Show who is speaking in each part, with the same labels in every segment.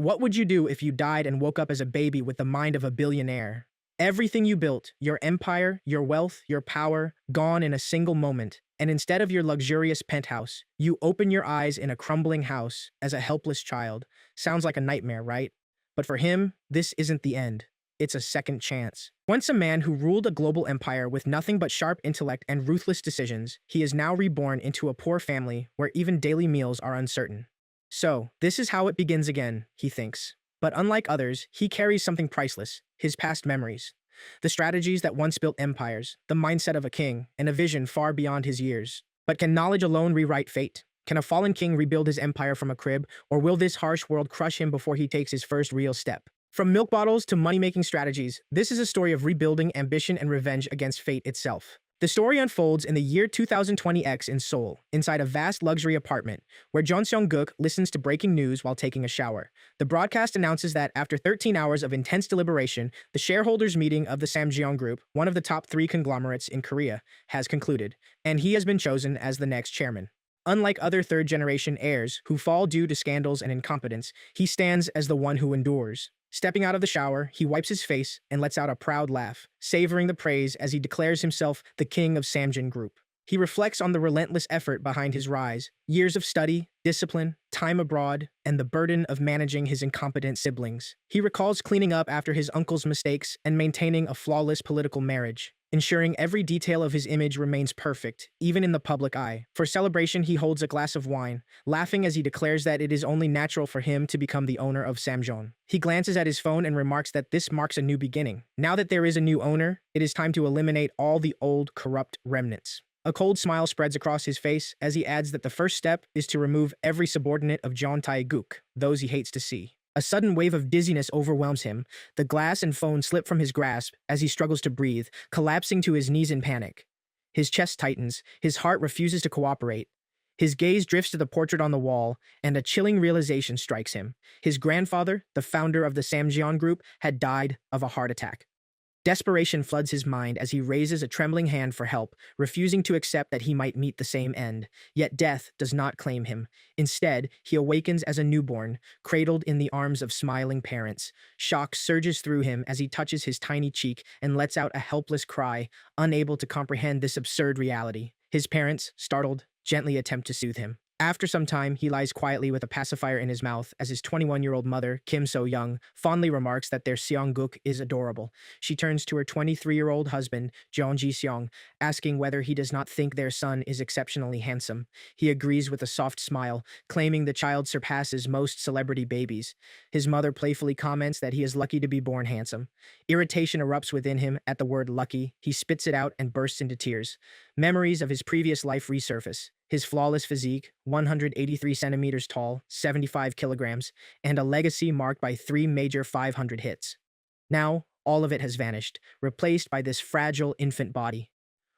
Speaker 1: What would you do if you died and woke up as a baby with the mind of a billionaire? Everything you built, your empire, your wealth, your power, gone in a single moment. And instead of your luxurious penthouse, you open your eyes in a crumbling house as a helpless child. Sounds like a nightmare, right? But for him, this isn't the end. It's a second chance. Once a man who ruled a global empire with nothing but sharp intellect and ruthless decisions, he is now reborn into a poor family where even daily meals are uncertain. So, this is how it begins again, he thinks. But unlike others, he carries something priceless, his past memories. The strategies that once built empires, the mindset of a king, and a vision far beyond his years. But can knowledge alone rewrite fate? Can a fallen king rebuild his empire from a crib, or will this harsh world crush him before he takes his first real step? From milk bottles to money-making strategies, this is a story of rebuilding, ambition, and revenge against fate itself. The story unfolds in the year 2020X in Seoul, inside a vast luxury apartment, where Jeon Seong-guk listens to breaking news while taking a shower. The broadcast announces that after 13 hours of intense deliberation, the shareholders' meeting of the Samjeon Group, one of the top 3 conglomerates in Korea, has concluded, and he has been chosen as the next chairman. Unlike other third-generation heirs who fall due to scandals and incompetence, he stands as the one who endures. Stepping out of the shower, he wipes his face and lets out a proud laugh, savoring the praise as he declares himself the king of Samjeon Group. He reflects on the relentless effort behind his rise, years of study, discipline, time abroad, and the burden of managing his incompetent siblings. He recalls cleaning up after his uncle's mistakes and maintaining a flawless political marriage, ensuring every detail of his image remains perfect, even in the public eye. For celebration, he holds a glass of wine, laughing as he declares that it is only natural for him to become the owner of Samjeon. He glances at his phone and remarks that this marks a new beginning. Now that there is a new owner, it is time to eliminate all the old, corrupt remnants. A cold smile spreads across his face as he adds that the first step is to remove every subordinate of Jeon Tae-guk, those he hates to see. A sudden wave of dizziness overwhelms him. The glass and phone slip from his grasp as he struggles to breathe, collapsing to his knees in panic. His chest tightens, his heart refuses to cooperate. His gaze drifts to the portrait on the wall, and a chilling realization strikes him. His grandfather, the founder of the Samjeon Group, had died of a heart attack. Desperation floods his mind as he raises a trembling hand for help, refusing to accept that he might meet the same end. Yet death does not claim him. Instead, he awakens as a newborn, cradled in the arms of smiling parents. Shock surges through him as he touches his tiny cheek and lets out a helpless cry, unable to comprehend this absurd reality. His parents, startled, gently attempt to soothe him. After some time, he lies quietly with a pacifier in his mouth as his 21-year-old mother, Kim So-young, fondly remarks that their Seong-guk is adorable. She turns to her 23-year-old husband, Jeon Ji-seong, asking whether he does not think their son is exceptionally handsome. He agrees with a soft smile, claiming the child surpasses most celebrity babies. His mother playfully comments that he is lucky to be born handsome. Irritation erupts within him at the word lucky. He spits it out and bursts into tears. Memories of his previous life resurface. His flawless physique, 183 centimeters tall, 75 kilograms, and a legacy marked by 3 major 500 hits. Now, all of it has vanished, replaced by this fragile infant body.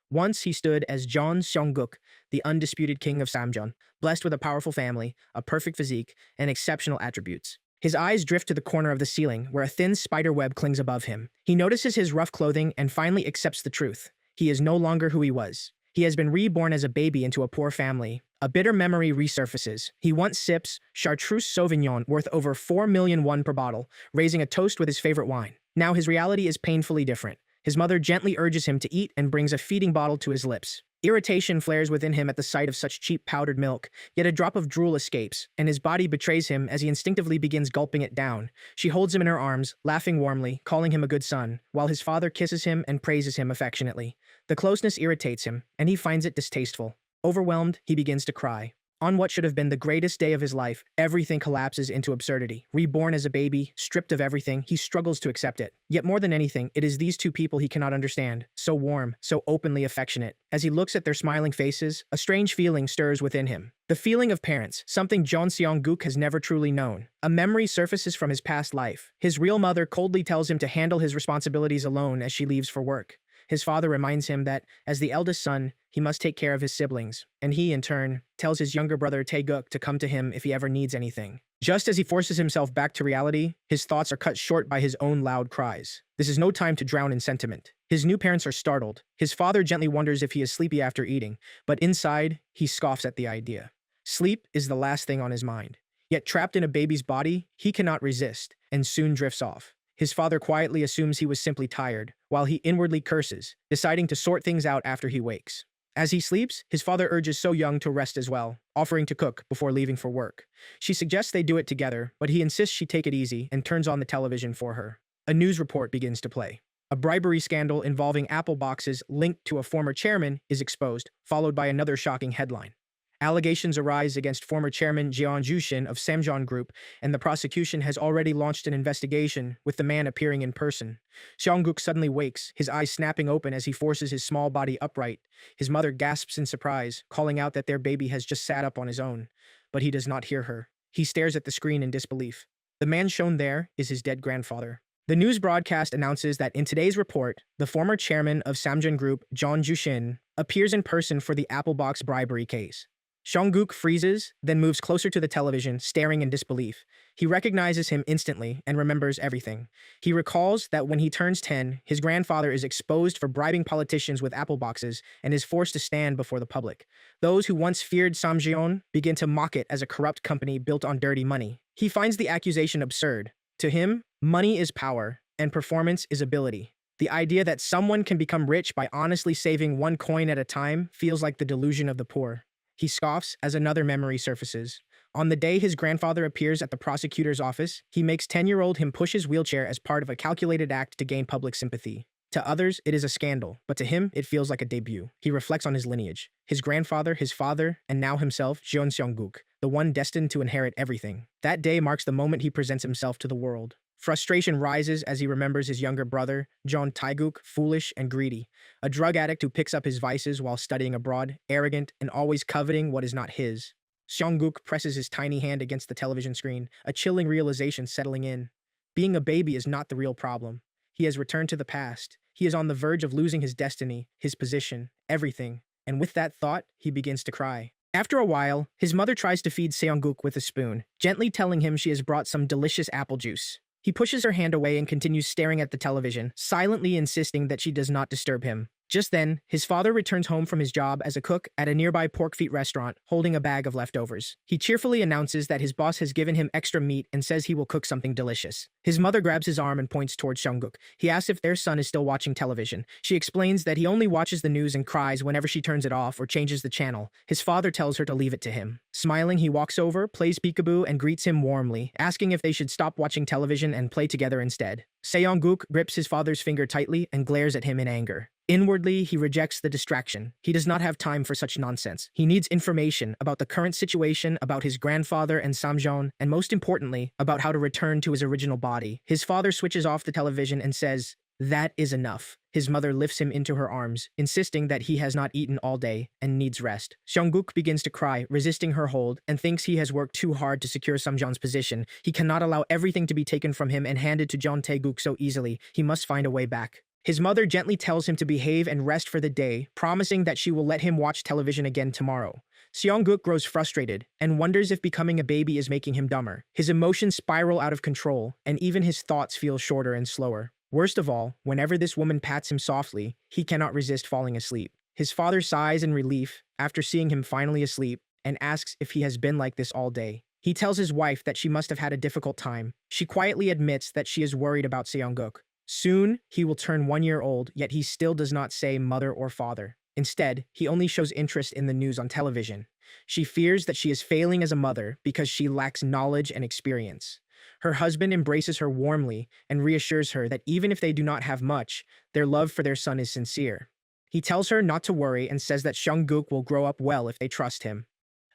Speaker 1: Once he stood as Jeon Seong-guk, the undisputed king of Samjeon, blessed with a powerful family, a perfect physique, and exceptional attributes. His eyes drift to the corner of the ceiling, where a thin spider web clings above him. He notices his rough clothing and finally accepts the truth. He is no longer who he was. He has been reborn as a baby into a poor family. A bitter memory resurfaces. He once sips Chartreuse Sauvignon worth over 4 million won per bottle, raising a toast with his favorite wine. Now his reality is painfully different. His mother gently urges him to eat and brings a feeding bottle to his lips. Irritation flares within him at the sight of such cheap powdered milk, yet a drop of drool escapes, and his body betrays him as he instinctively begins gulping it down. She holds him in her arms, laughing warmly, calling him a good son, while his father kisses him and praises him affectionately. The closeness irritates him, and he finds it distasteful. Overwhelmed, he begins to cry. On what should have been the greatest day of his life, everything collapses into absurdity. Reborn as a baby, stripped of everything, he struggles to accept it. Yet more than anything, it is these two people he cannot understand. So warm, so openly affectionate. As he looks at their smiling faces, a strange feeling stirs within him. The feeling of parents, something Jeon Seong-guk has never truly known. A memory surfaces from his past life. His real mother coldly tells him to handle his responsibilities alone as she leaves for work. His father reminds him that, as the eldest son, he must take care of his siblings, and he, in turn, tells his younger brother Tae-guk to come to him if he ever needs anything. Just as he forces himself back to reality, his thoughts are cut short by his own loud cries. This is no time to drown in sentiment. His new parents are startled. His father gently wonders if he is sleepy after eating, but inside, he scoffs at the idea. Sleep is the last thing on his mind. Yet trapped in a baby's body, he cannot resist, and soon drifts off. His father quietly assumes he was simply tired, while he inwardly curses, deciding to sort things out after he wakes. As he sleeps, his father urges So Young to rest as well, offering to cook before leaving for work. She suggests they do it together, but he insists she take it easy and turns on the television for her. A news report begins to play. A bribery scandal involving apple boxes linked to a former chairman is exposed, followed by another shocking headline. Allegations arise against former chairman Jeon Jushin of Samjeon Group, and the prosecution has already launched an investigation, with the man appearing in person. Seongguk suddenly wakes, his eyes snapping open as he forces his small body upright. His mother gasps in surprise, calling out that their baby has just sat up on his own. But he does not hear her. He stares at the screen in disbelief. The man shown there is his dead grandfather. The news broadcast announces that in today's report, the former chairman of Samjeon Group, Jeon Jushin, appears in person for the apple box bribery case. Seongguk freezes, then moves closer to the television, staring in disbelief. He recognizes him instantly and remembers everything. He recalls that when he turns 10, his grandfather is exposed for bribing politicians with apple boxes and is forced to stand before the public. Those who once feared Samjeon begin to mock it as a corrupt company built on dirty money. He finds the accusation absurd. To him, money is power, and performance is ability. The idea that someone can become rich by honestly saving one coin at a time feels like the delusion of the poor. He scoffs as another memory surfaces. On the day his grandfather appears at the prosecutor's office, he makes 10-year-old him push his wheelchair as part of a calculated act to gain public sympathy. To others, it is a scandal, but to him, it feels like a debut. He reflects on his lineage. His grandfather, his father, and now himself, Jeon Seongguk, the one destined to inherit everything. That day marks the moment he presents himself to the world. Frustration rises as he remembers his younger brother, Jeon Taeguk, foolish and greedy, a drug addict who picks up his vices while studying abroad, arrogant and always coveting what is not his. Seongguk presses his tiny hand against the television screen, a chilling realization settling in. Being a baby is not the real problem. He has returned to the past. He is on the verge of losing his destiny, his position, everything. And with that thought, he begins to cry. After a while, his mother tries to feed Seongguk with a spoon, gently telling him she has brought some delicious apple juice. He pushes her hand away and continues staring at the television, silently insisting that she does not disturb him. Just then, his father returns home from his job as a cook at a nearby pork feet restaurant, holding a bag of leftovers. He cheerfully announces that his boss has given him extra meat and says he will cook something delicious. His mother grabs his arm and points towards Seongguk. He asks if their son is still watching television. She explains that he only watches the news and cries whenever she turns it off or changes the channel. His father tells her to leave it to him. Smiling, he walks over, plays peekaboo, and greets him warmly, asking if they should stop watching television and play together instead. Seongguk grips his father's finger tightly and glares at him in anger. Inwardly, he rejects the distraction. He does not have time for such nonsense. He needs information about the current situation, about his grandfather and Samjeon, and most importantly, about how to return to his original body. His father switches off the television and says, "That is enough." His mother lifts him into her arms, insisting that he has not eaten all day and needs rest. Seongguk begins to cry, resisting her hold, and thinks he has worked too hard to secure Samjeon's position. He cannot allow everything to be taken from him and handed to Jeon Taeguk so easily. He must find a way back. His mother gently tells him to behave and rest for the day, promising that she will let him watch television again tomorrow. Seongguk grows frustrated and wonders if becoming a baby is making him dumber. His emotions spiral out of control, and even his thoughts feel shorter and slower. Worst of all, whenever this woman pats him softly, he cannot resist falling asleep. His father sighs in relief after seeing him finally asleep and asks if he has been like this all day. He tells his wife that she must have had a difficult time. She quietly admits that she is worried about Seongguk. Soon, he will turn 1 year old, yet he still does not say mother or father. Instead, he only shows interest in the news on television. She fears that she is failing as a mother because she lacks knowledge and experience. Her husband embraces her warmly and reassures her that even if they do not have much, their love for their son is sincere. He tells her not to worry and says that Seongguk will grow up well if they trust him.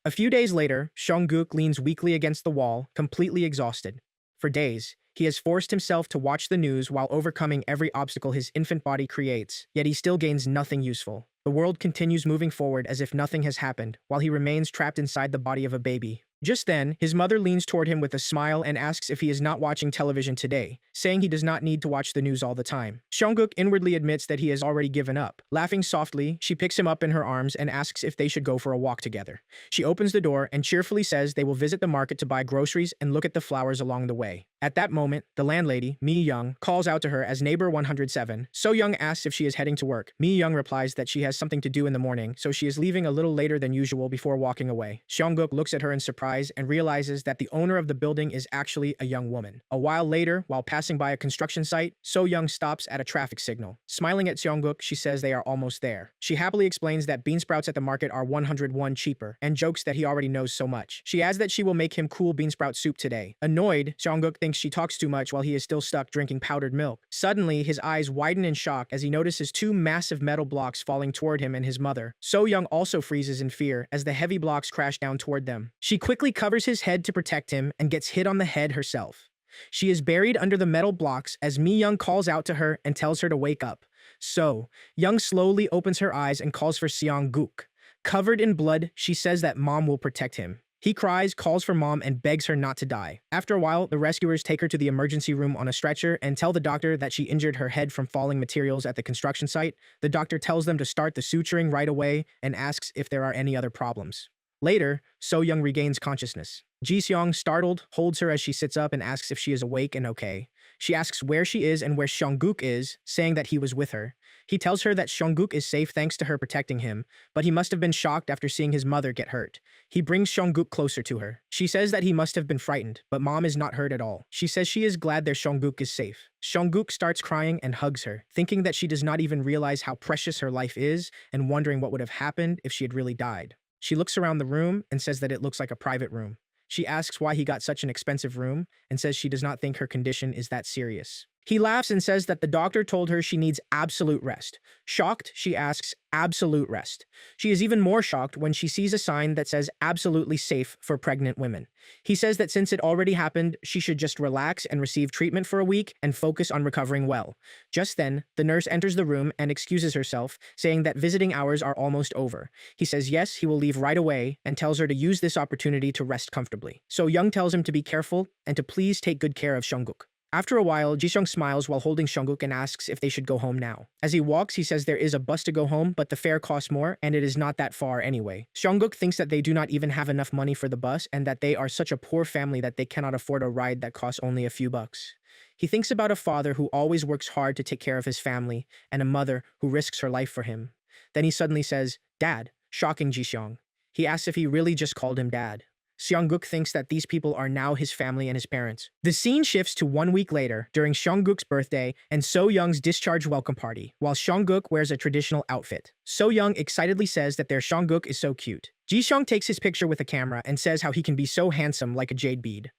Speaker 1: A few days later, Seongguk leans weakly against the wall, completely exhausted. For days, he has forced himself to watch the news while overcoming every obstacle his infant body creates, yet he still gains nothing useful. The world continues moving forward as if nothing has happened, while he remains trapped inside the body of a baby. Just then, his mother leans toward him with a smile and asks if he is not watching television today, saying he does not need to watch the news all the time. Seongguk inwardly admits that he has already given up. Laughing softly, she picks him up in her arms and asks if they should go for a walk together. She opens the door and cheerfully says they will visit the market to buy groceries and look at the flowers along the way. At that moment, the landlady, Mi Young, calls out to her as neighbor 107. So Young asks if she is heading to work. Mi Young replies that she has something to do in the morning, so she is leaving a little later than usual before walking away. Seongguk looks at her in surprise and realizes that the owner of the building is actually a young woman. A while later, while passing by a construction site, So Young stops at a traffic signal. Smiling at Seongguk, she says they are almost there. She happily explains that bean sprouts at the market are 101 cheaper, and jokes that he already knows so much. She adds that she will make him cool bean sprout soup today. Annoyed, Seongguk thinks she talks too much while he is still stuck drinking powdered milk. Suddenly, his eyes widen in shock as he notices two massive metal blocks falling toward him and his mother. So Young also freezes in fear as the heavy blocks crash down toward them. She quickly covers his head to protect him and gets hit on the head herself. She is buried under the metal blocks as Mi Young calls out to her and tells her to wake up. So, Young slowly opens her eyes and calls for Seongguk. Covered in blood, she says that mom will protect him. He cries, calls for mom, and begs her not to die. After a while, the rescuers take her to the emergency room on a stretcher and tell the doctor that she injured her head from falling materials at the construction site. The doctor tells them to start the suturing right away and asks if there are any other problems. Later, So Young regains consciousness. Ji Seong, startled, holds her as she sits up and asks if she is awake and okay. She asks where she is and where Seongguk is, saying that he was with her. He tells her that Seongguk is safe thanks to her protecting him, but he must have been shocked after seeing his mother get hurt. He brings Seongguk closer to her. She says that he must have been frightened, but mom is not hurt at all. She says she is glad their Seongguk is safe. Seongguk starts crying and hugs her, thinking that she does not even realize how precious her life is and wondering what would have happened if she had really died. She looks around the room and says that it looks like a private room. She asks why he got such an expensive room and says she does not think her condition is that serious. He laughs and says that the doctor told her she needs absolute rest. Shocked, she asks, absolute rest. She is even more shocked when she sees a sign that says absolutely safe for pregnant women. He says that since it already happened, she should just relax and receive treatment for a week and focus on recovering well. Just then, the nurse enters the room and excuses herself, saying that visiting hours are almost over. He says yes, he will leave right away and tells her to use this opportunity to rest comfortably. So Young tells him to be careful and to please take good care of Seongguk. After a while, Ji-seong smiles while holding Seongguk and asks if they should go home now. As he walks, he says there is a bus to go home, but the fare costs more, and it is not that far anyway. Seongguk thinks that they do not even have enough money for the bus, and that they are such a poor family that they cannot afford a ride that costs only a few bucks. He thinks about a father who always works hard to take care of his family, and a mother who risks her life for him. Then he suddenly says, "Dad," shocking Ji-seong. He asks if he really just called him dad. Seongguk thinks that these people are now his family and his parents. The scene shifts to 1 week later, during Seongguk's birthday and So Young's discharge welcome party, while Seongguk wears a traditional outfit. So Young excitedly says that their Seongguk is so cute. Ji-seong takes his picture with a camera and says how he can be so handsome like a jade bead.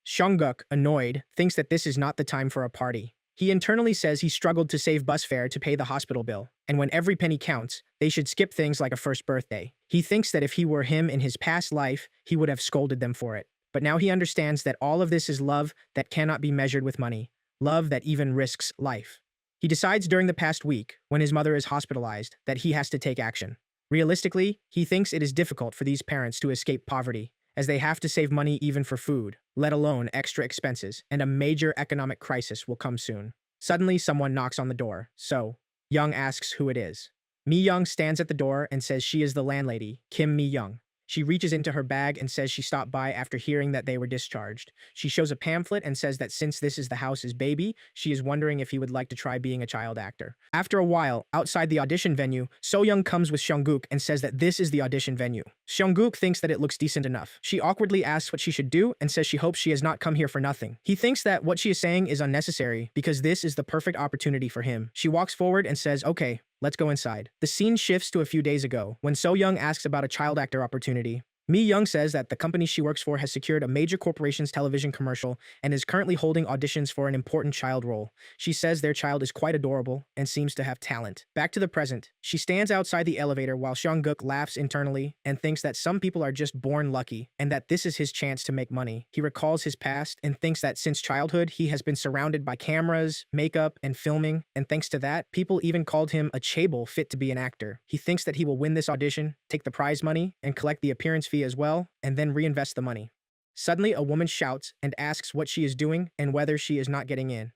Speaker 1: Seongguk, annoyed, thinks that this is not the time for a party. He internally says he struggled to save bus fare to pay the hospital bill, and when every penny counts, they should skip things like a first birthday. He thinks that if he were him in his past life, he would have scolded them for it. But now he understands that all of this is love that cannot be measured with money, love that even risks life. He decides during the past week, when his mother is hospitalized, that he has to take action. Realistically, he thinks it is difficult for these parents to escape poverty, as they have to save money even for food, let alone extra expenses, and a major economic crisis will come soon. Suddenly, someone knocks on the door. So, Young asks who it is. Mi Young stands at the door and says she is the landlady, Kim Mi Young. She reaches into her bag and says she stopped by after hearing that they were discharged. She shows a pamphlet and says that since this is the house's baby, she is wondering if he would like to try being a child actor. After a while, outside the audition venue, So Young comes with Seongguk and says that this is the audition venue. Seongguk thinks that it looks decent enough. She awkwardly asks what she should do and says she hopes she has not come here for nothing. He thinks that what she is saying is unnecessary because this is the perfect opportunity for him. She walks forward and says, "Okay, let's go inside." The scene shifts to a few days ago, when So Young asks about a child actor opportunity. Mi Young says that the company she works for has secured a major corporation's television commercial and is currently holding auditions for an important child role. She says their child is quite adorable and seems to have talent. Back to the present, she stands outside the elevator while Seongguk laughs internally and thinks that some people are just born lucky and that this is his chance to make money. He recalls his past and thinks that since childhood, he has been surrounded by cameras, makeup, and filming, and thanks to that, people even called him a chaebol fit to be an actor. He thinks that he will win this audition, take the prize money, and collect the appearance fee as well, and then reinvest the money. Suddenly, a woman shouts and asks what she is doing and whether she is not getting in.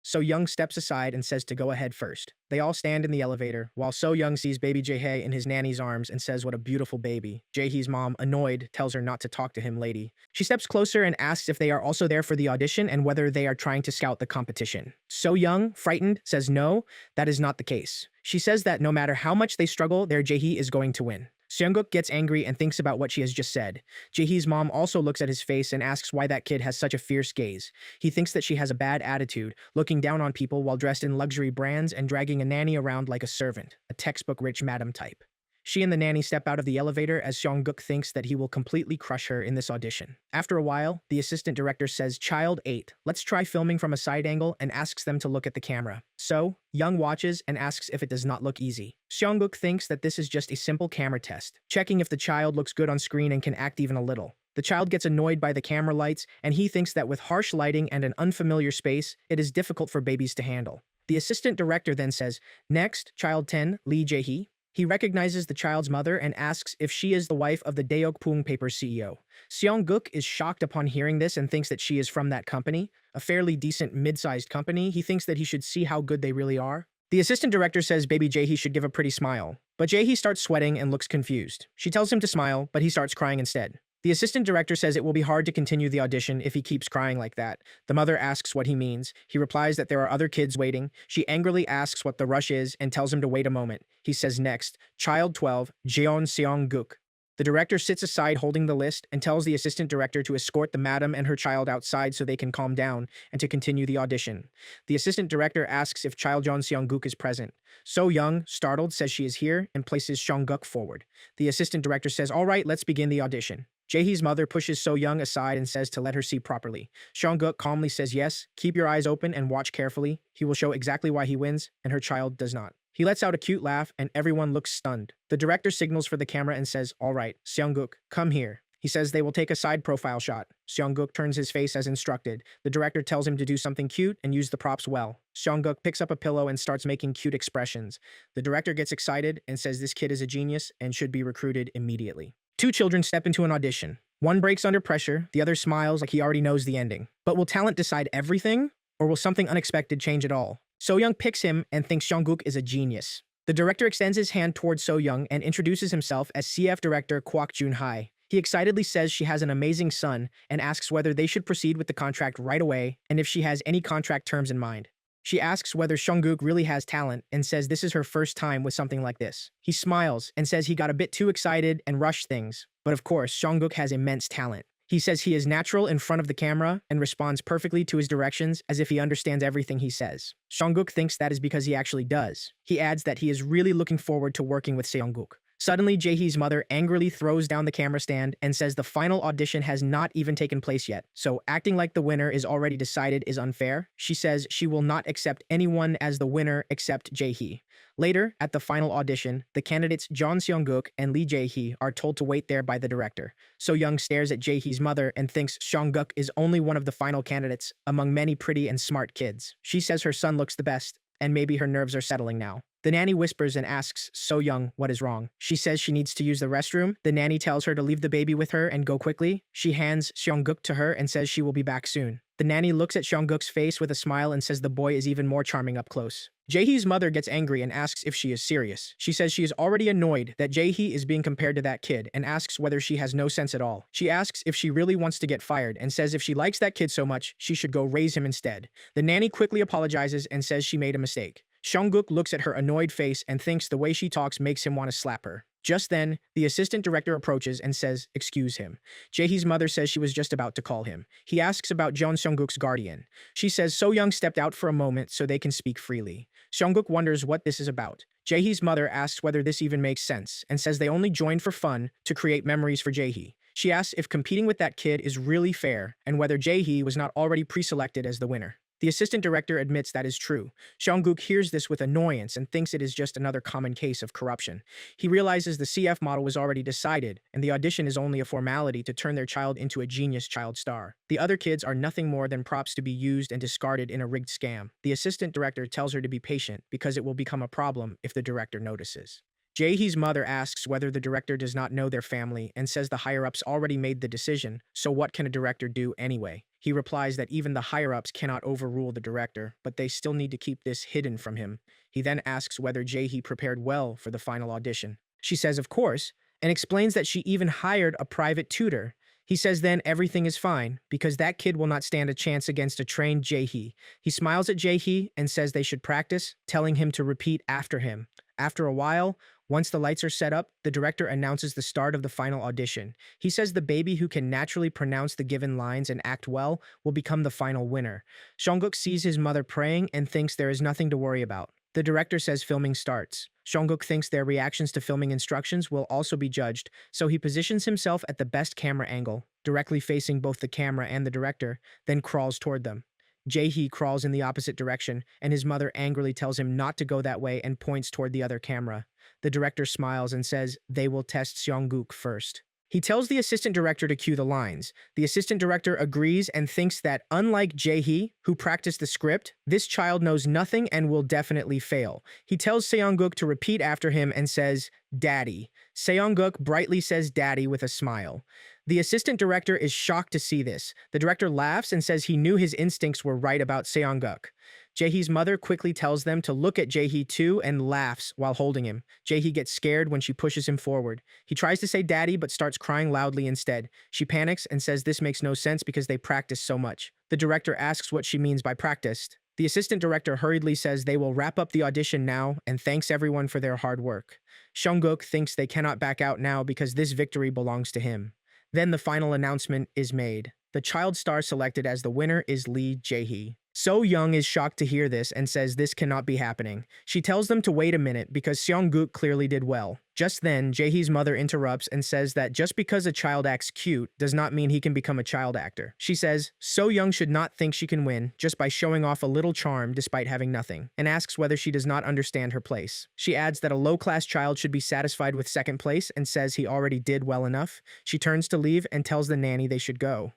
Speaker 1: So Young steps aside and says to go ahead first. They all stand in the elevator, while So Young sees baby Jae in his nanny's arms and says what a beautiful baby. Jaehee's mom, annoyed, tells her not to talk to him, lady. She steps closer and asks if they are also there for the audition and whether they are trying to scout the competition. So Young, frightened, says no, that is not the case. She says that no matter how much they struggle, their Jaehee is going to win. Seongguk gets angry and thinks about what she has just said. Jaehee's mom also looks at his face and asks why that kid has such a fierce gaze. He thinks that she has a bad attitude, looking down on people while dressed in luxury brands and dragging a nanny around like a servant, a textbook rich madam type. She and the nanny step out of the elevator as Seongguk thinks that he will completely crush her in this audition. After a while, the assistant director says, "Child 8, let's try filming from a side angle," and asks them to look at the camera. So, Young watches and asks if it does not look easy. Seongguk thinks that this is just a simple camera test, checking if the child looks good on screen and can act even a little. The child gets annoyed by the camera lights, and he thinks that with harsh lighting and an unfamiliar space, it is difficult for babies to handle. The assistant director then says, "Next, child 10, Lee Jae-hee." He recognizes the child's mother and asks if she is the wife of the Daeokpung Paper CEO. Seongguk is shocked upon hearing this and thinks that she is from that company, a fairly decent mid-sized company. He thinks that he should see how good they really are. The assistant director says baby Jaehee should give a pretty smile, but Jaehee starts sweating and looks confused. She tells him to smile, but he starts crying instead. The assistant director says it will be hard to continue the audition if he keeps crying like that. The mother asks what he means. He replies that there are other kids waiting. She angrily asks what the rush is and tells him to wait a moment. He says next, child 12, Jeon Seong-guk. The director sits aside holding the list and tells the assistant director to escort the madam and her child outside so they can calm down and to continue the audition. The assistant director asks if child Jeon Seong-guk is present. So Young, startled, says she is here and places Seong-guk forward. The assistant director says, "All right, let's begin the audition." Jaehee's mother pushes So Young aside and says to let her see properly. Seong-guk calmly says yes, keep your eyes open and watch carefully. He will show exactly why he wins, and her child does not. He lets out a cute laugh, and everyone looks stunned. The director signals for the camera and says, "All right, Seong-guk, come here." He says they will take a side profile shot. Seong-guk turns his face as instructed. The director tells him to do something cute and use the props well. Seong-guk picks up a pillow and starts making cute expressions. The director gets excited and says this kid is a genius and should be recruited immediately. Two children step into an audition. One breaks under pressure, the other smiles like he already knows the ending. But will talent decide everything? Or will something unexpected change it all? So Young picks him and thinks Seong-guk is a genius. The director extends his hand towards So Young and introduces himself as CF director Kwak Jun-hai. He excitedly says she has an amazing son and asks whether they should proceed with the contract right away and if she has any contract terms in mind. She asks whether Seong-guk really has talent and says this is her first time with something like this. He smiles and says he got a bit too excited and rushed things. But of course, Seong-guk has immense talent. He says he is natural in front of the camera and responds perfectly to his directions as if he understands everything he says. Seong-guk thinks that is because he actually does. He adds that he is really looking forward to working with Seong-guk. Suddenly, Jaehee's mother angrily throws down the camera stand and says the final audition has not even taken place yet, so acting like the winner is already decided is unfair. She says she will not accept anyone as the winner except Jaehee. Later, at the final audition, the candidates Jeon Seong-guk and Lee Jae-hee are told to wait there by the director. So Young stares at Jaehee's mother and thinks Seong-guk is only one of the final candidates among many pretty and smart kids. She says her son looks the best, and maybe her nerves are settling now. The nanny whispers and asks So Young what is wrong. She says she needs to use the restroom. The nanny tells her to leave the baby with her and go quickly. She hands Seong-guk to her and says she will be back soon. The nanny looks at Seong-guk's face with a smile and says the boy is even more charming up close. Jaehee's mother gets angry and asks if she is serious. She says she is already annoyed that Jaehee is being compared to that kid and asks whether she has no sense at all. She asks if she really wants to get fired and says if she likes that kid so much, she should go raise him instead. The nanny quickly apologizes and says she made a mistake. Seong-guk looks at her annoyed face and thinks the way she talks makes him want to slap her. Just then, the assistant director approaches and says, "Excuse him." Jaehee's mother says she was just about to call him. He asks about Jeon Seong-guk's guardian. She says So Young stepped out for a moment so they can speak freely. Seong-guk wonders what this is about. Jaehee's mother asks whether this even makes sense and says they only joined for fun to create memories for Jaehee. She asks if competing with that kid is really fair and whether Jaehee was not already pre-selected as the winner. The assistant director admits that is true. Seong-guk hears this with annoyance and thinks it is just another common case of corruption. He realizes the CF model was already decided, and the audition is only a formality to turn their child into a genius child star. The other kids are nothing more than props to be used and discarded in a rigged scam. The assistant director tells her to be patient because it will become a problem if the director notices. Jaehee's mother asks whether the director does not know their family and says the higher-ups already made the decision, so what can a director do anyway? He replies that even the higher-ups cannot overrule the director, but they still need to keep this hidden from him. He then asks whether Jaehee prepared well for the final audition. She says of course, and explains that she even hired a private tutor. He says then everything is fine, because that kid will not stand a chance against a trained Jaehee. He smiles at Jaehee and says they should practice, telling him to repeat after him. After a while, once the lights are set up, the director announces the start of the final audition. He says the baby who can naturally pronounce the given lines and act well will become the final winner. Jungkook sees his mother praying and thinks there is nothing to worry about. The director says filming starts. Jungkook thinks their reactions to filming instructions will also be judged, so he positions himself at the best camera angle, directly facing both the camera and the director, then crawls toward them. Jaehee crawls in the opposite direction, and his mother angrily tells him not to go that way and points toward the other camera. The director smiles and says they will test Seonggook first. He tells the assistant director to cue the lines. The assistant director agrees and thinks that, unlike Jaehee, who practiced the script, this child knows nothing and will definitely fail. He tells Seonggook to repeat after him and says, "Daddy." Seonggook brightly says "Daddy" with a smile. The assistant director is shocked to see this. The director laughs and says he knew his instincts were right about Seonggook. Jaehee's mother quickly tells them to look at Jaehee too and laughs while holding him. Jaehee gets scared when she pushes him forward. He tries to say "Daddy" but starts crying loudly instead. She panics and says this makes no sense because they practice so much. The director asks what she means by practiced. The assistant director hurriedly says they will wrap up the audition now and thanks everyone for their hard work. Seonggook thinks they cannot back out now because this victory belongs to him. Then the final announcement is made. The child star selected as the winner is Lee Jaehee. So Young is shocked to hear this and says this cannot be happening. She tells them to wait a minute because Seonggook clearly did well. Just then, Jaehee's mother interrupts and says that just because a child acts cute does not mean he can become a child actor. She says So Young should not think she can win just by showing off a little charm despite having nothing, and asks whether she does not understand her place. She adds that a low-class child should be satisfied with second place and says he already did well enough. She turns to leave and tells the nanny they should go.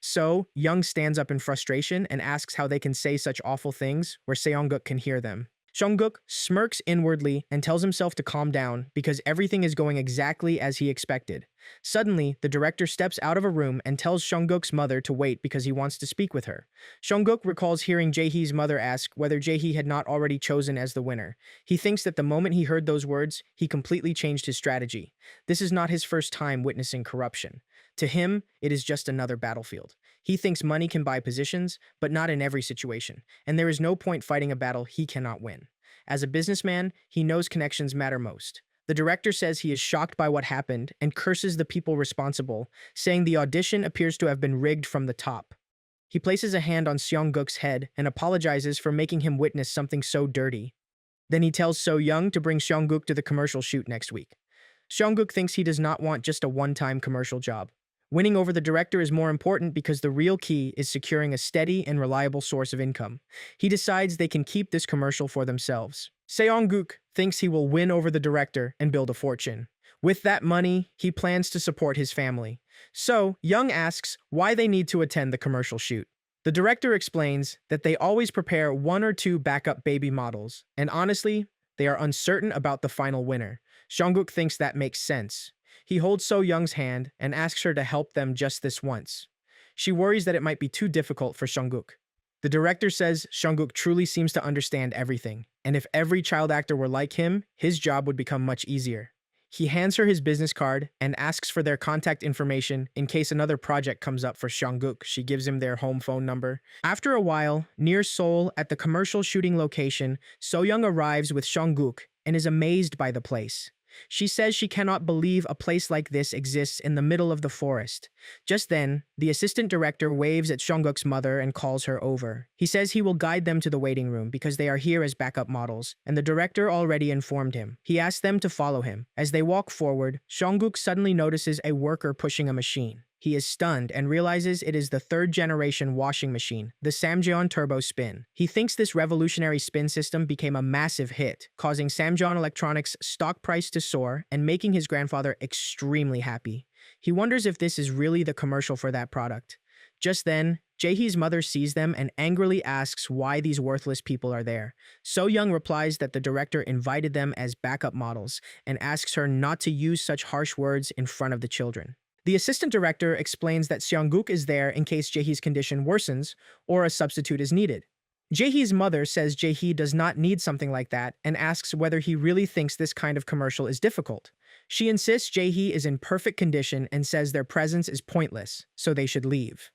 Speaker 1: So, Young stands up in frustration and asks how they can say such awful things where Seonggook can hear them. Seonggook smirks inwardly and tells himself to calm down because everything is going exactly as he expected. Suddenly, the director steps out of a room and tells Seonggook's mother to wait because he wants to speak with her. Seonggook recalls hearing Jaehee's mother ask whether Jaehee had not already chosen as the winner. He thinks that the moment he heard those words, he completely changed his strategy. This is not his first time witnessing corruption. To him, it is just another battlefield. He thinks money can buy positions, but not in every situation, and there is no point fighting a battle he cannot win. As a businessman, he knows connections matter most. The director says he is shocked by what happened and curses the people responsible, saying the audition appears to have been rigged from the top. He places a hand on Seonggook's head and apologizes for making him witness something so dirty. Then he tells So Young to bring Seonggook to the commercial shoot next week. Seonggook thinks he does not want just a one-time commercial job. Winning over the director is more important because the real key is securing a steady and reliable source of income. He decides they can keep this commercial for themselves. Seonggook thinks he will win over the director and build a fortune. With that money, he plans to support his family. So, Young asks why they need to attend the commercial shoot. The director explains that they always prepare 1 or 2 backup baby models, and honestly, they are uncertain about the final winner. Seonggook thinks that makes sense. He holds So Young's hand and asks her to help them just this once. She worries that it might be too difficult for Seonggook. The director says Seonggook truly seems to understand everything, and if every child actor were like him, his job would become much easier. He hands her his business card and asks for their contact information in case another project comes up for Seonggook. She gives him their home phone number. After a while, near Seoul, at the commercial shooting location, So Young arrives with Seonggook and is amazed by the place. She says she cannot believe a place like this exists in the middle of the forest. Just then, the assistant director waves at Seonggook's mother and calls her over. He says he will guide them to the waiting room because they are here as backup models, and the director already informed him. He asks them to follow him. As they walk forward, Seonggook suddenly notices a worker pushing a machine. He is stunned and realizes it is the 3rd-generation washing machine, the Samjeon Turbo Spin. He thinks this revolutionary spin system became a massive hit, causing Samjeon Electronics' stock price to soar and making his grandfather extremely happy. He wonders if this is really the commercial for that product. Just then, Jaehee's mother sees them and angrily asks why these worthless people are there. So Young replies that the director invited them as backup models and asks her not to use such harsh words in front of the children. The assistant director explains that Seongguk is there in case Jaehee's condition worsens or a substitute is needed. Jaehee's mother says Jaehee does not need something like that and asks whether he really thinks this kind of commercial is difficult. She insists Jaehee is in perfect condition and says their presence is pointless, so they should leave.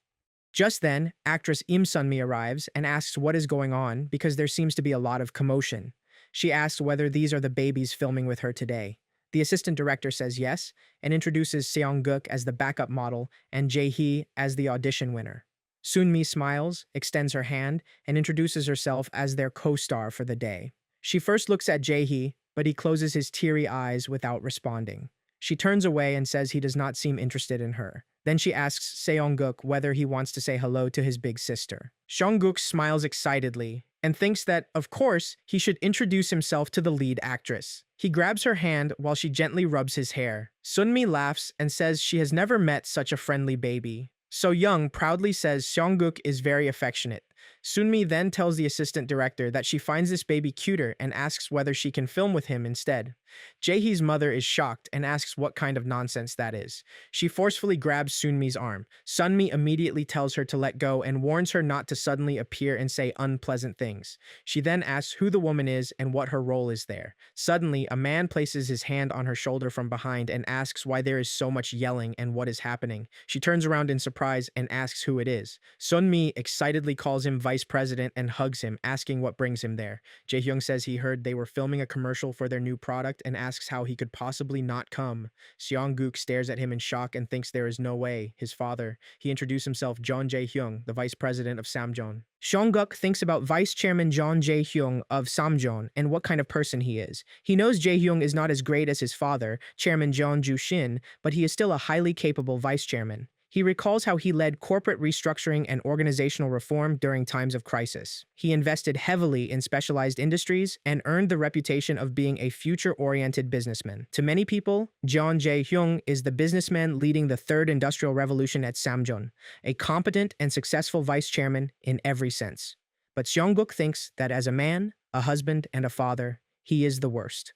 Speaker 1: Just then, actress Im Sunmi arrives and asks what is going on because there seems to be a lot of commotion. She asks whether these are the babies filming with her today. The assistant director says yes and introduces Seongguk as the backup model and Jaehee as the audition winner. Sunmi smiles, extends her hand, and introduces herself as their co-star for the day. She first looks at Jaehee, but he closes his teary eyes without responding. She turns away and says he does not seem interested in her. Then she asks Seongguk whether he wants to say hello to his big sister. Seongguk smiles excitedly and thinks that, of course, he should introduce himself to the lead actress. He grabs her hand while she gently rubs his hair. Sunmi laughs and says she has never met such a friendly baby. So Young proudly says Seongguk is very affectionate. Sunmi then tells the assistant director that she finds this baby cuter and asks whether she can film with him instead. Jaehee's mother is shocked and asks what kind of nonsense that is. She forcefully grabs Sunmi's arm. Sunmi immediately tells her to let go and warns her not to suddenly appear and say unpleasant things. She then asks who the woman is and what her role is there. Suddenly, a man places his hand on her shoulder from behind and asks why there is so much yelling and what is happening. She turns around in surprise and asks who it is. Sunmi excitedly calls him vice president and hugs him, asking what brings him there. Jaehyung says he heard they were filming a commercial for their new product and asks how he could possibly not come. Seongguk stares at him in shock and thinks there is no way. His father. He introduced himself Jeon Jae-hyung, the vice president of Samjeon. Seongguk thinks about Vice Chairman Jeon Jae-hyung of Samjeon and what kind of person he is. He knows Jae-hyung is not as great as his father, Chairman Jeon Ju-shin, but he is still a highly capable vice chairman. He recalls how he led corporate restructuring and organizational reform during times of crisis. He invested heavily in specialized industries and earned the reputation of being a future-oriented businessman. To many people, Jeon Jae-hyung is the businessman leading the third industrial revolution at Samjeon, a competent and successful vice chairman in every sense. But Seongguk thinks that as a man, a husband, and a father, he is the worst.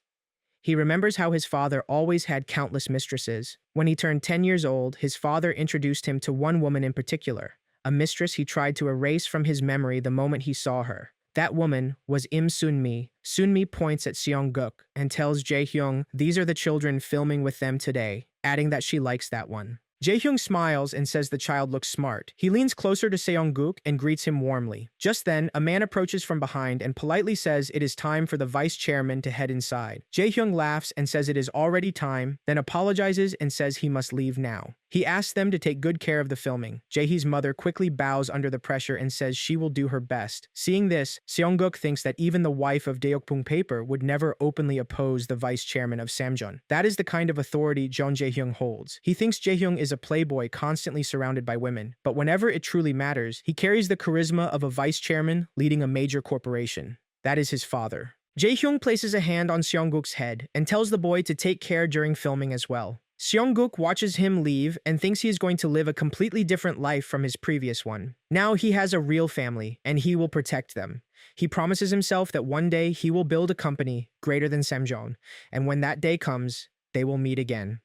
Speaker 1: He remembers how his father always had countless mistresses. When he turned 10 years old, his father introduced him to one woman in particular, a mistress he tried to erase from his memory the moment he saw her. That woman was Im Sunmi. Sunmi points at Seongguk and tells Jae-hyung these are the children filming with them today, adding that she likes that one. Jae-hyung smiles and says the child looks smart. He leans closer to Seongguk and greets him warmly. Just then, a man approaches from behind and politely says it is time for the vice chairman to head inside. Jae-hyung laughs and says it is already time, then apologizes and says he must leave now. He asks them to take good care of the filming. Jaehee's mother quickly bows under the pressure and says she will do her best. Seeing this, Seongguk thinks that even the wife of Deokbung Paper would never openly oppose the vice chairman of Samjeon. That is the kind of authority Jeon Jae-hyung holds. He thinks Jae-hyung is a playboy constantly surrounded by women, but whenever it truly matters, he carries the charisma of a vice chairman leading a major corporation. That is his father. Jae-hyung places a hand on Seongguk's head and tells the boy to take care during filming as well. Seongguk watches him leave and thinks he is going to live a completely different life from his previous one. Now he has a real family, and he will protect them. He promises himself that one day he will build a company greater than Samjeon, and when that day comes, they will meet again.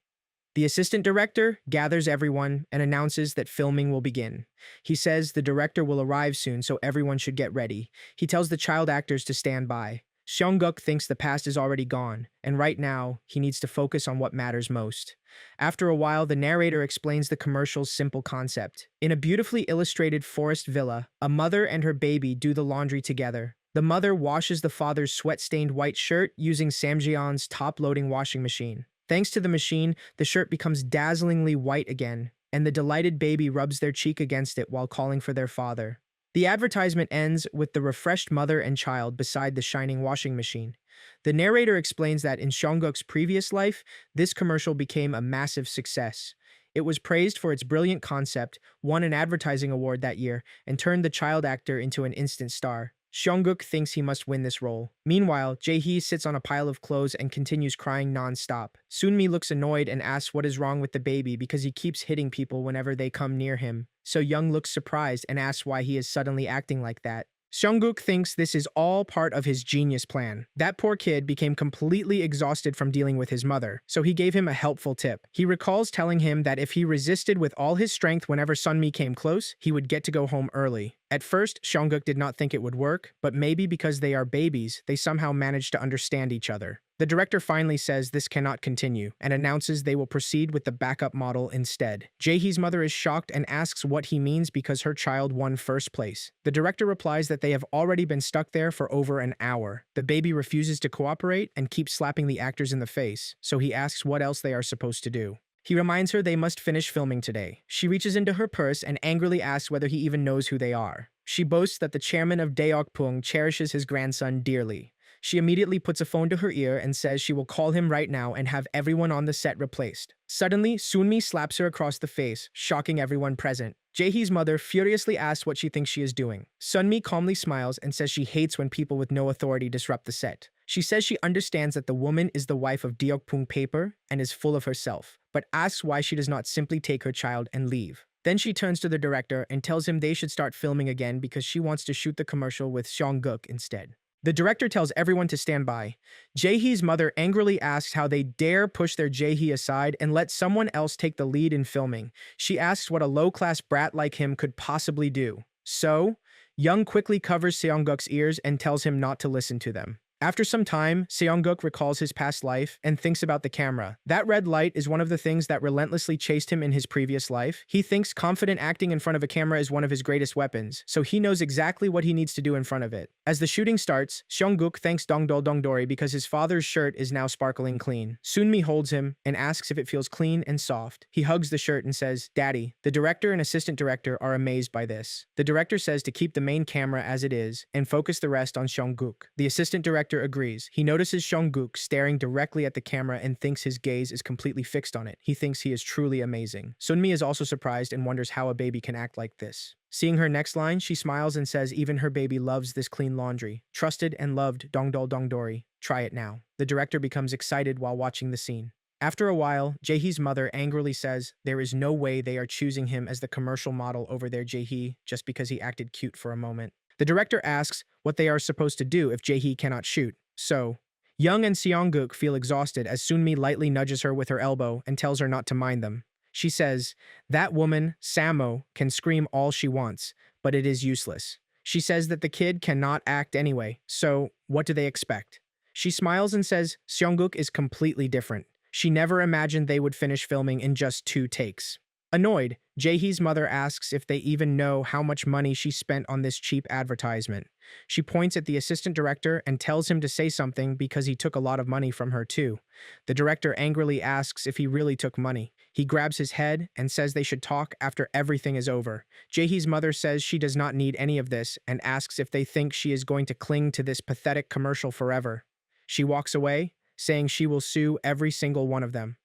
Speaker 1: The assistant director gathers everyone and announces that filming will begin. He says the director will arrive soon, so everyone should get ready. He tells the child actors to stand by. Seongguk thinks the past is already gone, and right now, he needs to focus on what matters most. After a while, the narrator explains the commercial's simple concept. In a beautifully illustrated forest villa, a mother and her baby do the laundry together. The mother washes the father's sweat-stained white shirt using Samjeon's top-loading washing machine. Thanks to the machine, the shirt becomes dazzlingly white again, and the delighted baby rubs their cheek against it while calling for their father. The advertisement ends with the refreshed mother and child beside the shining washing machine. The narrator explains that in Seongguk's previous life, this commercial became a massive success. It was praised for its brilliant concept, won an advertising award that year, and turned the child actor into an instant star. Seongguk thinks he must win this role. Meanwhile, Jae-hee sits on a pile of clothes and continues crying non-stop. Sunmi looks annoyed and asks what is wrong with the baby because he keeps hitting people whenever they come near him. So Young looks surprised and asks why he is suddenly acting like that. Seongguk thinks this is all part of his genius plan. That poor kid became completely exhausted from dealing with his mother, so he gave him a helpful tip. He recalls telling him that if he resisted with all his strength whenever Sunmi came close, he would get to go home early. At first, Seongguk did not think it would work, but maybe because they are babies, they somehow managed to understand each other. The director finally says this cannot continue and announces they will proceed with the backup model instead. Jae-hee's mother is shocked and asks what he means because her child won first place. The director replies that they have already been stuck there for over an hour. The baby refuses to cooperate and keeps slapping the actors in the face, so he asks what else they are supposed to do. He reminds her they must finish filming today. She reaches into her purse and angrily asks whether he even knows who they are. She boasts that the chairman of Daeokpung cherishes his grandson dearly. She immediately puts a phone to her ear and says she will call him right now and have everyone on the set replaced. Suddenly, Sunmi slaps her across the face, shocking everyone present. Jae-hee's mother furiously asks what she thinks she is doing. Sunmi calmly smiles and says she hates when people with no authority disrupt the set. She says she understands that the woman is the wife of Daeokpung Paper and is full of herself, but asks why she does not simply take her child and leave. Then she turns to the director and tells him they should start filming again because she wants to shoot the commercial with Seongguk instead. The director tells everyone to stand by. Jae-hee's mother angrily asks how they dare push their Jae-hee aside and let someone else take the lead in filming. She asks what a low-class brat like him could possibly do. So, Young quickly covers Seongguk's ears and tells him not to listen to them. After some time, Seongguk recalls his past life and thinks about the camera. That red light is one of the things that relentlessly chased him in his previous life. He thinks confident acting in front of a camera is one of his greatest weapons, so he knows exactly what he needs to do in front of it. As the shooting starts, Seongguk thanks Dongdol Dongdori because his father's shirt is now sparkling clean. Sunmi holds him and asks if it feels clean and soft. He hugs the shirt and says, "Daddy." The director and assistant director are amazed by this. The director says to keep the main camera as it is and focus the rest on Seongguk. The assistant director agrees. He notices Seongguk staring directly at the camera and thinks his gaze is completely fixed on it. He thinks he is truly amazing. Sunmi is also surprised and wonders how a baby can act like this. Seeing her next line, she smiles and says even her baby loves this clean laundry. Trusted and loved Dongdol Dongdori. Try it now. The director becomes excited while watching the scene. After a while, Jae-hee's mother angrily says there is no way they are choosing him as the commercial model over their Jae-hee just because he acted cute for a moment. The director asks what they are supposed to do if Jae-hee cannot shoot. So, Young and Seongguk feel exhausted as Sunmi lightly nudges her with her elbow and tells her not to mind them. She says, that woman, Samo, can scream all she wants, but it is useless. She says that the kid cannot act anyway, so what do they expect? She smiles and says Seongguk is completely different. She never imagined they would finish filming in just 2 takes. Annoyed, Jae-hee's mother asks if they even know how much money she spent on this cheap advertisement. She points at the assistant director and tells him to say something because he took a lot of money from her too. The director angrily asks if he really took money. He grabs his head and says they should talk after everything is over. Jae-hee's mother says she does not need any of this and asks if they think she is going to cling to this pathetic commercial forever. She walks away, saying she will sue every single one of them.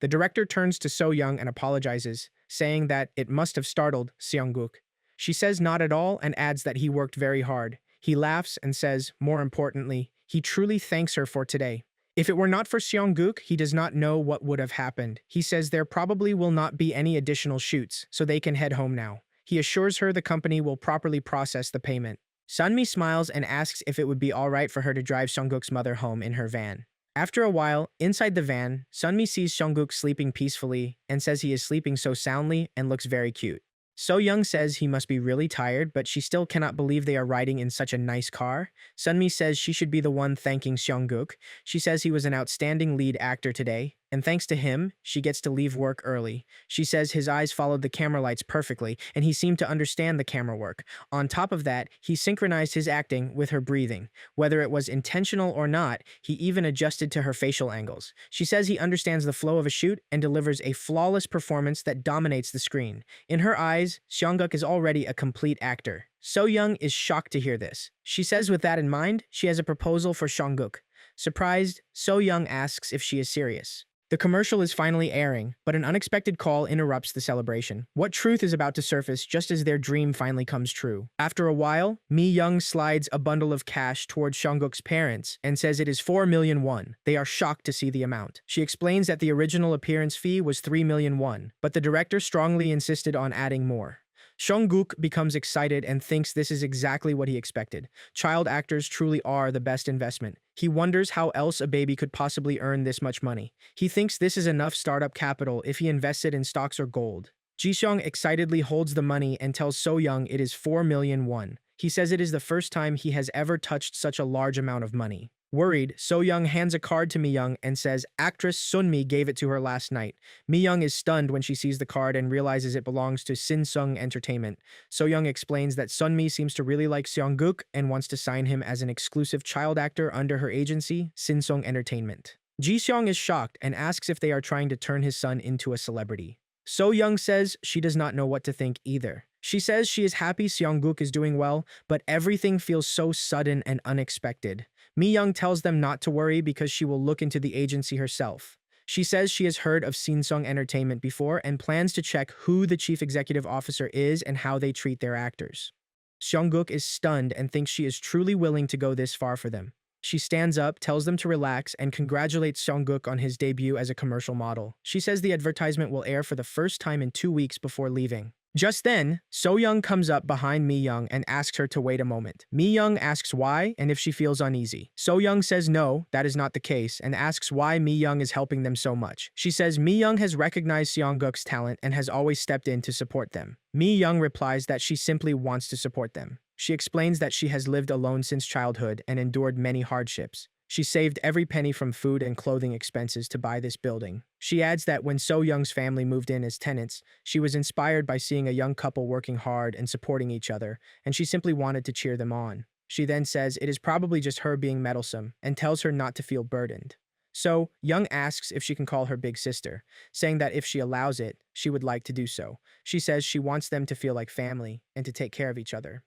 Speaker 1: The director turns to So-young and apologizes, saying that it must have startled Seongguk. She says not at all and adds that he worked very hard. He laughs and says, more importantly, he truly thanks her for today. If it were not for Seongguk, he does not know what would have happened. He says there probably will not be any additional shoots, so they can head home now. He assures her the company will properly process the payment. Sunmi smiles and asks if it would be alright for her to drive Seongguk's mother home in her van. After a while, inside the van, Sunmi sees Seongguk sleeping peacefully and says he is sleeping so soundly and looks very cute. So-young says he must be really tired, but she still cannot believe they are riding in such a nice car. Sunmi says she should be the one thanking Seongguk. She says he was an outstanding lead actor today, and thanks to him, she gets to leave work early. She says his eyes followed the camera lights perfectly, and he seemed to understand the camera work. On top of that, he synchronized his acting with her breathing. Whether it was intentional or not, he even adjusted to her facial angles. She says he understands the flow of a shoot and delivers a flawless performance that dominates the screen. In her eyes, Seongguk is already a complete actor. So-young is shocked to hear this. She says with that in mind, she has a proposal for Seongguk. Surprised, So-young asks if she is serious. The commercial is finally airing, but an unexpected call interrupts the celebration. What truth is about to surface just as their dream finally comes true? After a while, Mi Young slides a bundle of cash towards Seongguk's parents and says it is 4 million won. They are shocked to see the amount. She explains that the original appearance fee was 3 million won, but the director strongly insisted on adding more. Seongguk becomes excited and thinks this is exactly what he expected. Child actors truly are the best investment. He wonders how else a baby could possibly earn this much money. He thinks this is enough startup capital if he invests it in stocks or gold. Ji-seong excitedly holds the money and tells So-young it is 4 million won. He says it is the first time he has ever touched such a large amount of money. Worried, So-young hands a card to Mi-young and says actress Sunmi gave it to her last night. Mi-young is stunned when she sees the card and realizes it belongs to Sin-sung Entertainment. So-young explains that Sunmi seems to really like Seongguk and wants to sign him as an exclusive child actor under her agency, Sin-sung Entertainment. Ji-seong is shocked and asks if they are trying to turn his son into a celebrity. So-young says she does not know what to think either. She says she is happy Seongguk is doing well, but everything feels so sudden and unexpected. Mi-young tells them not to worry because she will look into the agency herself. She says she has heard of Sin-sung Entertainment before and plans to check who the chief executive officer is and how they treat their actors. Seongguk is stunned and thinks she is truly willing to go this far for them. She stands up, tells them to relax, and congratulates Seongguk on his debut as a commercial model. She says the advertisement will air for the first time in 2 weeks before leaving. Just then, So-young comes up behind Mi-young and asks her to wait a moment. Mi-young asks why and if she feels uneasy. So-young says no, that is not the case, and asks why Mi-young is helping them so much. She says Mi-young has recognized Seongguk's talent and has always stepped in to support them. Mi-young replies that she simply wants to support them. She explains that she has lived alone since childhood and endured many hardships. She saved every penny from food and clothing expenses to buy this building. She adds that when So-young's family moved in as tenants, she was inspired by seeing a young couple working hard and supporting each other, and she simply wanted to cheer them on. She then says it is probably just her being meddlesome and tells her not to feel burdened. So, Young asks if she can call her big sister, saying that if she allows it, she would like to do so. She says she wants them to feel like family and to take care of each other.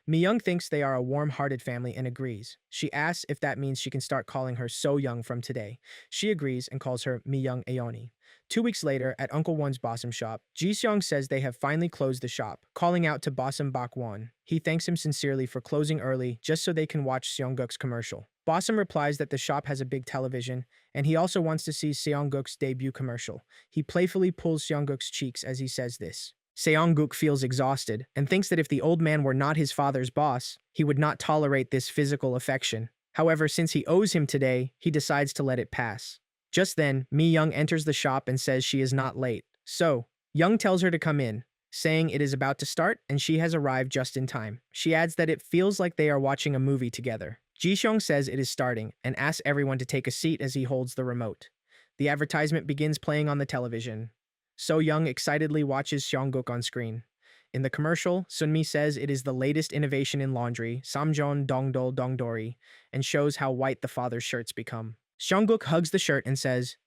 Speaker 1: Mi-young thinks they are a warm-hearted family and agrees. She asks if that means she can start calling her So-young from today. She agrees and calls her Mi-young Aeoni. 2 weeks later, at Uncle Won's Bossum shop, Ji-seong says they have finally closed the shop, calling out to Bossum Bak-won. He thanks him sincerely for closing early just so they can watch Seongguk's commercial. Bossum replies that the shop has a big television, and he also wants to see Seongguk's debut commercial. He playfully pulls Seongguk's cheeks as he says this. Seongguk feels exhausted and thinks that if the old man were not his father's boss, he would not tolerate this physical affection. However, since he owes him today, he decides to let it pass. Just then, Mi-young enters the shop and says she is not late. So, Young tells her to come in, saying it is about to start and she has arrived just in time. She adds that it feels like they are watching a movie together. Ji-seong says it is starting and asks everyone to take a seat as he holds the remote. The advertisement begins playing on the television. So-young excitedly watches Seongguk on screen. In the commercial, Sunmi says it is the latest innovation in laundry, Samjeon Dongdol Dongdori, and shows how white the father's shirts become. Seongguk hugs the shirt and says,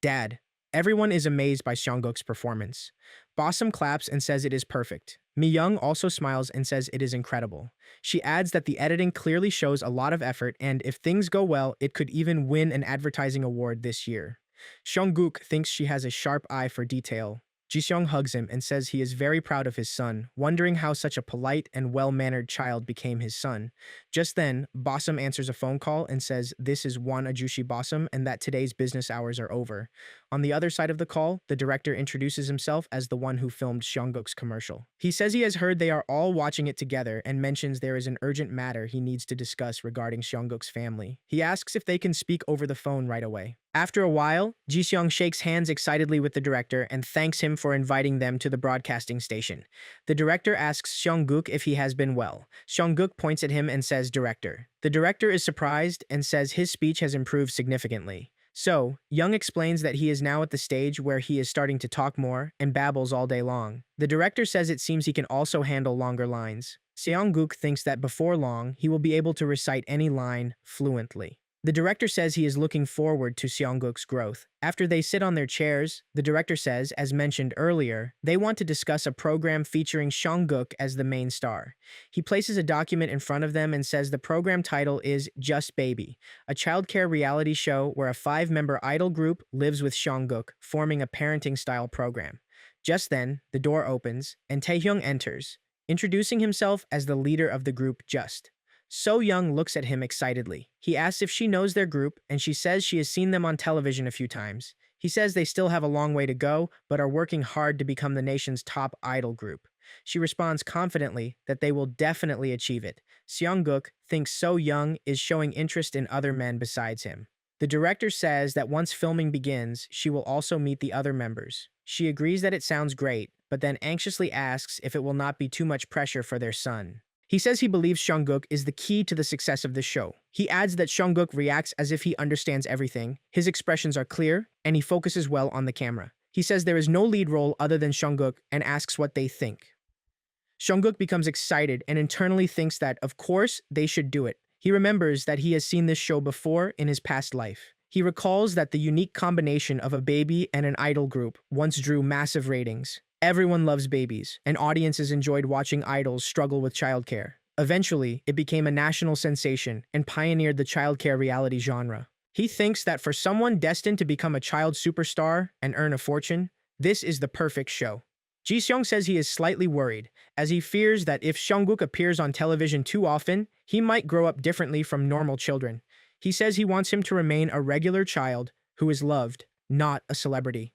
Speaker 1: "Dad." Everyone is amazed by Seongguk's performance. Bossum claps and says it is perfect. Mi-young also smiles and says it is incredible. She adds that the editing clearly shows a lot of effort and if things go well, it could even win an advertising award this year. Seongguk thinks she has a sharp eye for detail. Ji-seong hugs him and says he is very proud of his son, wondering how such a polite and well-mannered child became his son. Just then, Bossum answers a phone call and says this is Won Ajushi Bossum and that today's business hours are over. On the other side of the call, the director introduces himself as the one who filmed Seongguk's commercial. He says he has heard they are all watching it together and mentions there is an urgent matter he needs to discuss regarding Seongguk's family. He asks if they can speak over the phone right away. After a while, Ji-seong shakes hands excitedly with the director and thanks him for inviting them to the broadcasting station. The director asks Seongguk if he has been well. Seongguk points at him and says, "Director." The director is surprised and says his speech has improved significantly. So, Young explains that he is now at the stage where he is starting to talk more and babbles all day long. The director says it seems he can also handle longer lines. Seongguk thinks that before long, he will be able to recite any line fluently. The director says he is looking forward to Seongguk's growth. After they sit on their chairs, the director says, as mentioned earlier, they want to discuss a program featuring Seongguk as the main star. He places a document in front of them and says the program title is Just Baby, a childcare reality show where a 5-member idol group lives with Seongguk, forming a parenting-style program. Just then, the door opens, and Taehyung enters, introducing himself as the leader of the group Just. So Young looks at him excitedly. He asks if she knows their group, and she says she has seen them on television a few times. He says they still have a long way to go, but are working hard to become the nation's top idol group. She responds confidently that they will definitely achieve it. Seongguk thinks So Young is showing interest in other men besides him. The director says that once filming begins, she will also meet the other members. She agrees that it sounds great, but then anxiously asks if it will not be too much pressure for their son. He says he believes Seongguk is the key to the success of the show. He adds that Seongguk reacts as if he understands everything, his expressions are clear, and he focuses well on the camera. He says there is no lead role other than Seongguk and asks what they think. Seongguk becomes excited and internally thinks that, of course, they should do it. He remembers that he has seen this show before in his past life. He recalls that the unique combination of a baby and an idol group once drew massive ratings. Everyone loves babies, and audiences enjoyed watching idols struggle with childcare. Eventually, it became a national sensation and pioneered the childcare reality genre. He thinks that for someone destined to become a child superstar and earn a fortune, this is the perfect show. Ji-seong says he is slightly worried, as he fears that if Seongguk appears on television too often, he might grow up differently from normal children. He says he wants him to remain a regular child who is loved, not a celebrity.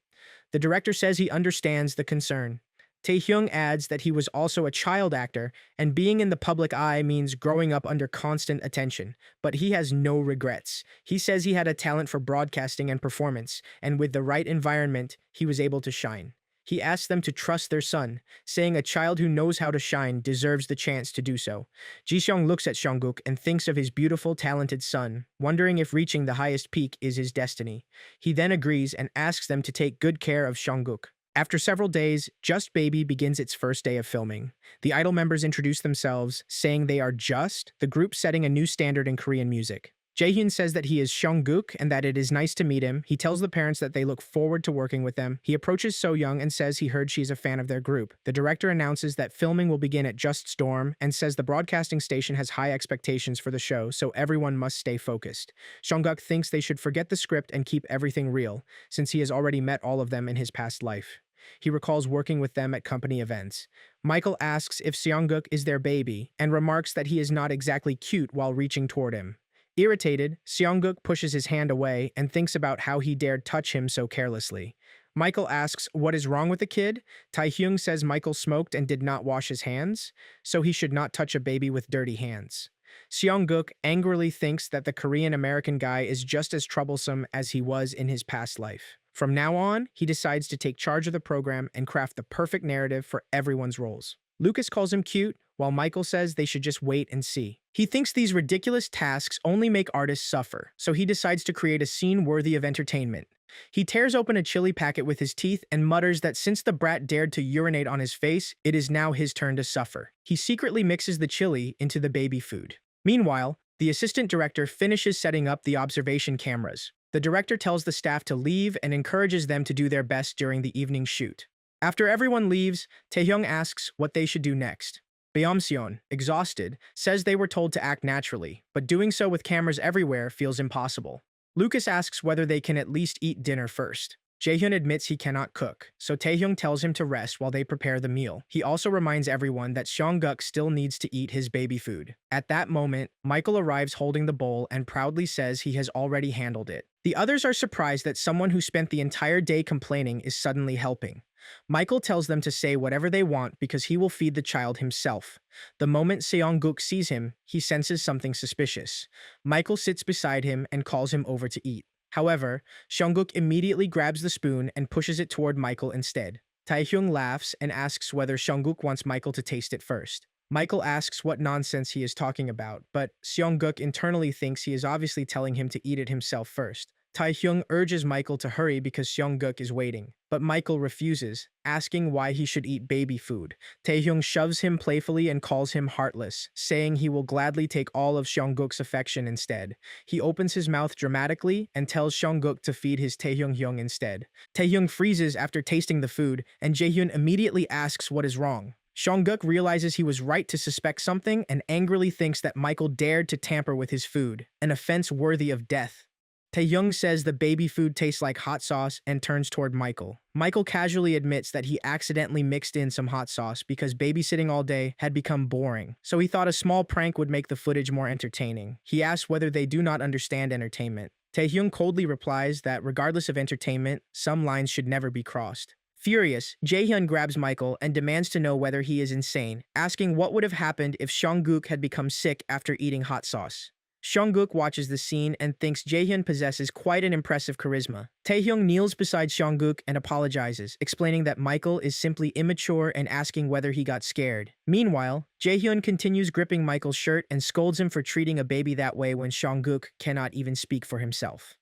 Speaker 1: The director says he understands the concern. Taehyung adds that he was also a child actor, and being in the public eye means growing up under constant attention, but he has no regrets. He says he had a talent for broadcasting and performance, and with the right environment, he was able to shine. He asks them to trust their son, saying a child who knows how to shine deserves the chance to do so. Ji-seong looks at Seongguk and thinks of his beautiful, talented son, wondering if reaching the highest peak is his destiny. He then agrees and asks them to take good care of Seongguk. After several days, Just Baby begins its first day of filming. The idol members introduce themselves, saying they are Just, the group setting a new standard in Korean music. Jaehyun says that he is Seongguk and that it is nice to meet him. He tells the parents that they look forward to working with them. He approaches So Young and says he heard she is a fan of their group. The director announces that filming will begin at Just Storm and says the broadcasting station has high expectations for the show, so everyone must stay focused. Seongguk thinks they should forget the script and keep everything real, since he has already met all of them in his past life. He recalls working with them at company events. Michael asks if Seongguk is their baby and remarks that he is not exactly cute while reaching toward him. Irritated, Seongguk pushes his hand away and thinks about how he dared touch him so carelessly. Michael asks what is wrong with the kid. Taehyung says Michael smoked and did not wash his hands, so he should not touch a baby with dirty hands. Seongguk angrily thinks that the Korean-American guy is just as troublesome as he was in his past life. From now on, he decides to take charge of the program and craft the perfect narrative for everyone's roles. Lucas calls him cute, while Michael says they should just wait and see. He thinks these ridiculous tasks only make artists suffer, so he decides to create a scene worthy of entertainment. He tears open a chili packet with his teeth and mutters that since the brat dared to urinate on his face, it is now his turn to suffer. He secretly mixes the chili into the baby food. Meanwhile, the assistant director finishes setting up the observation cameras. The director tells the staff to leave and encourages them to do their best during the evening shoot. After everyone leaves, Taehyung asks what they should do next. Beomseon, exhausted, says they were told to act naturally, but doing so with cameras everywhere feels impossible. Lucas asks whether they can at least eat dinner first. Jaehyun admits he cannot cook, so Taehyung tells him to rest while they prepare the meal. He also reminds everyone that Seongguk still needs to eat his baby food. At that moment, Michael arrives holding the bowl and proudly says he has already handled it. The others are surprised that someone who spent the entire day complaining is suddenly helping. Michael tells them to say whatever they want because he will feed the child himself. The moment Seongguk sees him, he senses something suspicious. Michael sits beside him and calls him over to eat. However, Seongguk immediately grabs the spoon and pushes it toward Michael instead. Taehyung laughs and asks whether Seongguk wants Michael to taste it first. Michael asks what nonsense he is talking about, but Seongguk internally thinks he is obviously telling him to eat it himself first. Taehyung urges Michael to hurry because Seongguk is waiting, but Michael refuses, asking why he should eat baby food. Taehyung shoves him playfully and calls him heartless, saying he will gladly take all of Seongguk's affection instead. He opens his mouth dramatically and tells Seongguk to feed his Taehyung instead. Taehyung freezes after tasting the food, and Jaehyun immediately asks what is wrong. Seongguk realizes he was right to suspect something and angrily thinks that Michael dared to tamper with his food, an offense worthy of death. Taehyung says the baby food tastes like hot sauce and turns toward Michael. Michael casually admits that he accidentally mixed in some hot sauce because babysitting all day had become boring, so he thought a small prank would make the footage more entertaining. He asks whether they do not understand entertainment. Taehyung coldly replies that regardless of entertainment, some lines should never be crossed. Furious, Jaehyun grabs Michael and demands to know whether he is insane, asking what would have happened if Seongguk had become sick after eating hot sauce. Seongguk watches the scene and thinks Jaehyun possesses quite an impressive charisma. Taehyung kneels beside Seongguk and apologizes, explaining that Michael is simply immature and asking whether he got scared. Meanwhile, Jaehyun continues gripping Michael's shirt and scolds him for treating a baby that way when Seongguk cannot even speak for himself.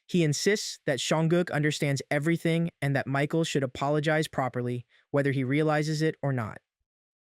Speaker 1: He insists that Seongguk understands everything and that Michael should apologize properly, whether he realizes it or not.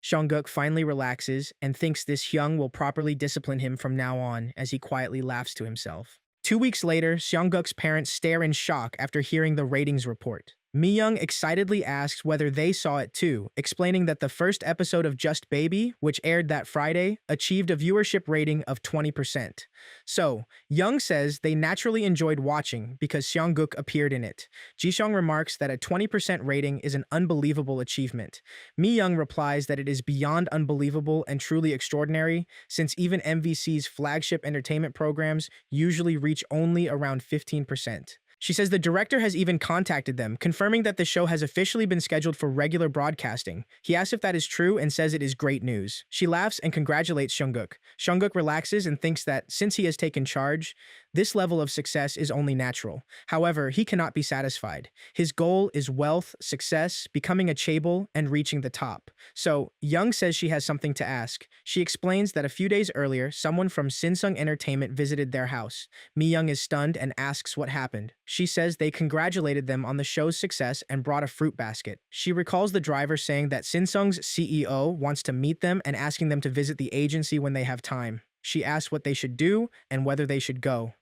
Speaker 1: Seongguk finally relaxes and thinks this Hyung will properly discipline him from now on as he quietly laughs to himself. 2 weeks later, Seongguk's parents stare in shock after hearing the ratings report. Mi-young excitedly asks whether they saw it too, explaining that the first episode of Just Baby, which aired that Friday, achieved a viewership rating of 20%. So, Young says they naturally enjoyed watching because Seongguk appeared in it. Ji-sung remarks that a 20% rating is an unbelievable achievement. Mi-young replies that it is beyond unbelievable and truly extraordinary, since even MVC's flagship entertainment programs usually reach only around 15%. She says the director has even contacted them, confirming that the show has officially been scheduled for regular broadcasting. He asks if that is true and says it is great news. She laughs and congratulates Seongguk. Seongguk relaxes and thinks that since he has taken charge, this level of success is only natural. However, he cannot be satisfied. His goal is wealth, success, becoming a chaebol, and reaching the top. So, Young says she has something to ask. She explains that a few days earlier, someone from Sinsung Entertainment visited their house. Mi-young is stunned and asks what happened. She says they congratulated them on the show's success and brought a fruit basket. She recalls the driver saying that Sinsung's CEO wants to meet them and asking them to visit the agency when they have time. She asks what they should do and whether they should go.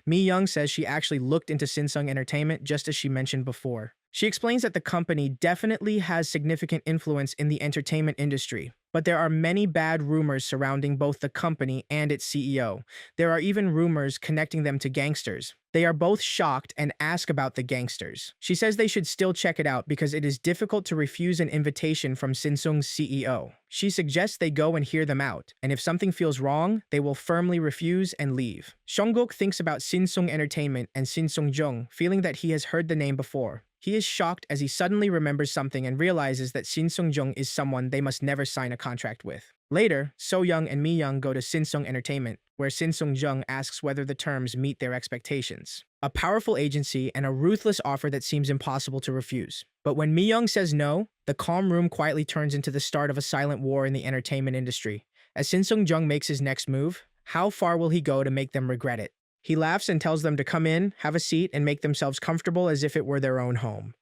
Speaker 1: Mi-young says she actually looked into Sinsung Entertainment just as she mentioned before. She explains that the company definitely has significant influence in the entertainment industry, but there are many bad rumors surrounding both the company and its CEO. There are even rumors connecting them to gangsters. They are both shocked and ask about the gangsters. She says they should still check it out because it is difficult to refuse an invitation from Sinsung's CEO. She suggests they go and hear them out, and if something feels wrong, they will firmly refuse and leave. Seongguk thinks about Sinsung Entertainment and Sinsung Jung, feeling that he has heard the name before. He is shocked as he suddenly remembers something and realizes that Sinsung Jung is someone they must never sign a contract with. Later, So-young and Mi-young go to Sinsung Entertainment, where Sinsung Jung asks whether the terms meet their expectations. A powerful agency and a ruthless offer that seems impossible to refuse. But when Mi-young says no, the calm room quietly turns into the start of a silent war in the entertainment industry. As Sinsung Jung makes his next move, how far will he go to make them regret it? He laughs and tells them to come in, have a seat, and make themselves comfortable as if it were their own home.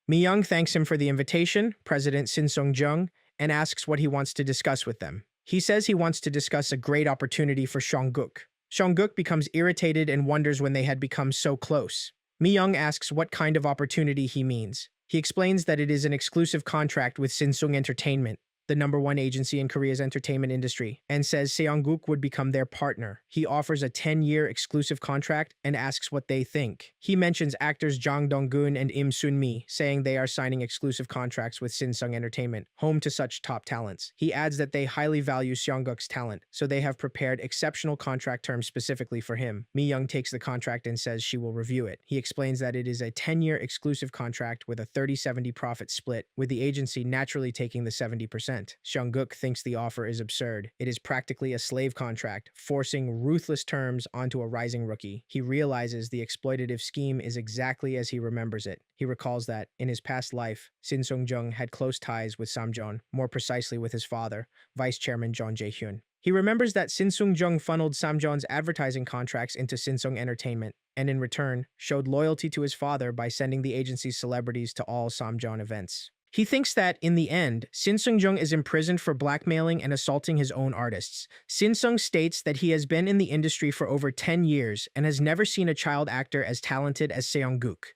Speaker 1: Mi-young thanks him for the invitation, President Sinsung Jung, and asks what he wants to discuss with them. He says he wants to discuss a great opportunity for Seongguk. Seongguk becomes irritated and wonders when they had become so close. Mi-young asks what kind of opportunity he means. He explains that it is an exclusive contract with Sinsung Entertainment, the #1 agency in Korea's entertainment industry, and says Seongguk would become their partner. He offers a 10-year exclusive contract and asks what they think. He mentions actors Jang Dong-gun and Im Sun-mi, saying they are signing exclusive contracts with Sinsung Entertainment, home to such top talents. He adds that they highly value Seongguk's talent, so they have prepared exceptional contract terms specifically for him. Mi-young takes the contract and says she will review it. He explains that it is a 10-year exclusive contract with a 30-70 profit split, with the agency naturally taking the 70%. Seongguk thinks the offer is absurd. It is practically a slave contract, forcing ruthless terms onto a rising rookie. He realizes the exploitative scheme is exactly as he remembers it. He recalls that, in his past life, Sinsung Jung had close ties with Samjeon, more precisely with his father, Vice Chairman Jeon Jae-hyun. He remembers that Shin Sung-jung funneled Samjeon's advertising contracts into Sinsung Entertainment, and in return, showed loyalty to his father by sending the agency's celebrities to all Samjeon events. He thinks that, in the end, Shin Sung-jung is imprisoned for blackmailing and assaulting his own artists. Shin Sung states that he has been in the industry for over 10 years and has never seen a child actor as talented as Seong-guk.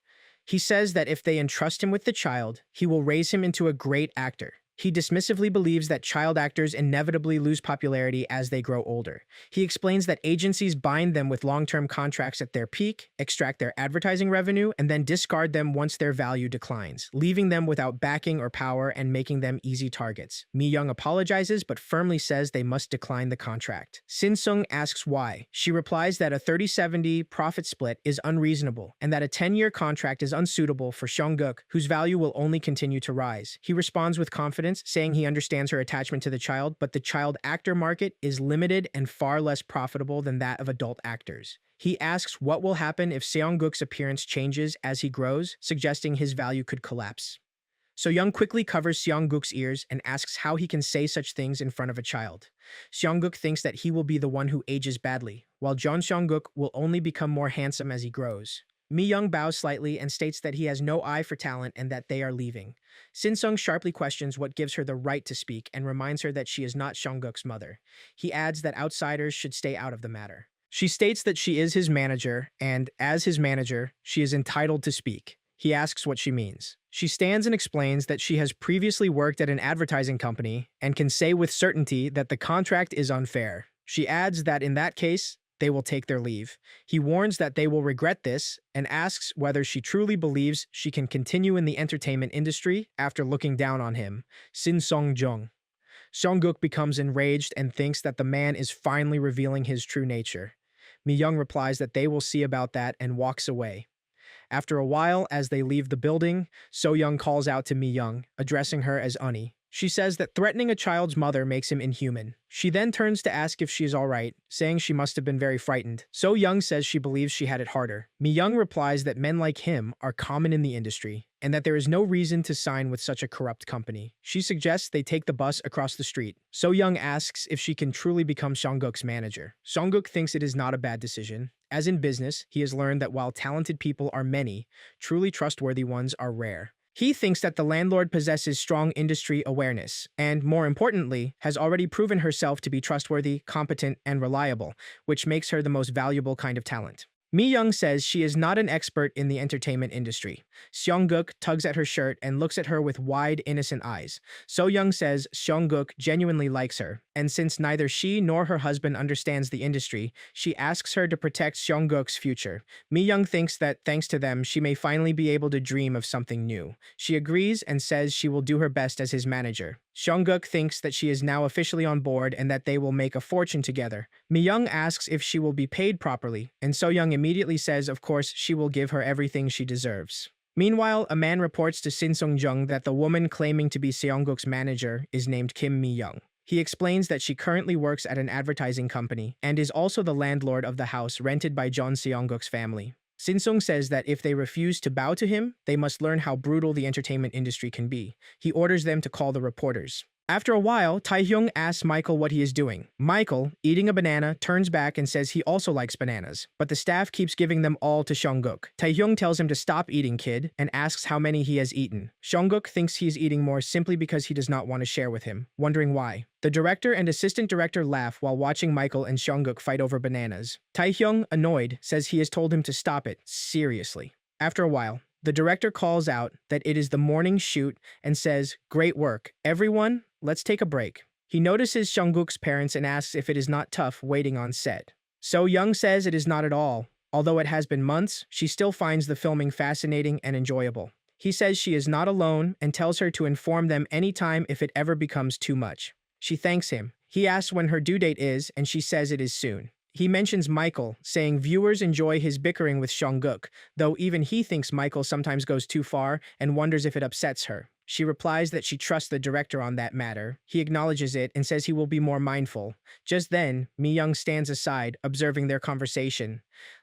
Speaker 1: He says that if they entrust him with the child, he will raise him into a great actor. He dismissively believes that child actors inevitably lose popularity as they grow older. He explains that agencies bind them with long-term contracts at their peak, extract their advertising revenue, and then discard them once their value declines, leaving them without backing or power and making them easy targets. Mi-young apologizes but firmly says they must decline the contract. Shin Sung asks why. She replies that a 30-70 profit split is unreasonable and that a 10-year contract is unsuitable for Seong-guk, whose value will only continue to rise. He responds with confidence, saying he understands her attachment to the child, but the child actor market is limited and far less profitable than that of adult actors. He asks what will happen if Seong-guk's appearance changes as he grows, suggesting his value could collapse. So-young quickly covers Seong-guk's ears and asks how he can say such things in front of a child. Seong-guk thinks that he will be the one who ages badly, while Jeon Seong-guk will only become more handsome as he grows. Mi-young bows slightly and states that he has no eye for talent and that they are leaving. Shin Sung sharply questions what gives her the right to speak and reminds her that she is not Seong-guk's mother. He adds that outsiders should stay out of the matter. She states that she is his manager, and as his manager, she is entitled to speak. He asks what she means. She stands and explains that she has previously worked at an advertising company and can say with certainty that the contract is unfair. She adds that in that case, they will take their leave. He warns that they will regret this and asks whether she truly believes she can continue in the entertainment industry after looking down on him. Shin Sung-jung. Seong-guk becomes enraged and thinks that the man is finally revealing his true nature. Mi-young replies that they will see about that and walks away. After a while, as they leave the building, So-young calls out to Mi-young, addressing her as Unnie. She says that threatening a child's mother makes him inhuman. She then turns to ask if she is alright, saying she must have been very frightened. So-young says she believes she had it harder. Mi-young replies that men like him are common in the industry, and that there is no reason to sign with such a corrupt company. She suggests they take the bus across the street. So-young asks if she can truly become Seong-guk's manager. Seong-guk thinks it is not a bad decision. As in business, he has learned that while talented people are many, truly trustworthy ones are rare. He thinks that the landlord possesses strong industry awareness and, more importantly, has already proven herself to be trustworthy, competent, and reliable, which makes her the most valuable kind of talent. Mi-young says she is not an expert in the entertainment industry. Seong-guk tugs at her shirt and looks at her with wide, innocent eyes. So-young says Seong-guk genuinely likes her, and since neither she nor her husband understands the industry, she asks her to protect Seong-guk's future. Mi-young thinks that, thanks to them, she may finally be able to dream of something new. She agrees and says she will do her best as his manager. Seong-guk thinks that she is now officially on board and that they will make a fortune together. Mi-young asks if she will be paid properly, and So-young immediately says of course she will give her everything she deserves. Meanwhile, a man reports to Shin Sung-jung that the woman claiming to be Seong-guk's manager is named Kim Mi-young. He explains that she currently works at an advertising company and is also the landlord of the house rented by Jeon Seong-guk's family. Shin Sung says that if they refuse to bow to him, they must learn how brutal the entertainment industry can be. He orders them to call the reporters. After a while, Tae-hyung asks Michael what he is doing. Michael, eating a banana, turns back and says he also likes bananas, but the staff keeps giving them all to Seong-guk. Tae-hyung tells him to stop eating, kid, and asks how many he has eaten. Seong-guk thinks he is eating more simply because he does not want to share with him, wondering why. The director and assistant director laugh while watching Michael and Seong-guk fight over bananas. Tae-hyung, annoyed, says he has told him to stop it, seriously. After a while, the director calls out that it is the morning shoot and says, "Great work, everyone. Let's take a break." He notices Seong-guk's parents and asks if it is not tough waiting on set. So-young says it is not at all. Although it has been months, she still finds the filming fascinating and enjoyable. He says she is not alone and tells her to inform them anytime if it ever becomes too much. She thanks him. He asks when her due date is, and she says it is soon. He mentions Michael, saying viewers enjoy his bickering with Seong-guk, though even he thinks Michael sometimes goes too far and wonders if it upsets her. She replies that she trusts the director on that matter. He acknowledges it and says he will be more mindful. Just then, Mi-young stands aside, observing their conversation.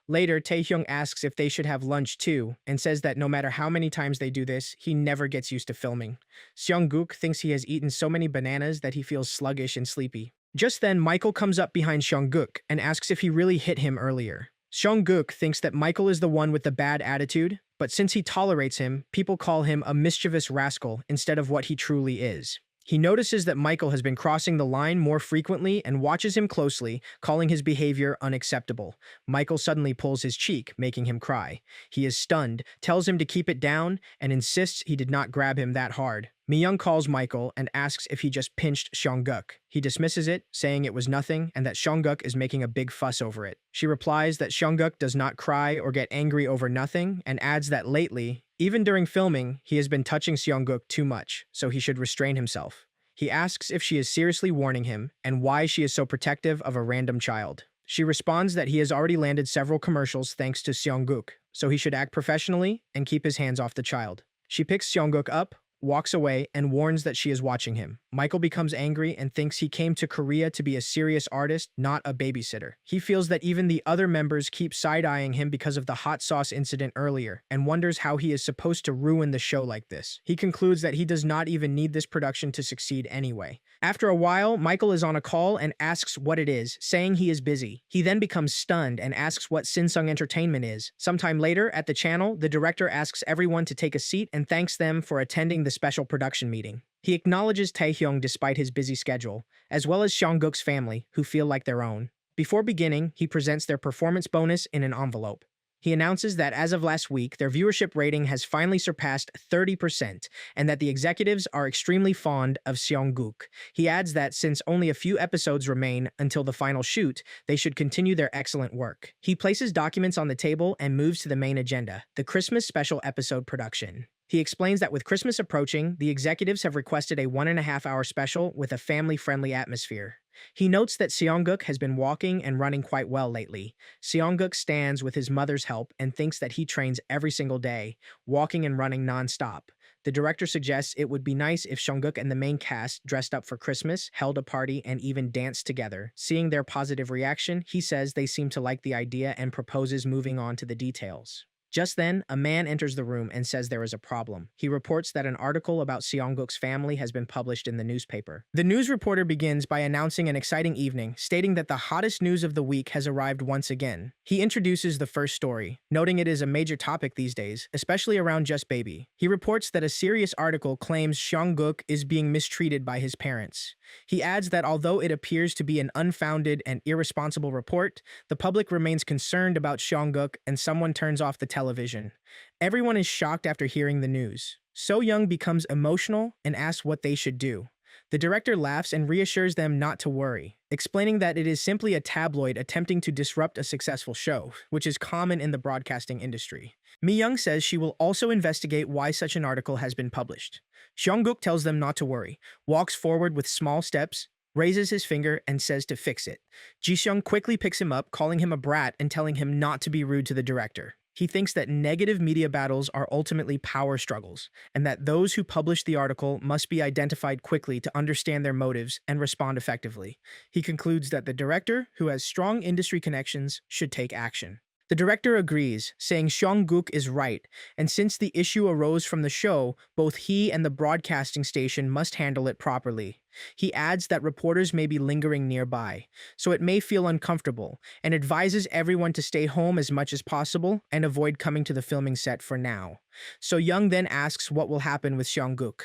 Speaker 1: Later, Tae-hyung asks if they should have lunch too, and says that no matter how many times they do this, he never gets used to filming. Seong-guk thinks he has eaten so many bananas that he feels sluggish and sleepy. Just then, Michael comes up behind Seongguk and asks if he really hit him earlier. Seongguk thinks that Michael is the one with the bad attitude, but since he tolerates him, people call him a mischievous rascal instead of what he truly is. He notices that Michael has been crossing the line more frequently and watches him closely, calling his behavior unacceptable. Michael suddenly pulls his cheek, making him cry. He is stunned, tells him to keep it down, and insists he did not grab him that hard. Mi-young calls Michael and asks if he just pinched Seongguk. He dismisses it, saying it was nothing and that Seongguk is making a big fuss over it. She replies that Seongguk does not cry or get angry over nothing and adds that lately, even during filming, he has been touching Seongguk too much, so he should restrain himself. He asks if she is seriously warning him and why she is so protective of a random child. She responds that he has already landed several commercials thanks to Seongguk, so he should act professionally and keep his hands off the child. She picks Seongguk up, walks away, and warns that she is watching him. Michael becomes angry and thinks he came to Korea to be a serious artist, not a babysitter. He feels that even the other members keep side-eyeing him because of the hot sauce incident earlier, and wonders how he is supposed to ruin the show like this. He concludes that he does not even need this production to succeed anyway. After a while, Michael is on a call and asks what it is, saying he is busy. He then becomes stunned and asks what Sinsung Entertainment is. Sometime later, at the channel, the director asks everyone to take a seat and thanks them for attending the special production meeting. He acknowledges Taehyung despite his busy schedule, as well as Seongguk's family, who feel like their own. Before beginning, he presents their performance bonus in an envelope. He announces that as of last week, their viewership rating has finally surpassed 30%, and that the executives are extremely fond of Seongguk. He adds that since only a few episodes remain until the final shoot, they should continue their excellent work. He places documents on the table and moves to the main agenda, the Christmas special episode production. He explains that with Christmas approaching, the executives have requested a 1.5-hour special with a family-friendly atmosphere. He notes that Seongguk has been walking and running quite well lately. Seongguk stands with his mother's help and thinks that he trains every single day, walking and running non-stop. The director suggests it would be nice if Seongguk and the main cast dressed up for Christmas, held a party, and even danced together. Seeing their positive reaction, he says they seem to like the idea and proposes moving on to the details. Just then, a man enters the room and says there is a problem. He reports that an article about Seongguk's family has been published in the newspaper. The news reporter begins by announcing an exciting evening, stating that the hottest news of the week has arrived once again. He introduces the first story, noting it is a major topic these days, especially around Just Baby. He reports that a serious article claims Seongguk is being mistreated by his parents. He adds that although it appears to be an unfounded and irresponsible report, the public remains concerned about Seongguk and someone turns off the television. Everyone is shocked after hearing the news. So Young becomes emotional and asks what they should do. The director laughs and reassures them not to worry, explaining that it is simply a tabloid attempting to disrupt a successful show, which is common in the broadcasting industry. Mi-young says she will also investigate why such an article has been published. Seongguk tells them not to worry, walks forward with small steps, raises his finger, and says to fix it. Ji-seung quickly picks him up, calling him a brat and telling him not to be rude to the director. He thinks that negative media battles are ultimately power struggles, and that those who publish the article must be identified quickly to understand their motives and respond effectively. He concludes that the director, who has strong industry connections, should take action. The director agrees, saying Seongguk is right, and since the issue arose from the show, both he and the broadcasting station must handle it properly. He adds that reporters may be lingering nearby, so it may feel uncomfortable, and advises everyone to stay home as much as possible and avoid coming to the filming set for now. So Young then asks what will happen with Seongguk.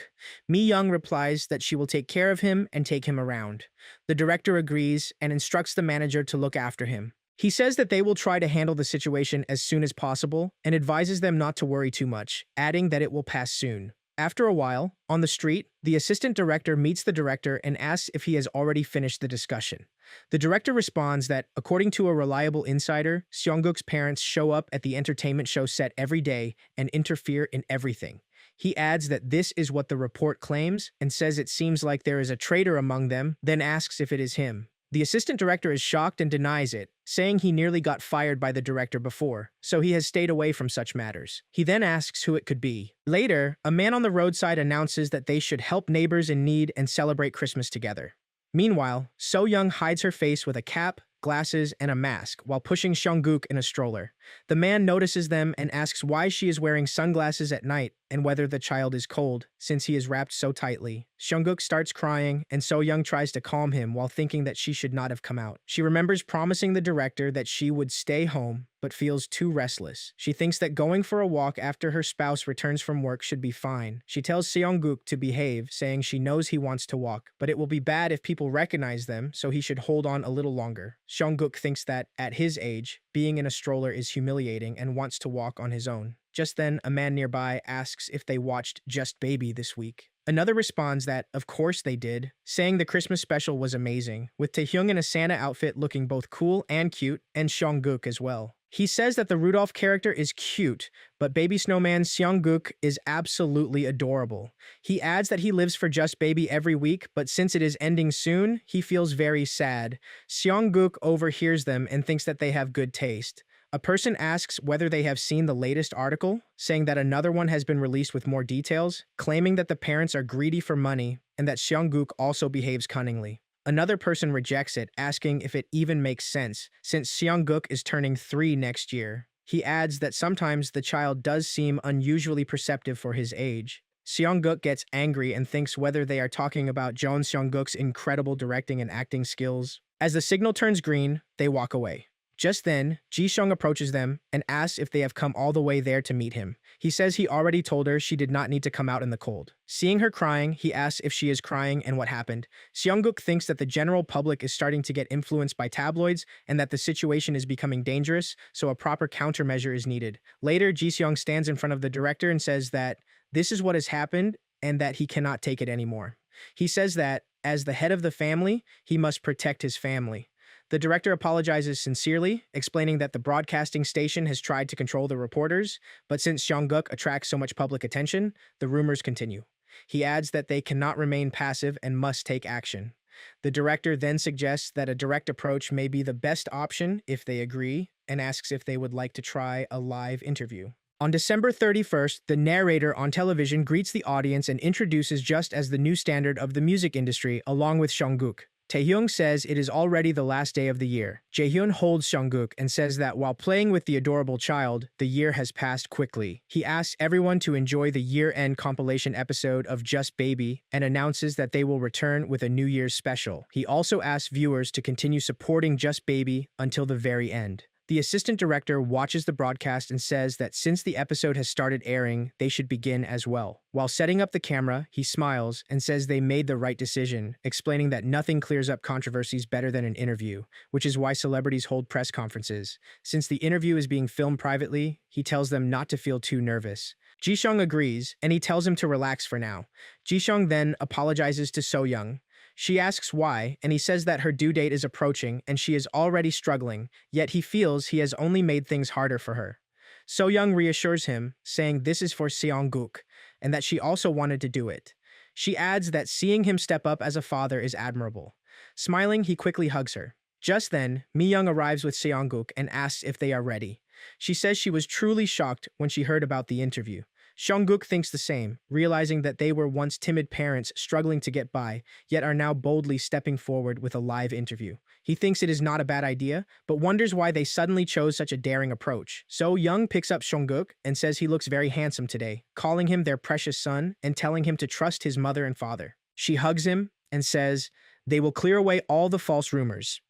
Speaker 1: Mi-young replies that she will take care of him and take him around. The director agrees and instructs the manager to look after him. He says that they will try to handle the situation as soon as possible and advises them not to worry too much, adding that it will pass soon. After a while, on the street, the assistant director meets the director and asks if he has already finished the discussion. The director responds that, according to a reliable insider, Seongguk's parents show up at the entertainment show set every day and interfere in everything. He adds that this is what the report claims and says it seems like there is a traitor among them, then asks if it is him. The assistant director is shocked and denies it, saying he nearly got fired by the director before, so he has stayed away from such matters. He then asks who it could be. Later, a man on the roadside announces that they should help neighbors in need and celebrate Christmas together. Meanwhile, So Young hides her face with a cap, glasses, and a mask while pushing Seongguk in a stroller. The man notices them and asks why she is wearing sunglasses at night, and whether the child is cold, since he is wrapped so tightly. Seongguk starts crying, and So-young tries to calm him while thinking that she should not have come out. She remembers promising the director that she would stay home, but feels too restless. She thinks that going for a walk after her spouse returns from work should be fine. She tells Seongguk to behave, saying she knows he wants to walk, but it will be bad if people recognize them, so he should hold on a little longer. Seongguk thinks that, at his age, being in a stroller is humiliating and wants to walk on his own. Just then, a man nearby asks if they watched Just Baby this week. Another responds that, of course they did, saying the Christmas special was amazing, with Taehyung in a Santa outfit looking both cool and cute, and Seongguk as well. He says that the Rudolph character is cute, but baby snowman Seongguk is absolutely adorable. He adds that he lives for Just Baby every week, but since it is ending soon, he feels very sad. Seongguk overhears them and thinks that they have good taste. A person asks whether they have seen the latest article, saying that another one has been released with more details, claiming that the parents are greedy for money and that Seongguk also behaves cunningly. Another person rejects it, asking if it even makes sense, since Seongguk is turning 3 next year. He adds that sometimes the child does seem unusually perceptive for his age. Seongguk gets angry and thinks whether they are talking about Jeon Seongguk's incredible directing and acting skills. As the signal turns green, they walk away. Just then, Ji-seong approaches them and asks if they have come all the way there to meet him. He says he already told her she did not need to come out in the cold. Seeing her crying, he asks if she is crying and what happened. Seongguk thinks that the general public is starting to get influenced by tabloids and that the situation is becoming dangerous, so a proper countermeasure is needed. Later, Ji-seong stands in front of the director and says that this is what has happened and that he cannot take it anymore. He says that, as the head of the family, he must protect his family. The director apologizes sincerely, explaining that the broadcasting station has tried to control the reporters, but since Seongguk attracts so much public attention, the rumors continue. He adds that they cannot remain passive and must take action. The director then suggests that a direct approach may be the best option if they agree, and asks if they would like to try a live interview. On December 31st, the narrator on television greets the audience and introduces Just as the new standard of the music industry, along with Seongguk. Taehyung says it is already the last day of the year. Jaehyun holds Seongguk and says that while playing with the adorable child, the year has passed quickly. He asks everyone to enjoy the year-end compilation episode of Just Baby and announces that they will return with a New Year's special. He also asks viewers to continue supporting Just Baby until the very end. The assistant director watches the broadcast and says that since the episode has started airing, they should begin as well. While setting up the camera, he smiles and says they made the right decision, explaining that nothing clears up controversies better than an interview, which is why celebrities hold press conferences. Since the interview is being filmed privately, he tells them not to feel too nervous. Ji-seong agrees, and he tells him to relax for now. Ji-seong then apologizes to So-young. She asks why, and he says that her due date is approaching and she is already struggling, yet he feels he has only made things harder for her. So-young reassures him, saying this is for Seongguk, and that she also wanted to do it. She adds that seeing him step up as a father is admirable. Smiling, he quickly hugs her. Just then, Mi-young arrives with Seongguk and asks if they are ready. She says she was truly shocked when she heard about the interview. Seongguk thinks the same, realizing that they were once timid parents struggling to get by, yet are now boldly stepping forward with a live interview. He thinks it is not a bad idea, but wonders why they suddenly chose such a daring approach. So Young picks up Seongguk and says he looks very handsome today, calling him their precious son and telling him to trust his mother and father. She hugs him and says they will clear away all the false rumors.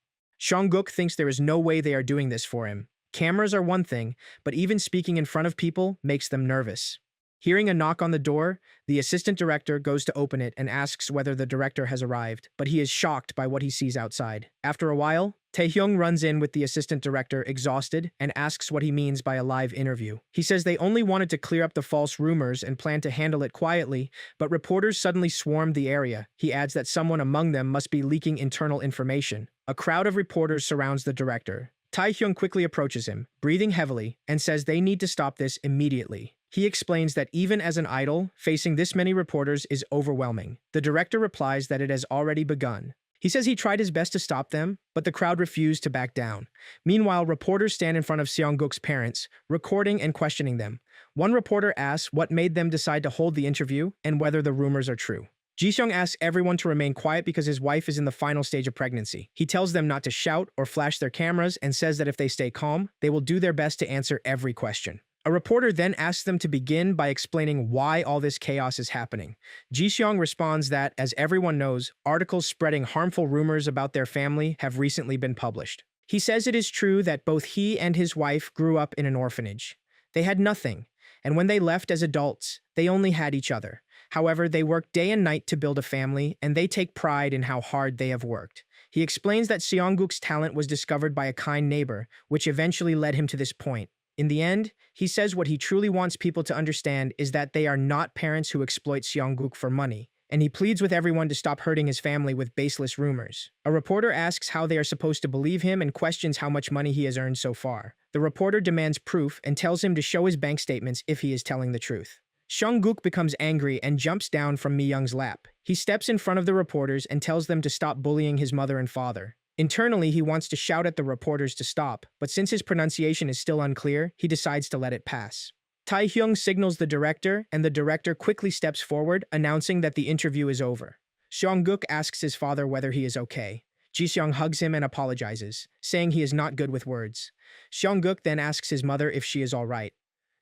Speaker 1: Seongguk thinks there is no way they are doing this for him. Cameras are one thing, but even speaking in front of people makes them nervous. Hearing a knock on the door, the assistant director goes to open it and asks whether the director has arrived, but he is shocked by what he sees outside. After a while, Taehyung runs in with the assistant director, exhausted, and asks what he means by a live interview. He says they only wanted to clear up the false rumors and plan to handle it quietly, but reporters suddenly swarmed the area. He adds that someone among them must be leaking internal information. A crowd of reporters surrounds the director. Taehyung quickly approaches him, breathing heavily, and says they need to stop this immediately. He explains that even as an idol, facing this many reporters is overwhelming. The director replies that it has already begun. He says he tried his best to stop them, but the crowd refused to back down. Meanwhile, reporters stand in front of Seongguk's parents, recording and questioning them. One reporter asks what made them decide to hold the interview and whether the rumors are true. Ji-seong asks everyone to remain quiet because his wife is in the final stage of pregnancy. He tells them not to shout or flash their cameras and says that if they stay calm, they will do their best to answer every question. A reporter then asks them to begin by explaining why all this chaos is happening. Ji-seong responds that, as everyone knows, articles spreading harmful rumors about their family have recently been published. He says it is true that both he and his wife grew up in an orphanage. They had nothing, and when they left as adults, they only had each other. However, they work day and night to build a family, and they take pride in how hard they have worked. He explains that Seongguk's talent was discovered by a kind neighbor, which eventually led him to this point. In the end, he says what he truly wants people to understand is that they are not parents who exploit Seongguk for money, and he pleads with everyone to stop hurting his family with baseless rumors. A reporter asks how they are supposed to believe him and questions how much money he has earned so far. The reporter demands proof and tells him to show his bank statements if he is telling the truth. Seongguk becomes angry and jumps down from Mi-young's lap. He steps in front of the reporters and tells them to stop bullying his mother and father. Internally, he wants to shout at the reporters to stop, but since his pronunciation is still unclear, he decides to let it pass. Tae-hyung signals the director, and the director quickly steps forward, announcing that the interview is over. Seongguk asks his father whether he is okay. Ji-seong hugs him and apologizes, saying he is not good with words. Seongguk then asks his mother if she is all right.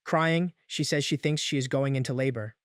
Speaker 1: Crying, she says she thinks she is going into labor.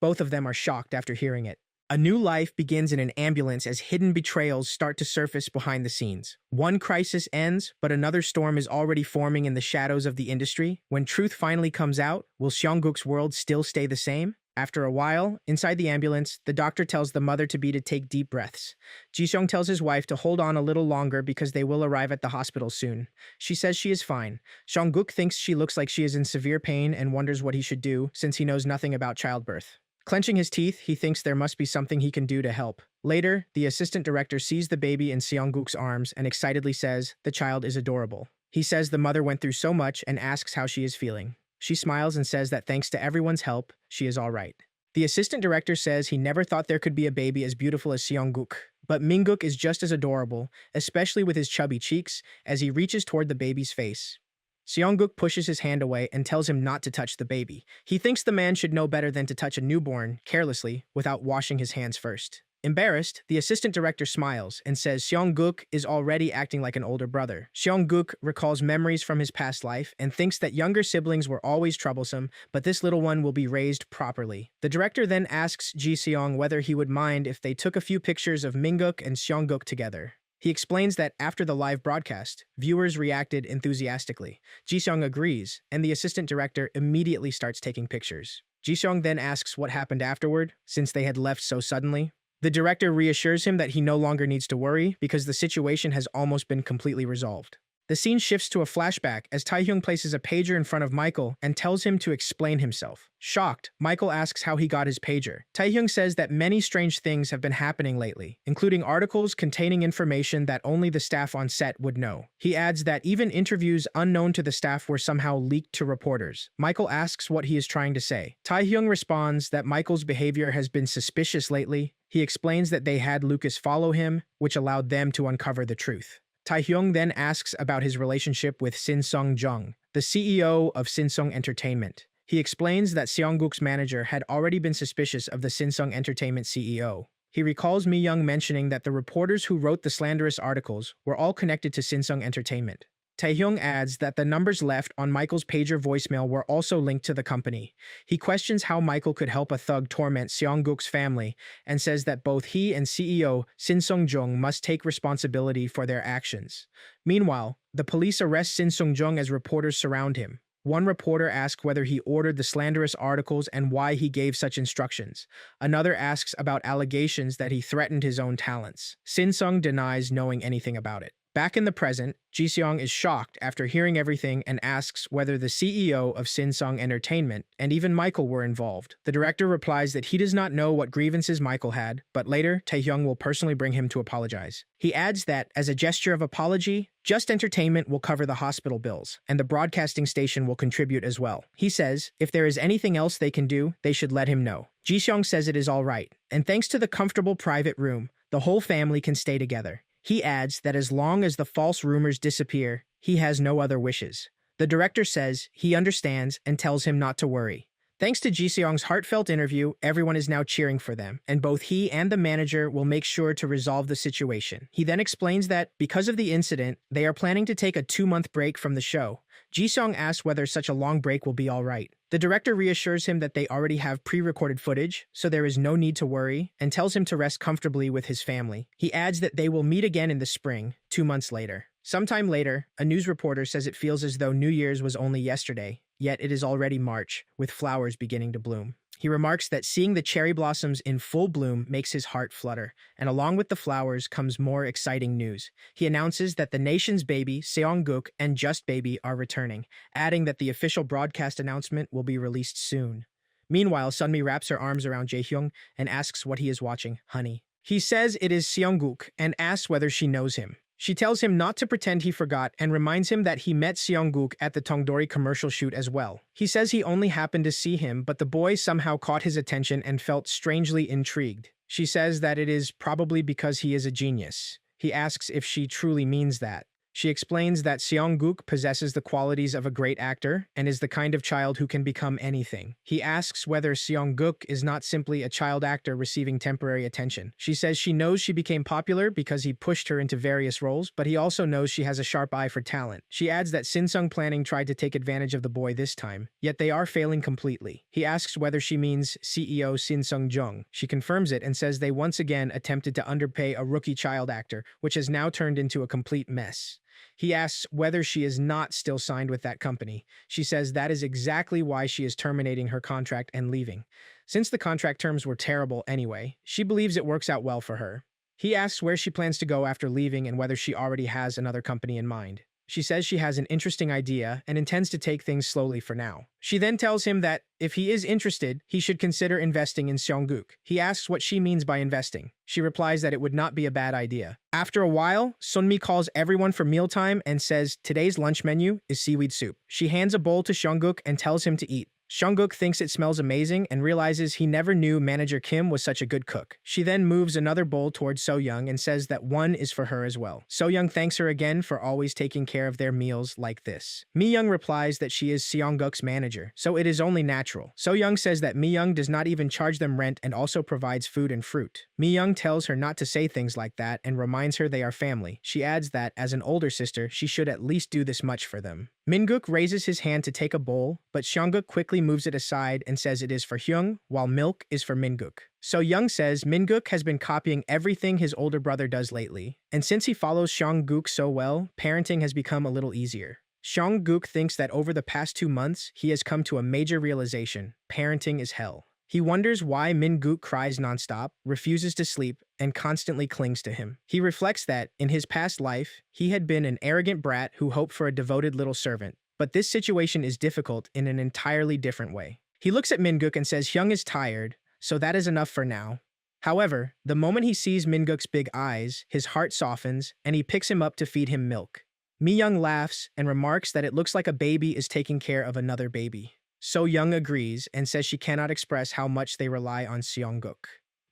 Speaker 1: Both of them are shocked after hearing it. A new life begins in an ambulance as hidden betrayals start to surface behind the scenes. One crisis ends, but another storm is already forming in the shadows of the industry. When truth finally comes out, will Seongguk's world still stay the same? After a while, inside the ambulance, the doctor tells the mother-to-be to take deep breaths. Ji-seong tells his wife to hold on a little longer because they will arrive at the hospital soon. She says she is fine. Seongguk thinks she looks like she is in severe pain and wonders what he should do since he knows nothing about childbirth. Clenching his teeth, he thinks there must be something he can do to help. Later, the assistant director sees the baby in Seongguk's arms and excitedly says, "The child is adorable." He says the mother went through so much and asks how she is feeling. She smiles and says that thanks to everyone's help, she is all right. The assistant director says he never thought there could be a baby as beautiful as Seongguk, but Mingguk is just as adorable, especially with his chubby cheeks, as he reaches toward the baby's face. Seongguk pushes his hand away and tells him not to touch the baby. He thinks the man should know better than to touch a newborn, carelessly, without washing his hands first. Embarrassed, the assistant director smiles and says Seongguk is already acting like an older brother. Seongguk recalls memories from his past life and thinks that younger siblings were always troublesome, but this little one will be raised properly. The director then asks Ji-seong whether he would mind if they took a few pictures of Mingguk and Seongguk together. He explains that after the live broadcast, viewers reacted enthusiastically. Ji-seong agrees, and the assistant director immediately starts taking pictures. Ji-seong then asks what happened afterward, since they had left so suddenly. The director reassures him that he no longer needs to worry because the situation has almost been completely resolved. The scene shifts to a flashback as Tae-hyung places a pager in front of Michael and tells him to explain himself. Shocked, Michael asks how he got his pager. Tae-hyung says that many strange things have been happening lately, including articles containing information that only the staff on set would know. He adds that even interviews unknown to the staff were somehow leaked to reporters. Michael asks what he is trying to say. Tae-hyung responds that Michael's behavior has been suspicious lately. He explains that they had Lucas follow him, which allowed them to uncover the truth. Tae-hyung then asks about his relationship with Shin Sung-jung, the CEO of Sinsung Entertainment. He explains that Seongguk's manager had already been suspicious of the Sinsung Entertainment CEO. He recalls Mi-young mentioning that the reporters who wrote the slanderous articles were all connected to Sinsung Entertainment. Tae-hyung adds that the numbers left on Michael's pager voicemail were also linked to the company. He questions how Michael could help a thug torment Seongguk's family and says that both he and CEO Shin Sung-jung must take responsibility for their actions. Meanwhile, the police arrest Shin Sung-jung as reporters surround him. One reporter asks whether he ordered the slanderous articles and why he gave such instructions. Another asks about allegations that he threatened his own talents. Shin Sung denies knowing anything about it. Back in the present, Ji-seong is shocked after hearing everything and asks whether the CEO of Sinsung Entertainment and even Michael were involved. The director replies that he does not know what grievances Michael had, but later, Tae-hyung will personally bring him to apologize. He adds that, as a gesture of apology, Just Entertainment will cover the hospital bills, and the broadcasting station will contribute as well. He says, if there is anything else they can do, they should let him know. Ji-seong says it is all right, and thanks to the comfortable private room, the whole family can stay together. He adds that as long as the false rumors disappear, he has no other wishes. The director says he understands and tells him not to worry. Thanks to Ji Seong's heartfelt interview, everyone is now cheering for them, and both he and the manager will make sure to resolve the situation. He then explains that, because of the incident, they are planning to take a 2-month break from the show. Ji Seong asks whether such a long break will be alright. The director reassures him that they already have pre-recorded footage, so there is no need to worry, and tells him to rest comfortably with his family. He adds that they will meet again in the spring, 2 months later. Sometime later, a news reporter says it feels as though New Year's was only yesterday, yet it is already March, with flowers beginning to bloom. He remarks that seeing the cherry blossoms in full bloom makes his heart flutter, and along with the flowers comes more exciting news. He announces that the nation's baby, Seongguk, and Just Baby are returning, adding that the official broadcast announcement will be released soon. Meanwhile, Sunmi wraps her arms around Jaehyung and asks what he is watching, honey. He says it is Seongguk and asks whether she knows him. She tells him not to pretend he forgot and reminds him that he met Seongguk at the Tongdori commercial shoot as well. He says he only happened to see him, but the boy somehow caught his attention and felt strangely intrigued. She says that it is probably because he is a genius. He asks if she truly means that. She explains that Seongguk possesses the qualities of a great actor and is the kind of child who can become anything. He asks whether Seongguk is not simply a child actor receiving temporary attention. She says she knows she became popular because he pushed her into various roles, but he also knows she has a sharp eye for talent. She adds that Sinsung Planning tried to take advantage of the boy this time, yet they are failing completely. He asks whether she means CEO Sinsung Jung. She confirms it and says they once again attempted to underpay a rookie child actor, which has now turned into a complete mess. He asks whether she is not still signed with that company. She says that is exactly why she is terminating her contract and leaving. Since the contract terms were terrible anyway, she believes it works out well for her. He asks where she plans to go after leaving and whether she already has another company in mind. She says she has an interesting idea and intends to take things slowly for now. She then tells him that, if he is interested, he should consider investing in Seongguk. He asks what she means by investing. She replies that it would not be a bad idea. After a while, Sunmi calls everyone for mealtime and says today's lunch menu is seaweed soup. She hands a bowl to Seongguk and tells him to eat. Seongguk thinks it smells amazing and realizes he never knew manager Kim was such a good cook. She then moves another bowl towards So-young and says that one is for her as well. So-young thanks her again for always taking care of their meals like this. Mi-young replies that she is Seongguk's manager, so it is only natural. So-young says that Mi-young does not even charge them rent and also provides food and fruit. Mi-young tells her not to say things like that and reminds her they are family. She adds that, as an older sister, she should at least do this much for them. Minguk raises his hand to take a bowl, but Seongguk quickly moves it aside and says it is for Hyung, while milk is for Minguk. So Young says Minguk has been copying everything his older brother does lately, and since he follows Seongguk so well, parenting has become a little easier. Seongguk thinks that over the past 2 months, he has come to a major realization: parenting is hell. He wonders why Minguk cries nonstop, refuses to sleep, and constantly clings to him. He reflects that, in his past life, he had been an arrogant brat who hoped for a devoted little servant. But this situation is difficult in an entirely different way. He looks at Minguk and says Hyung is tired, so that is enough for now. However, the moment he sees Minguk's big eyes, his heart softens, and he picks him up to feed him milk. Mi-young laughs and remarks that it looks like a baby is taking care of another baby. So-young agrees and says she cannot express how much they rely on Seongguk.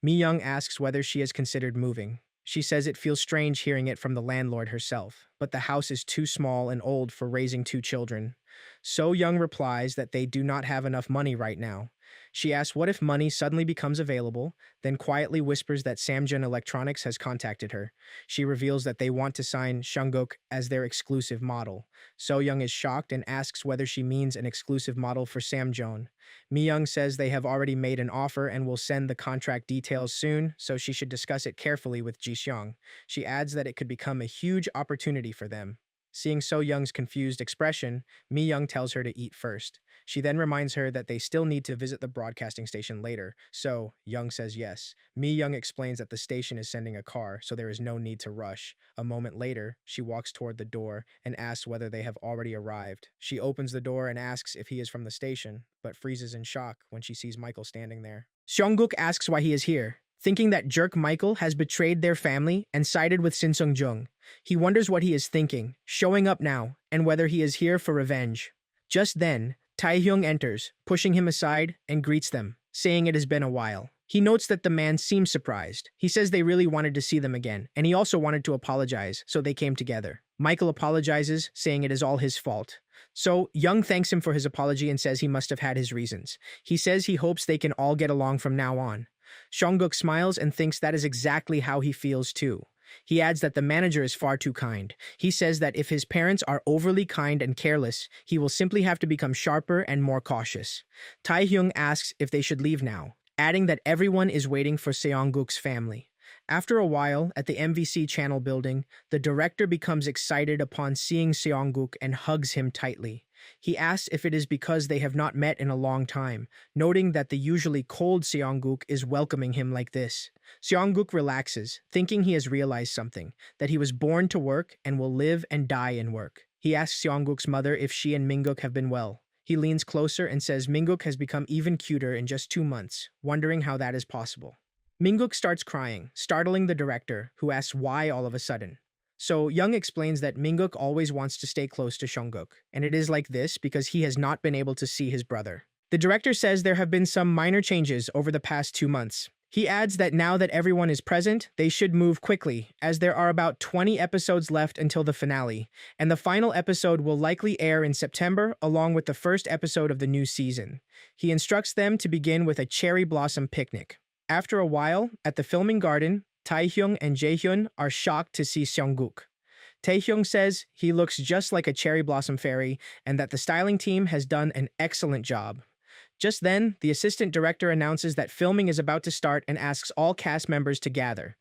Speaker 1: Mi-young asks whether she has considered moving. She says it feels strange hearing it from the landlord herself, but the house is too small and old for raising 2 children. So-young replies that they do not have enough money right now. She asks what if money suddenly becomes available, then quietly whispers that Samjun Electronics has contacted her. She reveals that they want to sign Seongguk as their exclusive model. So-young is shocked and asks whether she means an exclusive model for Samjun. Mi-young says they have already made an offer and will send the contract details soon, so she should discuss it carefully with Ji-seong. She adds that it could become a huge opportunity for them. Seeing So-young's confused expression, Mi-young tells her to eat first. She then reminds her that they still need to visit the broadcasting station later, so Young says yes. Mi-young explains that the station is sending a car, so there is no need to rush. A moment later, she walks toward the door and asks whether they have already arrived. She opens the door and asks if he is from the station, but freezes in shock when she sees Michael standing there. Seongguk asks why he is here, thinking that jerk Michael has betrayed their family and sided with Shin Sung-jung. He wonders what he is thinking, showing up now, and whether he is here for revenge. Just then, Tae-hyung enters, pushing him aside, and greets them, saying it has been a while. He notes that the man seems surprised. He says they really wanted to see them again, and he also wanted to apologize, so they came together. Michael apologizes, saying it is all his fault. So Young thanks him for his apology and says he must have had his reasons. He says he hopes they can all get along from now on. Seongguk smiles and thinks that is exactly how he feels too. He adds that the manager is far too kind. He says that if his parents are overly kind and careless, he will simply have to become sharper and more cautious. Tae-hyung asks if they should leave now, adding that everyone is waiting for Seongguk's family. After a while, at the MVC channel building, the director becomes excited upon seeing Seongguk and hugs him tightly. He asks if it is because they have not met in a long time, noting that the usually cold Seongguk is welcoming him like this. Seongguk relaxes, thinking he has realized something, that he was born to work and will live and die in work. He asks Seongguk's mother if she and Mingguk have been well. He leans closer and says Mingguk has become even cuter in just 2 months, wondering how that is possible. Mingguk starts crying, startling the director, who asks why all of a sudden. So Young explains that Mingguk always wants to stay close to Seongguk, and it is like this because he has not been able to see his brother. The director says there have been some minor changes over the past 2 months. He adds that now that everyone is present, they should move quickly, as there are about 20 episodes left until the finale, and the final episode will likely air in September along with the first episode of the new season. He instructs them to begin with a cherry blossom picnic. After a while, at the filming garden, Tae-hyung and Jae-hyun are shocked to see Seongguk. Tae-hyung says he looks just like a cherry blossom fairy and that the styling team has done an excellent job. Just then, the assistant director announces that filming is about to start and asks all cast members to gather.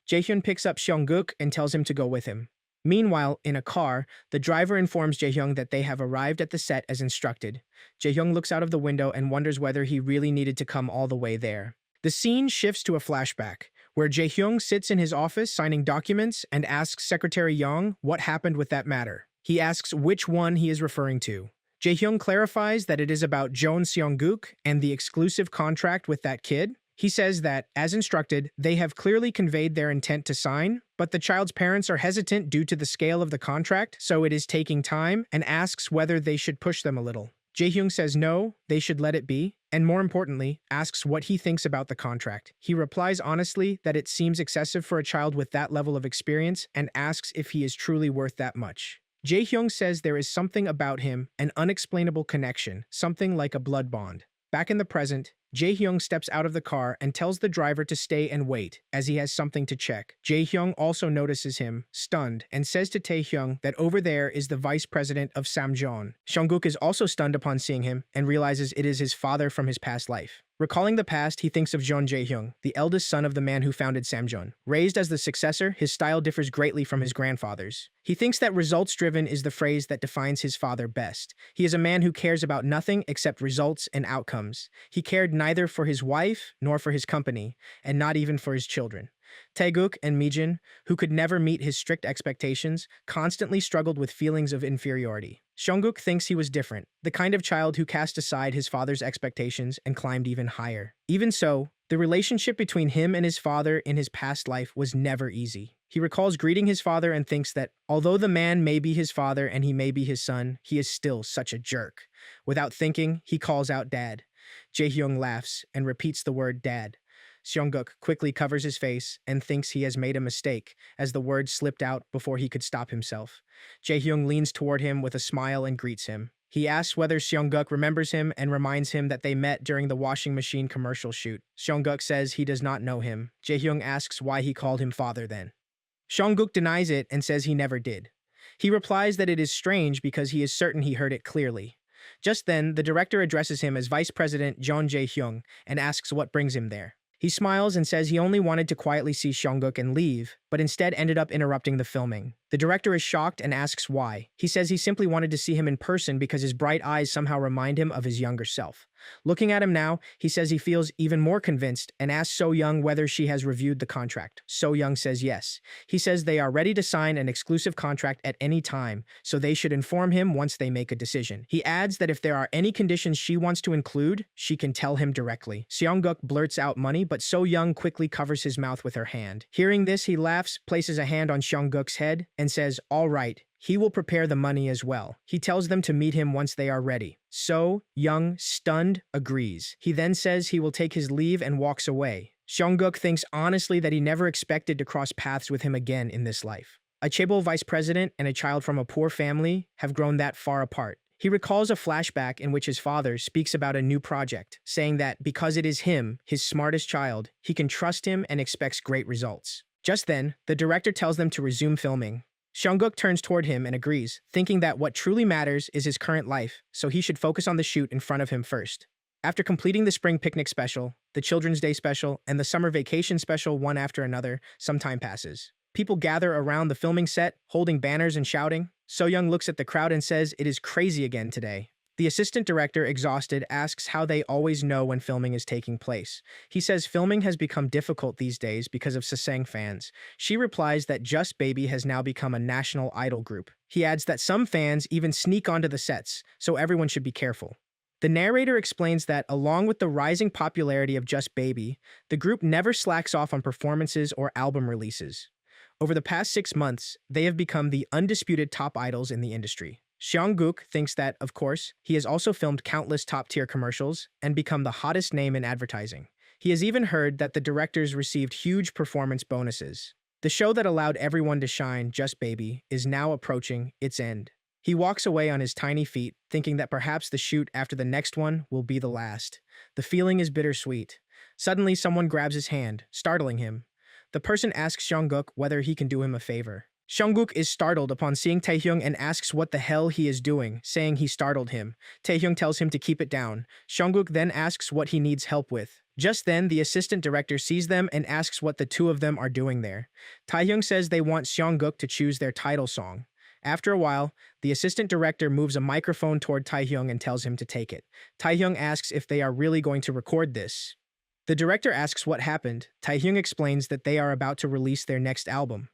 Speaker 1: Jae-hyun picks up Seongguk and tells him to go with him. Meanwhile, in a car, the driver informs Jae-hyung that they have arrived at the set as instructed. Jae-hyung looks out of the window and wonders whether he really needed to come all the way there. The scene shifts to a flashback, where Jae-hyung sits in his office signing documents and asks Secretary Young what happened with that matter. He asks which one he is referring to. Jae-hyung clarifies that it is about Jeon Seongguk and the exclusive contract with that kid. He says that, as instructed, they have clearly conveyed their intent to sign, but the child's parents are hesitant due to the scale of the contract, so it is taking time, and asks whether they should push them a little. Jae-hyung says no, they should let it be, and more importantly, asks what he thinks about the contract. He replies honestly that it seems excessive for a child with that level of experience and asks if he is truly worth that much. Jae-hyung says there is something about him, an unexplainable connection, something like a blood bond. Back in the present, Jae-hyung steps out of the car and tells the driver to stay and wait, as he has something to check. Jae-hyung also notices him, stunned, and says to Tae-hyung that over there is the vice president of Samjeon. Seongguk is also stunned upon seeing him and realizes it is his father from his past life. Recalling the past, he thinks of Jeon Jae-hyung, the eldest son of the man who founded Samjeon. Raised as the successor, his style differs greatly from his grandfather's. He thinks that results-driven is the phrase that defines his father best. He is a man who cares about nothing except results and outcomes. He cared neither for his wife nor for his company, and not even for his children. Taeguk and Mijin, who could never meet his strict expectations, constantly struggled with feelings of inferiority. Seongguk thinks he was different, the kind of child who cast aside his father's expectations and climbed even higher. Even so, the relationship between him and his father in his past life was never easy. He recalls greeting his father and thinks that, although the man may be his father and he may be his son, he is still such a jerk. Without thinking, he calls out Dad. Jae-hyung laughs and repeats the word Dad. Seongguk quickly covers his face and thinks he has made a mistake, as the word slipped out before he could stop himself. Jae-hyung leans toward him with a smile and greets him. He asks whether Seongguk remembers him and reminds him that they met during the washing machine commercial shoot. Seongguk says he does not know him. Jae-hyung asks why he called him father then. Seongguk denies it and says he never did. He replies that it is strange because he is certain he heard it clearly. Just then, the director addresses him as Vice President Jeon Jae-hyung and asks what brings him there. He smiles and says he only wanted to quietly see Seongguk and leave, but instead ended up interrupting the filming. The director is shocked and asks why. He says he simply wanted to see him in person because his bright eyes somehow remind him of his younger self. Looking at him now, he says he feels even more convinced and asks So-young whether she has reviewed the contract. So-young says yes. He says they are ready to sign an exclusive contract at any time, so they should inform him once they make a decision. He adds that if there are any conditions she wants to include, she can tell him directly. Seongguk blurts out money, but So-young quickly covers his mouth with her hand. Hearing this, he laughs, places a hand on Seongguk's head, and says, "All right, he will prepare the money as well." He tells them to meet him once they are ready. So-young, stunned, agrees. He then says he will take his leave and walks away. Seongguk thinks honestly that he never expected to cross paths with him again in this life. A chaebol vice president and a child from a poor family have grown that far apart. He recalls a flashback in which his father speaks about a new project, saying that because it is him, his smartest child, he can trust him and expects great results. Just then, the director tells them to resume filming. Seongguk turns toward him and agrees, thinking that what truly matters is his current life, so he should focus on the shoot in front of him first. After completing the spring picnic special, the Children's Day special, and the summer vacation special one after another, some time passes. People gather around the filming set, holding banners and shouting. So-young looks at the crowd and says, "It is crazy again today." The assistant director, exhausted, asks how they always know when filming is taking place. He says filming has become difficult these days because of Sasang fans. She replies that Just Baby has now become a national idol group. He adds that some fans even sneak onto the sets, so everyone should be careful. The narrator explains that, along with the rising popularity of Just Baby, the group never slacks off on performances or album releases. Over the past 6 months, they have become the undisputed top idols in the industry. Seongguk thinks that, of course, he has also filmed countless top-tier commercials and become the hottest name in advertising. He has even heard that the directors received huge performance bonuses. The show that allowed everyone to shine, Just Baby, is now approaching its end. He walks away on his tiny feet, thinking that perhaps the shoot after the next one will be the last. The feeling is bittersweet. Suddenly, someone grabs his hand, startling him. The person asks Seongguk whether he can do him a favor. Seongguk is startled upon seeing Taehyung and asks what the hell he is doing, saying he startled him. Taehyung tells him to keep it down. Seongguk then asks what he needs help with. Just then, the assistant director sees them and asks what the two of them are doing there. Taehyung says they want Seongguk to choose their title song. After a while, the assistant director moves a microphone toward Taehyung and tells him to take it. Taehyung asks if they are really going to record this. The director asks what happened. Taehyung explains that they are about to release their next album.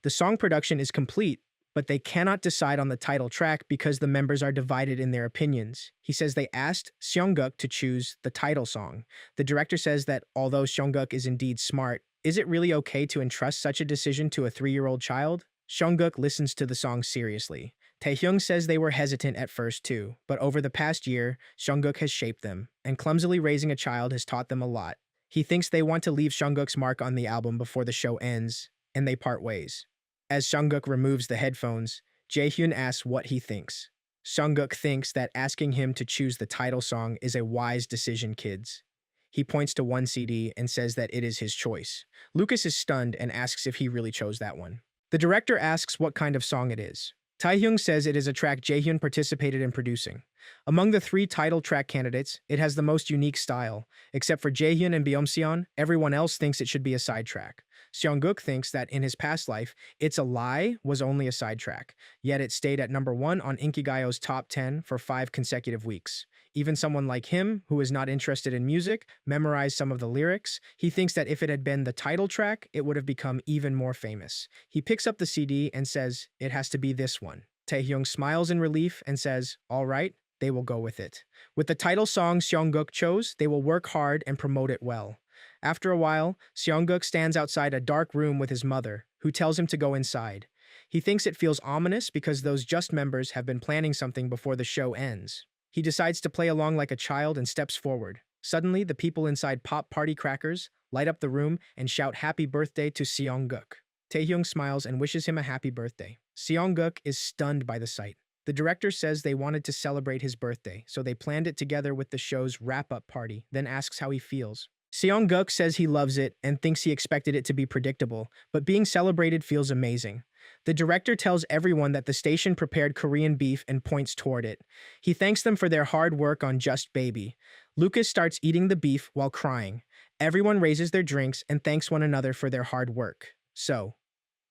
Speaker 1: The song production is complete, but they cannot decide on the title track because the members are divided in their opinions. He says they asked Seongguk to choose the title song. The director says that although Seongguk is indeed smart, is it really okay to entrust such a decision to a 3-year-old child? Seongguk listens to the song seriously. Taehyung says they were hesitant at first too, but over the past year, Seongguk has shaped them, and clumsily raising a child has taught them a lot. He thinks they want to leave Seongguk's mark on the album before the show ends, and they part ways. As Seongguk removes the headphones, Jaehyun asks what he thinks. Seongguk thinks that asking him to choose the title song is a wise decision, kids. He points to one CD and says that it is his choice. Lucas is stunned and asks if he really chose that one. The director asks what kind of song it is. Taehyung says it is a track Jaehyun participated in producing. Among the 3 title track candidates, it has the most unique style. Except for Jaehyun and Byeomseon, everyone else thinks it should be a sidetrack. Seongguk thinks that in his past life, It's a Lie was only a sidetrack, yet it stayed at number 1 on Inkigayo's top 10 for 5 consecutive weeks. Even someone like him, who is not interested in music, memorized some of the lyrics. He thinks that if it had been the title track, it would have become even more famous. He picks up the CD and says, "It has to be this one." Taehyung smiles in relief and says, "All right, they will go with it." With the title song Seongguk chose, they will work hard and promote it well. After a while, Seongguk stands outside a dark room with his mother, who tells him to go inside. He thinks it feels ominous because those Just members have been planning something before the show ends. He decides to play along like a child and steps forward. Suddenly, the people inside pop party crackers, light up the room, and shout happy birthday to Seongguk. Taehyung smiles and wishes him a happy birthday. Seongguk is stunned by the sight. The director says they wanted to celebrate his birthday, so they planned it together with the show's wrap-up party, then asks how he feels. Seongguk says he loves it and thinks he expected it to be predictable, but being celebrated feels amazing. The director tells everyone that the station prepared Korean beef and points toward it. He thanks them for their hard work on Just Baby. Lucas starts eating the beef while crying. Everyone raises their drinks and thanks one another for their hard work. So,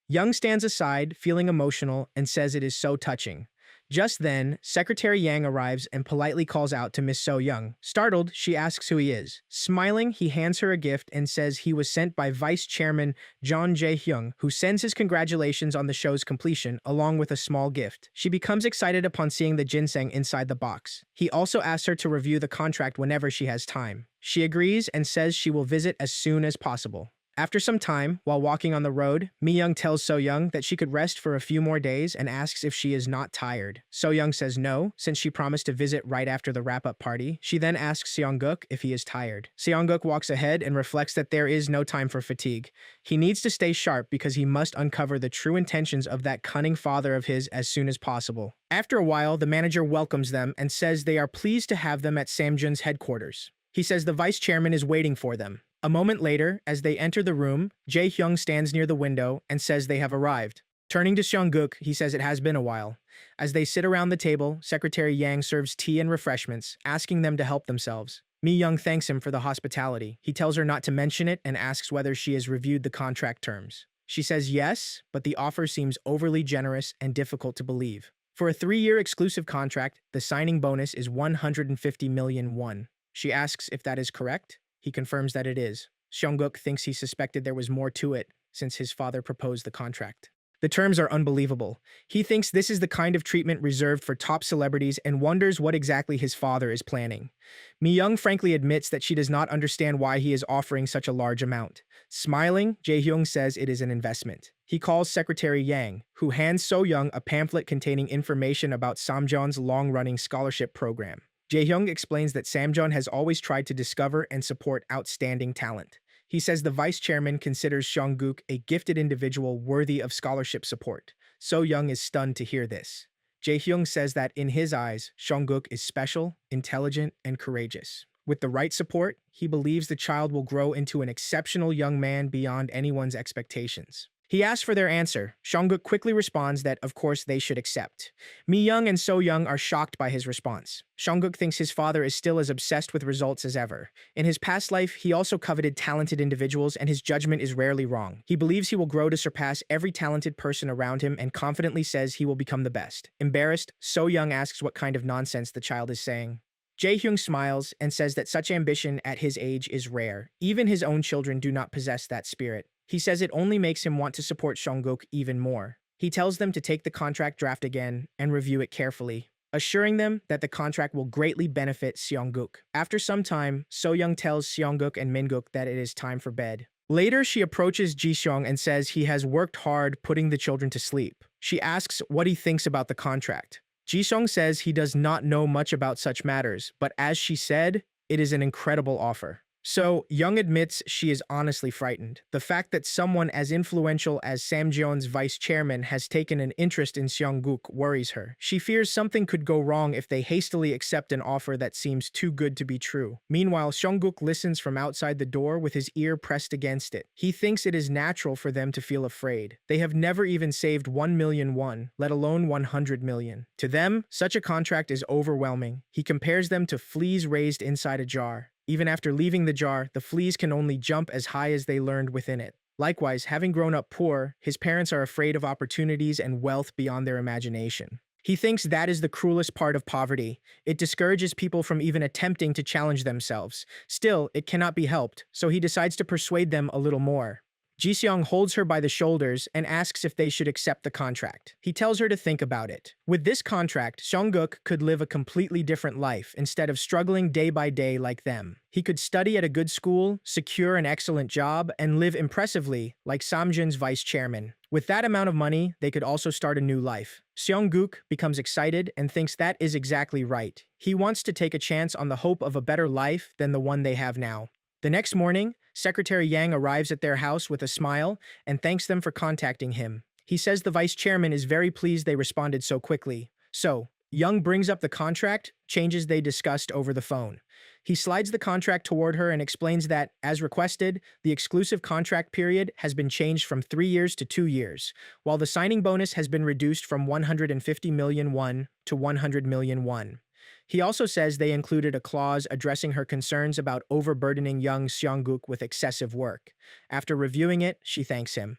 Speaker 1: Young stands aside, feeling emotional, and says it is so touching. Just then, Secretary Yang arrives and politely calls out to Miss So Young. Startled, she asks who he is. Smiling, he hands her a gift and says he was sent by Vice Chairman John Jae-hyung, who sends his congratulations on the show's completion, along with a small gift. She becomes excited upon seeing the ginseng inside the box. He also asks her to review the contract whenever she has time. She agrees and says she will visit as soon as possible. After some time, while walking on the road, Mi-young tells So-young that she could rest for a few more days and asks if she is not tired. So-young says no, since she promised to visit right after the wrap-up party. She then asks Seongguk if he is tired. Seongguk walks ahead and reflects that there is no time for fatigue. He needs to stay sharp because he must uncover the true intentions of that cunning father of his as soon as possible. After a while, the manager welcomes them and says they are pleased to have them at Samjun's headquarters. He says the vice chairman is waiting for them. A moment later, as they enter the room, Jae-hyung stands near the window and says they have arrived. Turning to Seongguk, he says it has been a while. As they sit around the table, Secretary Yang serves tea and refreshments, asking them to help themselves. Mi-young thanks him for the hospitality. He tells her not to mention it and asks whether she has reviewed the contract terms. She says yes, but the offer seems overly generous and difficult to believe. For a 3-year exclusive contract, the signing bonus is 150 million won. She asks if that is correct. He confirms that it is. Seongguk thinks he suspected there was more to it, since his father proposed the contract. The terms are unbelievable. He thinks this is the kind of treatment reserved for top celebrities and wonders what exactly his father is planning. Mi-young frankly admits that she does not understand why he is offering such a large amount. Smiling, Jae-hyung says it is an investment. He calls Secretary Yang, who hands So-young a pamphlet containing information about Samjeon's long-running scholarship program. Jae-hyung explains that Samjeon has always tried to discover and support outstanding talent. He says the vice chairman considers Seongguk a gifted individual worthy of scholarship support. So-young is stunned to hear this. Jae-hyung says that in his eyes, Seongguk is special, intelligent, and courageous. With the right support, he believes the child will grow into an exceptional young man beyond anyone's expectations. He asks for their answer. Seongguk quickly responds that, of course, they should accept. Mi-young and So-young are shocked by his response. Seongguk thinks his father is still as obsessed with results as ever. In his past life, he also coveted talented individuals, and his judgment is rarely wrong. He believes he will grow to surpass every talented person around him and confidently says he will become the best. Embarrassed, So-young asks what kind of nonsense the child is saying. Jae-hyung smiles and says that such ambition at his age is rare. Even his own children do not possess that spirit. He says it only makes him want to support Seongguk even more. He tells them to take the contract draft again and review it carefully, assuring them that the contract will greatly benefit Seongguk. After some time, So-young tells Seongguk and Minguk that it is time for bed. Later, she approaches Ji-seong and says he has worked hard putting the children to sleep. She asks what he thinks about the contract. Ji-seong says he does not know much about such matters, but as she said, it is an incredible offer. So, Young admits she is honestly frightened. The fact that someone as influential as Samjeon's vice chairman has taken an interest in Seongguk worries her. She fears something could go wrong if they hastily accept an offer that seems too good to be true. Meanwhile, Seongguk listens from outside the door with his ear pressed against it. He thinks it is natural for them to feel afraid. They have never even saved 1 million won, let alone 100 million. To them, such a contract is overwhelming. He compares them to fleas raised inside a jar. Even after leaving the jar, the fleas can only jump as high as they learned within it. Likewise, having grown up poor, his parents are afraid of opportunities and wealth beyond their imagination. He thinks that is the cruelest part of poverty. It discourages people from even attempting to challenge themselves. Still, it cannot be helped, so he decides to persuade them a little more. Ji-seong holds her by the shoulders and asks if they should accept the contract. He tells her to think about it. With this contract, Seongguk could live a completely different life instead of struggling day by day like them. He could study at a good school, secure an excellent job, and live impressively like Samjeon's vice chairman. With that amount of money, they could also start a new life. Seongguk becomes excited and thinks that is exactly right. He wants to take a chance on the hope of a better life than the one they have now. The next morning, Secretary Yang arrives at their house with a smile and thanks them for contacting him. He says the vice chairman is very pleased they responded so quickly. So, Young brings up the contract, changes they discussed over the phone. He slides the contract toward her and explains that, as requested, the exclusive contract period has been changed from 3 years to 2 years, while the signing bonus has been reduced from 150 million won to 100 million won. He also says they included a clause addressing her concerns about overburdening young Seongguk with excessive work. After reviewing it, she thanks him.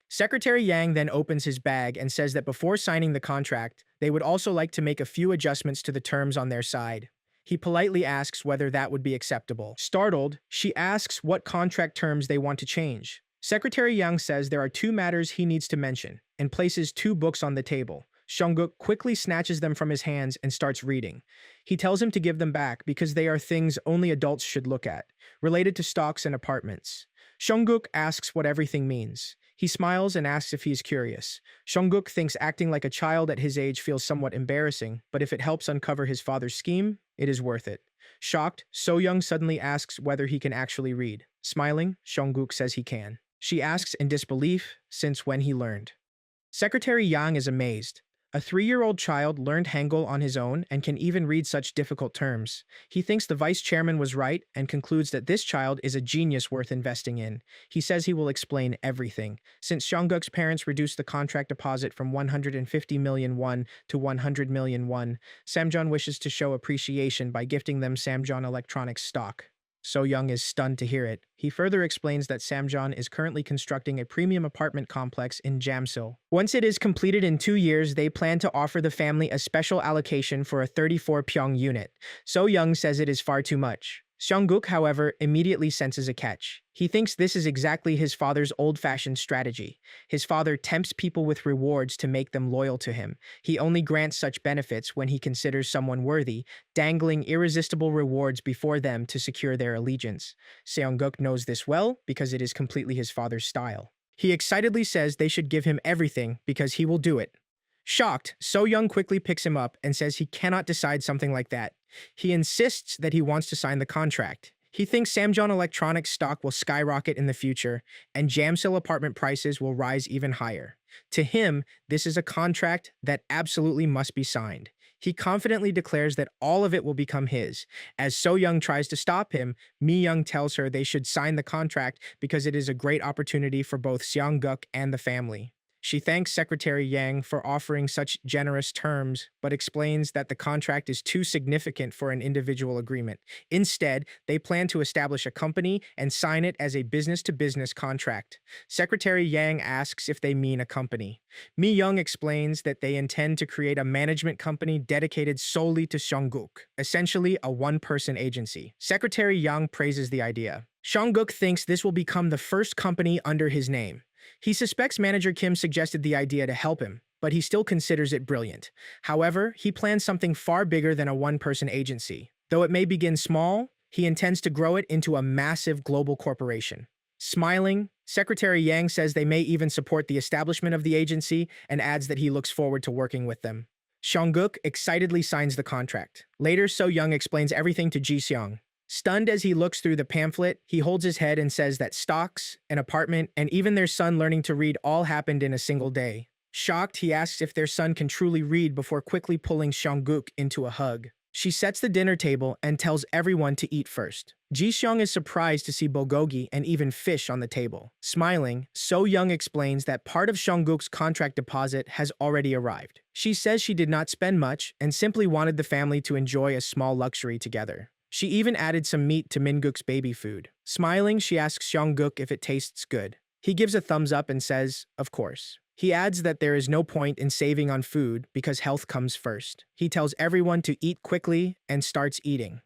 Speaker 1: Secretary Yang then opens his bag and says that before signing the contract, they would also like to make a few adjustments to the terms on their side. He politely asks whether that would be acceptable. Startled, she asks what contract terms they want to change. Secretary Yang says there are 2 matters he needs to mention, and places 2 books on the table. Seongguk quickly snatches them from his hands and starts reading. He tells him to give them back because they are things only adults should look at, related to stocks and apartments. Seongguk asks what everything means. He smiles and asks if he is curious. Seongguk thinks acting like a child at his age feels somewhat embarrassing, but if it helps uncover his father's scheme, it is worth it. Shocked, So-young suddenly asks whether he can actually read. Smiling, Seongguk says he can. She asks in disbelief, since when he learned. Secretary Yang is amazed. A 3-year-old child learned Hangul on his own and can even read such difficult terms. He thinks the vice chairman was right and concludes that this child is a genius worth investing in. He says he will explain everything. Since Seongguk's parents reduced the contract deposit from 150 million won to 100 million won, Samjeon wishes to show appreciation by gifting them Samjeon Electronics stock. So-young is stunned to hear it. He further explains that Samjeon is currently constructing a premium apartment complex in Jamsil. Once it is completed in 2 years, they plan to offer the family a special allocation for a 34 pyong unit. So-young says it is far too much. Seongguk, however, immediately senses a catch. He thinks this is exactly his father's old-fashioned strategy. His father tempts people with rewards to make them loyal to him. He only grants such benefits when he considers someone worthy, dangling irresistible rewards before them to secure their allegiance. Seongguk knows this well because it is completely his father's style. He excitedly says they should give him everything because he will do it. Shocked, So-young quickly picks him up and says he cannot decide something like that. He insists that he wants to sign the contract. He thinks Samjeon Electronics stock will skyrocket in the future, and Jamsil apartment prices will rise even higher. To him, this is a contract that absolutely must be signed. He confidently declares that all of it will become his. As So-young tries to stop him, Mi-young tells her they should sign the contract because it is a great opportunity for both Seongguk and the family. She thanks Secretary Yang for offering such generous terms, but explains that the contract is too significant for an individual agreement. Instead, they plan to establish a company and sign it as a business-to-business contract. Secretary Yang asks if they mean a company. Mi-young explains that they intend to create a management company dedicated solely to Seongguk, essentially a one-person agency. Secretary Yang praises the idea. Seongguk thinks this will become the first company under his name. He suspects manager Kim suggested the idea to help him, but he still considers it brilliant. However, he plans something far bigger than a one-person agency. Though it may begin small, he intends to grow it into a massive global corporation. Smiling, Secretary Yang says they may even support the establishment of the agency and adds that he looks forward to working with them. Seongguk excitedly signs the contract. Later, So-young explains everything to Ji-seong. Stunned as he looks through the pamphlet, he holds his head and says that stocks, an apartment, and even their son learning to read all happened in a single day. Shocked, he asks if their son can truly read before quickly pulling Seongguk into a hug. She sets the dinner table and tells everyone to eat first. Ji-seong is surprised to see bulgogi and even fish on the table. Smiling, So-young explains that part of Seongguk's contract deposit has already arrived. She says she did not spend much and simply wanted the family to enjoy a small luxury together. She even added some meat to Minguk's baby food. Smiling, she asks Seongguk if it tastes good. He gives a thumbs up and says, of course. He adds that there is no point in saving on food because health comes first. He tells everyone to eat quickly and starts eating.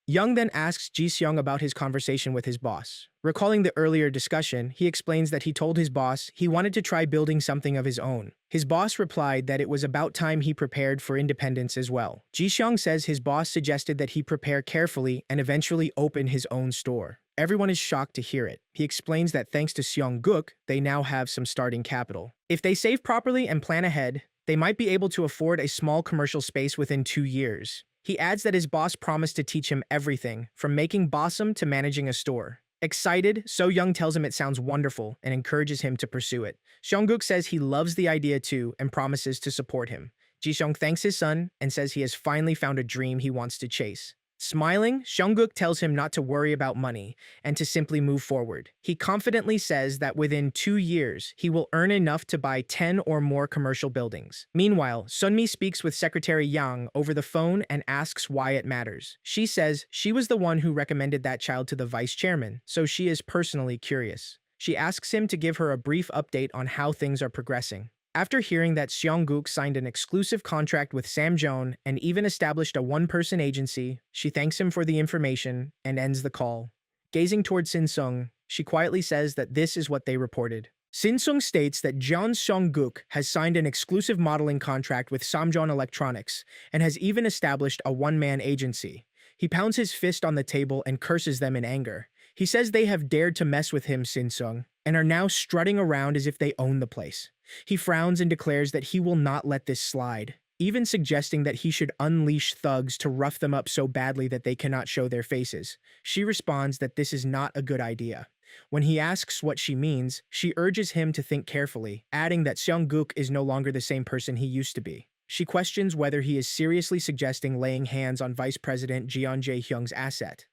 Speaker 1: Young then asks Ji-seong about his conversation with his boss. Recalling the earlier discussion, he explains that he told his boss he wanted to try building something of his own. His boss replied that it was about time he prepared for independence as well. Ji-seong says his boss suggested that he prepare carefully and eventually open his own store. Everyone is shocked to hear it. He explains that thanks to Seongguk, they now have some starting capital. If they save properly and plan ahead, they might be able to afford a small commercial space within 2 years. He adds that his boss promised to teach him everything, from making bossum to managing a store. Excited, So-young tells him it sounds wonderful and encourages him to pursue it. Seongguk says he loves the idea too and promises to support him. Ji-seong thanks his son and says he has finally found a dream he wants to chase. Smiling, Seongguk tells him not to worry about money and to simply move forward. He confidently says that within 2 years, he will earn enough to buy 10 or more commercial buildings. Meanwhile, Sunmi speaks with Secretary Yang over the phone and asks why it matters. She says she was the one who recommended that child to the vice chairman, so she is personally curious. She asks him to give her a brief update on how things are progressing. After hearing that Seongguk signed an exclusive contract with Samjeon and even established a one-person agency, she thanks him for the information and ends the call. Gazing toward Sin-sung, she quietly says that this is what they reported. Sin-sung states that Jeon Seongguk has signed an exclusive modeling contract with Samjeon Electronics and has even established a one-man agency. He pounds his fist on the table and curses them in anger. He says they have dared to mess with him, Sin-sung, and are now strutting around as if they own the place. He frowns and declares that he will not let this slide, even suggesting that he should unleash thugs to rough them up so badly that they cannot show their faces. She responds that this is not a good idea. When he asks what she means, she urges him to think carefully, adding that Seong-guk is no longer the same person he used to be. She questions whether he is seriously suggesting laying hands on Vice President Jeon Jae-hyung's asset.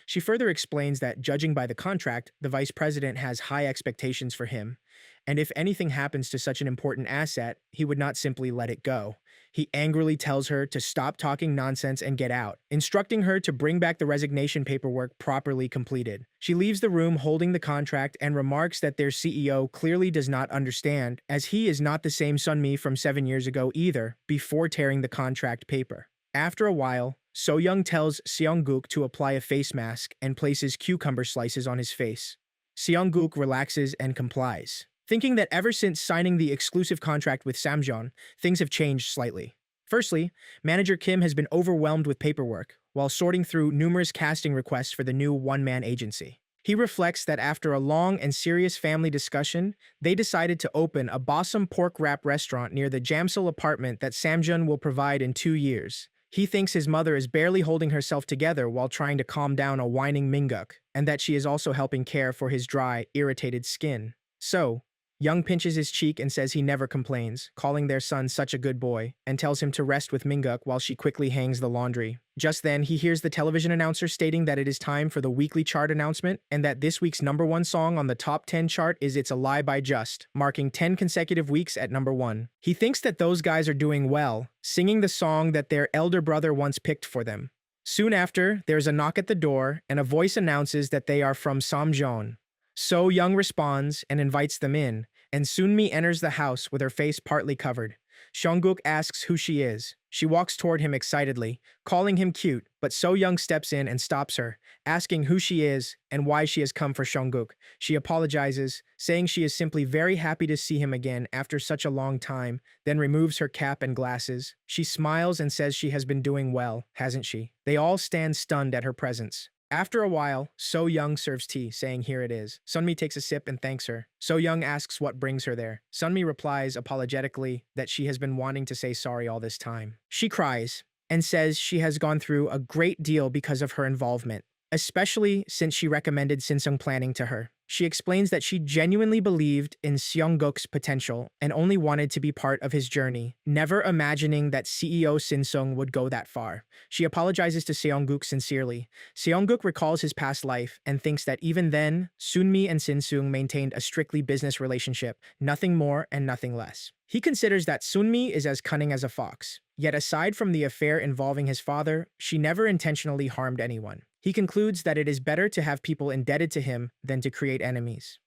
Speaker 1: She further explains that, judging by the contract, the vice president has high expectations for him, and if anything happens to such an important asset, he would not simply let it go. He angrily tells her to stop talking nonsense and get out, instructing her to bring back the resignation paperwork properly completed. She leaves the room holding the contract and remarks that their CEO clearly does not understand, as he is not the same Sunmi from 7 years ago either, before tearing the contract paper. After a while, So-young tells Seong-guk to apply a face mask and places cucumber slices on his face. Seong-guk relaxes and complies, thinking that ever since signing the exclusive contract with Samjeon, things have changed slightly. Firstly, manager Kim has been overwhelmed with paperwork while sorting through numerous casting requests for the new one-man agency. He reflects that after a long and serious family discussion, they decided to open a Bossum pork wrap restaurant near the Jamsil apartment that Samjeon will provide in 2 years. He thinks his mother is barely holding herself together while trying to calm down a whining Minguk, and that she is also helping care for his dry, irritated skin. So, Young pinches his cheek and says he never complains, calling their son such a good boy, and tells him to rest with Minguk while she quickly hangs the laundry. Just then, he hears the television announcer stating that it is time for the weekly chart announcement, and that this week's #1 song on the top 10 chart is It's a Lie by Just, marking 10 consecutive weeks at #1. He thinks that those guys are doing well, singing the song that their elder brother once picked for them. Soon after, there's a knock at the door, and a voice announces that they are from Samjeon. So Young responds and invites them in, and Sunmi enters the house with her face partly covered. Seong-guk asks who she is. She walks toward him excitedly, calling him cute, but So Young steps in and stops her, asking who she is and why she has come for Seong-guk. She apologizes, saying she is simply very happy to see him again after such a long time, then removes her cap and glasses. She smiles and says she has been doing well, hasn't she? They all stand stunned at her presence. After a while, So Young serves tea, saying here it is. Sunmi takes a sip and thanks her. So Young asks what brings her there. Sunmi replies apologetically that she has been wanting to say sorry all this time. She cries and says she has gone through a great deal because of her involvement, especially since she recommended Sinsung planning to her. She explains that she genuinely believed in Seong-guk's potential and only wanted to be part of his journey, never imagining that CEO Sinsung would go that far. She apologizes to Seong-guk sincerely. Seong-guk recalls his past life and thinks that even then, Sunmi and Sinsung maintained a strictly business relationship, nothing more and nothing less. He considers that Sunmi is as cunning as a fox. Yet aside from the affair involving his father, she never intentionally harmed anyone. He concludes that it is better to have people indebted to him than to create enemies.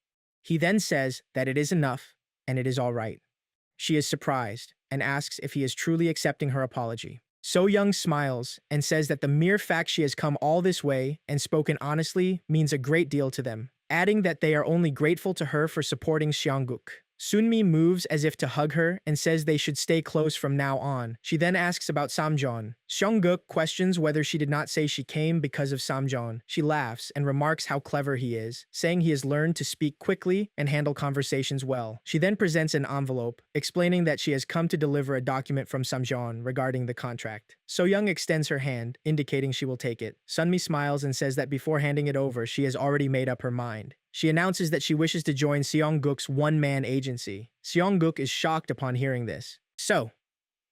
Speaker 1: He then says that it is enough and it is all right. She is surprised and asks if he is truly accepting her apology. So Young smiles and says that the mere fact she has come all this way and spoken honestly means a great deal to them, adding that they are only grateful to her for supporting Seong-guk. Sunmi moves as if to hug her and says they should stay close from now on. She then asks about Samjeon. Seong-guk questions whether she did not say she came because of Samjeon. She laughs and remarks how clever he is, saying he has learned to speak quickly and handle conversations well. She then presents an envelope, explaining that she has come to deliver a document from Samjeon regarding the contract. So Young extends her hand, indicating she will take it. Sunmi smiles and says that before handing it over, she has already made up her mind. She announces that she wishes to join Seong-guk's one-man agency. Seong-guk is shocked upon hearing this. So,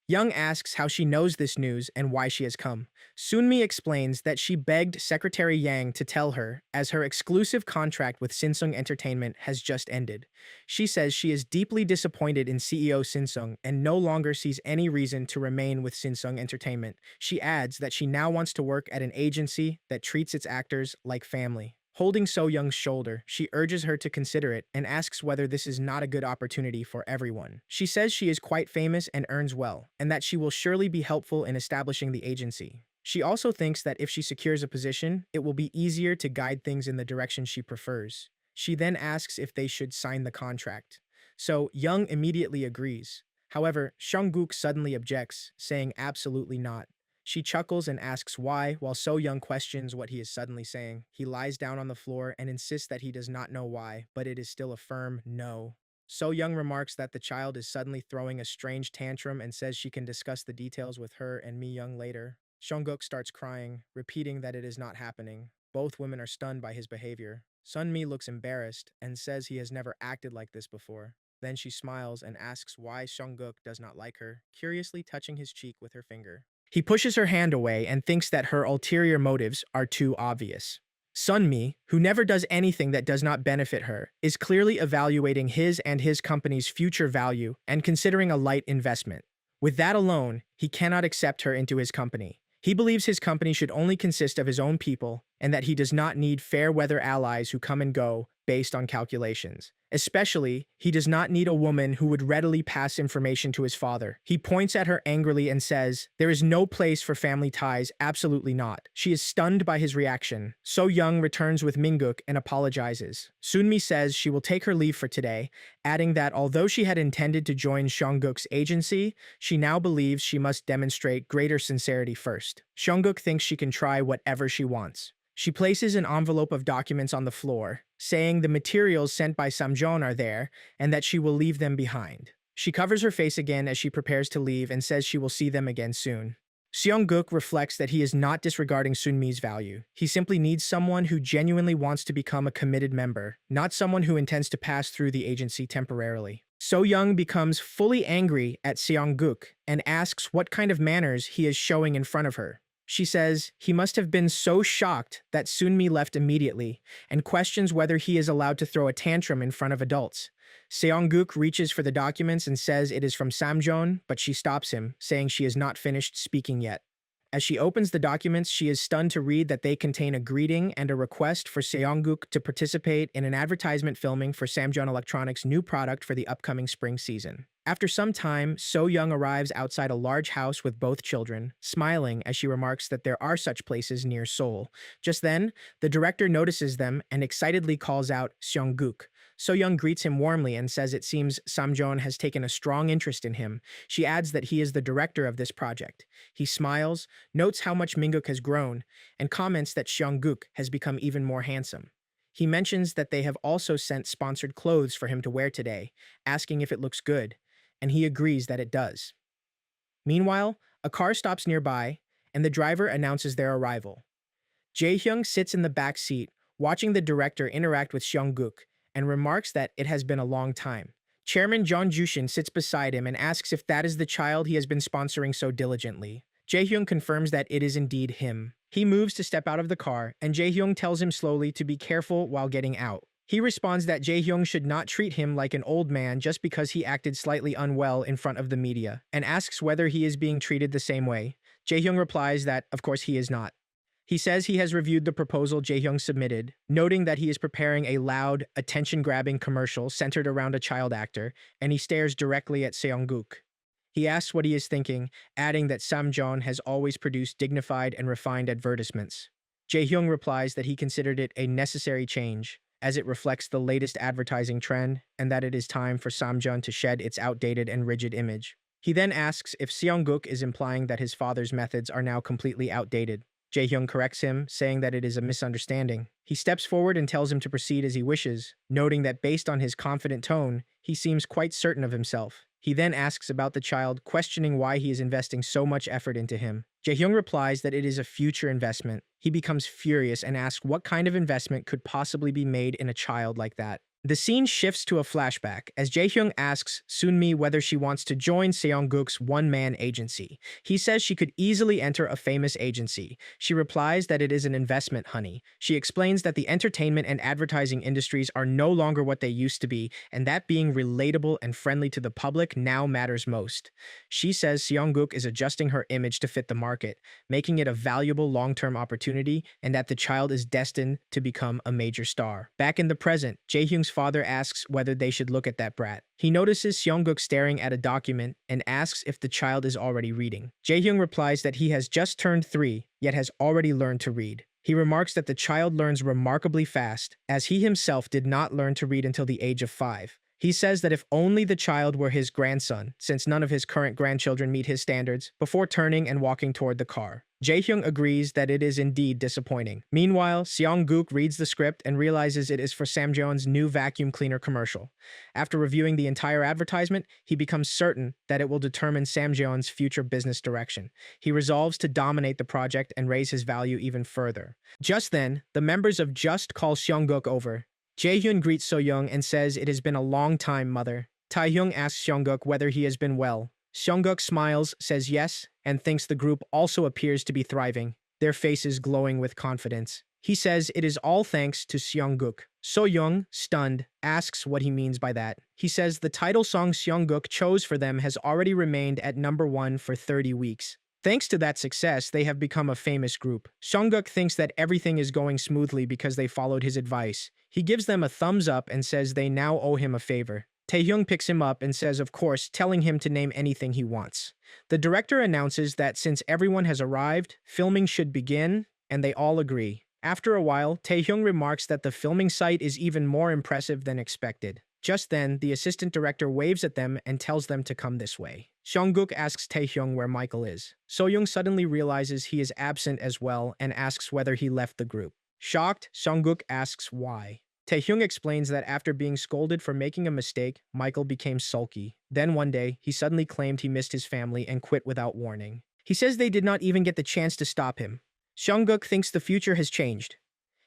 Speaker 1: Young asks how she knows this news and why she has come. Sunmi explains that she begged Secretary Yang to tell her, as her exclusive contract with Sinsung Entertainment has just ended. She says she is deeply disappointed in CEO Sinsung and no longer sees any reason to remain with Sinsung Entertainment. She adds that she now wants to work at an agency that treats its actors like family. Holding So Young's shoulder, she urges her to consider it and asks whether this is not a good opportunity for everyone. She says she is quite famous and earns well, and that she will surely be helpful in establishing the agency. She also thinks that if she secures a position, it will be easier to guide things in the direction she prefers. She then asks if they should sign the contract. So Young immediately agrees. However, Seong-guk suddenly objects, saying absolutely not. She chuckles and asks why, while So Young questions what he is suddenly saying. He lies down on the floor and insists that he does not know why, but it is still a firm no. So Young remarks that the child is suddenly throwing a strange tantrum and says she can discuss the details with her and Mi Young later. Seongguk starts crying, repeating that it is not happening. Both women are stunned by his behavior. Sunmi looks embarrassed and says he has never acted like this before. Then she smiles and asks why Seongguk does not like her, curiously touching his cheek with her finger. He pushes her hand away and thinks that her ulterior motives are too obvious. Sunmi, who never does anything that does not benefit her, is clearly evaluating his and his company's future value and considering a light investment. With that alone, he cannot accept her into his company. He believes his company should only consist of his own people and that he does not need fair-weather allies who come and go based on calculations. Especially, he does not need a woman who would readily pass information to his father. He points at her angrily and says, "There is no place for family ties, absolutely not." She is stunned by his reaction. So Young returns with Minguk and apologizes. Sunmi says she will take her leave for today, adding that although she had intended to join Seongguk's agency, she now believes she must demonstrate greater sincerity first. Seongguk thinks she can try whatever she wants. She places an envelope of documents on the floor, saying the materials sent by Samjeon are there and that she will leave them behind. She covers her face again as she prepares to leave and says she will see them again soon. Seongguk reflects that he is not disregarding Sunmi's value. He simply needs someone who genuinely wants to become a committed member, not someone who intends to pass through the agency temporarily. So Young becomes fully angry at Seongguk and asks what kind of manners he is showing in front of her. She says he must have been so shocked that Sunmi left immediately and questions whether he is allowed to throw a tantrum in front of adults. Seongguk reaches for the documents and says it is from Samjeon, but she stops him, saying she is not finished speaking yet. As she opens the documents, she is stunned to read that they contain a greeting and a request for Seongguk to participate in an advertisement filming for Samjeon Electronics' new product for the upcoming spring season. After some time, So Young arrives outside a large house with both children, smiling as she remarks that there are such places near Seoul. Just then, the director notices them and excitedly calls out Seongguk. So Young greets him warmly and says it seems Samjeon has taken a strong interest in him. She adds that he is the director of this project. He smiles, notes how much Minguk has grown, and comments that Seongguk has become even more handsome. He mentions that they have also sent sponsored clothes for him to wear today, asking if it looks good, and he agrees that it does. Meanwhile, a car stops nearby, and the driver announces their arrival. Jae-hyung sits in the back seat, watching the director interact with Seongguk, and remarks that it has been a long time. Chairman Jeon Jushin sits beside him and asks if that is the child he has been sponsoring so diligently. Jae-hyung confirms that it is indeed him. He moves to step out of the car, and Jae-hyung tells him slowly to be careful while getting out. He responds that Jae-hyung should not treat him like an old man just because he acted slightly unwell in front of the media, and asks whether he is being treated the same way. Jae-hyung replies that, of course, he is not. He says he has reviewed the proposal Jae-hyung submitted, noting that he is preparing a loud, attention-grabbing commercial centered around a child actor, and he stares directly at Seongguk. He asks what he is thinking, adding that Samjeon has always produced dignified and refined advertisements. Jae-hyung replies that he considered it a necessary change, as it reflects the latest advertising trend, and that it is time for Samjeon to shed its outdated and rigid image. He then asks if Seongguk is implying that his father's methods are now completely outdated. Jae-hyung corrects him, saying that it is a misunderstanding. He steps forward and tells him to proceed as he wishes, noting that based on his confident tone, he seems quite certain of himself. He then asks about the child, questioning why he is investing so much effort into him. Jae-hyung replies that it is a future investment. He becomes furious and asks what kind of investment could possibly be made in a child like that. The scene shifts to a flashback as Jae-hyung asks Sunmi whether she wants to join Seongguk's one-man agency. He says she could easily enter a famous agency. She replies that it is an investment, honey. She explains that the entertainment and advertising industries are no longer what they used to be, and that being relatable and friendly to the public now matters most. She says Seongguk is adjusting her image to fit the market, making it a valuable long-term opportunity, and that the child is destined to become a major star. Back in the present, Jae-hyung's father asks whether they should look at that brat. He notices Seongguk staring at a document and asks if the child is already reading. Jae-hyung replies that he has just turned 3, yet has already learned to read. He remarks that the child learns remarkably fast, as he himself did not learn to read until the age of 5. He says that if only the child were his grandson, since none of his current grandchildren meet his standards, before turning and walking toward the car. Jaehyung agrees that it is indeed disappointing. Meanwhile, Seong-guk reads the script and realizes it is for Samjeon's new vacuum cleaner commercial. After reviewing the entire advertisement, he becomes certain that it will determine Samjeon's future business direction. He resolves to dominate the project and raise his value even further. Just then, the members of Just call Seong-guk over. Jaehyun greets So-young and says it has been a long time, mother. Taehyung asks Seong-guk whether he has been well. Seong-guk smiles, says yes, and thinks the group also appears to be thriving, their faces glowing with confidence. He says it is all thanks to Seong-guk. So-young, stunned, asks what he means by that. He says the title song Seong-guk chose for them has already remained at #1 for 30 weeks. Thanks to that success, they have become a famous group. Seong-guk thinks that everything is going smoothly because they followed his advice. He gives them a thumbs up and says they now owe him a favor. Taehyung picks him up and says, of course, telling him to name anything he wants. The director announces that since everyone has arrived, filming should begin, and they all agree. After a while, Taehyung remarks that the filming site is even more impressive than expected. Just then, the assistant director waves at them and tells them to come this way. Seong-guk asks Taehyung where Michael is. So-young suddenly realizes he is absent as well and asks whether he left the group. Shocked, Seong-guk asks why. Taehyung explains that after being scolded for making a mistake, Michael became sulky. Then one day, he suddenly claimed he missed his family and quit without warning. He says they did not even get the chance to stop him. Seong-guk thinks the future has changed.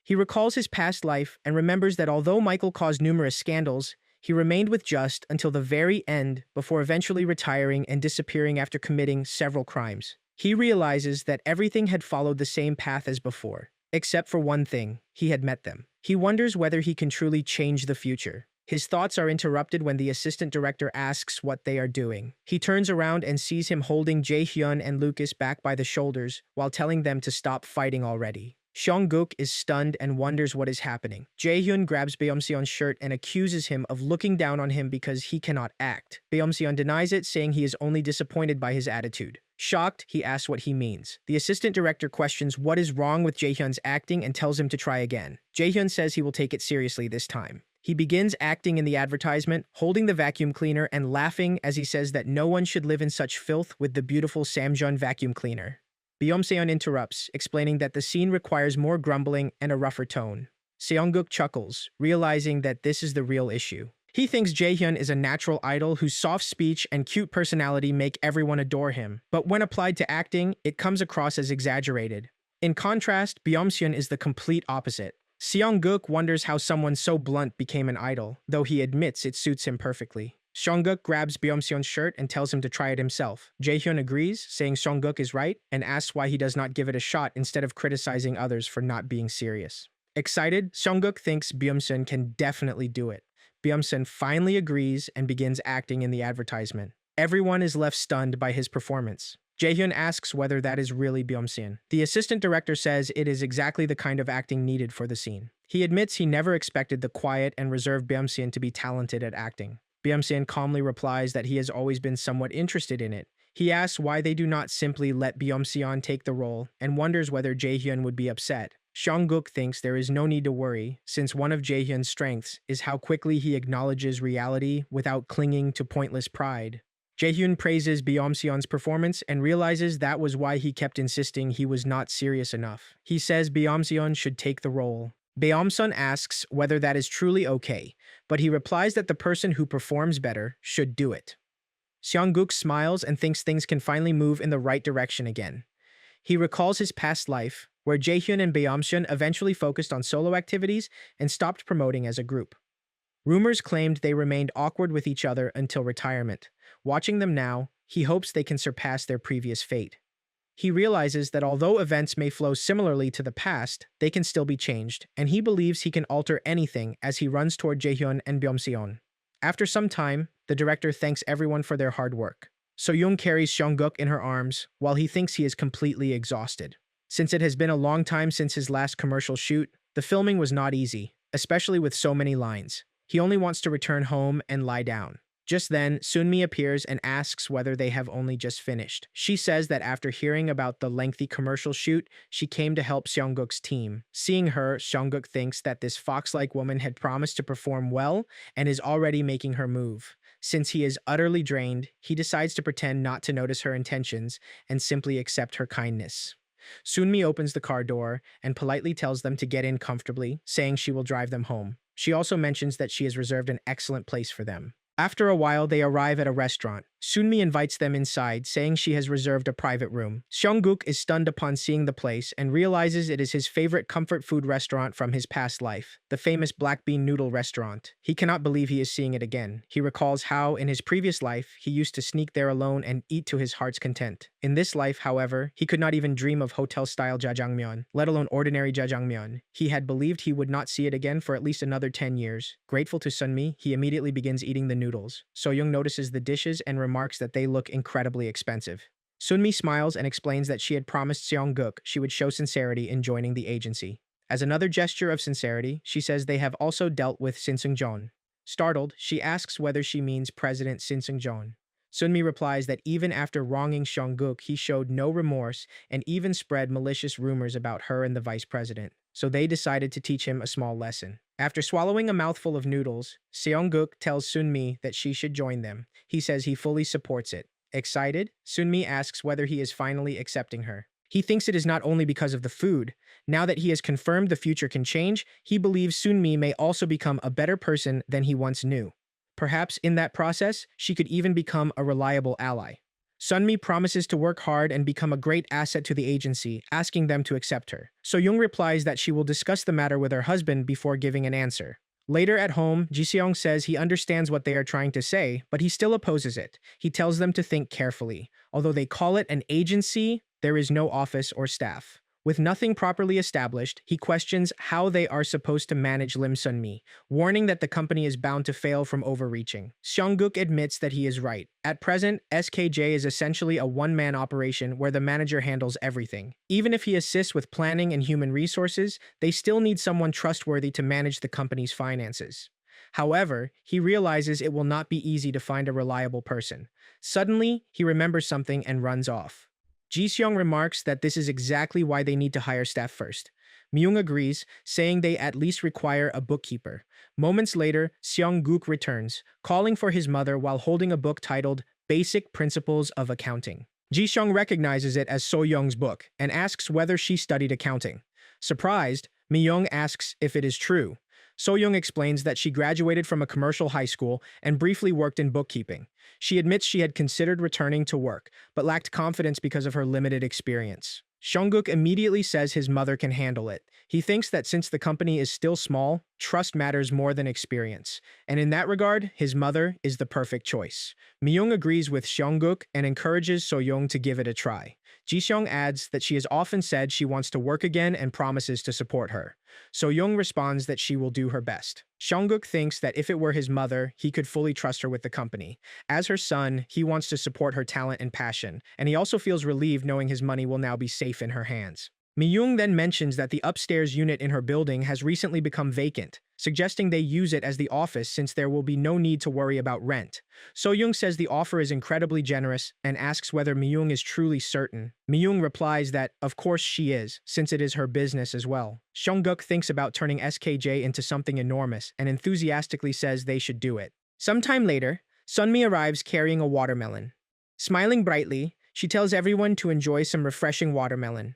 Speaker 1: He recalls his past life and remembers that although Michael caused numerous scandals, he remained with Just until the very end before eventually retiring and disappearing after committing several crimes. He realizes that everything had followed the same path as before, except for one thing: he had met them. He wonders whether he can truly change the future. His thoughts are interrupted when the assistant director asks what they are doing. He turns around and sees him holding Jae-hyun and Lucas back by the shoulders while telling them to stop fighting already. Seong-guk is stunned and wonders what is happening. Jae-hyun grabs Beomseon's shirt and accuses him of looking down on him because he cannot act. Beomseon denies it, saying he is only disappointed by his attitude. Shocked, he asks what he means. The assistant director questions what is wrong with Jae-hyun's acting and tells him to try again. Jae-hyun says he will take it seriously this time. He begins acting in the advertisement, holding the vacuum cleaner and laughing as he says that no one should live in such filth with the beautiful Samjeon vacuum cleaner. Beomseon interrupts, explaining that the scene requires more grumbling and a rougher tone. Seong-guk chuckles, realizing that this is the real issue. He thinks Jae-hyun is a natural idol whose soft speech and cute personality make everyone adore him, but when applied to acting, it comes across as exaggerated. In contrast, Beomseon is the complete opposite. Seong-guk wonders how someone so blunt became an idol, though he admits it suits him perfectly. Seong-guk grabs Beomseon's shirt and tells him to try it himself. Jae-hyun agrees, saying Seong-guk is right, and asks why he does not give it a shot instead of criticizing others for not being serious. Excited, Seong-guk thinks Beomseon can definitely do it. Beomseon finally agrees and begins acting in the advertisement. Everyone is left stunned by his performance. Jae-hyun asks whether that is really Beomseon. The assistant director says it is exactly the kind of acting needed for the scene. He admits he never expected the quiet and reserved Beomseon to be talented at acting. Beomseon calmly replies that he has always been somewhat interested in it. He asks why they do not simply let Beomseon take the role and wonders whether Jae-hyun would be upset. Seong-guk thinks there is no need to worry, since one of Jae-hyun's strengths is how quickly he acknowledges reality without clinging to pointless pride. Jae-hyun praises Beomseon's performance and realizes that was why he kept insisting he was not serious enough. He says Beomseon should take the role. Beomseon asks whether that is truly okay, but he replies that the person who performs better should do it. Seong-guk smiles and thinks things can finally move in the right direction again. He recalls his past life, where Jae-hyun and Beomseon eventually focused on solo activities and stopped promoting as a group. Rumors claimed they remained awkward with each other until retirement. Watching them now, he hopes they can surpass their previous fate. He realizes that although events may flow similarly to the past, they can still be changed, and he believes he can alter anything as he runs toward Jae-hyun and Beomseon. After some time, the director thanks everyone for their hard work. So-young carries Seong-guk in her arms, while he thinks he is completely exhausted. Since it has been a long time since his last commercial shoot, the filming was not easy, especially with so many lines. He only wants to return home and lie down. Just then, Sunmi appears and asks whether they have only just finished. She says that after hearing about the lengthy commercial shoot, she came to help Seongguk's team. Seeing her, Seongguk thinks that this fox-like woman had promised to perform well and is already making her move. Since he is utterly drained, he decides to pretend not to notice her intentions and simply accept her kindness. Sunmi opens the car door and politely tells them to get in comfortably, saying she will drive them home. She also mentions that she has reserved an excellent place for them. After a while, they arrive at a restaurant. Sunmi invites them inside, saying she has reserved a private room. Seongguk is stunned upon seeing the place and realizes it is his favorite comfort food restaurant from his past life, the famous black bean noodle restaurant. He cannot believe he is seeing it again. He recalls how, in his previous life, he used to sneak there alone and eat to his heart's content. In this life, however, he could not even dream of hotel-style jjajangmyeon, let alone ordinary jjajangmyeon. He had believed he would not see it again for at least another 10 years. Grateful to Sunmi, he immediately begins eating the noodles. So-young notices the dishes and remarks that they look incredibly expensive. Sunmi smiles and explains that she had promised Seongguk she would show sincerity in joining the agency. As another gesture of sincerity, she says they have also dealt with Shin Seung-jeon. Startled, she asks whether she means President Shin Seung-jeon. Sunmi replies that even after wronging Seongguk, he showed no remorse and even spread malicious rumors about her and the vice president. So they decided to teach him a small lesson. After swallowing a mouthful of noodles, Seongguk tells Sunmi that she should join them. He says he fully supports it. Excited, Sunmi asks whether he is finally accepting her. He thinks it is not only because of the food. Now that he has confirmed the future can change, he believes Sunmi may also become a better person than he once knew. Perhaps in that process, she could even become a reliable ally. Sunmi promises to work hard and become a great asset to the agency, asking them to accept her. So-young replies that she will discuss the matter with her husband before giving an answer. Later at home, Ji-seong says he understands what they are trying to say, but he still opposes it. He tells them to think carefully. Although they call it an agency, there is no office or staff. With nothing properly established, he questions how they are supposed to manage Lim Sunmi, warning that the company is bound to fail from overreaching. Seongguk admits that he is right. At present, SKJ is essentially a one-man operation where the manager handles everything. Even if he assists with planning and human resources, they still need someone trustworthy to manage the company's finances. However, he realizes it will not be easy to find a reliable person. Suddenly, he remembers something and runs off. Ji-seong remarks that this is exactly why they need to hire staff first. Myung agrees, saying they at least require a bookkeeper. Moments later, Seongguk returns, calling for his mother while holding a book titled Basic Principles of Accounting. Ji-seong recognizes it as So-young's book and asks whether she studied accounting. Surprised, Myung asks if it is true. So-young explains that she graduated from a commercial high school and briefly worked in bookkeeping. She admits she had considered returning to work, but lacked confidence because of her limited experience. Seongguk immediately says his mother can handle it. He thinks that since the company is still small, trust matters more than experience. And in that regard, his mother is the perfect choice. Myung agrees with Seongguk and encourages So-young to give it a try. Ji-seong adds that she has often said she wants to work again and promises to support her. So-young responds that she will do her best. Seongguk thinks that if it were his mother, he could fully trust her with the company. As her son, he wants to support her talent and passion, and he also feels relieved knowing his money will now be safe in her hands. Myung then mentions that the upstairs unit in her building has recently become vacant, suggesting they use it as the office since there will be no need to worry about rent. So-young says the offer is incredibly generous and asks whether Myung is truly certain. Myung replies that, of course she is, since it is her business as well. Seongguk thinks about turning SKJ into something enormous and enthusiastically says they should do it. Sometime later, Sunmi arrives carrying a watermelon. Smiling brightly, she tells everyone to enjoy some refreshing watermelon.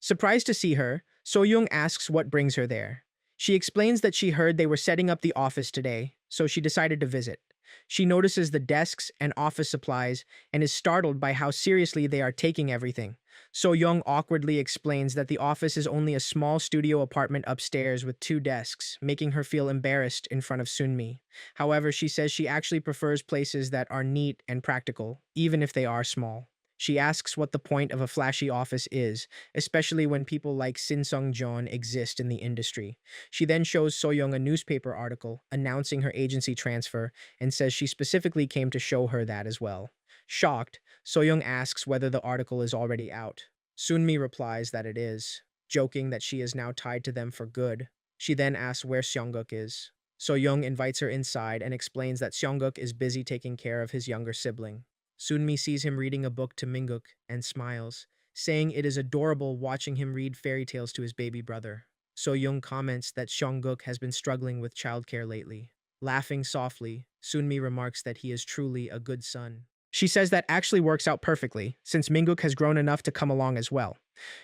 Speaker 1: Surprised to see her, So-young asks what brings her there. She explains that she heard they were setting up the office today, so she decided to visit. She notices the desks and office supplies and is startled by how seriously they are taking everything. So-young awkwardly explains that the office is only a small studio apartment upstairs with 2 desks, making her feel embarrassed in front of Sunmi. However, she says she actually prefers places that are neat and practical, even if they are small. She asks what the point of a flashy office is, especially when people like Shin Seung-jeon exist in the industry. She then shows So-young a newspaper article announcing her agency transfer and says she specifically came to show her that as well. Shocked, So-young asks whether the article is already out. Sunmi replies that it is, joking that she is now tied to them for good. She then asks where Seongguk is. So Young invites her inside and explains that Seongguk is busy taking care of his younger sibling. Sunmi sees him reading a book to Mingguk and smiles, saying it is adorable watching him read fairy tales to his baby brother. So Young comments that Seongguk has been struggling with childcare lately. Laughing softly, Sunmi remarks that he is truly a good son. She says that actually works out perfectly, since Mingguk has grown enough to come along as well.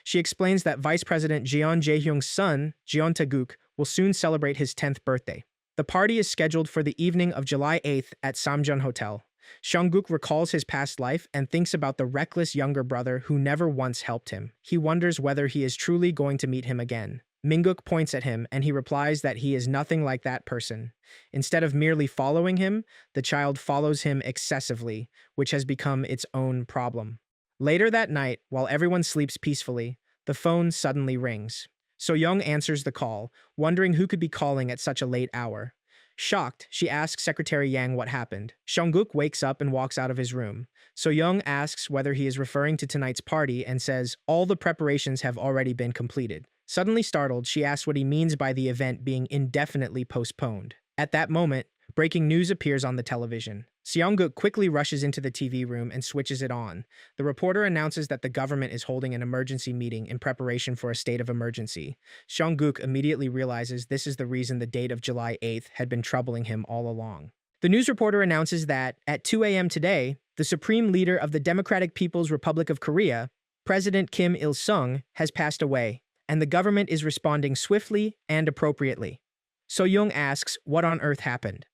Speaker 1: She explains that Vice President Jeon Jae-hyung's son, Jeon Taeguk, will soon celebrate his 10th birthday. The party is scheduled for the evening of July 8th at Samjeon Hotel. Seongguk recalls his past life and thinks about the reckless younger brother who never once helped him. He wonders whether he is truly going to meet him again. Mingguk points at him and he replies that he is nothing like that person. Instead of merely following him, the child follows him excessively, which has become its own problem. Later that night, while everyone sleeps peacefully, the phone suddenly rings. So Young answers the call, wondering who could be calling at such a late hour. Shocked, she asks Secretary Yang what happened. Seongguk wakes up and walks out of his room. So Young asks whether he is referring to tonight's party and says all the preparations have already been completed. Suddenly startled, she asks what he means by the event being indefinitely postponed. At that moment, breaking news appears on the television. Seongguk quickly rushes into the TV room and switches it on. The reporter announces that the government is holding an emergency meeting in preparation for a state of emergency. Seongguk immediately realizes this is the reason the date of July 8th had been troubling him all along. The news reporter announces that, at 2 a.m. today, the supreme leader of the Democratic People's Republic of Korea, President Kim Il-sung, has passed away, and the government is responding swiftly and appropriately. So Young asks what on earth happened.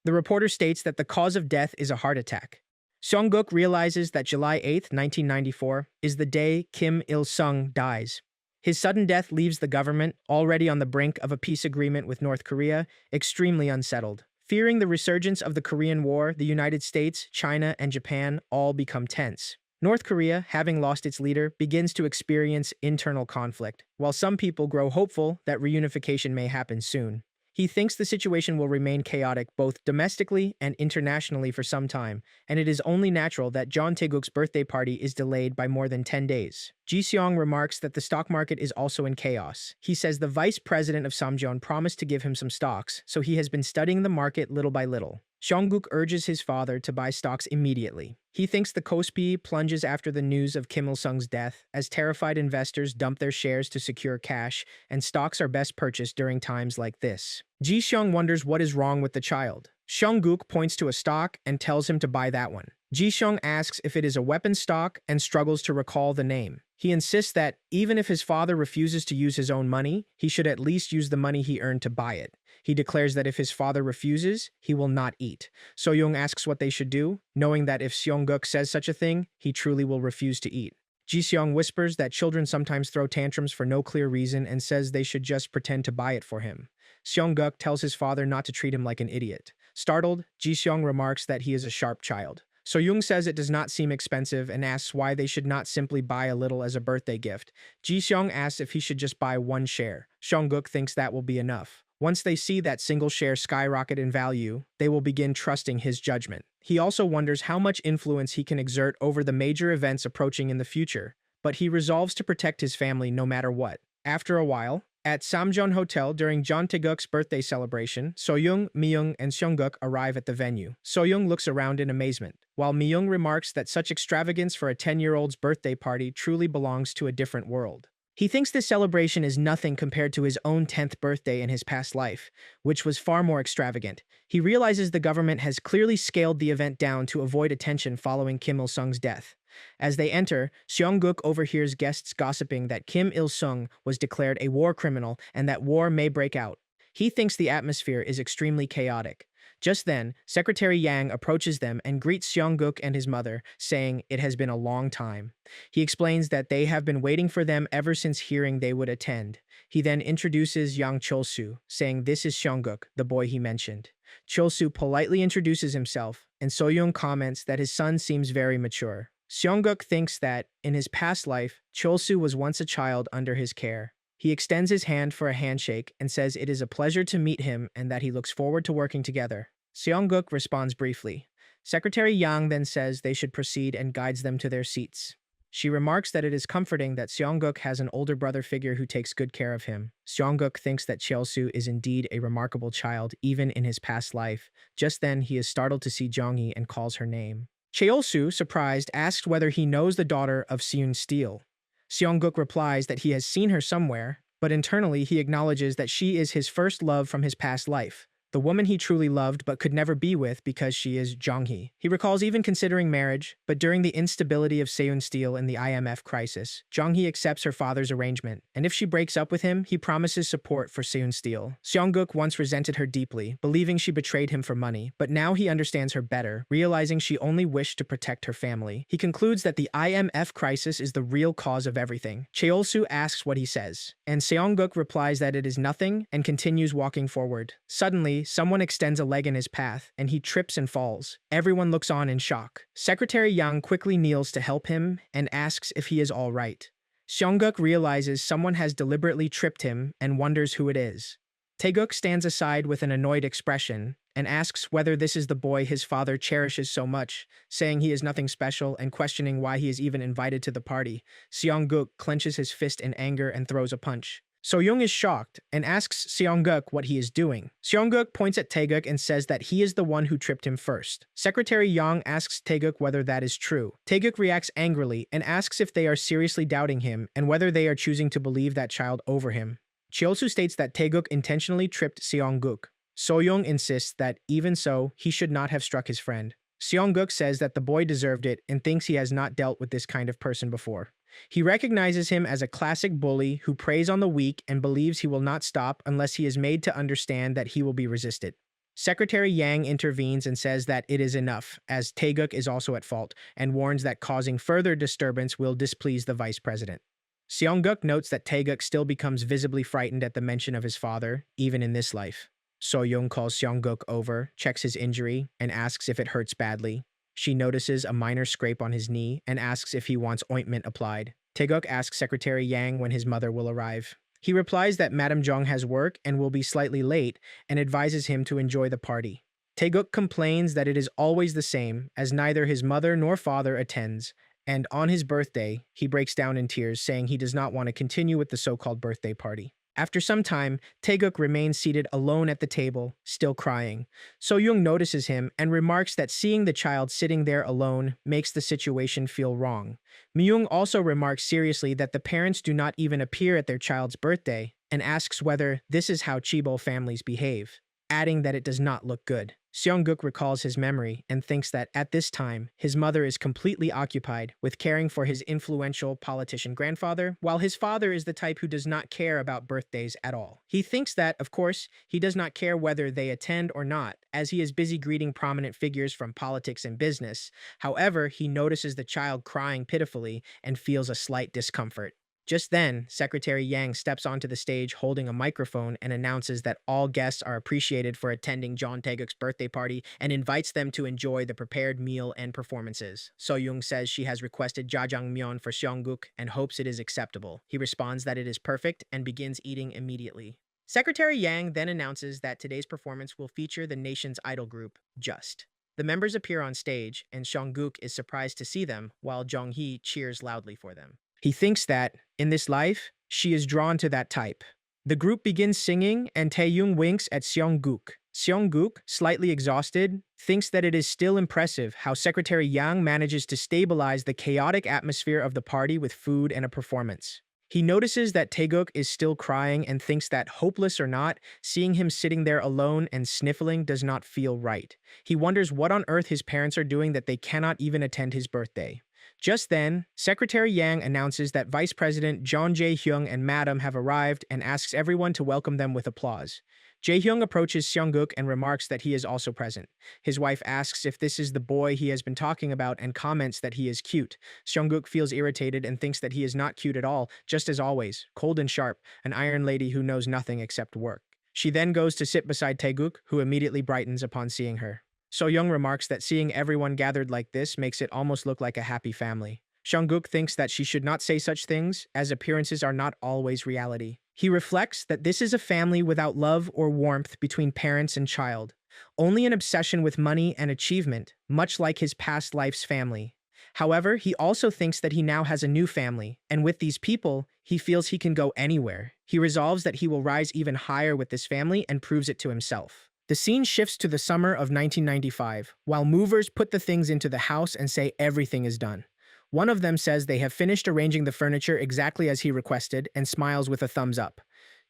Speaker 1: The reporter states that the cause of death is a heart attack. Seongguk realizes that July 8, 1994, is the day Kim Il-sung dies. His sudden death leaves the government, already on the brink of a peace agreement with North Korea, extremely unsettled. Fearing the resurgence of the Korean War, the United States, China, and Japan all become tense. North Korea, having lost its leader, begins to experience internal conflict, while some people grow hopeful that reunification may happen soon. He thinks the situation will remain chaotic both domestically and internationally for some time, and it is only natural that Jeon Taeguk's birthday party is delayed by more than 10 days. Ji Seong remarks that the stock market is also in chaos. He says the vice president of Samjeon promised to give him some stocks, so he has been studying the market little by little. Seongguk urges his father to buy stocks immediately. He thinks the Kospi plunges after the news of Kim Il-sung's death, as terrified investors dump their shares to secure cash, and stocks are best purchased during times like this. Ji Seong wonders what is wrong with the child. Seongguk points to a stock and tells him to buy that one. Ji Seong asks if it is a weapon stock and struggles to recall the name. He insists that, even if his father refuses to use his own money, he should at least use the money he earned to buy it. He declares that if his father refuses, he will not eat. So Young asks what they should do, knowing that if Seongguk says such a thing, he truly will refuse to eat. Ji Seong whispers that children sometimes throw tantrums for no clear reason and says they should just pretend to buy it for him. Seongguk tells his father not to treat him like an idiot. Startled, Ji Seong remarks that he is a sharp child. So Young says it does not seem expensive and asks why they should not simply buy a little as a birthday gift. Ji Seong asks if he should just buy one share. Seongguk thinks that will be enough. Once they see that single share skyrocket in value, they will begin trusting his judgment. He also wonders how much influence he can exert over the major events approaching in the future, but he resolves to protect his family no matter what. After a while, at Samjeon Hotel during Jeon Taeguk's birthday celebration, Soyoung, Miyoung, and Seongguk arrive at the venue. Soyoung looks around in amazement, while Miyoung remarks that such extravagance for a 10-year-old's birthday party truly belongs to a different world. He thinks this celebration is nothing compared to his own 10th birthday in his past life, which was far more extravagant. He realizes the government has clearly scaled the event down to avoid attention following Kim Il-sung's death. As they enter, Seongguk overhears guests gossiping that Kim Il-sung was declared a war criminal and that war may break out. He thinks the atmosphere is extremely chaotic. Just then, Secretary Yang approaches them and greets Seongguk and his mother, saying it has been a long time. He explains that they have been waiting for them ever since hearing they would attend. He then introduces Yang Chol-soo, saying this is Seongguk, the boy he mentioned. Chol-soo politely introduces himself, and Soyoung comments that his son seems very mature. Seongguk thinks that, in his past life, Chol-soo was once a child under his care. He extends his hand for a handshake and says it is a pleasure to meet him and that he looks forward to working together. Seongguk responds briefly. Secretary Yang then says they should proceed and guides them to their seats. She remarks that it is comforting that Seongguk has an older brother figure who takes good care of him. Seongguk thinks that Cheolsu is indeed a remarkable child even in his past life. Just then, he is startled to see Jonghi and calls her name. Cheolsu, surprised, asks whether he knows the daughter of Seun Steel. Seongguk replies that he has seen her somewhere, but internally he acknowledges that she is his first love from his past life, the woman he truly loved but could never be with because she is Jonghi. He recalls even considering marriage, but during the instability of Seun Steel in the IMF crisis, Jonghi accepts her father's arrangement, and if she breaks up with him, he promises support for Seun Steel. Seongguk once resented her deeply, believing she betrayed him for money, but now he understands her better, realizing she only wished to protect her family. He concludes that the IMF crisis is the real cause of everything. Cheolsu asks what he says, and Seongguk replies that it is nothing and continues walking forward. Suddenly, someone extends a leg in his path, and he trips and falls. Everyone looks on in shock. Secretary Yang quickly kneels to help him and asks if he is all right. Seongguk realizes someone has deliberately tripped him and wonders who it is. Taeguk stands aside with an annoyed expression and asks whether this is the boy his father cherishes so much, saying he is nothing special and questioning why he is even invited to the party. Seongguk clenches his fist in anger and throws a punch. Soyoung is shocked and asks Seongguk what he is doing. Seongguk points at Taeguk and says that he is the one who tripped him first. Secretary Yang asks Taeguk whether that is true. Taeguk reacts angrily and asks if they are seriously doubting him and whether they are choosing to believe that child over him. Cheolsu states that Taeguk intentionally tripped Seongguk. Soyoung insists that, even so, he should not have struck his friend. Seongguk says that the boy deserved it and thinks he has not dealt with this kind of person before. He recognizes him as a classic bully who preys on the weak and believes he will not stop unless he is made to understand that he will be resisted. Secretary Yang intervenes and says that it is enough, as Taeguk is also at fault, and warns that causing further disturbance will displease the vice president. Seongguk notes that Taeguk still becomes visibly frightened at the mention of his father, even in this life. Soyoung calls Seongguk over, checks his injury, and asks if it hurts badly. She notices a minor scrape on his knee and asks if he wants ointment applied. Taeguk asks Secretary Yang when his mother will arrive. He replies that Madam Jong has work and will be slightly late and advises him to enjoy the party. Taeguk complains that it is always the same, as neither his mother nor father attends, and on his birthday, he breaks down in tears, saying he does not want to continue with the so-called birthday party. After some time, Taeguk remains seated alone at the table, still crying. Soyoung notices him and remarks that seeing the child sitting there alone makes the situation feel wrong. Myung also remarks seriously that the parents do not even appear at their child's birthday and asks whether this is how Chibo families behave, adding that it does not look good. Seongguk recalls his memory and thinks that at this time, his mother is completely occupied with caring for his influential politician grandfather, while his father is the type who does not care about birthdays at all. He thinks that, of course, he does not care whether they attend or not, as he is busy greeting prominent figures from politics and business. However, he notices the child crying pitifully and feels a slight discomfort. Just then, Secretary Yang steps onto the stage holding a microphone and announces that all guests are appreciated for attending John Taeguk's birthday party and invites them to enjoy the prepared meal and performances. Soyoung says she has requested jjajangmyeon for Seongguk and hopes it is acceptable. He responds that it is perfect and begins eating immediately. Secretary Yang then announces that today's performance will feature the nation's idol group, Just. The members appear on stage, and Seongguk is surprised to see them, while Jong-hee cheers loudly for them. He thinks that, in this life, she is drawn to that type. The group begins singing, and Taeyoung winks at Seongguk. Seongguk, slightly exhausted, thinks that it is still impressive how Secretary Yang manages to stabilize the chaotic atmosphere of the party with food and a performance. He notices that Taeguk is still crying and thinks that, hopeless or not, seeing him sitting there alone and sniffling does not feel right. He wonders what on earth his parents are doing that they cannot even attend his birthday. Just then, Secretary Yang announces that Vice President Jeon Jae-hyung and Madam have arrived and asks everyone to welcome them with applause. Jae-hyung approaches Seongguk and remarks that he is also present. His wife asks if this is the boy he has been talking about and comments that he is cute. Seongguk feels irritated and thinks that he is not cute at all, just as always, cold and sharp, an iron lady who knows nothing except work. She then goes to sit beside Taeguk, who immediately brightens upon seeing her. Soyoung remarks that seeing everyone gathered like this makes it almost look like a happy family. Seongguk thinks that she should not say such things, as appearances are not always reality. He reflects that this is a family without love or warmth between parents and child, only an obsession with money and achievement, much like his past life's family. However, he also thinks that he now has a new family, and with these people, he feels he can go anywhere. He resolves that he will rise even higher with this family and proves it to himself. The scene shifts to the summer of 1995, while movers put the things into the house and say everything is done. One of them says they have finished arranging the furniture exactly as he requested and smiles with a thumbs up.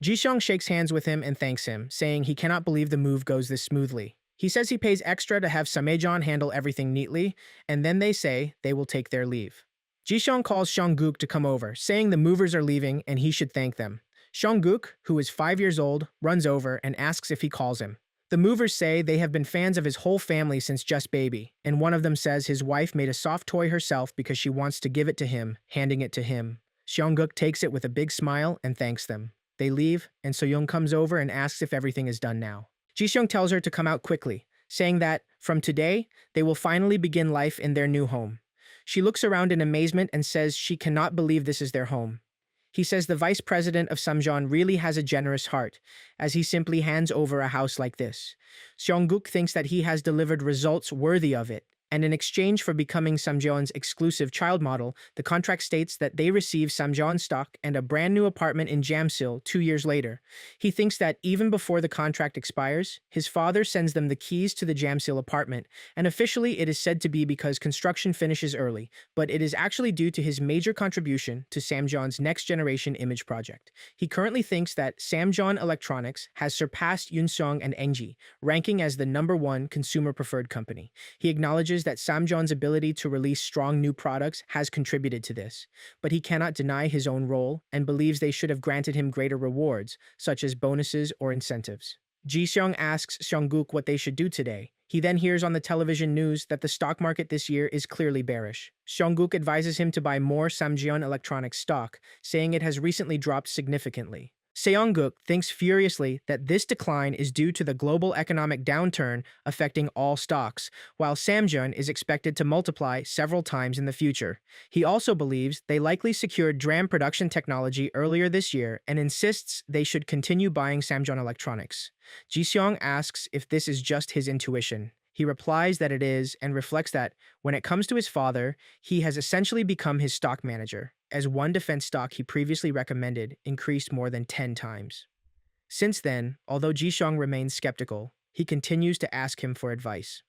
Speaker 1: Ji-seong shakes hands with him and thanks him, saying he cannot believe the move goes this smoothly. He says he pays extra to have Samejeon handle everything neatly, and then they say they will take their leave. Ji-seong calls Seong-guk to come over, saying the movers are leaving and he should thank them. Seong-guk, who is 5 years old, runs over and asks if he calls him. The movers say they have been fans of his whole family since just baby, and one of them says his wife made a soft toy herself because she wants to give it to him, handing it to him. Seong-guk takes it with a big smile and thanks them. They leave, and So-young comes over and asks if everything is done now. Ji-seong tells her to come out quickly, saying that, from today, they will finally begin life in their new home. She looks around in amazement and says she cannot believe this is their home. He says the vice president of Samjeon really has a generous heart, as he simply hands over a house like this. Seong-guk thinks that he has delivered results worthy of it, and in exchange for becoming Samjeon's exclusive child model, the contract states that they receive Samjeon stock and a brand new apartment in Jamsil 2 years later. He thinks that even before the contract expires, his father sends them the keys to the Jamsil apartment, and officially it is said to be because construction finishes early, but it is actually due to his major contribution to Samjeon's next generation image project. He currently thinks that Samjeon Electronics has surpassed Yunseong and Engie, ranking as the #1 consumer preferred company. He acknowledges that Samjeon's ability to release strong new products has contributed to this, but he cannot deny his own role and believes they should have granted him greater rewards, such as bonuses or incentives. Ji-seong asks Seong-guk what they should do today. He then hears on the television news that the stock market this year is clearly bearish. Seong-guk advises him to buy more Samjeon Electronics stock, saying it has recently dropped significantly. Seong-guk thinks furiously that this decline is due to the global economic downturn affecting all stocks, while Samjeon is expected to multiply several times in the future. He also believes they likely secured DRAM production technology earlier this year and insists they should continue buying Samjeon Electronics. Ji-seong asks if this is just his intuition. He replies that it is and reflects that, when it comes to his father, he has essentially become his stock manager, as one defense stock he previously recommended increased more than 10 times. Since then, although Ji-seong remains skeptical, he continues to ask him for advice.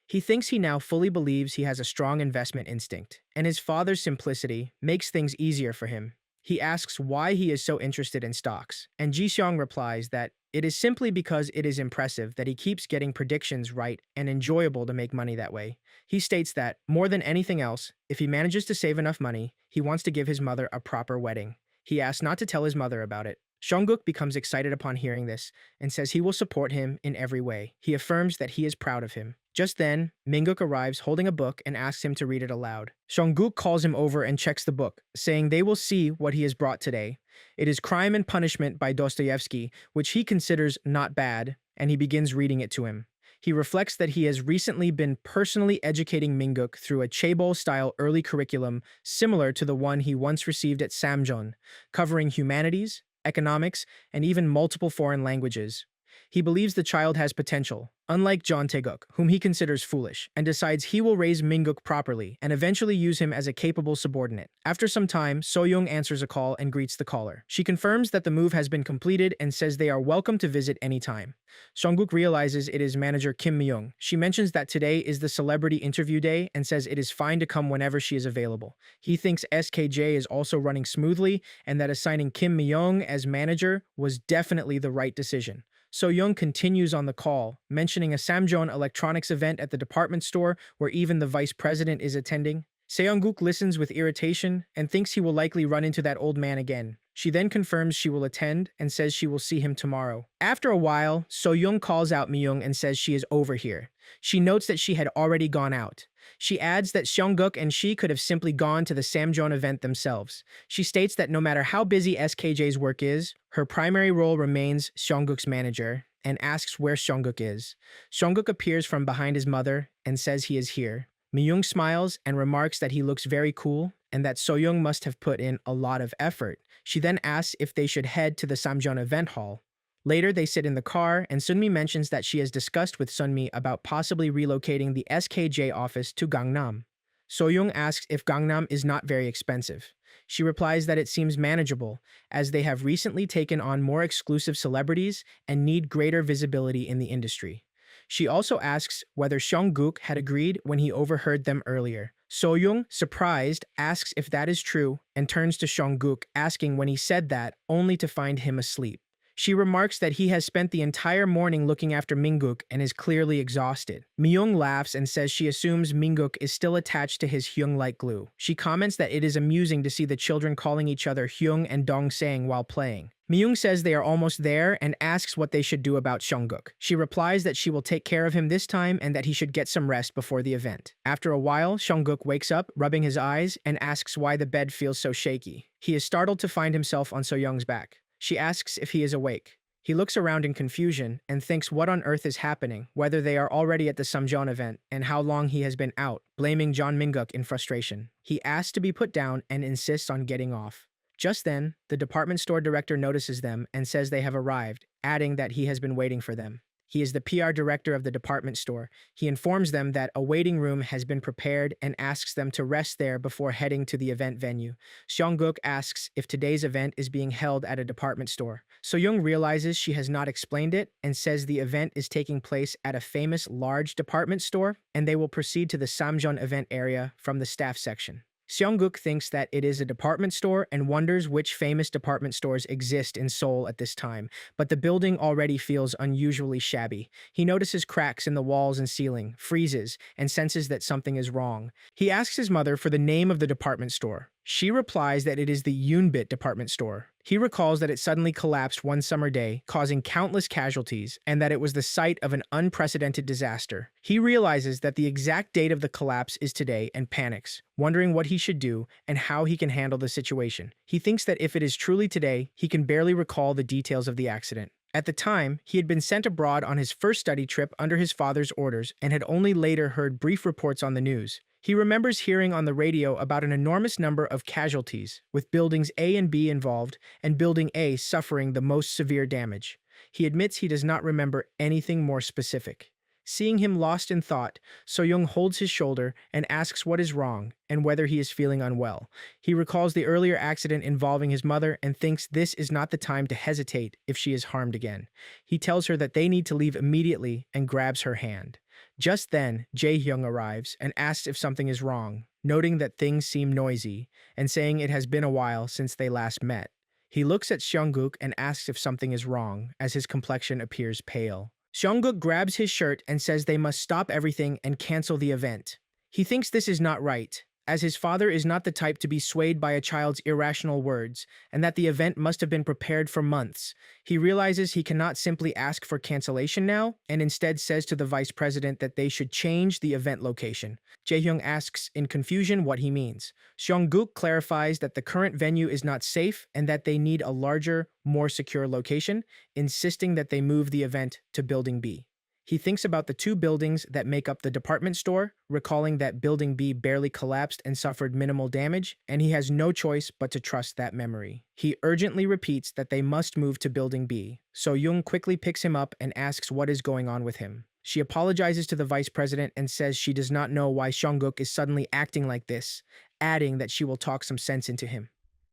Speaker 1: He thinks he now fully believes he has a strong investment instinct, and his father's simplicity makes things easier for him. He asks why he is so interested in stocks, and Ji-seong replies that it is simply because it is impressive that he keeps getting predictions right and enjoyable to make money that way. He states that, more than anything else, if he manages to save enough money, he wants to give his mother a proper wedding. He asks not to tell his mother about it. Seong-guk becomes excited upon hearing this and says he will support him in every way. He affirms that he is proud of him. Just then, Min-guk arrives holding a book and asks him to read it aloud. Seong-guk calls him over and checks the book, saying they will see what he has brought today. It is Crime and Punishment by Dostoevsky, which he considers not bad, and he begins reading it to him. He reflects that he has recently been personally educating Min-guk through a chaebol-style early curriculum similar to the one he once received at Samjeon, covering humanities, economics, and even multiple foreign languages. He believes the child has potential, unlike John Tae-guk, whom he considers foolish, and decides he will raise Min-guk properly and eventually use him as a capable subordinate. After some time, So-young answers a call and greets the caller. She confirms that the move has been completed and says they are welcome to visit anytime. Seong-guk realizes it is manager Kim Mi-young. She mentions that today is the celebrity interview day and says it is fine to come whenever she is available. He thinks SKJ is also running smoothly and that assigning Kim Mi-young as manager was definitely the right decision. So-young continues on the call, mentioning a Samjeon Electronics event at the department store where even the vice president is attending. Seong-guk listens with irritation and thinks he will likely run into that old man again. She then confirms she will attend and says she will see him tomorrow. After a while, So-young calls out Mi-young and says she is over here. She notes that she had already gone out. She adds that Seong-guk and she could have simply gone to the Samjeon event themselves. She states that no matter how busy SKJ's work is, her primary role remains Seong-guk's manager, and asks where Seong-guk is. Seong-guk appears from behind his mother and says he is here. Mi-young smiles and remarks that he looks very cool and that So-young must have put in a lot of effort. She then asks if they should head to the Samjeon event hall. Later, they sit in the car, and Sunmi mentions that she has discussed with Sunmi about possibly relocating the SKJ office to Gangnam. Soyoung asks if Gangnam is not very expensive. She replies that it seems manageable, as they have recently taken on more exclusive celebrities and need greater visibility in the industry. She also asks whether Seongguk had agreed when he overheard them earlier. Soyoung, surprised, asks if that is true and turns to Seongguk asking when he said that, only to find him asleep. She remarks that he has spent the entire morning looking after Mingguk and is clearly exhausted. Myung laughs and says she assumes Mingguk is still attached to his Hyung like glue. She comments that it is amusing to see the children calling each other Hyung and Dongsang while playing. Myung says they are almost there and asks what they should do about Seongguk. She replies that she will take care of him this time and that he should get some rest before the event. After a while, Seongguk wakes up, rubbing his eyes, and asks why the bed feels so shaky. He is startled to find himself on Soyoung's back. She asks if he is awake. He looks around in confusion and thinks what on earth is happening, whether they are already at the Samjeon event, and how long he has been out, blaming John Mingguk in frustration. He asks to be put down and insists on getting off. Just then, the department store director notices them and says they have arrived, adding that he has been waiting for them. He is the PR director of the department store. He informs them that a waiting room has been prepared and asks them to rest there before heading to the event venue. Seongguk asks if today's event is being held at a department store. Soyoung realizes she has not explained it and says the event is taking place at a famous large department store and they will proceed to the Samjeon event area from the staff section. Seongguk thinks that it is a department store and wonders which famous department stores exist in Seoul at this time, but the building already feels unusually shabby. He notices cracks in the walls and ceiling, freezes, and senses that something is wrong. He asks his mother for the name of the department store. She replies that it is the Yoonbit department store. He recalls that it suddenly collapsed one summer day, causing countless casualties, and that it was the site of an unprecedented disaster. He realizes that the exact date of the collapse is today and panics, wondering what he should do and how he can handle the situation. He thinks that if it is truly today, he can barely recall the details of the accident. At the time, he had been sent abroad on his first study trip under his father's orders and had only later heard brief reports on the news. He remembers hearing on the radio about an enormous number of casualties, with buildings A and B involved, and Building A suffering the most severe damage. He admits he does not remember anything more specific. Seeing him lost in thought, Soyoung holds his shoulder and asks what is wrong and whether he is feeling unwell. He recalls the earlier accident involving his mother and thinks this is not the time to hesitate if she is harmed again. He tells her that they need to leave immediately and grabs her hand. Just then, Jae-hyung arrives and asks if something is wrong, noting that things seem noisy and saying it has been a while since they last met. He looks at Seongguk and asks if something is wrong, as his complexion appears pale. Seongguk grabs his shirt and says they must stop everything and cancel the event. He thinks this is not right, as his father is not the type to be swayed by a child's irrational words, and that the event must have been prepared for months. He realizes he cannot simply ask for cancellation now, and instead says to the vice president that they should change the event location. Jae-hyung asks in confusion what he means. Seongguk clarifies that the current venue is not safe and that they need a larger, more secure location, insisting that they move the event to Building B. He thinks about the two buildings that make up the department store, recalling that Building B barely collapsed and suffered minimal damage, and he has no choice but to trust that memory. He urgently repeats that they must move to Building B. Soyoung quickly picks him up and asks what is going on with him. She apologizes to the vice president and says she does not know why Seongguk is suddenly acting like this, adding that she will talk some sense into him.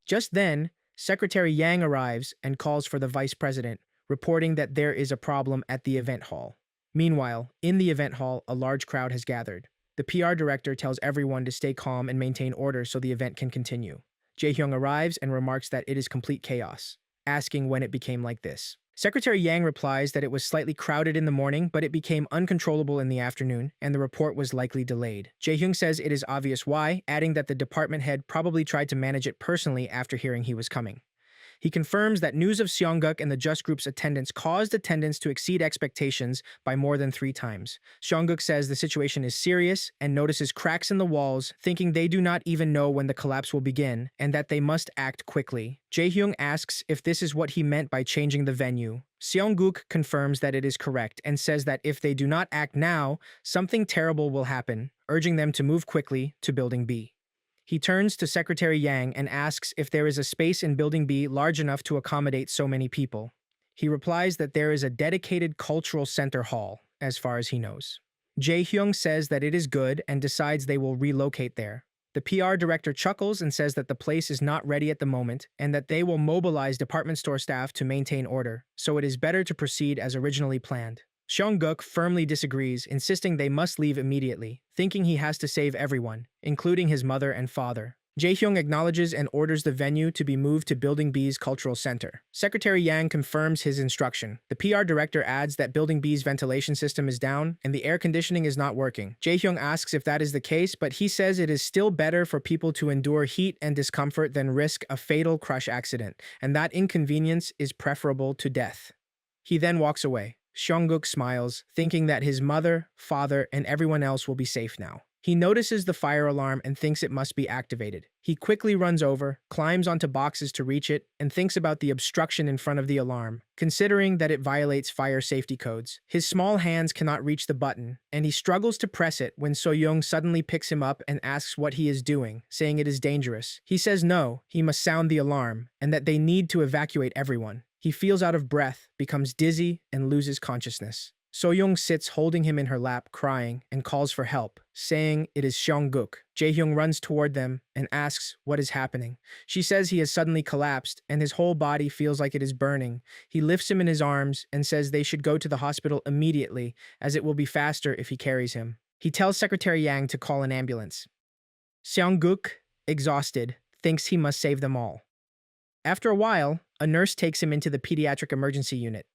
Speaker 1: Just then, Secretary Yang arrives and calls for the vice president, reporting that there is a problem at the event hall. Meanwhile, in the event hall, a large crowd has gathered. The PR director tells everyone to stay calm and maintain order so the event can continue. Jae-hyung arrives and remarks that it is complete chaos, asking when it became like this. Secretary Yang replies that it was slightly crowded in the morning, but it became uncontrollable in the afternoon, and the report was likely delayed. Jae-hyung says it is obvious why, adding that the department head probably tried to manage it personally after hearing he was coming. He confirms that news of Seongguk and the Just Group's attendance caused attendance to exceed expectations by more than 3 times. Seongguk says the situation is serious and notices cracks in the walls, thinking they do not even know when the collapse will begin and that they must act quickly. Jae-hyung asks if this is what he meant by changing the venue. Seongguk confirms that it is correct and says that if they do not act now, something terrible will happen, urging them to move quickly to Building B. He turns to Secretary Yang and asks if there is a space in Building B large enough to accommodate so many people. He replies that there is a dedicated cultural center hall, as far as he knows. Jae-hyung says that it is good and decides they will relocate there. The PR director chuckles and says that the place is not ready at the moment and that they will mobilize department store staff to maintain order, so it is better to proceed as originally planned. Seong-guk firmly disagrees, insisting they must leave immediately, thinking he has to save everyone, including his mother and father. Jae-hyung acknowledges and orders the venue to be moved to Building B's Cultural Center. Secretary Yang confirms his instruction. The PR director adds that Building B's ventilation system is down and the air conditioning is not working. Jae-hyung asks if that is the case, but he says it is still better for people to endure heat and discomfort than risk a fatal crush accident, and that inconvenience is preferable to death. He then walks away. Seong-guk smiles, thinking that his mother, father, and everyone else will be safe now. He notices the fire alarm and thinks it must be activated. He quickly runs over, climbs onto boxes to reach it, and thinks about the obstruction in front of the alarm, considering that it violates fire safety codes. His small hands cannot reach the button, and he struggles to press it when So-young suddenly picks him up and asks what he is doing, saying it is dangerous. He says no, he must sound the alarm, and that they need to evacuate everyone. He feels out of breath, becomes dizzy, and loses consciousness. So-young sits holding him in her lap, crying, and calls for help, saying it is Seong-guk. Jae-hyung runs toward them and asks what is happening. She says he has suddenly collapsed and his whole body feels like it is burning. He lifts him in his arms and says they should go to the hospital immediately, as it will be faster if he carries him. He tells Secretary Yang to call an ambulance. Seong-guk, exhausted, thinks he must save them all. After a while, a nurse takes him into the pediatric emergency unit.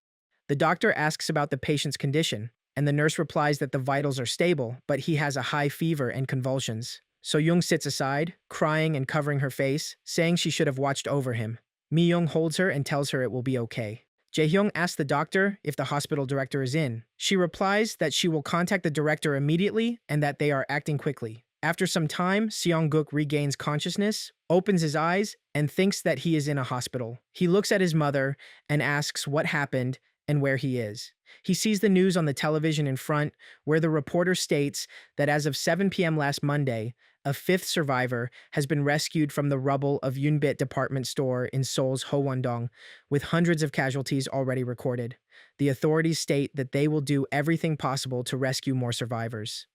Speaker 1: The doctor asks about the patient's condition, and the nurse replies that the vitals are stable, but he has a high fever and convulsions. So-young sits aside, crying and covering her face, saying she should have watched over him. Mi-young holds her and tells her it will be okay. Jae-hyung asks the doctor if the hospital director is in. She replies that she will contact the director immediately and that they are acting quickly. After some time, Seong-guk regains consciousness, opens his eyes, and thinks that he is in a hospital. He looks at his mother and asks what happened and where he is. He sees the news on the television in front, where the reporter states that as of 7 p.m. last Monday, a fifth survivor has been rescued from the rubble of Yunbit department store in Seoul's Howondong, with hundreds of casualties already recorded. The authorities state that they will do everything possible to rescue more survivors.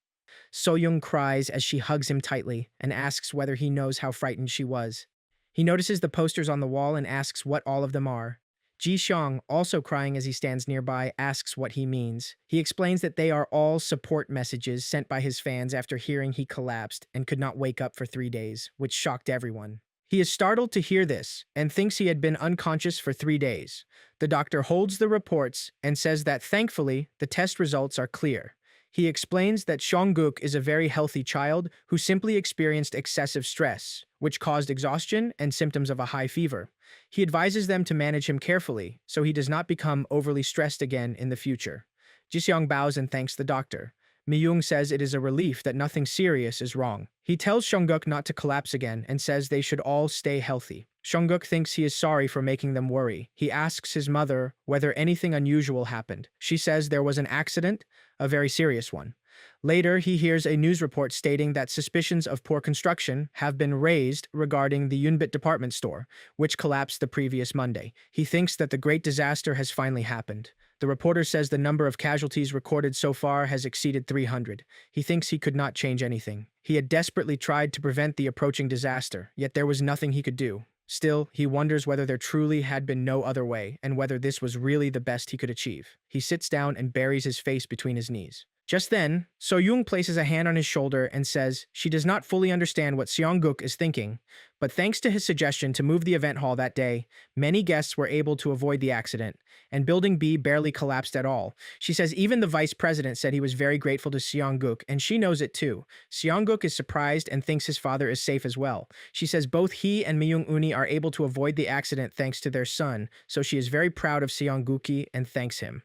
Speaker 1: So-young cries as she hugs him tightly and asks whether he knows how frightened she was. He notices the posters on the wall and asks what all of them are. Ji-seong, also crying as he stands nearby, asks what he means. He explains that they are all support messages sent by his fans after hearing he collapsed and could not wake up for 3 days, which shocked everyone. He is startled to hear this and thinks he had been unconscious for 3 days. The doctor holds the reports and says that thankfully, the test results are clear. He explains that Seong-guk is a very healthy child who simply experienced excessive stress, which caused exhaustion and symptoms of a high fever. He advises them to manage him carefully so he does not become overly stressed again in the future. Ji-seong bows and thanks the doctor. Mi-young says it is a relief that nothing serious is wrong. He tells Seong-guk not to collapse again and says they should all stay healthy. Seong-guk thinks he is sorry for making them worry. He asks his mother whether anything unusual happened. She says there was an accident, a very serious one. Later, he hears a news report stating that suspicions of poor construction have been raised regarding the Yunbit department store, which collapsed the previous Monday. He thinks that the great disaster has finally happened. The reporter says the number of casualties recorded so far has exceeded 300. He thinks he could not change anything. He had desperately tried to prevent the approaching disaster, yet there was nothing he could do. Still, he wonders whether there truly had been no other way, and whether this was really the best he could achieve. He sits down and buries his face between his knees. Just then, So-young places a hand on his shoulder and says she does not fully understand what Seong-guk is thinking, but thanks to his suggestion to move the event hall that day, many guests were able to avoid the accident, and Building B barely collapsed at all. She says even the vice president said he was very grateful to Seong-guk, and she knows it too. Seong-guk is surprised and thinks his father is safe as well. She says both he and Mi-young-uni are able to avoid the accident thanks to their son, so she is very proud of Seong-guki and thanks him.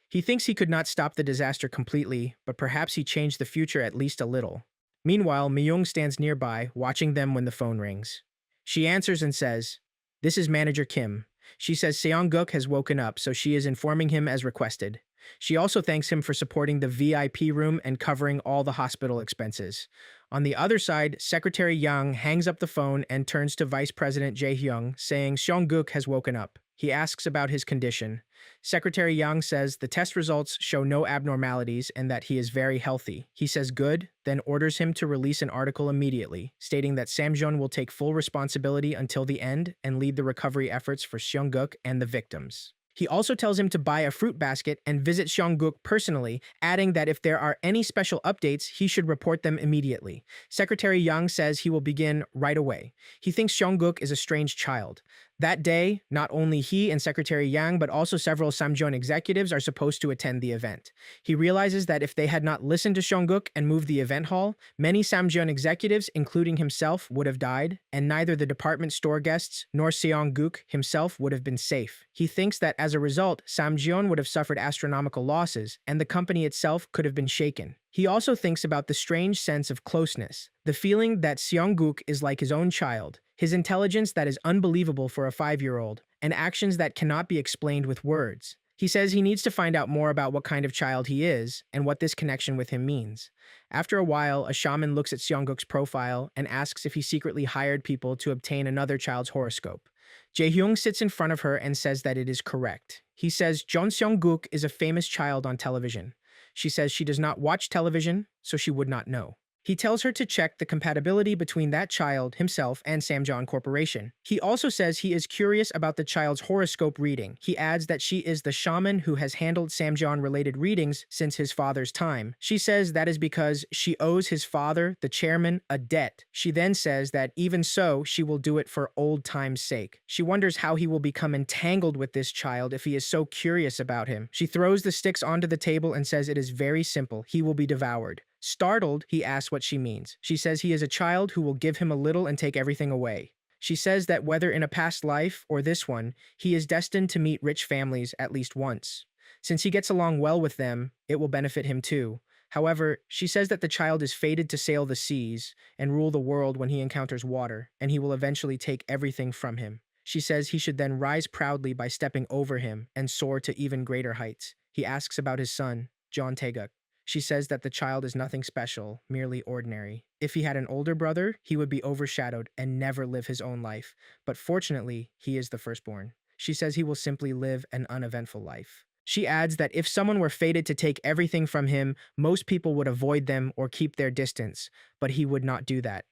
Speaker 1: He thinks he could not stop the disaster completely, but perhaps he changed the future at least a little. Meanwhile, Mi-young stands nearby, watching them when the phone rings. She answers and says, "This is Manager Kim." She says Seong-guk has woken up, so she is informing him as requested. She also thanks him for supporting the VIP room and covering all the hospital expenses. On the other side, Secretary Yang hangs up the phone and turns to Vice President Jae-hyung, saying Seong-guk has woken up. He asks about his condition. Secretary Yang says the test results show no abnormalities and that he is very healthy. He says good, then orders him to release an article immediately, stating that Samjeon will take full responsibility until the end and lead the recovery efforts for Seong-guk and the victims. He also tells him to buy a fruit basket and visit Seong-guk personally, adding that if there are any special updates, he should report them immediately. Secretary Yang says he will begin right away. He thinks Seong-guk is a strange child. That day, not only he and Secretary Yang, but also several Samjeon executives are supposed to attend the event. He realizes that if they had not listened to Seong-guk and moved the event hall, many Samjeon executives, including himself, would have died, and neither the department store guests nor Seong-guk himself would have been safe. He thinks that as a result, Samjeon would have suffered astronomical losses, and the company itself could have been shaken. He also thinks about the strange sense of closeness, the feeling that Seong-guk is like his own child, his intelligence that is unbelievable for a 5-year-old, and actions that cannot be explained with words. He says he needs to find out more about what kind of child he is and what this connection with him means. After a while, a shaman looks at Seong-guk's profile and asks if he secretly hired people to obtain another child's horoscope. Jae-hyung sits in front of her and says that it is correct. He says Jeon Seong-guk is a famous child on television. She says she does not watch television, so she would not know. He tells her to check the compatibility between that child, himself, and Samjeon Corporation. He also says he is curious about the child's horoscope reading. He adds that she is the shaman who has handled Samjeon-related readings since his father's time. She says that is because she owes his father, the chairman, a debt. She then says that even so, she will do it for old time's sake. She wonders how he will become entangled with this child if he is so curious about him. She throws the sticks onto the table and says it is very simple. He will be devoured. Startled, he asks what she means. She says he is a child who will give him a little and take everything away. She says that whether in a past life or this one, he is destined to meet rich families at least once. Since he gets along well with them, it will benefit him too. However, she says that the child is fated to sail the seas and rule the world when he encounters water, and he will eventually take everything from him. She says he should then rise proudly by stepping over him and soar to even greater heights. He asks about his son, John Taeguk. She says that the child is nothing special, merely ordinary. If he had an older brother, he would be overshadowed and never live his own life. But fortunately, he is the firstborn. She says he will simply live an uneventful life. She adds that if someone were fated to take everything from him, most people would avoid them or keep their distance, but he would not do that.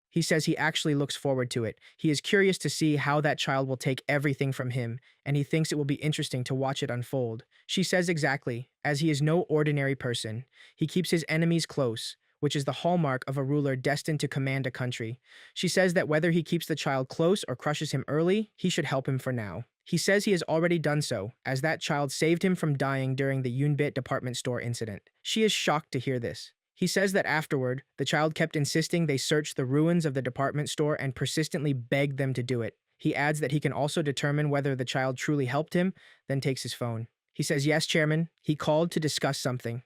Speaker 1: He says he actually looks forward to it. He is curious to see how that child will take everything from him, and he thinks it will be interesting to watch it unfold. She says exactly, as he is no ordinary person. He keeps his enemies close, which is the hallmark of a ruler destined to command a country. She says that whether he keeps the child close or crushes him early, he should help him for now. He says he has already done so, as that child saved him from dying during the Yunbit department store incident. She is shocked to hear this. He says that afterward, the child kept insisting they search the ruins of the department store and persistently begged them to do it. He adds that he can also determine whether the child truly helped him, then takes his phone. He says, "Yes, Chairman, he called to discuss something."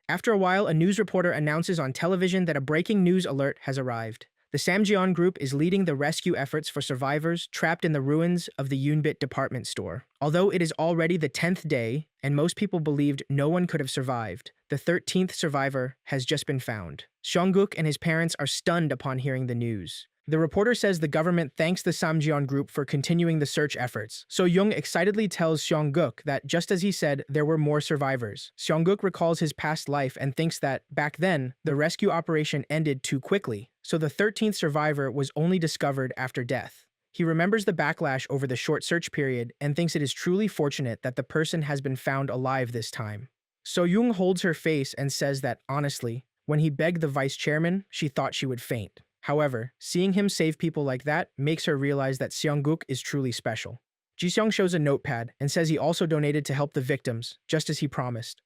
Speaker 1: After a while, a news reporter announces on television that a breaking news alert has arrived. The Samjeon Group is leading the rescue efforts for survivors trapped in the ruins of the Yunbit department store. Although it is already the 10th day, and most people believed no one could have survived, the 13th survivor has just been found. Seong-guk and his parents are stunned upon hearing the news. The reporter says the government thanks the Samjeon Group for continuing the search efforts. So-young excitedly tells Seong-guk that just as he said, there were more survivors. Seong-guk recalls his past life and thinks that, back then, the rescue operation ended too quickly, so the 13th survivor was only discovered after death. He remembers the backlash over the short search period and thinks it is truly fortunate that the person has been found alive this time. So-young holds her face and says that, honestly, when he begged the vice chairman, she thought she would faint. However, seeing him save people like that makes her realize that Seong-guk is truly special. Ji-seong shows a notepad and says he also donated to help the victims, just as he promised.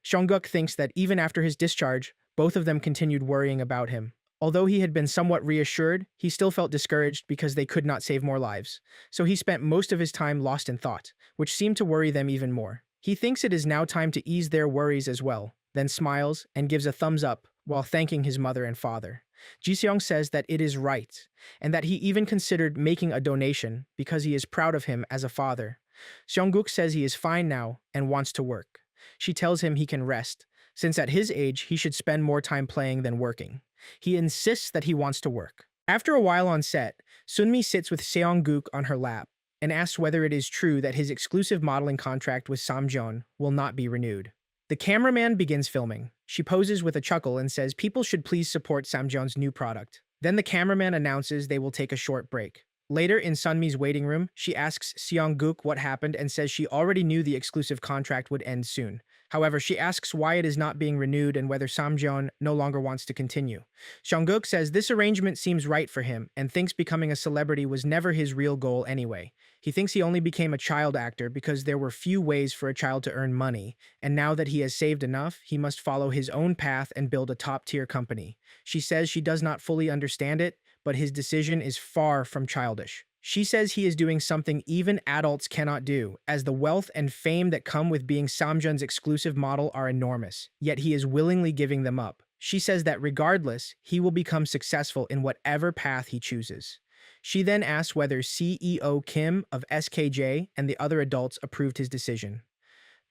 Speaker 1: Seong-guk thinks that even after his discharge, both of them continued worrying about him. Although he had been somewhat reassured, he still felt discouraged because they could not save more lives. So he spent most of his time lost in thought, which seemed to worry them even more. He thinks it is now time to ease their worries as well, then smiles and gives a thumbs up while thanking his mother and father. Ji-seong says that it is right, and that he even considered making a donation because he is proud of him as a father. Seong-guk says he is fine now and wants to work. She tells him he can rest, since at his age he should spend more time playing than working. He insists that he wants to work. After a while on set, Sunmi sits with Seong-guk on her lap and asks whether it is true that his exclusive modeling contract with Samjeon will not be renewed. The cameraman begins filming. She poses with a chuckle and says people should please support Samjeon's new product. Then the cameraman announces they will take a short break. Later, in Sunmi's waiting room, she asks Seong-guk what happened and says she already knew the exclusive contract would end soon. However, she asks why it is not being renewed and whether Samjeon no longer wants to continue. Seong-guk says this arrangement seems right for him and thinks becoming a celebrity was never his real goal anyway. He thinks he only became a child actor because there were few ways for a child to earn money, and now that he has saved enough, he must follow his own path and build a top-tier company. She says she does not fully understand it, but his decision is far from childish. She says he is doing something even adults cannot do, as the wealth and fame that come with being Samjeon's exclusive model are enormous, yet he is willingly giving them up. She says that regardless, he will become successful in whatever path he chooses. She then asks whether CEO Kim of SKJ and the other adults approved his decision.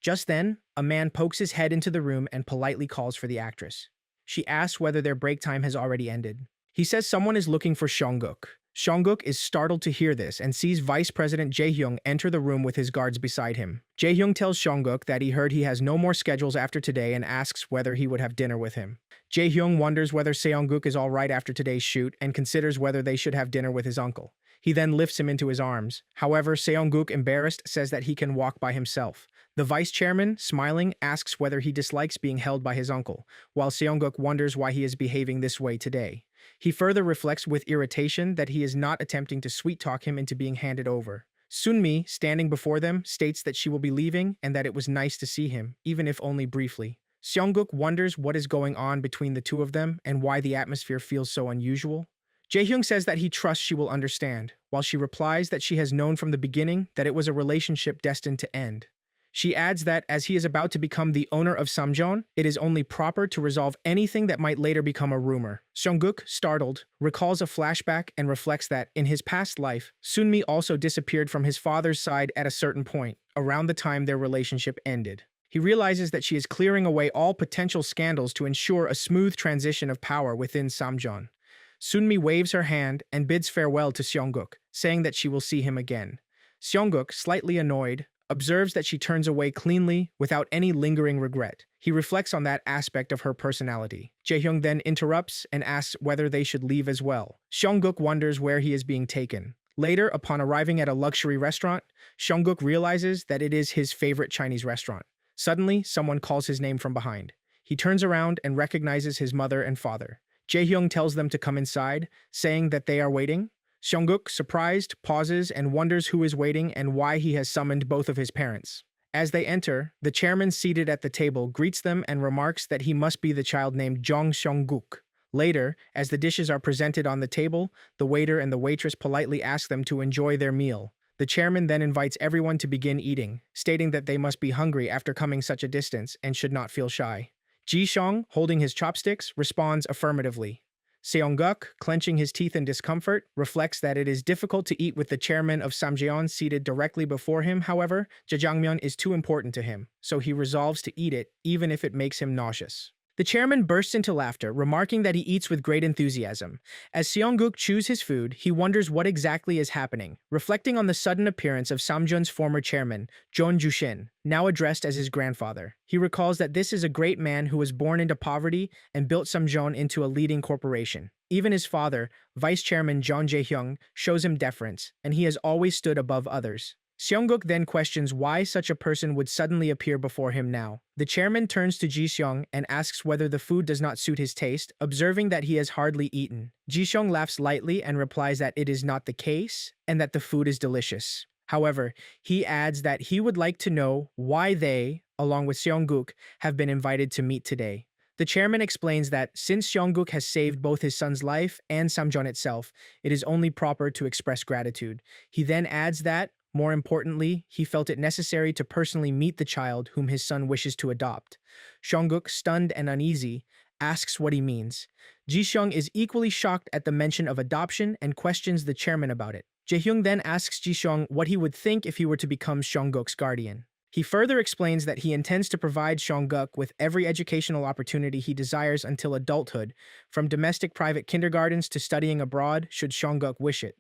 Speaker 1: Just then, a man pokes his head into the room and politely calls for the actress. She asks whether their break time has already ended. He says someone is looking for Seong-guk. Seong-guk is startled to hear this and sees Vice President Jae-hyung enter the room with his guards beside him. Jae-hyung tells Seong-guk that he heard he has no more schedules after today and asks whether he would have dinner with him. Jae-hyung wonders whether Seong-guk is all right after today's shoot and considers whether they should have dinner with his uncle. He then lifts him into his arms. However, Seong-guk, embarrassed, says that he can walk by himself. The vice chairman, smiling, asks whether he dislikes being held by his uncle, while Seong-guk wonders why he is behaving this way today. He further reflects with irritation that he is not attempting to sweet-talk him into being handed over. Sunmi, standing before them, states that she will be leaving and that it was nice to see him, even if only briefly. Seong-guk wonders what is going on between the two of them and why the atmosphere feels so unusual. Jae-hyung says that he trusts she will understand, while she replies that she has known from the beginning that it was a relationship destined to end. She adds that, as he is about to become the owner of Samjeon, it is only proper to resolve anything that might later become a rumor. Seong-guk, startled, recalls a flashback and reflects that, in his past life, Sunmi also disappeared from his father's side at a certain point, around the time their relationship ended. He realizes that she is clearing away all potential scandals to ensure a smooth transition of power within Samjeon. Sunmi waves her hand and bids farewell to Seong-guk, saying that she will see him again. Seong-guk, slightly annoyed, observes that she turns away cleanly without any lingering regret. He reflects on that aspect of her personality. Jae-hyung then interrupts and asks whether they should leave as well. Seong-guk wonders where he is being taken. Later, upon arriving at a luxury restaurant, Seong-guk realizes that it is his favorite Chinese restaurant. Suddenly, someone calls his name from behind. He turns around and recognizes his mother and father. Jae-hyung tells them to come inside, saying that they are waiting. Seong-guk, surprised, pauses and wonders who is waiting and why he has summoned both of his parents. As they enter, the chairman seated at the table greets them and remarks that he must be the child named Jong Seong-guk. Later, as the dishes are presented on the table, the waiter and the waitress politely ask them to enjoy their meal. The chairman then invites everyone to begin eating, stating that they must be hungry after coming such a distance and should not feel shy. Ji-seong, holding his chopsticks, responds affirmatively. Seong-guk, clenching his teeth in discomfort, reflects that it is difficult to eat with the chairman of Samjeon seated directly before him. However, jjajangmyeon is too important to him, so he resolves to eat it, even if it makes him nauseous. The chairman bursts into laughter, remarking that he eats with great enthusiasm. As Seong-guk chews his food, he wonders what exactly is happening, reflecting on the sudden appearance of Samjeon's former chairman, Jeon Ju-shin, now addressed as his grandfather. He recalls that this is a great man who was born into poverty and built Samjeon into a leading corporation. Even his father, Vice Chairman Jeon Jae-hyung, shows him deference, and he has always stood above others. Seong-guk then questions why such a person would suddenly appear before him now. The chairman turns to Ji-seong and asks whether the food does not suit his taste, observing that he has hardly eaten. Ji-seong laughs lightly and replies that it is not the case and that the food is delicious. However, he adds that he would like to know why they, along with Seong-guk, have been invited to meet today. The chairman explains that since Seong-guk has saved both his son's life and Samjeon itself, it is only proper to express gratitude. He then adds that, more importantly, he felt it necessary to personally meet the child whom his son wishes to adopt. Seong-guk, stunned and uneasy, asks what he means. Ji-seong is equally shocked at the mention of adoption and questions the chairman about it. Jae-hyung then asks Ji-seong what he would think if he were to become Seong-guk's guardian. He further explains that he intends to provide Seongguk with every educational opportunity he desires until adulthood, from domestic private kindergartens to studying abroad should Seongguk wish it.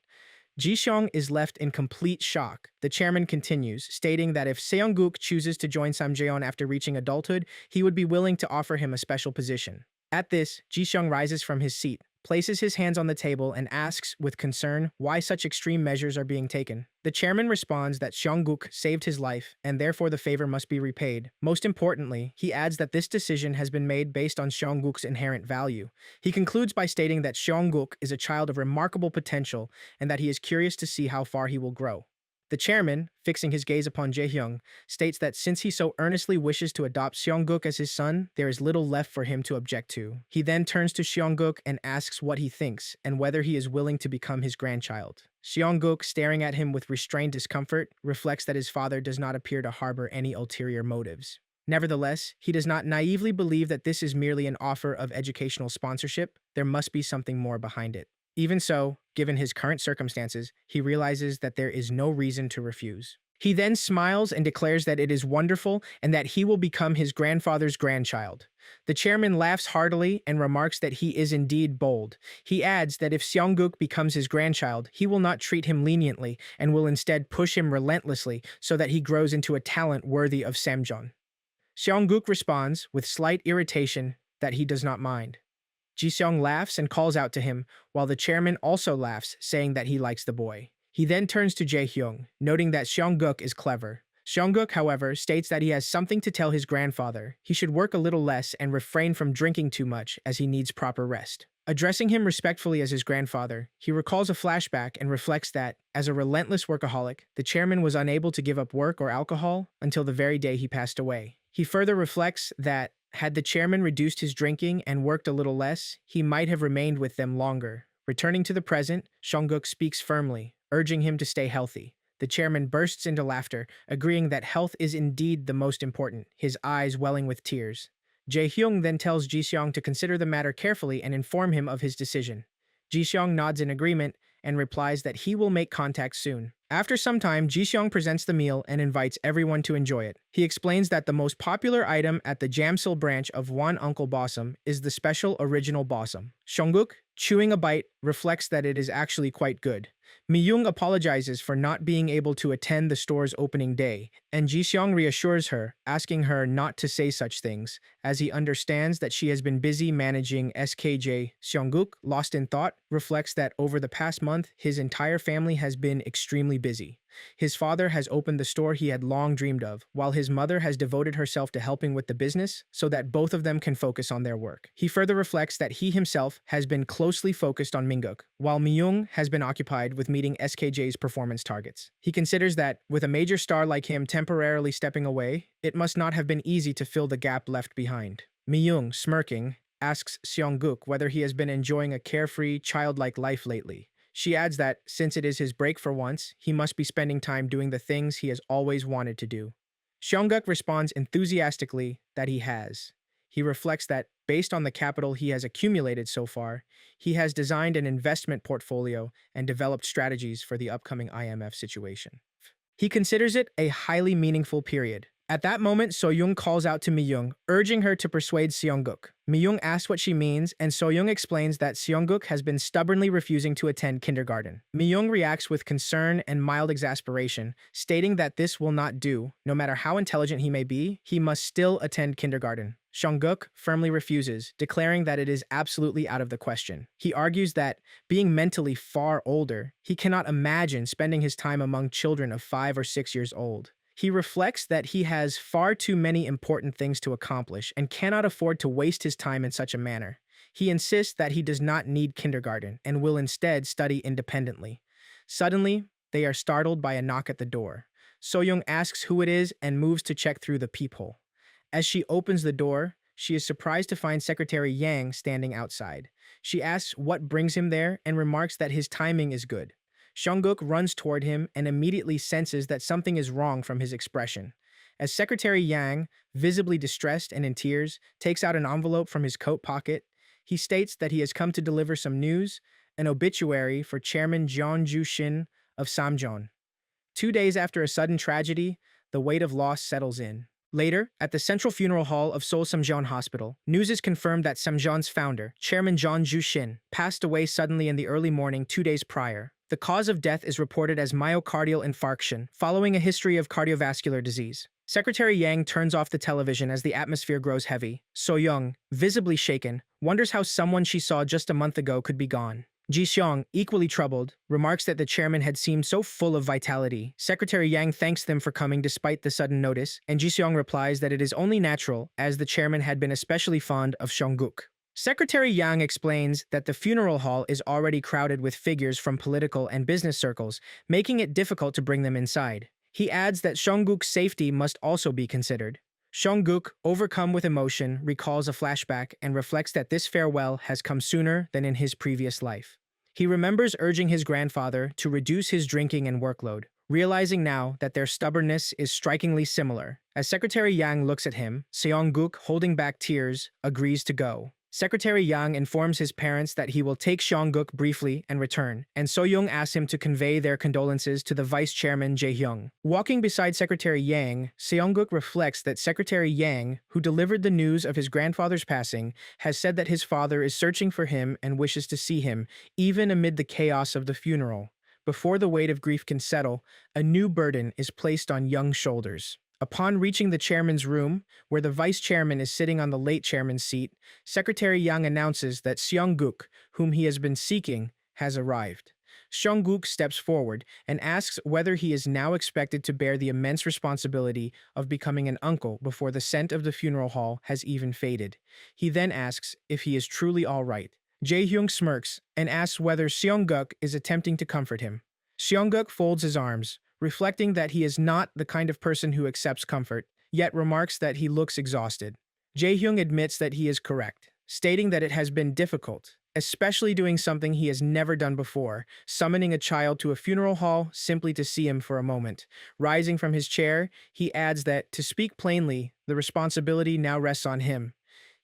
Speaker 1: Ji-seong is left in complete shock. The chairman continues, stating that if Seongguk chooses to join Samjeon after reaching adulthood, he would be willing to offer him a special position. At this, Ji-seong rises from his seat, places his hands on the table, and asks with concern why such extreme measures are being taken. The chairman responds that Seongguk saved his life, and therefore the favor must be repaid. Most importantly, he adds that this decision has been made based on Seongguk's inherent value. He concludes by stating that Seongguk is a child of remarkable potential and that he is curious to see how far he will grow. The chairman, fixing his gaze upon Jae-hyung, states that since he so earnestly wishes to adopt Seongguk as his son, there is little left for him to object to. He then turns to Seongguk and asks what he thinks and whether he is willing to become his grandchild. Seongguk, staring at him with restrained discomfort, reflects that his father does not appear to harbor any ulterior motives. Nevertheless, he does not naively believe that this is merely an offer of educational sponsorship. There must be something more behind it. Even so, given his current circumstances, he realizes that there is no reason to refuse. He then smiles and declares that it is wonderful and that he will become his grandfather's grandchild. The chairman laughs heartily and remarks that he is indeed bold. He adds that if Seongguk becomes his grandchild, he will not treat him leniently and will instead push him relentlessly so that he grows into a talent worthy of Samjeon. Seongguk responds, with slight irritation, that he does not mind. Ji-seong laughs and calls out to him, while the chairman also laughs, saying that he likes the boy. He then turns to Jae-hyung, noting that Seongguk is clever. Seongguk, however, states that he has something to tell his grandfather. He should work a little less and refrain from drinking too much, as he needs proper rest. Addressing him respectfully as his grandfather, he recalls a flashback and reflects that, as a relentless workaholic, the chairman was unable to give up work or alcohol until the very day he passed away. He further reflects that, had the chairman reduced his drinking and worked a little less, he might have remained with them longer. Returning to the present, Seongguk speaks firmly, urging him to stay healthy. The chairman bursts into laughter, agreeing that health is indeed the most important, his eyes welling with tears. Jae-hyung then tells Ji-seong to consider the matter carefully and inform him of his decision. Ji-seong nods in agreement and replies that he will make contact soon. After some time, Ji-seong presents the meal and invites everyone to enjoy it. He explains that the most popular item at the Jamsil branch of One Uncle Bossum is the special original Bossum. Seongguk, chewing a bite, reflects that it is actually quite good. Mi-young apologizes for not being able to attend the store's opening day, and Ji-seong reassures her, asking her not to say such things, as he understands that she has been busy managing SKJ. Seongguk, lost in thought, reflects that over the past month, his entire family has been extremely busy. His father has opened the store he had long dreamed of, while his mother has devoted herself to helping with the business so that both of them can focus on their work. He further reflects that he himself has been closely focused on Mingguk, while Mi-young has been occupied with meeting SKJ's performance targets. He considers that, with a major star like him temporarily stepping away, it must not have been easy to fill the gap left behind. Mi-young, smirking, asks Seongguk whether he has been enjoying a carefree, childlike life lately. She adds that, since it is his break for once, he must be spending time doing the things he has always wanted to do. Seongguk responds enthusiastically that he has. He reflects that, based on the capital he has accumulated so far, he has designed an investment portfolio and developed strategies for the upcoming IMF situation. He considers it a highly meaningful period. At that moment, So-young calls out to Mi-young, urging her to persuade Seongguk. Mi-young asks what she means, and So-young explains that Seongguk has been stubbornly refusing to attend kindergarten. Mi-young reacts with concern and mild exasperation, stating that this will not do. No matter how intelligent he may be, he must still attend kindergarten. Seongguk firmly refuses, declaring that it is absolutely out of the question. He argues that, being mentally far older, he cannot imagine spending his time among children of 5 or 6 years old. He reflects that he has far too many important things to accomplish and cannot afford to waste his time in such a manner. He insists that he does not need kindergarten and will instead study independently. Suddenly, they are startled by a knock at the door. So-young asks who it is and moves to check through the peephole. As she opens the door, she is surprised to find Secretary Yang standing outside. She asks what brings him there and remarks that his timing is good. Seongguk runs toward him and immediately senses that something is wrong from his expression. As Secretary Yang, visibly distressed and in tears, takes out an envelope from his coat pocket, he states that he has come to deliver some news, an obituary for Chairman Jeon Ju-shin of Samjeon. 2 days after a sudden tragedy, the weight of loss settles in. Later, at the Central Funeral Hall of Seoul Samjeon Hospital, news is confirmed that Samjeon's founder, Chairman John Ju-shin, passed away suddenly in the early morning 2 days prior. The cause of death is reported as myocardial infarction, following a history of cardiovascular disease. Secretary Yang turns off the television as the atmosphere grows heavy. So-young, visibly shaken, wonders how someone she saw just a month ago could be gone. Ji-seong, equally troubled, remarks that the chairman had seemed so full of vitality. Secretary Yang thanks them for coming despite the sudden notice, and Ji-seong replies that it is only natural, as the chairman had been especially fond of Seong-guk. Secretary Yang explains that the funeral hall is already crowded with figures from political and business circles, making it difficult to bring them inside. He adds that Seong-guk's safety must also be considered. Seong-guk, overcome with emotion, recalls a flashback and reflects that this farewell has come sooner than in his previous life. He remembers urging his grandfather to reduce his drinking and workload, realizing now that their stubbornness is strikingly similar. As Secretary Yang looks at him, Seong-guk, holding back tears, agrees to go. Secretary Yang informs his parents that he will take Seong-guk briefly and return, and So-young asks him to convey their condolences to the vice chairman Jae-hyung. Walking beside Secretary Yang, Seong-guk reflects that Secretary Yang, who delivered the news of his grandfather's passing, has said that his father is searching for him and wishes to see him, even amid the chaos of the funeral. Before the weight of grief can settle, a new burden is placed on Young's shoulders. Upon reaching the chairman's room, where the vice chairman is sitting on the late chairman's seat, Secretary Yang announces that Seong-guk, whom he has been seeking, has arrived. Seong-guk steps forward and asks whether he is now expected to bear the immense responsibility of becoming an uncle before the scent of the funeral hall has even faded. He then asks if he is truly all right. Jae-hyung smirks and asks whether Seong-guk is attempting to comfort him. Seong-guk folds his arms, reflecting that he is not the kind of person who accepts comfort, yet remarks that he looks exhausted. Jae-hyung admits that he is correct, stating that it has been difficult, especially doing something he has never done before, summoning a child to a funeral hall simply to see him for a moment. Rising from his chair, he adds that, to speak plainly, the responsibility now rests on him.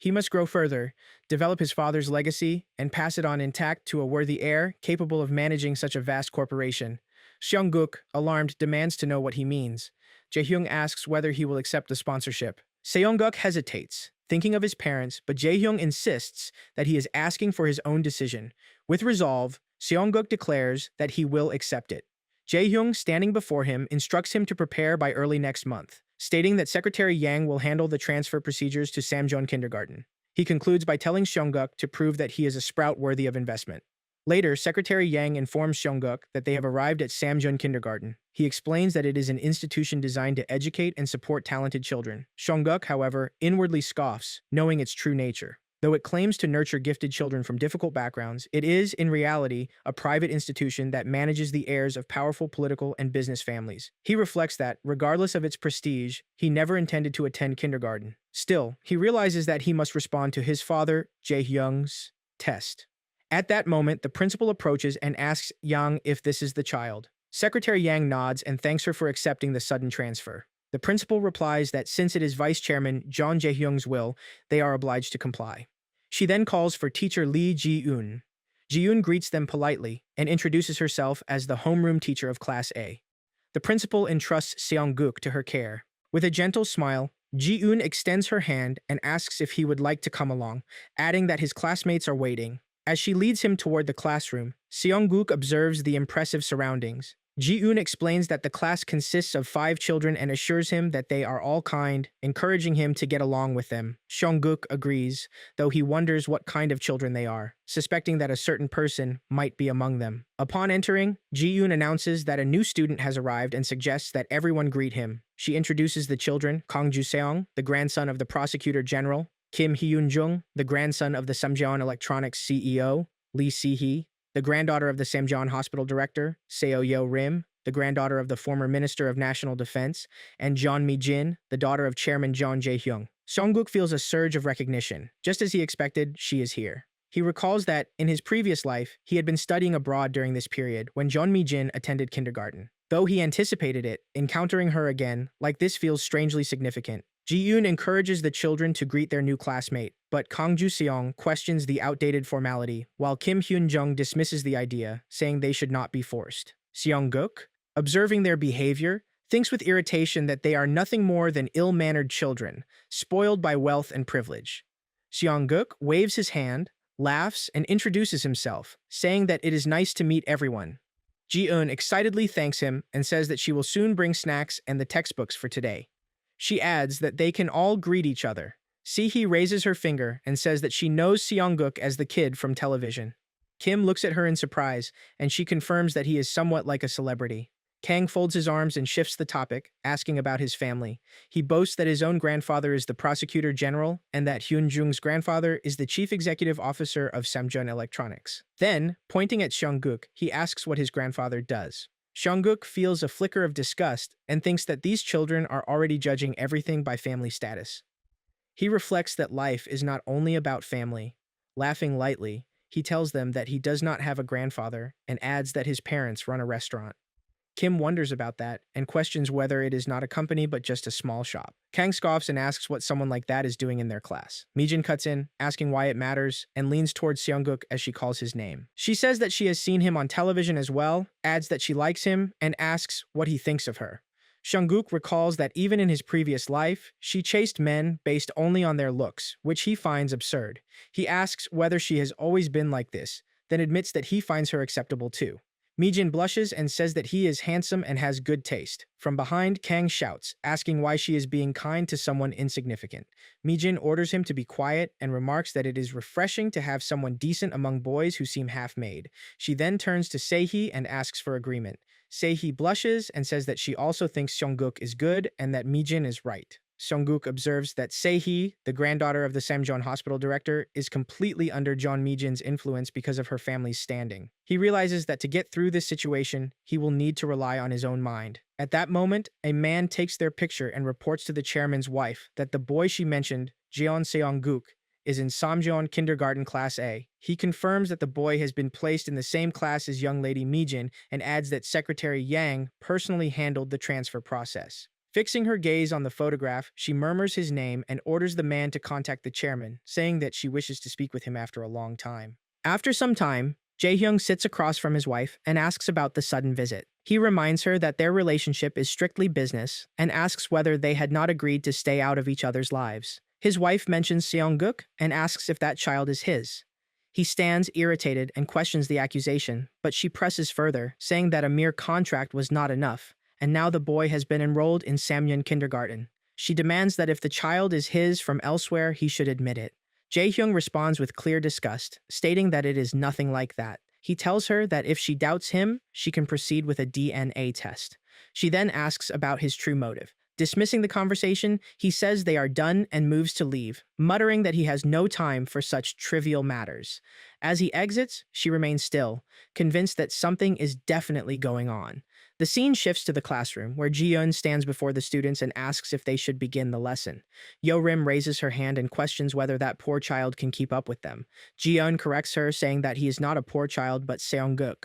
Speaker 1: He must grow further, develop his father's legacy, and pass it on intact to a worthy heir capable of managing such a vast corporation. Seong-guk, alarmed, demands to know what he means. Jae-hyung asks whether he will accept the sponsorship. Seong-guk hesitates, thinking of his parents, but Jae-hyung insists that he is asking for his own decision. With resolve, Seong-guk declares that he will accept it. Jae-hyung, standing before him, instructs him to prepare by early next month, stating that Secretary Yang will handle the transfer procedures to Samjeon Kindergarten. He concludes by telling Seong-guk to prove that he is a sprout worthy of investment. Later, Secretary Yang informs Seong-guk that they have arrived at Samjeon Kindergarten. He explains that it is an institution designed to educate and support talented children. Seong-guk, however, inwardly scoffs, knowing its true nature. Though it claims to nurture gifted children from difficult backgrounds, it is, in reality, a private institution that manages the heirs of powerful political and business families. He reflects that, regardless of its prestige, he never intended to attend kindergarten. Still, he realizes that he must respond to his father, Jae-hyung's test. At that moment, the principal approaches and asks Yang if this is the child. Secretary Yang nods and thanks her for accepting the sudden transfer. The principal replies that since it is Vice Chairman John Jae-hyung's will, they are obliged to comply. She then calls for teacher Lee Ji-eun. Ji-eun greets them politely and introduces herself as the homeroom teacher of Class A. The principal entrusts Seong-guk to her care. With a gentle smile, Ji-eun extends her hand and asks if he would like to come along, adding that his classmates are waiting. As she leads him toward the classroom, Seong-guk observes the impressive surroundings. Ji-eun explains that the class consists of 5 children and assures him that they are all kind, encouraging him to get along with them. Seong-guk agrees, though he wonders what kind of children they are, suspecting that a certain person might be among them. Upon entering, Ji-eun announces that a new student has arrived and suggests that everyone greet him. She introduces the children, Kang Ju-seong, the grandson of the prosecutor general, Kim Hyun-jung, the grandson of the Samjeon Electronics CEO, Lee Si-hee, the granddaughter of the Samjeon Hospital Director, Seo Yo-rim, the granddaughter of the former Minister of National Defense, and Jeon Mi-jin, the daughter of Chairman John Jae-hyung. Seong-guk feels a surge of recognition. Just as he expected, she is here. He recalls that, in his previous life, he had been studying abroad during this period when Jeon Mi-jin attended kindergarten. Though he anticipated it, encountering her again, like this feels strangely significant. Ji-eun encourages the children to greet their new classmate, but Kang Ju-seong questions the outdated formality, while Kim Hyun-jung dismisses the idea, saying they should not be forced. Seong-guk, observing their behavior, thinks with irritation that they are nothing more than ill-mannered children, spoiled by wealth and privilege. Seongguk waves his hand, laughs, and introduces himself, saying that it is nice to meet everyone. Ji-eun excitedly thanks him and says that she will soon bring snacks and the textbooks for today. She adds that they can all greet each other. Si-hee raises her finger and says that she knows Seongguk as the kid from television. Kim looks at her in surprise, and she confirms that he is somewhat like a celebrity. Kang folds his arms and shifts the topic, asking about his family. He boasts that his own grandfather is the prosecutor general and that Hyun-jung's grandfather is the chief executive officer of Samjeon Electronics. Then, pointing at Seongguk, he asks what his grandfather does. Seongguk feels a flicker of disgust and thinks that these children are already judging everything by family status. He reflects that life is not only about family. Laughing lightly, he tells them that he does not have a grandfather and adds that his parents run a restaurant. Kim wonders about that and questions whether it is not a company but just a small shop. Kang scoffs and asks what someone like that is doing in their class. Mijin cuts in, asking why it matters, and leans towards Seongguk as she calls his name. She says that she has seen him on television as well, adds that she likes him, and asks what he thinks of her. Seongguk recalls that even in his previous life, she chased men based only on their looks, which he finds absurd. He asks whether she has always been like this, then admits that he finds her acceptable too. Mijin blushes and says that he is handsome and has good taste. From behind, Kang shouts, asking why she is being kind to someone insignificant. Mijin orders him to be quiet and remarks that it is refreshing to have someone decent among boys who seem half-made. She then turns to Se-hee and asks for agreement. Se-hee blushes and says that she also thinks Seongguk is good and that Mijin is right. Seongguk observes that Se-hee, the granddaughter of the Samjeon hospital director, is completely under Jeon Mijin's influence because of her family's standing. He realizes that to get through this situation, he will need to rely on his own mind. At that moment, a man takes their picture and reports to the chairman's wife that the boy she mentioned, Jeon Seongguk, is in Samjeon Kindergarten Class A. He confirms that the boy has been placed in the same class as young lady Mijin and adds that Secretary Yang personally handled the transfer process. Fixing her gaze on the photograph, she murmurs his name and orders the man to contact the chairman, saying that she wishes to speak with him after a long time. After some time, Jae-hyung sits across from his wife and asks about the sudden visit. He reminds her that their relationship is strictly business and asks whether they had not agreed to stay out of each other's lives. His wife mentions Seongguk and asks if that child is his. He stands irritated and questions the accusation, but she presses further, saying that a mere contract was not enough, and now the boy has been enrolled in Samyeon Kindergarten. She demands that if the child is his from elsewhere, he should admit it. Jae-hyung responds with clear disgust, stating that it is nothing like that. He tells her that if she doubts him, she can proceed with a DNA test. She then asks about his true motive. Dismissing the conversation, he says they are done and moves to leave, muttering that he has no time for such trivial matters. As he exits, she remains still, convinced that something is definitely going on. The scene shifts to the classroom, where Ji-eun stands before the students and asks if they should begin the lesson. Yo-rim raises her hand and questions whether that poor child can keep up with them. Ji-eun corrects her, saying that he is not a poor child but Seongguk.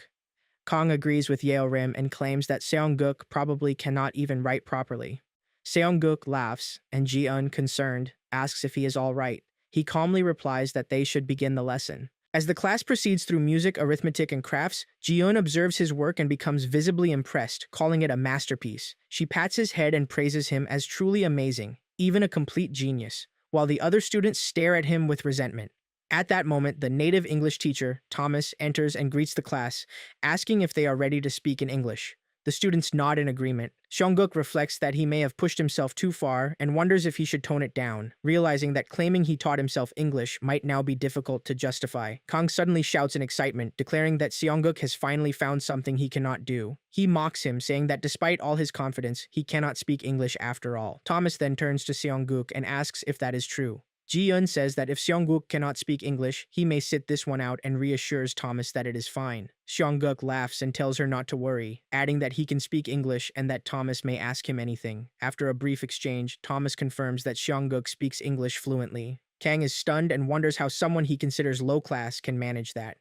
Speaker 1: Kang agrees with Yo-rim and claims that Seongguk probably cannot even write properly. Seongguk laughs, and Ji-eun, concerned, asks if he is all right. He calmly replies that they should begin the lesson. As the class proceeds through music, arithmetic, and crafts, Ji-eun observes his work and becomes visibly impressed, calling it a masterpiece. She pats his head and praises him as truly amazing, even a complete genius, while the other students stare at him with resentment. At that moment, the native English teacher, Thomas, enters and greets the class, asking if they are ready to speak in English. The students nod in agreement. Seongguk reflects that he may have pushed himself too far and wonders if he should tone it down, realizing that claiming he taught himself English might now be difficult to justify. Kang suddenly shouts in excitement, declaring that Seongguk has finally found something he cannot do. He mocks him, saying that despite all his confidence, he cannot speak English after all. Thomas then turns to Seongguk and asks if that is true. Ji-eun says that if Seongguk cannot speak English, he may sit this one out and reassures Thomas that it is fine. Seongguk laughs and tells her not to worry, adding that he can speak English and that Thomas may ask him anything. After a brief exchange, Thomas confirms that Seongguk speaks English fluently. Kang is stunned and wonders how someone he considers low class can manage that.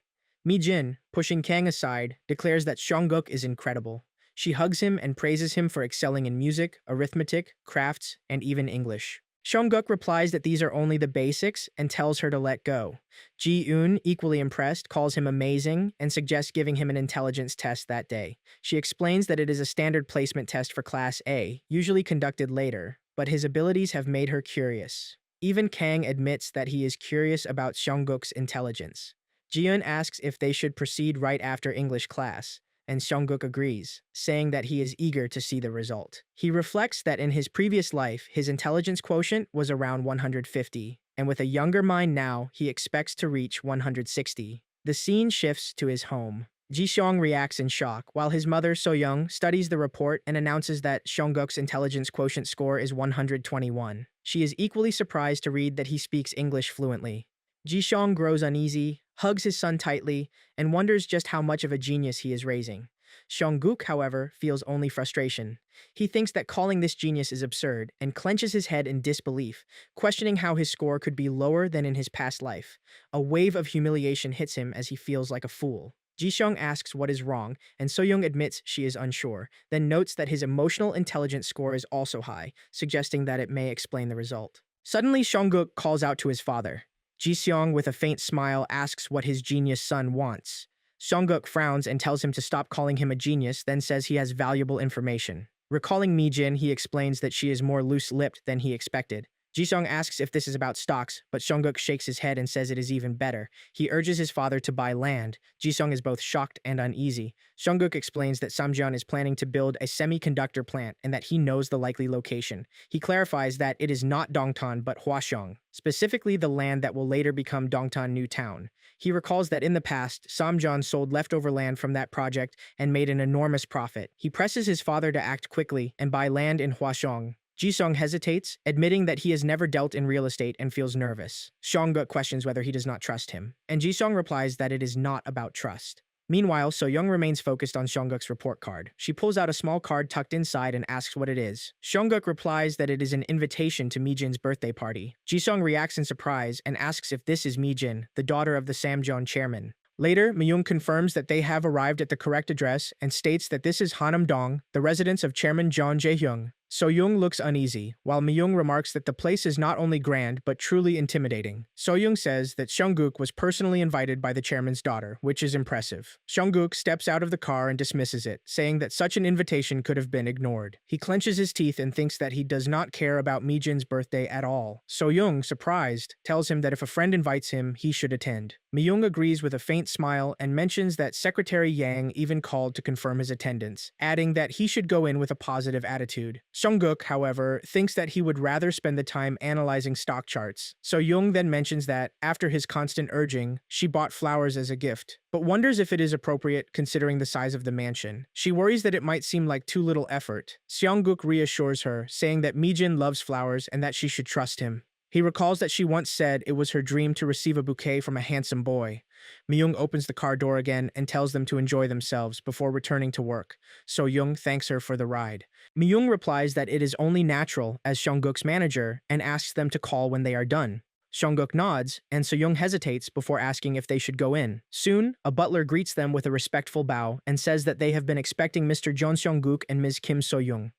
Speaker 1: Mijin, pushing Kang aside, declares that Seongguk is incredible. She hugs him and praises him for excelling in music, arithmetic, crafts, and even English. Seongguk replies that these are only the basics and tells her to let go. Ji-eun, equally impressed, calls him amazing and suggests giving him an intelligence test that day. She explains that it is a standard placement test for Class A, usually conducted later, but his abilities have made her curious. Even Kang admits that he is curious about Seongguk's intelligence. Ji-eun asks if they should proceed right after English class, and Seongguk agrees, saying that he is eager to see the result. He reflects that in his previous life, his intelligence quotient was around 150, and with a younger mind now, he expects to reach 160. The scene shifts to his home. Ji-seong reacts in shock, while his mother, So-young, studies the report and announces that Seongguk's intelligence quotient score is 121. She is equally surprised to read that he speaks English fluently. Ji-seong grows uneasy, hugs his son tightly, and wonders just how much of a genius he is raising. Seongguk, however, feels only frustration. He thinks that calling this genius is absurd and clenches his head in disbelief, questioning how his score could be lower than in his past life. A wave of humiliation hits him as he feels like a fool. Ji-seong asks what is wrong, and So-young admits she is unsure, then notes that his emotional intelligence score is also high, suggesting that it may explain the result. Suddenly, Seongguk calls out to his father. Ji-seong, with a faint smile, asks what his genius son wants. Seongguk frowns and tells him to stop calling him a genius, then says he has valuable information. Recalling Mi-jin, he explains that she is more loose-lipped than he expected. Ji-seong asks if this is about stocks, but Seongguk shakes his head and says it is even better. He urges his father to buy land. Ji-seong is both shocked and uneasy. Seongguk explains that Samjeon is planning to build a semiconductor plant and that he knows the likely location. He clarifies that it is not Dongtan but Hwaseong, specifically the land that will later become Dongtan New Town. He recalls that in the past, Samjeon sold leftover land from that project and made an enormous profit. He presses his father to act quickly and buy land in Hwaseong. Ji-seong hesitates, admitting that he has never dealt in real estate and feels nervous. Seongguk questions whether he does not trust him, and Ji-seong replies that it is not about trust. Meanwhile, So-young remains focused on Seongguk's report card. She pulls out a small card tucked inside and asks what it is. Seongguk replies that it is an invitation to Mi-jin's birthday party. Ji-seong reacts in surprise and asks if this is Mi-jin, the daughter of the Samjeon chairman. Later, Mi-young confirms that they have arrived at the correct address and states that this is Hanam-dong, the residence of Chairman Jeon Jae-hyung. So-young looks uneasy, while Mi-young remarks that the place is not only grand but truly intimidating. So-young says that Seongguk was personally invited by the chairman's daughter, which is impressive. Seongguk steps out of the car and dismisses it, saying that such an invitation could have been ignored. He clenches his teeth and thinks that he does not care about Mi-jin's birthday at all. So-young, surprised, tells him that if a friend invites him, he should attend. Mi-young agrees with a faint smile and mentions that Secretary Yang even called to confirm his attendance, adding that he should go in with a positive attitude. Seongguk, however, thinks that he would rather spend the time analyzing stock charts. So-young then mentions that, after his constant urging, she bought flowers as a gift, but wonders if it is appropriate considering the size of the mansion. She worries that it might seem like too little effort. Seongguk reassures her, saying that Mi-jin loves flowers and that she should trust him. He recalls that she once said it was her dream to receive a bouquet from a handsome boy. Mi-young opens the car door again and tells them to enjoy themselves before returning to work. So-young thanks her for the ride. Mi-young replies that it is only natural as Seongguk's manager and asks them to call when they are done. Seongguk nods, and So-young hesitates before asking if they should go in. Soon, a butler greets them with a respectful bow and says that they have been expecting Mr. Jeon Seongguk and Ms. Kim So-young.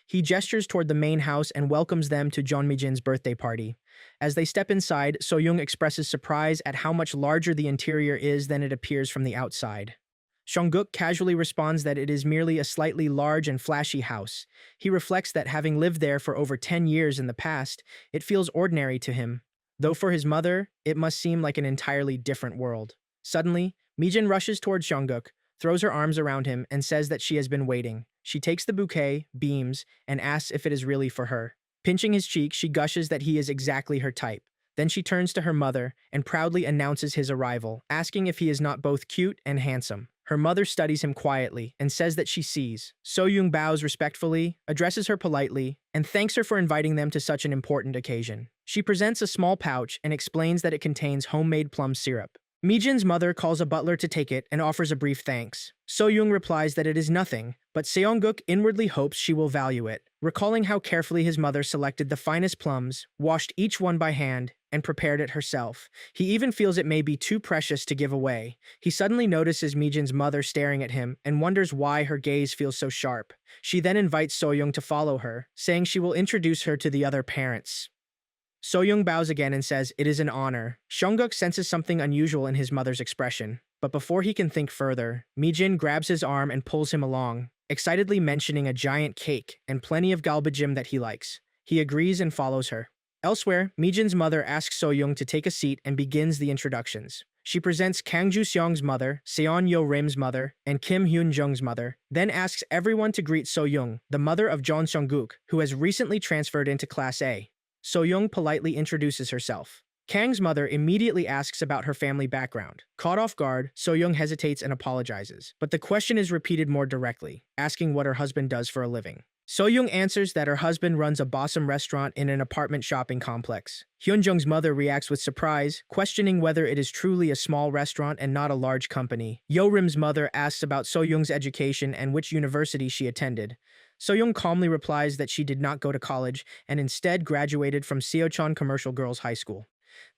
Speaker 1: He gestures toward the main house and welcomes them to Jeon Mi-jin's birthday party. As they step inside, So-young expresses surprise at how much larger the interior is than it appears from the outside. Seongguk casually responds that it is merely a slightly large and flashy house. He reflects that having lived there for over 10 years in the past, it feels ordinary to him, though for his mother, it must seem like an entirely different world. Suddenly, Mi-jin rushes toward Seongguk, throws her arms around him, and says that she has been waiting. She takes the bouquet, beams, and asks if it is really for her. Pinching his cheek, she gushes that he is exactly her type. Then she turns to her mother and proudly announces his arrival, asking if he is not both cute and handsome. Her mother studies him quietly and says that she sees. So-young bows respectfully, addresses her politely, and thanks her for inviting them to such an important occasion. She presents a small pouch and explains that it contains homemade plum syrup. Mi-jin's mother calls a butler to take it and offers a brief thanks. So-young replies that it is nothing, but Seongguk inwardly hopes she will value it, recalling how carefully his mother selected the finest plums, washed each one by hand, and prepared it herself. He even feels it may be too precious to give away. He suddenly notices Mi-jin's mother staring at him and wonders why her gaze feels so sharp. She then invites So-young to follow her, saying she will introduce her to the other parents. So-young bows again and says it is an honor. Seongguk senses something unusual in his mother's expression. But before he can think further, Mijin grabs his arm and pulls him along, excitedly mentioning a giant cake and plenty of galbajim that he likes. He agrees and follows her. Elsewhere, Mijin's mother asks So-young to take a seat and begins the introductions. She presents Kang Ju-seong's mother, Seon Yo-rim's mother, and Kim Hyun-jung's mother, then asks everyone to greet So-young, the mother of Jeon Seongguk, who has recently transferred into Class A. So-young politely introduces herself. Kang's mother immediately asks about her family background. Caught off guard, So-young hesitates and apologizes, but the question is repeated more directly, asking what her husband does for a living. So-young answers that her husband runs a Bossum restaurant in an apartment shopping complex. Hyun-jung's mother reacts with surprise, questioning whether it is truly a small restaurant and not a large company. Yo-rim's mother asks about So-young's education and which university she attended. So-young calmly replies that she did not go to college and instead graduated from Seocheon Commercial Girls High School.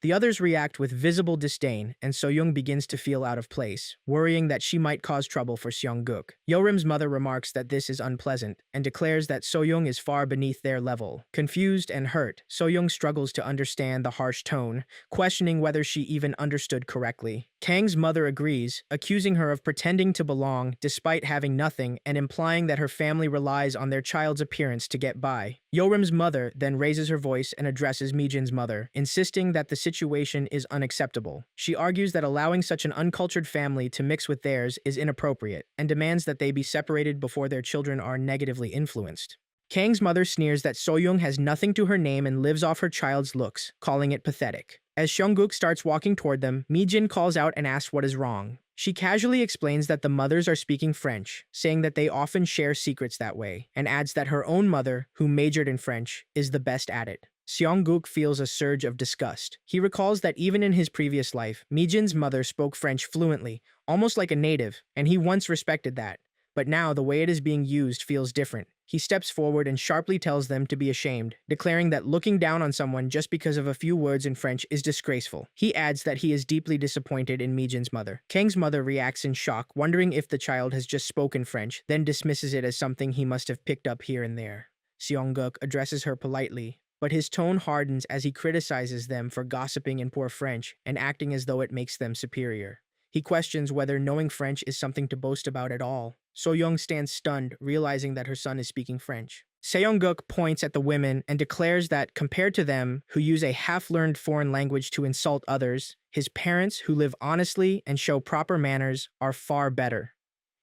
Speaker 1: The others react with visible disdain, and So-young begins to feel out of place, worrying that she might cause trouble for Seongguk. Yo-rim's mother remarks that this is unpleasant, and declares that So-young is far beneath their level. Confused and hurt, So-young struggles to understand the harsh tone, questioning whether she even understood correctly. Kang's mother agrees, accusing her of pretending to belong despite having nothing and implying that her family relies on their child's appearance to get by. Yo-rim's mother then raises her voice and addresses Mijin's mother, insisting that the situation is unacceptable. She argues that allowing such an uncultured family to mix with theirs is inappropriate, and demands that they be separated before their children are negatively influenced. Kang's mother sneers that So-young has nothing to her name and lives off her child's looks, calling it pathetic. As Seongguk starts walking toward them, Mijin calls out and asks what is wrong. She casually explains that the mothers are speaking French, saying that they often share secrets that way, and adds that her own mother, who majored in French, is the best at it. Seongguk feels a surge of disgust. He recalls that even in his previous life, Mijin's mother spoke French fluently, almost like a native, and he once respected that. But now the way it is being used feels different. He steps forward and sharply tells them to be ashamed, declaring that looking down on someone just because of a few words in French is disgraceful. He adds that he is deeply disappointed in Mijin's mother. Kang's mother reacts in shock, wondering if the child has just spoken French, then dismisses it as something he must have picked up here and there. Seongguk addresses her politely, but his tone hardens as he criticizes them for gossiping in poor French and acting as though it makes them superior. He questions whether knowing French is something to boast about at all. So-young stands stunned, realizing that her son is speaking French. Seongguk points at the women and declares that, compared to them, who use a half-learned foreign language to insult others, his parents, who live honestly and show proper manners, are far better.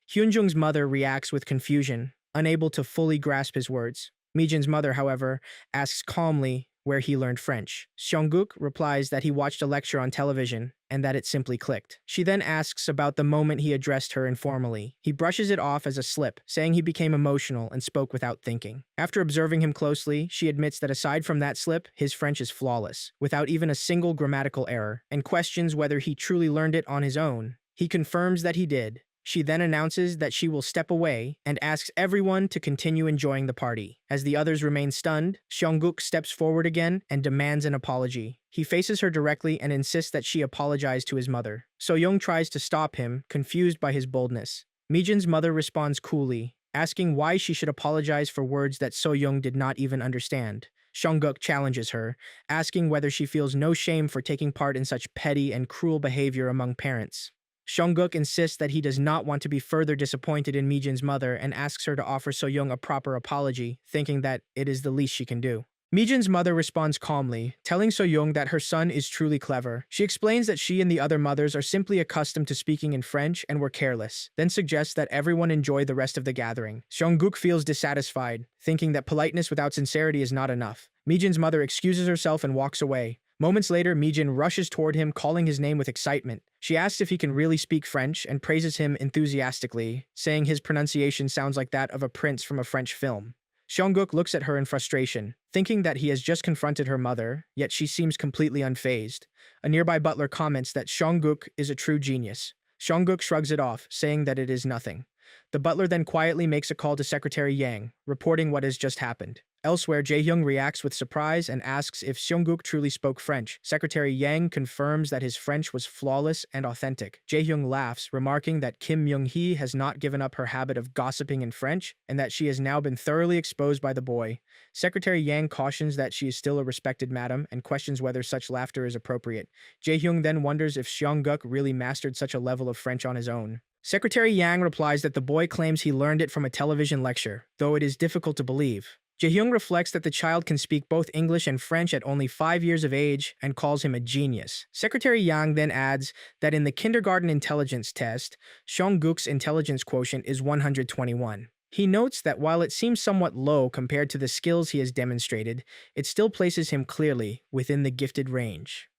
Speaker 1: Hyunjung's mother reacts with confusion, unable to fully grasp his words. Mijin's mother, however, asks calmly where he learned French. Seongguk replies that he watched a lecture on television and that it simply clicked. She then asks about the moment he addressed her informally. He brushes it off as a slip, saying he became emotional and spoke without thinking. After observing him closely, she admits that aside from that slip, his French is flawless, without even a single grammatical error, and questions whether he truly learned it on his own. He confirms that he did. She then announces that she will step away and asks everyone to continue enjoying the party. As the others remain stunned, Seongguk steps forward again and demands an apology. He faces her directly and insists that she apologize to his mother. So-young tries to stop him, confused by his boldness. Mijin's mother responds coolly, asking why she should apologize for words that So-young did not even understand. Seongguk challenges her, asking whether she feels no shame for taking part in such petty and cruel behavior among parents. Seongguk insists that he does not want to be further disappointed in Mijin's mother and asks her to offer So-young a proper apology, thinking that it is the least she can do. Mijin's mother responds calmly, telling So-young that her son is truly clever. She explains that she and the other mothers are simply accustomed to speaking in French and were careless, then suggests that everyone enjoy the rest of the gathering. Seongguk feels dissatisfied, thinking that politeness without sincerity is not enough. Mijin's mother excuses herself and walks away. Moments later, Mijin rushes toward him, calling his name with excitement. She asks if he can really speak French and praises him enthusiastically, saying his pronunciation sounds like that of a prince from a French film. Seongguk looks at her in frustration, thinking that he has just confronted her mother, yet she seems completely unfazed. A nearby butler comments that Seongguk is a true genius. Seongguk shrugs it off, saying that it is nothing. The butler then quietly makes a call to Secretary Yang, reporting what has just happened. Elsewhere, Jae-hyung reacts with surprise and asks if Seongguk truly spoke French. Secretary Yang confirms that his French was flawless and authentic. Jae-hyung laughs, remarking that Kim Myung-hee has not given up her habit of gossiping in French and that she has now been thoroughly exposed by the boy. Secretary Yang cautions that she is still a respected madam and questions whether such laughter is appropriate. Jae-hyung then wonders if Seongguk really mastered such a level of French on his own. Secretary Yang replies that the boy claims he learned it from a television lecture, though it is difficult to believe. Jae-hyung reflects that the child can speak both English and French at only 5 years of age and calls him a genius. Secretary Yang then adds that in the kindergarten intelligence test, Seongguk's intelligence quotient is 121. He notes that while it seems somewhat low compared to the skills he has demonstrated, it still places him clearly within the gifted range.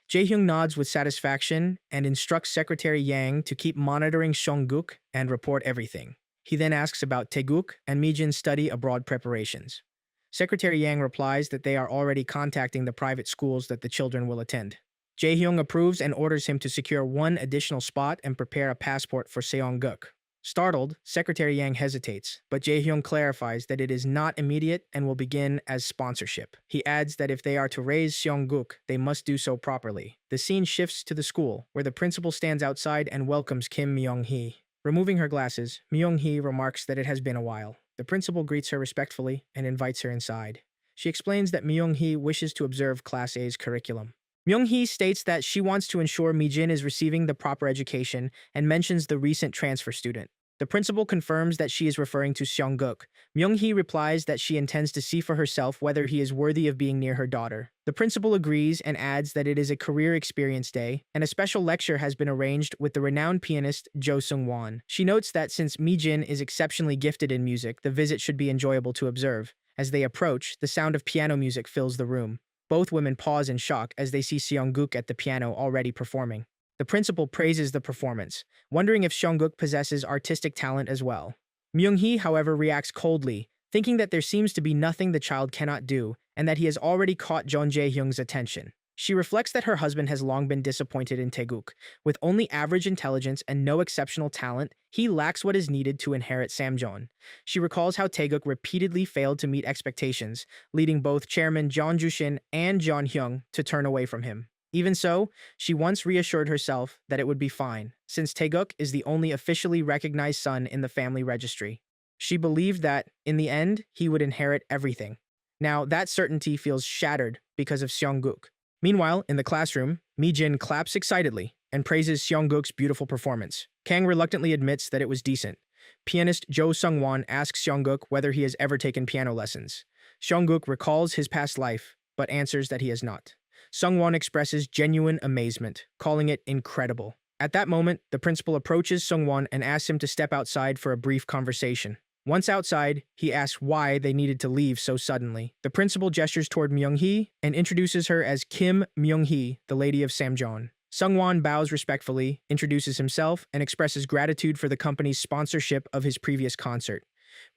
Speaker 1: Jae-hyung nods with satisfaction and instructs Secretary Yang to keep monitoring Seongguk and report everything. He then asks about Taeguk and Mijin's study abroad preparations. Secretary Yang replies that they are already contacting the private schools that the children will attend. Jae-hyung approves and orders him to secure one additional spot and prepare a passport for Seongguk. Startled, Secretary Yang hesitates, but Jae-hyung clarifies that it is not immediate and will begin as sponsorship. He adds that if they are to raise Seongguk, they must do so properly. The scene shifts to the school, where the principal stands outside and welcomes Kim Myung-hee. Removing her glasses, Myung-hee remarks that it has been a while. The principal greets her respectfully and invites her inside. She explains that Myung-hee wishes to observe Class A's curriculum. Myung-hee states that she wants to ensure Mijin is receiving the proper education and mentions the recent transfer student. The principal confirms that she is referring to Seongguk. Myung-hee replies that she intends to see for herself whether he is worthy of being near her daughter. The principal agrees and adds that it is a career experience day, and a special lecture has been arranged with the renowned pianist Jo Sung-won. She notes that since Mijin is exceptionally gifted in music, the visit should be enjoyable to observe. As they approach, the sound of piano music fills the room. Both women pause in shock as they see Seongguk at the piano already performing. The principal praises the performance, wondering if Seongguk possesses artistic talent as well. Myung-hee, however, reacts coldly, thinking that there seems to be nothing the child cannot do, and that he has already caught Jeon Jae-hyung's attention. She reflects that her husband has long been disappointed in Taeguk. With only average intelligence and no exceptional talent, he lacks what is needed to inherit Samjeon. She recalls how Taeguk repeatedly failed to meet expectations, leading both Chairman Jeon Jushin and Jeon Hyung to turn away from him. Even so, she once reassured herself that it would be fine, since Taeguk is the only officially recognized son in the family registry. She believed that, in the end, he would inherit everything. Now, that certainty feels shattered because of Seongguk. Meanwhile, in the classroom, Mijin claps excitedly and praises Seongguk's beautiful performance. Kang reluctantly admits that it was decent. Pianist Jo Sung-won asks Seongguk whether he has ever taken piano lessons. Seongguk recalls his past life, but answers that he has not. Sung-won expresses genuine amazement, calling it incredible. At that moment, the principal approaches Sung-won and asks him to step outside for a brief conversation. Once outside, he asks why they needed to leave so suddenly. The principal gestures toward Myung-hee and introduces her as Kim Myung-hee, the Lady of Samjeon. Sung-won bows respectfully, introduces himself, and expresses gratitude for the company's sponsorship of his previous concert.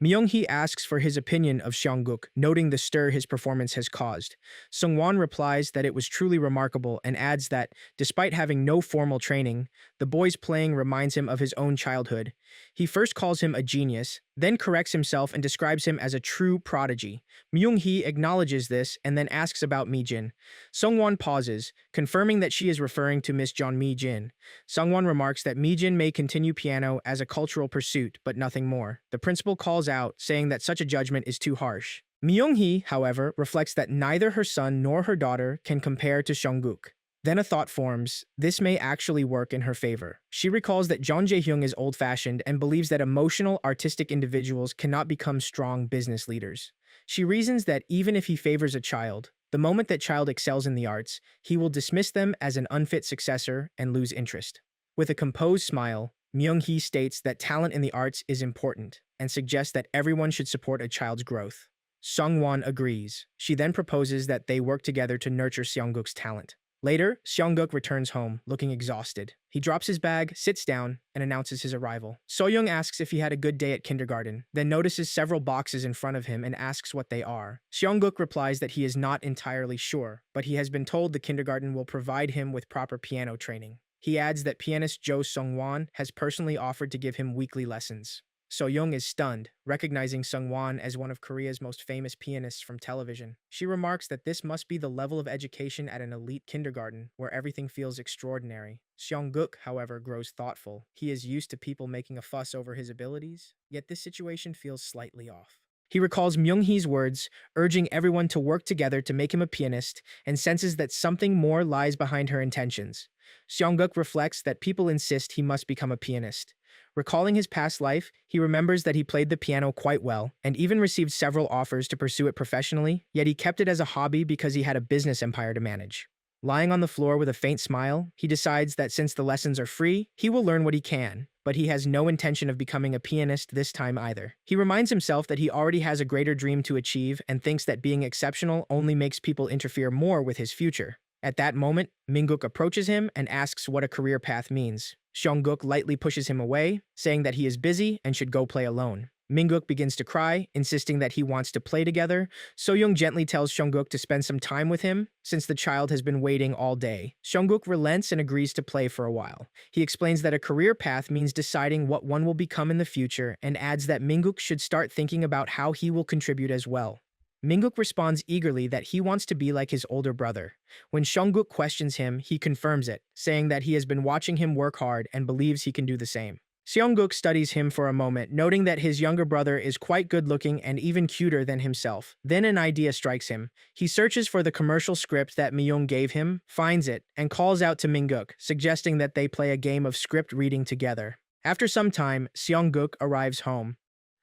Speaker 1: Myung-hee asks for his opinion of Seongguk, noting the stir his performance has caused. Sung-won replies that it was truly remarkable and adds that, despite having no formal training, the boy's playing reminds him of his own childhood. He first calls him a genius, then corrects himself and describes him as a true prodigy. Myung-hee acknowledges this and then asks about Mijin. Sung-won pauses, confirming that she is referring to Miss Jeon Mi-jin. Sung-won remarks that Mijin may continue piano as a cultural pursuit, but nothing more. The principal calls out, saying that such a judgment is too harsh. Myung-hee, however, reflects that neither her son nor her daughter can compare to Seongguk. Then a thought forms, this may actually work in her favor. She recalls that Jeon Jae-hyung is old-fashioned and believes that emotional, artistic individuals cannot become strong business leaders. She reasons that even if he favors a child, the moment that child excels in the arts, he will dismiss them as an unfit successor and lose interest. With a composed smile, Myung-hee states that talent in the arts is important and suggests that everyone should support a child's growth. Sung-won agrees. She then proposes that they work together to nurture Seongguk's talent. Later, Seongguk returns home, looking exhausted. He drops his bag, sits down, and announces his arrival. So-young asks if he had a good day at kindergarten, then notices several boxes in front of him and asks what they are. Seongguk replies that he is not entirely sure, but he has been told the kindergarten will provide him with proper piano training. He adds that pianist Jo Sung-won has personally offered to give him weekly lessons. So-young is stunned, recognizing Sung-won as one of Korea's most famous pianists from television. She remarks that this must be the level of education at an elite kindergarten, where everything feels extraordinary. Seong-guk, however, grows thoughtful. He is used to people making a fuss over his abilities, yet this situation feels slightly off. He recalls Myung-hee's words, urging everyone to work together to make him a pianist, and senses that something more lies behind her intentions. Seong-guk reflects that people insist he must become a pianist. Recalling his past life, he remembers that he played the piano quite well, and even received several offers to pursue it professionally, yet he kept it as a hobby because he had a business empire to manage. Lying on the floor with a faint smile, he decides that since the lessons are free, he will learn what he can, but he has no intention of becoming a pianist this time either. He reminds himself that he already has a greater dream to achieve and thinks that being exceptional only makes people interfere more with his future. At that moment, Minguk approaches him and asks what a career path means. Seong-guk lightly pushes him away, saying that he is busy and should go play alone. Minguk begins to cry, insisting that he wants to play together. So-young gently tells Seong-guk to spend some time with him, since the child has been waiting all day. Seong-guk relents and agrees to play for a while. He explains that a career path means deciding what one will become in the future, and adds that Minguk should start thinking about how he will contribute as well. Minguk responds eagerly that he wants to be like his older brother. When Seong-guk questions him, he confirms it, saying that he has been watching him work hard and believes he can do the same. Seong-guk studies him for a moment, noting that his younger brother is quite good-looking and even cuter than himself. Then an idea strikes him. He searches for the commercial script that Myung gave him, finds it, and calls out to Minguk, suggesting that they play a game of script reading together. After some time, Seong-guk arrives home.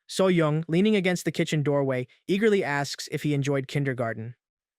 Speaker 1: So-young, leaning against the kitchen doorway, eagerly asks if he enjoyed kindergarten.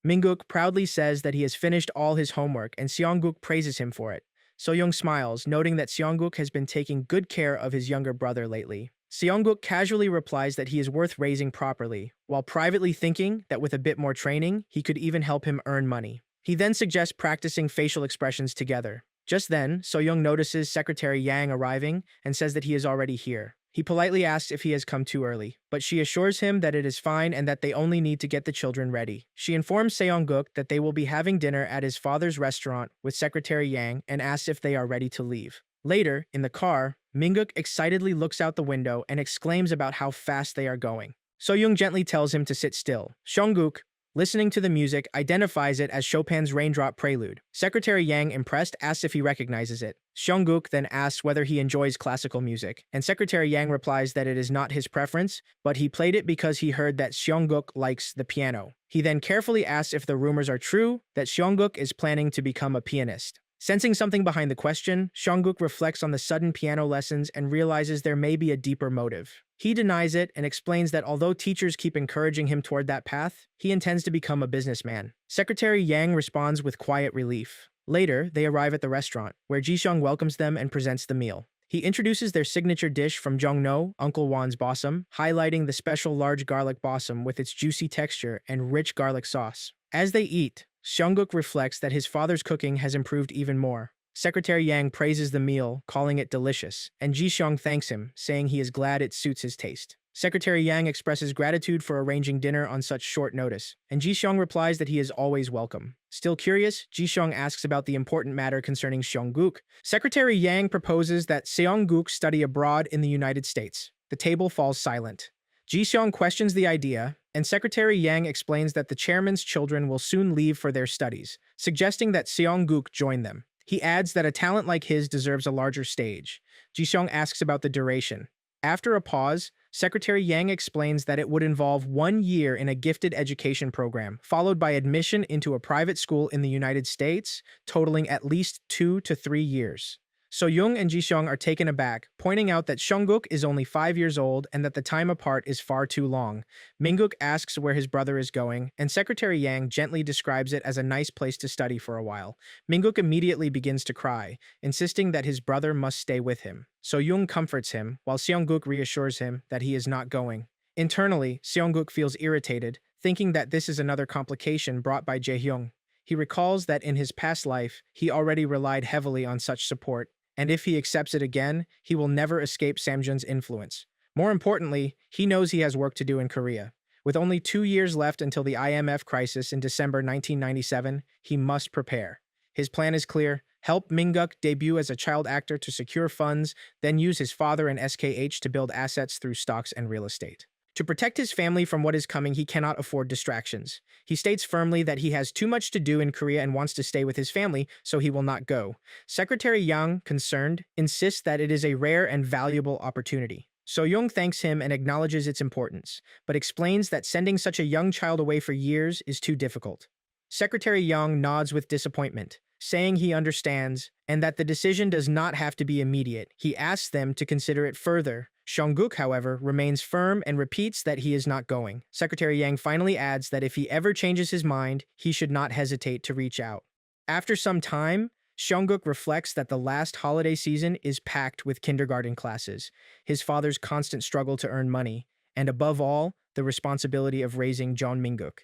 Speaker 1: Minguk proudly says that he has finished all his homework, and Seong-guk praises him for it. So-young smiles, noting that Seong-guk has been taking good care of his younger brother lately. Seong-guk casually replies that he is worth raising properly, while privately thinking that with a bit more training, he could even help him earn money. He then suggests practicing facial expressions together. Just then, So-young notices Secretary Yang arriving and says that he is already here. He politely asks if he has come too early, but she assures him that it is fine and that they only need to get the children ready. She informs Seong-guk that they will be having dinner at his father's restaurant with Secretary Yang and asks if they are ready to leave. Later, in the car, Minguk excitedly looks out the window and exclaims about how fast they are going. So-young gently tells him to sit still. Seong-guk, listening to the music, identifies it as Chopin's Raindrop Prelude. Secretary Yang, impressed, asks if he recognizes it. Seong-guk then asks whether he enjoys classical music, and Secretary Yang replies that it is not his preference, but he played it because he heard that Seong-guk likes the piano. He then carefully asks if the rumors are true, that Seong-guk is planning to become a pianist. Sensing something behind the question, Seong-guk reflects on the sudden piano lessons and realizes there may be a deeper motive. He denies it and explains that although teachers keep encouraging him toward that path, he intends to become a businessman. Secretary Yang responds with quiet relief. Later, they arrive at the restaurant, where Ji-seong welcomes them and presents the meal. He introduces their signature dish from Jongno, Uncle Wan's bossam, highlighting the special large garlic bossam with its juicy texture and rich garlic sauce. As they eat, Seong-guk reflects that his father's cooking has improved even more. Secretary Yang praises the meal, calling it delicious, and Ji-seong thanks him, saying he is glad it suits his taste. Secretary Yang expresses gratitude for arranging dinner on such short notice, and Ji-seong replies that he is always welcome. Still curious, Ji-seong asks about the important matter concerning Seong-guk. Secretary Yang proposes that Seong-guk study abroad in the United States. The table falls silent. Ji-seong questions the idea, and Secretary Yang explains that the chairman's children will soon leave for their studies, suggesting that Seong-guk join them. He adds that a talent like his deserves a larger stage. Ji-seong asks about the duration. After a pause, Secretary Yang explains that it would involve 1 year in a gifted education program, followed by admission into a private school in the United States, totaling at least 2 to 3 years. So-young and Ji-seong are taken aback, pointing out that Seong-guk is only 5 years old and that the time apart is far too long. Minguk asks where his brother is going, and Secretary Yang gently describes it as a nice place to study for a while. Minguk immediately begins to cry, insisting that his brother must stay with him. So-young comforts him, while Seong-guk reassures him that he is not going. Internally, Seong-guk feels irritated, thinking that this is another complication brought by Jae-hyung. He recalls that in his past life, he already relied heavily on such support, and if he accepts it again, he will never escape Samjun's influence. More importantly, he knows he has work to do in Korea. With only 2 years left until the IMF crisis in December 1997, he must prepare. His plan is clear: help Minguk debut as a child actor to secure funds, then use his father and SKH to build assets through stocks and real estate. To protect his family from what is coming, he cannot afford distractions. He states firmly that he has too much to do in Korea and wants to stay with his family, so he will not go. Secretary Yang, concerned, insists that it is a rare and valuable opportunity. So-young thanks him and acknowledges its importance, but explains that sending such a young child away for years is too difficult. Secretary Yang nods with disappointment, saying he understands and that the decision does not have to be immediate. He asks them to consider it further. Seongguk, however, remains firm and repeats that he is not going. Secretary Yang finally adds that if he ever changes his mind, he should not hesitate to reach out. After some time, Seongguk reflects that the last holiday season is packed with kindergarten classes, his father's constant struggle to earn money, and above all, the responsibility of raising Jeon Minguk.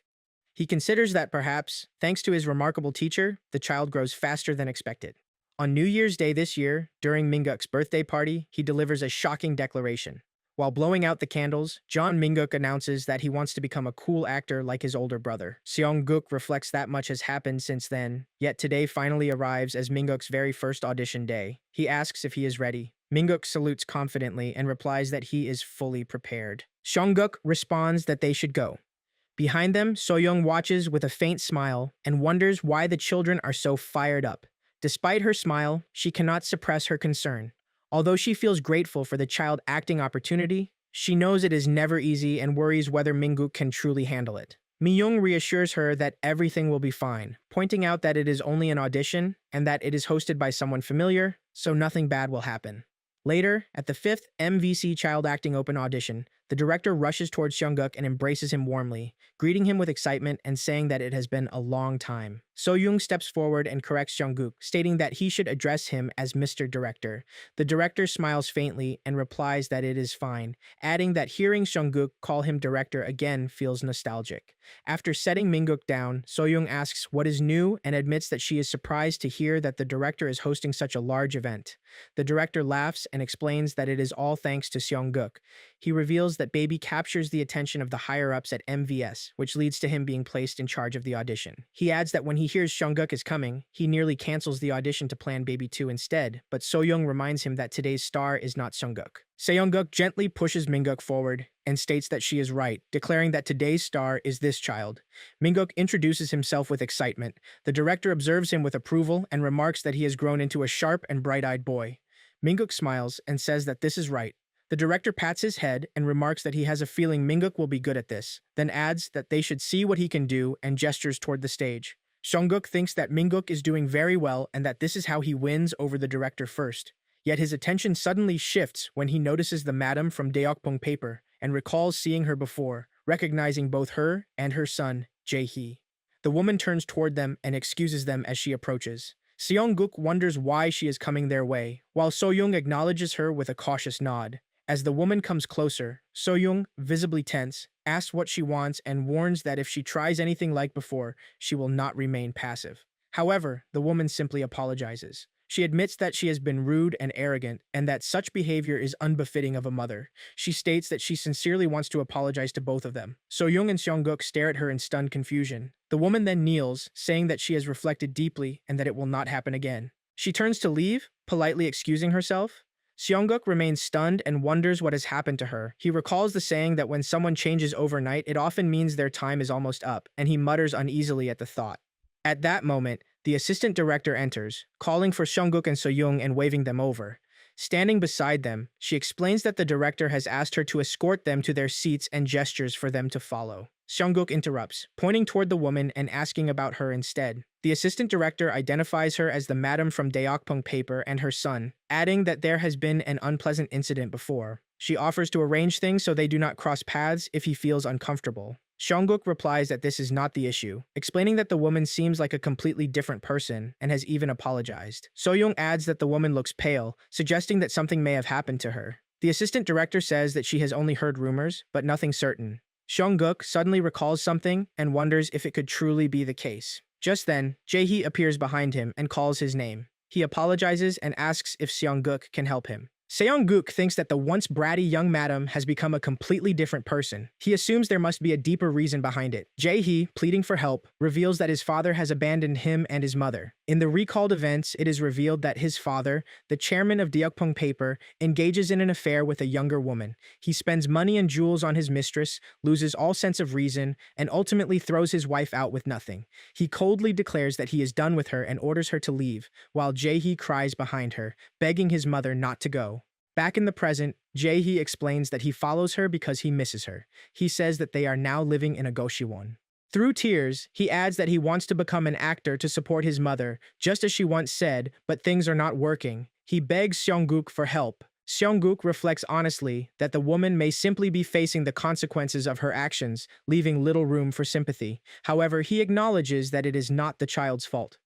Speaker 1: He considers that perhaps, thanks to his remarkable teacher, the child grows faster than expected. On New Year's Day this year, during Minguk's birthday party, he delivers a shocking declaration. While blowing out the candles, Jeon Minguk announces that he wants to become a cool actor like his older brother. Seongguk reflects that much has happened since then, yet today finally arrives as Minguk's very first audition day. He asks if he is ready. Minguk salutes confidently and replies that he is fully prepared. Seongguk responds that they should go. Behind them, Soyoung watches with a faint smile and wonders why the children are so fired up. Despite her smile, she cannot suppress her concern. Although she feels grateful for the child acting opportunity, she knows it is never easy and worries whether Minguk can truly handle it. Mi-young reassures her that everything will be fine, pointing out that it is only an audition and that it is hosted by someone familiar, so nothing bad will happen. Later, at the 5th MVC Child Acting Open audition, the director rushes towards Seongguk and embraces him warmly, greeting him with excitement and saying that it has been a long time. So-young steps forward and corrects Seongguk, stating that he should address him as Mr. Director. The director smiles faintly and replies that it is fine, adding that hearing Seongguk call him director again feels nostalgic. After setting Minguk down, So-young asks what is new and admits that she is surprised to hear that the director is hosting such a large event. The director laughs and explains that it is all thanks to Seongguk. He reveals that Baby captures the attention of the higher-ups at MVS, which leads to him being placed in charge of the audition. He adds that when he hears Seongguk is coming, he nearly cancels the audition to plan Baby 2 instead, but So-young reminds him that today's star is not Seongguk. Seongguk gently pushes Minguk forward and states that she is right, declaring that today's star is this child. Minguk introduces himself with excitement. The director observes him with approval and remarks that he has grown into a sharp and bright-eyed boy. Minguk smiles and says that this is right. The director pats his head and remarks that he has a feeling Minguk will be good at this, then adds that they should see what he can do and gestures toward the stage. Seongguk thinks that Minguk is doing very well and that this is how he wins over the director first. Yet his attention suddenly shifts when he notices the madam from Daeokpong paper and recalls seeing her before, recognizing both her and her son, Jae-hee. The woman turns toward them and excuses them as she approaches. Seongguk wonders why she is coming their way, while So-young acknowledges her with a cautious nod. As the woman comes closer, So-young, visibly tense, asks what she wants and warns that if she tries anything like before, she will not remain passive. However, the woman simply apologizes. She admits that she has been rude and arrogant and that such behavior is unbefitting of a mother. She states that she sincerely wants to apologize to both of them. So-young and Seongguk stare at her in stunned confusion. The woman then kneels, saying that she has reflected deeply and that it will not happen again. She turns to leave, politely excusing herself. Seongguk remains stunned and wonders what has happened to her. He recalls the saying that when someone changes overnight, it often means their time is almost up, and he mutters uneasily at the thought. At that moment, the assistant director enters, calling for Seongguk and So-young and waving them over. Standing beside them, she explains that the director has asked her to escort them to their seats and gestures for them to follow. Seongguk interrupts, pointing toward the woman and asking about her instead. The assistant director identifies her as the madam from Daeokpong paper and her son, adding that there has been an unpleasant incident before. She offers to arrange things so they do not cross paths if he feels uncomfortable. Seongguk replies that this is not the issue, explaining that the woman seems like a completely different person and has even apologized. So-young adds that the woman looks pale, suggesting that something may have happened to her. The assistant director says that she has only heard rumors, but nothing certain. Seongguk suddenly recalls something and wonders if it could truly be the case. Just then, Jae-hee appears behind him and calls his name. He apologizes and asks if Seongguk can help him. Seong-guk thinks that the once bratty young madam has become a completely different person. He assumes there must be a deeper reason behind it. Jae-hee, pleading for help, reveals that his father has abandoned him and his mother. In the recalled events, it is revealed that his father, the chairman of Deokpung Paper, engages in an affair with a younger woman. He spends money and jewels on his mistress, loses all sense of reason, and ultimately throws his wife out with nothing. He coldly declares that he is done with her and orders her to leave, while Jae-hee cries behind her, begging his mother not to go. Back in the present, Jae-hee explains that he follows her because he misses her. He says that they are now living in a Goshiwon. Through tears, he adds that he wants to become an actor to support his mother, just as she once said, but things are not working. He begs Seong-guk for help. Seong-guk reflects honestly that the woman may simply be facing the consequences of her actions, leaving little room for sympathy. However, he acknowledges that it is not the child's fault.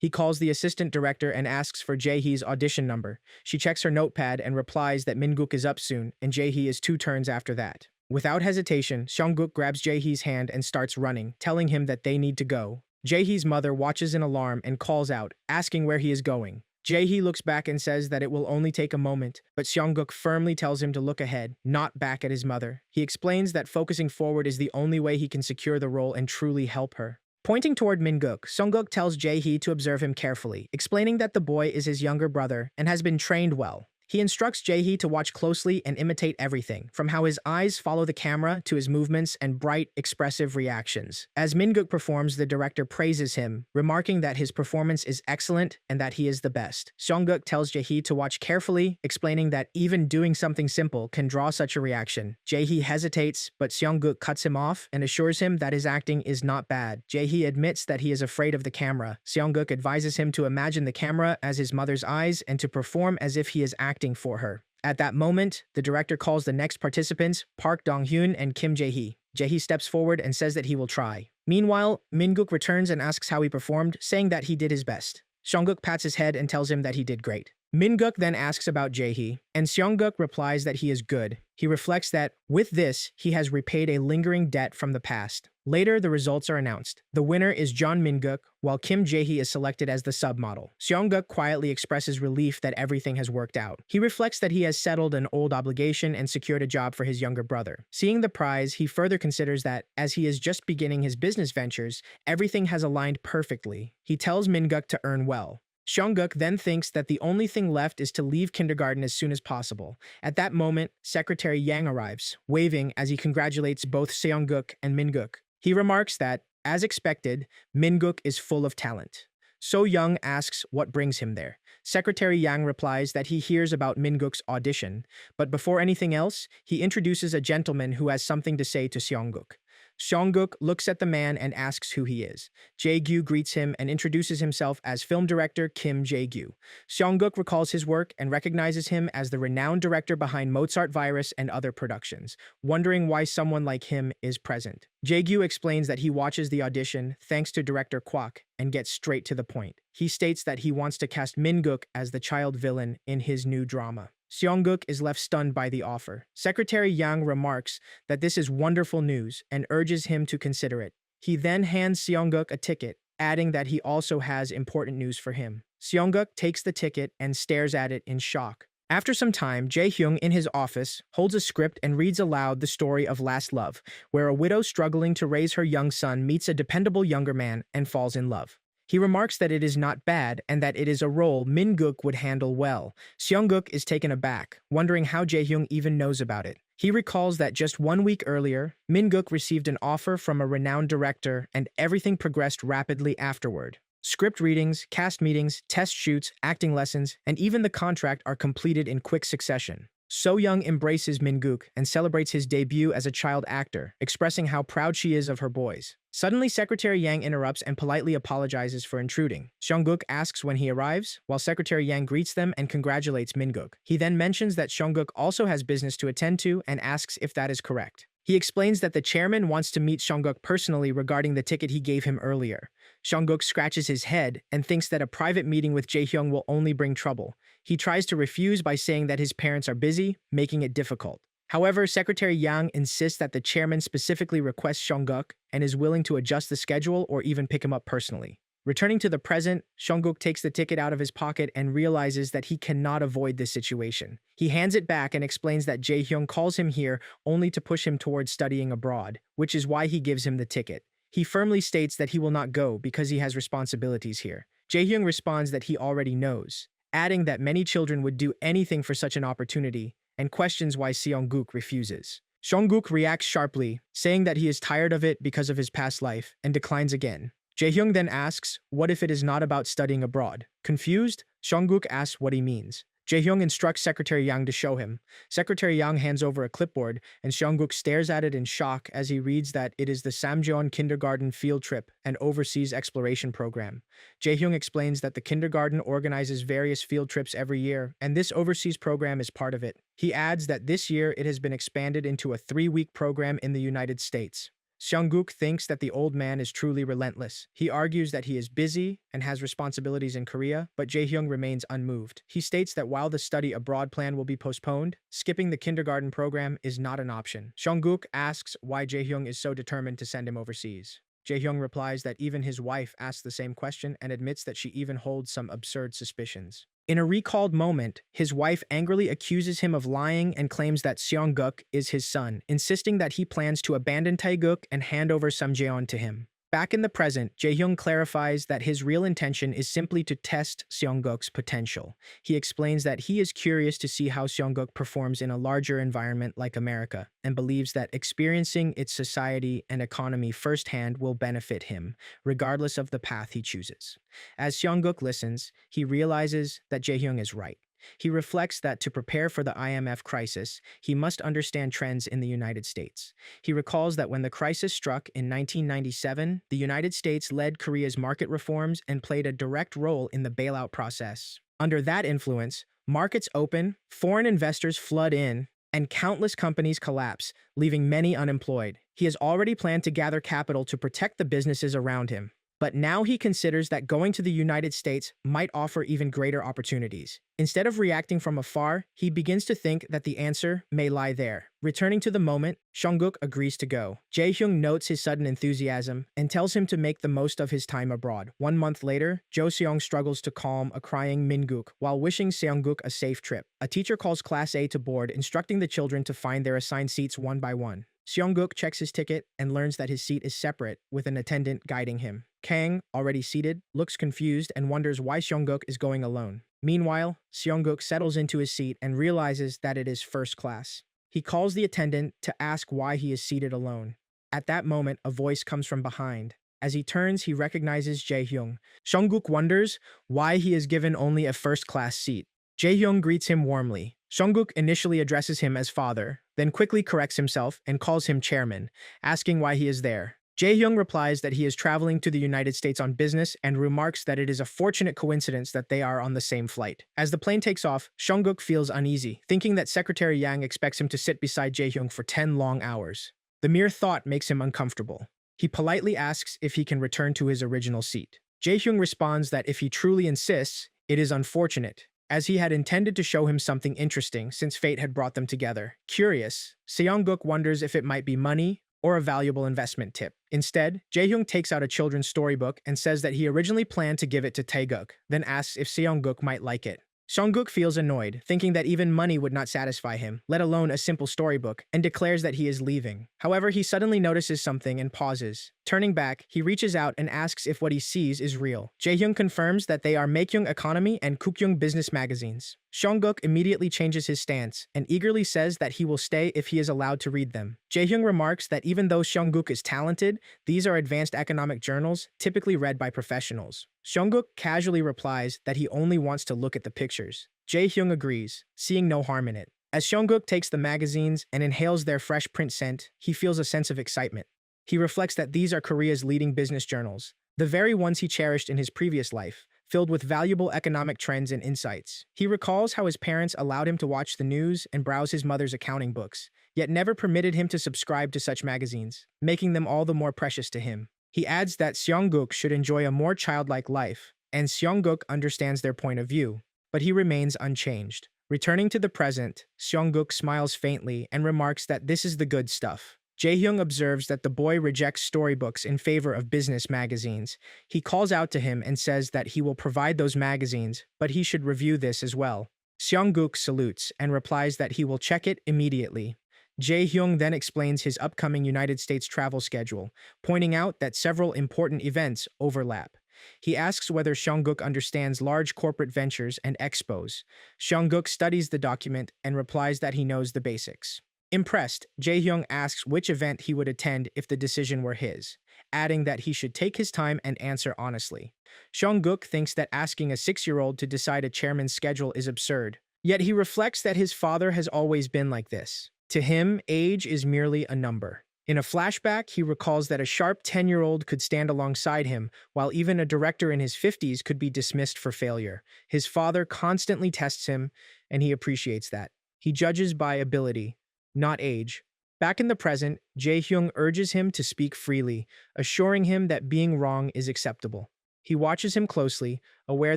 Speaker 1: He calls the assistant director and asks for Jae-hee's audition number. She checks her notepad and replies that Min-guk is up soon, and Jae-hee is 2 turns after that. Without hesitation, Seong-guk grabs Jae-hee's hand and starts running, telling him that they need to go. Jae-hee's mother watches in alarm and calls out, asking where he is going. Jae-hee looks back and says that it will only take a moment, but Seong-guk firmly tells him to look ahead, not back at his mother. He explains that focusing forward is the only way he can secure the role and truly help her. Pointing toward Min-guk, Seong-guk tells Jae-hee to observe him carefully, explaining that the boy is his younger brother and has been trained well. He instructs Jae-hee to watch closely and imitate everything, from how his eyes follow the camera to his movements and bright, expressive reactions. As Min-guk performs, the director praises him, remarking that his performance is excellent and that he is the best. Seong-guk tells Jae-hee to watch carefully, explaining that even doing something simple can draw such a reaction. Jae-hee hesitates, but Seong-guk cuts him off and assures him that his acting is not bad. Jae-hee admits that he is afraid of the camera. Seong-guk advises him to imagine the camera as his mother's eyes and to perform as if he is acting for her. At that moment, the director calls the next participants, Park Dong-hyun and Kim Jae-hee. Jae-hee steps forward and says that he will try. Meanwhile, Min-guk returns and asks how he performed, saying that he did his best. Seong-guk pats his head and tells him that he did great. Min-guk then asks about Jae-hee, and Seong-guk replies that he is good. He reflects that, with this, he has repaid a lingering debt from the past. Later, the results are announced. The winner is John Min-guk, while Kim Jae-hee is selected as the submodel. Seong-guk quietly expresses relief that everything has worked out. He reflects that he has settled an old obligation and secured a job for his younger brother. Seeing the prize, he further considers that, as he is just beginning his business ventures, everything has aligned perfectly. He tells Min-guk to earn well. Seong-guk then thinks that the only thing left is to leave kindergarten as soon as possible. At that moment, Secretary Yang arrives, waving as he congratulates both Seong-guk and Min-guk. He remarks that, as expected, Min-guk is full of talent. So Young asks what brings him there. Secretary Yang replies that he hears about Min-guk's audition, but before anything else, he introduces a gentleman who has something to say to Seong-guk. Seong-guk looks at the man and asks who he is. Jae-gyu greets him and introduces himself as film director Kim Jae-gyu. Seong-guk recalls his work and recognizes him as the renowned director behind Mozart Virus and other productions, wondering why someone like him is present. Jae-gyu explains that he watches the audition thanks to director Kwak and gets straight to the point. He states that he wants to cast Min-guk as the child villain in his new drama. Seong-guk is left stunned by the offer. Secretary Yang remarks that this is wonderful news and urges him to consider it. He then hands Seong-guk a ticket, adding that he also has important news for him. Seong-guk takes the ticket and stares at it in shock. After some time, Jae-hyung in his office holds a script and reads aloud the story of Last Love, where a widow struggling to raise her young son meets a dependable younger man and falls in love. He remarks that it is not bad and that it is a role Min-guk would handle well. Seong-guk is taken aback, wondering how Jae-hyung even knows about it. He recalls that just 1 week earlier, Min-guk received an offer from a renowned director and everything progressed rapidly afterward. Script readings, cast meetings, test shoots, acting lessons, and even the contract are completed in quick succession. So Young embraces Min-guk and celebrates his debut as a child actor, expressing how proud she is of her boys. Suddenly, Secretary Yang interrupts and politely apologizes for intruding. Seong-guk asks when he arrives, while Secretary Yang greets them and congratulates Min-guk. He then mentions that Seong-guk also has business to attend to and asks if that is correct. He explains that the chairman wants to meet Seong-guk personally regarding the ticket he gave him earlier. Seong-guk scratches his head and thinks that a private meeting with Jae-hyung will only bring trouble. He tries to refuse by saying that his parents are busy, making it difficult. However, Secretary Yang insists that the chairman specifically requests Seong-guk and is willing to adjust the schedule or even pick him up personally. Returning to the present, Seongguk takes the ticket out of his pocket and realizes that he cannot avoid this situation. He hands it back and explains that Jae-hyung calls him here only to push him towards studying abroad, which is why he gives him the ticket. He firmly states that he will not go because he has responsibilities here. Jae-hyung responds that he already knows, adding that many children would do anything for such an opportunity, and questions why Seongguk refuses. Seongguk reacts sharply, saying that he is tired of it because of his past life, and declines again. Jae-hyung then asks, what if it is not about studying abroad? Confused, Seongguk asks what he means. Jae-hyung instructs Secretary Yang to show him. Secretary Yang hands over a clipboard, and Seongguk stares at it in shock as he reads that it is the Samjeon Kindergarten Field Trip and Overseas Exploration Program. Jae-hyung explains that the kindergarten organizes various field trips every year, and this overseas program is part of it. He adds that this year it has been expanded into a 3-week program in the United States. Seongguk thinks that the old man is truly relentless. He argues that he is busy and has responsibilities in Korea, but Jae-hyung remains unmoved. He states that while the study abroad plan will be postponed, skipping the kindergarten program is not an option. Seongguk asks why Jae-hyung is so determined to send him overseas. Jae-hyung replies that even his wife asked the same question and admits that she even holds some absurd suspicions. In a recalled moment, his wife angrily accuses him of lying and claims that Seongguk is his son, insisting that he plans to abandon Taeguk and hand over Samjeon to him. Back in the present, Jae-hyung clarifies that his real intention is simply to test Seongguk's potential. He explains that he is curious to see how Seongguk performs in a larger environment like America, and believes that experiencing its society and economy firsthand will benefit him, regardless of the path he chooses. As Seongguk listens, he realizes that Jae-hyung is right. He reflects that to prepare for the IMF crisis, he must understand trends in the United States. He recalls that when the crisis struck in 1997, the United States led Korea's market reforms and played a direct role in the bailout process. Under that influence, markets open, foreign investors flood in, and countless companies collapse, leaving many unemployed. He has already planned to gather capital to protect the businesses around him. But now he considers that going to the United States might offer even greater opportunities. Instead of reacting from afar, he begins to think that the answer may lie there. Returning to the moment, Seongguk agrees to go. Jae-hyung notes his sudden enthusiasm and tells him to make the most of his time abroad. 1 month later, Jo-seong struggles to calm a crying Min-guk while wishing Seongguk a safe trip. A teacher calls Class A to board, instructing the children to find their assigned seats one by one. Seongguk checks his ticket and learns that his seat is separate, with an attendant guiding him. Kang, already seated, looks confused and wonders why Seongguk is going alone. Meanwhile, Seongguk settles into his seat and realizes that it is first class. He calls the attendant to ask why he is seated alone. At that moment, a voice comes from behind. As he turns, he recognizes Jae-hyung. Seongguk wonders why he is given only a first-class seat. Jae-hyung greets him warmly. Seongguk initially addresses him as father, then quickly corrects himself and calls him chairman, asking why he is there. Jae-hyung replies that he is traveling to the United States on business and remarks that it is a fortunate coincidence that they are on the same flight. As the plane takes off, Seongguk feels uneasy, thinking that Secretary Yang expects him to sit beside Jae-hyung for 10 long hours. The mere thought makes him uncomfortable. He politely asks if he can return to his original seat. Jae-hyung responds that if he truly insists, it is unfortunate, as he had intended to show him something interesting since fate had brought them together. Curious, Seongguk wonders if it might be money or a valuable investment tip. Instead, Jae-hyung takes out a children's storybook and says that he originally planned to give it to Taeguk, then asks if Seongguk might like it. Seongguk feels annoyed, thinking that even money would not satisfy him, let alone a simple storybook, and declares that he is leaving. However, he suddenly notices something and pauses. Turning back, he reaches out and asks if what he sees is real. Jae-hyung confirms that they are Makeyoung Economy and Kukyoung Business magazines. Seongguk immediately changes his stance and eagerly says that he will stay if he is allowed to read them. Jae-hyung remarks that even though Seongguk is talented, these are advanced economic journals typically read by professionals. Seongguk casually replies that he only wants to look at the pictures. Jae-hyung agrees, seeing no harm in it. As Seongguk takes the magazines and inhales their fresh print scent, he feels a sense of excitement. He reflects that these are Korea's leading business journals, the very ones he cherished in his previous life, filled with valuable economic trends and insights. He recalls how his parents allowed him to watch the news and browse his mother's accounting books, yet never permitted him to subscribe to such magazines, making them all the more precious to him. He adds that Seongguk should enjoy a more childlike life, and Seongguk understands their point of view, but he remains unchanged. Returning to the present, Seongguk smiles faintly and remarks that this is the good stuff. Jae-hyung observes that the boy rejects storybooks in favor of business magazines. He calls out to him and says that he will provide those magazines, but he should review this as well. Seong-guk salutes and replies that he will check it immediately. Jae-hyung then explains his upcoming United States travel schedule, pointing out that several important events overlap. He asks whether Seong-guk understands large corporate ventures and expos. Seong-guk studies the document and replies that he knows the basics. Impressed, Jae-hyung asks which event he would attend if the decision were his, adding that he should take his time and answer honestly. Seong-guk thinks that asking a 6-year-old to decide a chairman's schedule is absurd, yet he reflects that his father has always been like this. To him, age is merely a number. In a flashback, he recalls that a sharp 10-year-old could stand alongside him, while even a director in his 50s could be dismissed for failure. His father constantly tests him, and he appreciates that. He judges by ability, not age. Back in the present, Jae-hyung urges him to speak freely, assuring him that being wrong is acceptable. He watches him closely, aware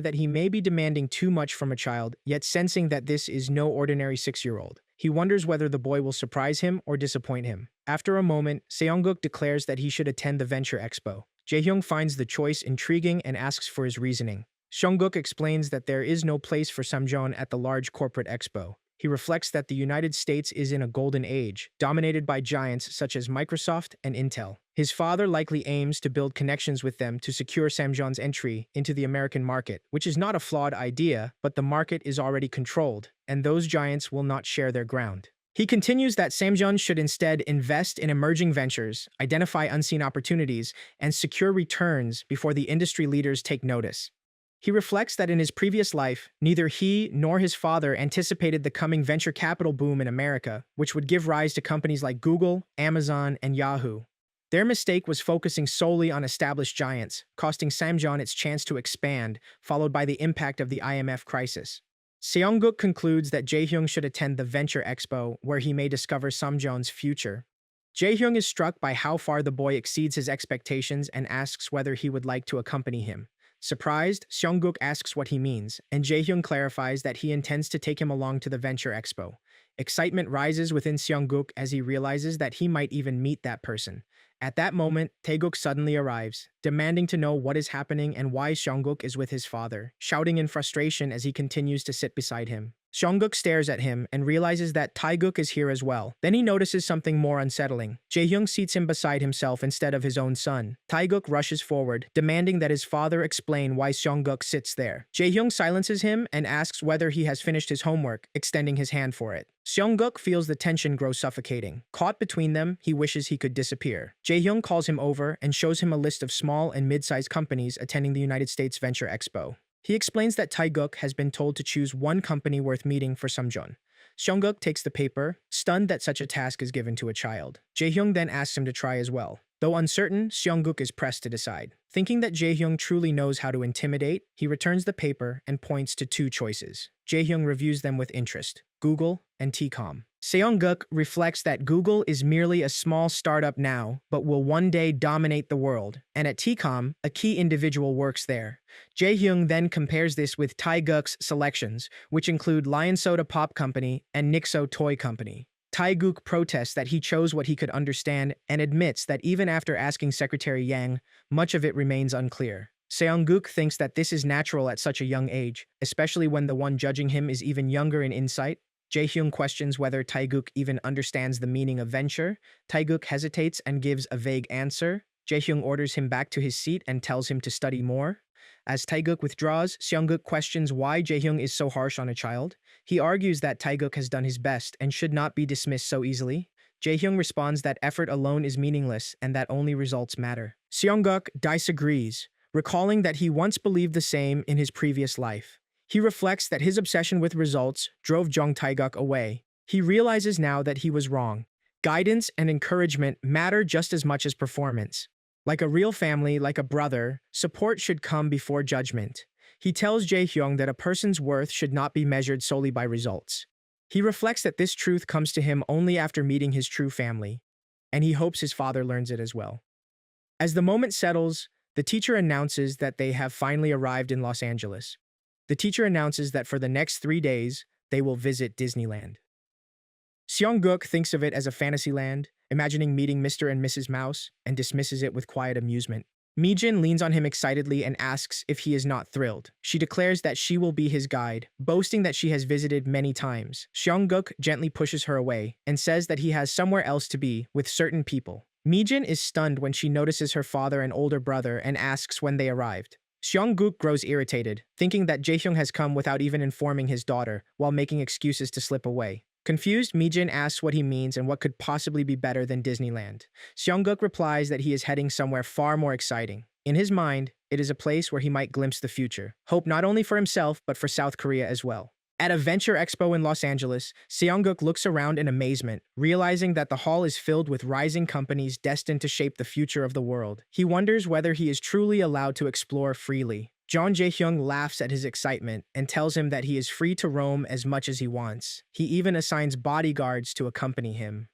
Speaker 1: that he may be demanding too much from a child, yet sensing that this is no ordinary 6-year-old. He wonders whether the boy will surprise him or disappoint him. After a moment, Seong-guk declares that he should attend the Venture Expo. Jae-hyung finds the choice intriguing and asks for his reasoning. Seong-guk explains that there is no place for Samjeon at the large corporate expo. He reflects that the United States is in a golden age, dominated by giants such as Microsoft and Intel. His father likely aims to build connections with them to secure Samjeon's entry into the American market, which is not a flawed idea, but the market is already controlled, and those giants will not share their ground. He continues that Samjeon should instead invest in emerging ventures, identify unseen opportunities, and secure returns before the industry leaders take notice. He reflects that in his previous life, neither he nor his father anticipated the coming venture capital boom in America, which would give rise to companies like Google, Amazon, and Yahoo. Their mistake was focusing solely on established giants, costing Samjeon its chance to expand, followed by the impact of the IMF crisis. Seong-guk concludes that Jae-hyung should attend the Venture Expo, where he may discover Samjeon's future. Jae-hyung is struck by how far the boy exceeds his expectations and asks whether he would like to accompany him. Surprised, Seong-guk asks what he means, and Jae-hyung clarifies that he intends to take him along to the Venture Expo. Excitement rises within Seong-guk as he realizes that he might even meet that person. At that moment, Taeguk suddenly arrives, demanding to know what is happening and why Seong-guk is with his father, shouting in frustration as he continues to sit beside him. Seong-guk stares at him and realizes that Taeguk is here as well. Then he notices something more unsettling. Jae-hyung seats him beside himself instead of his own son. Taeguk rushes forward, demanding that his father explain why Seong-guk sits there. Jae-hyung silences him and asks whether he has finished his homework, extending his hand for it. Seong-guk feels the tension grow suffocating. Caught between them, he wishes he could disappear. Jae-hyung calls him over and shows him a list of small and mid-sized companies attending the United States Venture Expo. He explains that Taeguk has been told to choose one company worth meeting for Samjeon. Seong-guk takes the paper, stunned that such a task is given to a child. Jae-hyung then asks him to try as well. Though uncertain, Seong-guk is pressed to decide. Thinking that Jae-hyung truly knows how to intimidate, he returns the paper and points to 2 choices. Jae-hyung reviews them with interest: Google and T-Com. Seong-guk reflects that Google is merely a small startup now, but will one day dominate the world, and at T-Com, a key individual works there. Jae-hyung then compares this with Taeguk's selections, which include Lion Soda Pop Company and Nixo Toy Company. Taeguk protests that he chose what he could understand and admits that even after asking Secretary Yang, much of it remains unclear. Seong-guk thinks that this is natural at such a young age, especially when the one judging him is even younger in insight. Jae-hyung questions whether Taeguk even understands the meaning of venture. Taeguk hesitates and gives a vague answer. Jae-hyung orders him back to his seat and tells him to study more. As Taeguk withdraws, Seong-guk questions why Jae-hyung is so harsh on a child. He argues that Taeguk has done his best and should not be dismissed so easily. Jae-hyung responds that effort alone is meaningless and that only results matter. Seong-guk disagrees, recalling that he once believed the same in his previous life. He reflects that his obsession with results drove Jung Taeguk away. He realizes now that he was wrong. Guidance and encouragement matter just as much as performance. Like a real family, like a brother, support should come before judgment. He tells Jae-hyung that a person's worth should not be measured solely by results. He reflects that this truth comes to him only after meeting his true family, and he hopes his father learns it as well. As the moment settles, the teacher announces that they have finally arrived in Los Angeles. The teacher announces that for the next 3 days, they will visit Disneyland. Seong-guk thinks of it as a fantasy land, imagining meeting Mr. and Mrs. Mouse, and dismisses it with quiet amusement. Mijin leans on him excitedly and asks if he is not thrilled. She declares that she will be his guide, boasting that she has visited many times. Seongguk gently pushes her away and says that he has somewhere else to be with certain people. Mijin is stunned when she notices her father and older brother and asks when they arrived. Seongguk grows irritated, thinking that Jaehyung has come without even informing his daughter, while making excuses to slip away. Confused, Mijin asks what he means and what could possibly be better than Disneyland. Seongguk replies that he is heading somewhere far more exciting. In his mind, it is a place where he might glimpse the future. Hope not only for himself, but for South Korea as well. At a Venture Expo in Los Angeles, Seongguk looks around in amazement, realizing that the hall is filled with rising companies destined to shape the future of the world. He wonders whether he is truly allowed to explore freely. Jeon Jae-hyung laughs at his excitement and tells him that he is free to roam as much as he wants. He even assigns bodyguards to accompany him.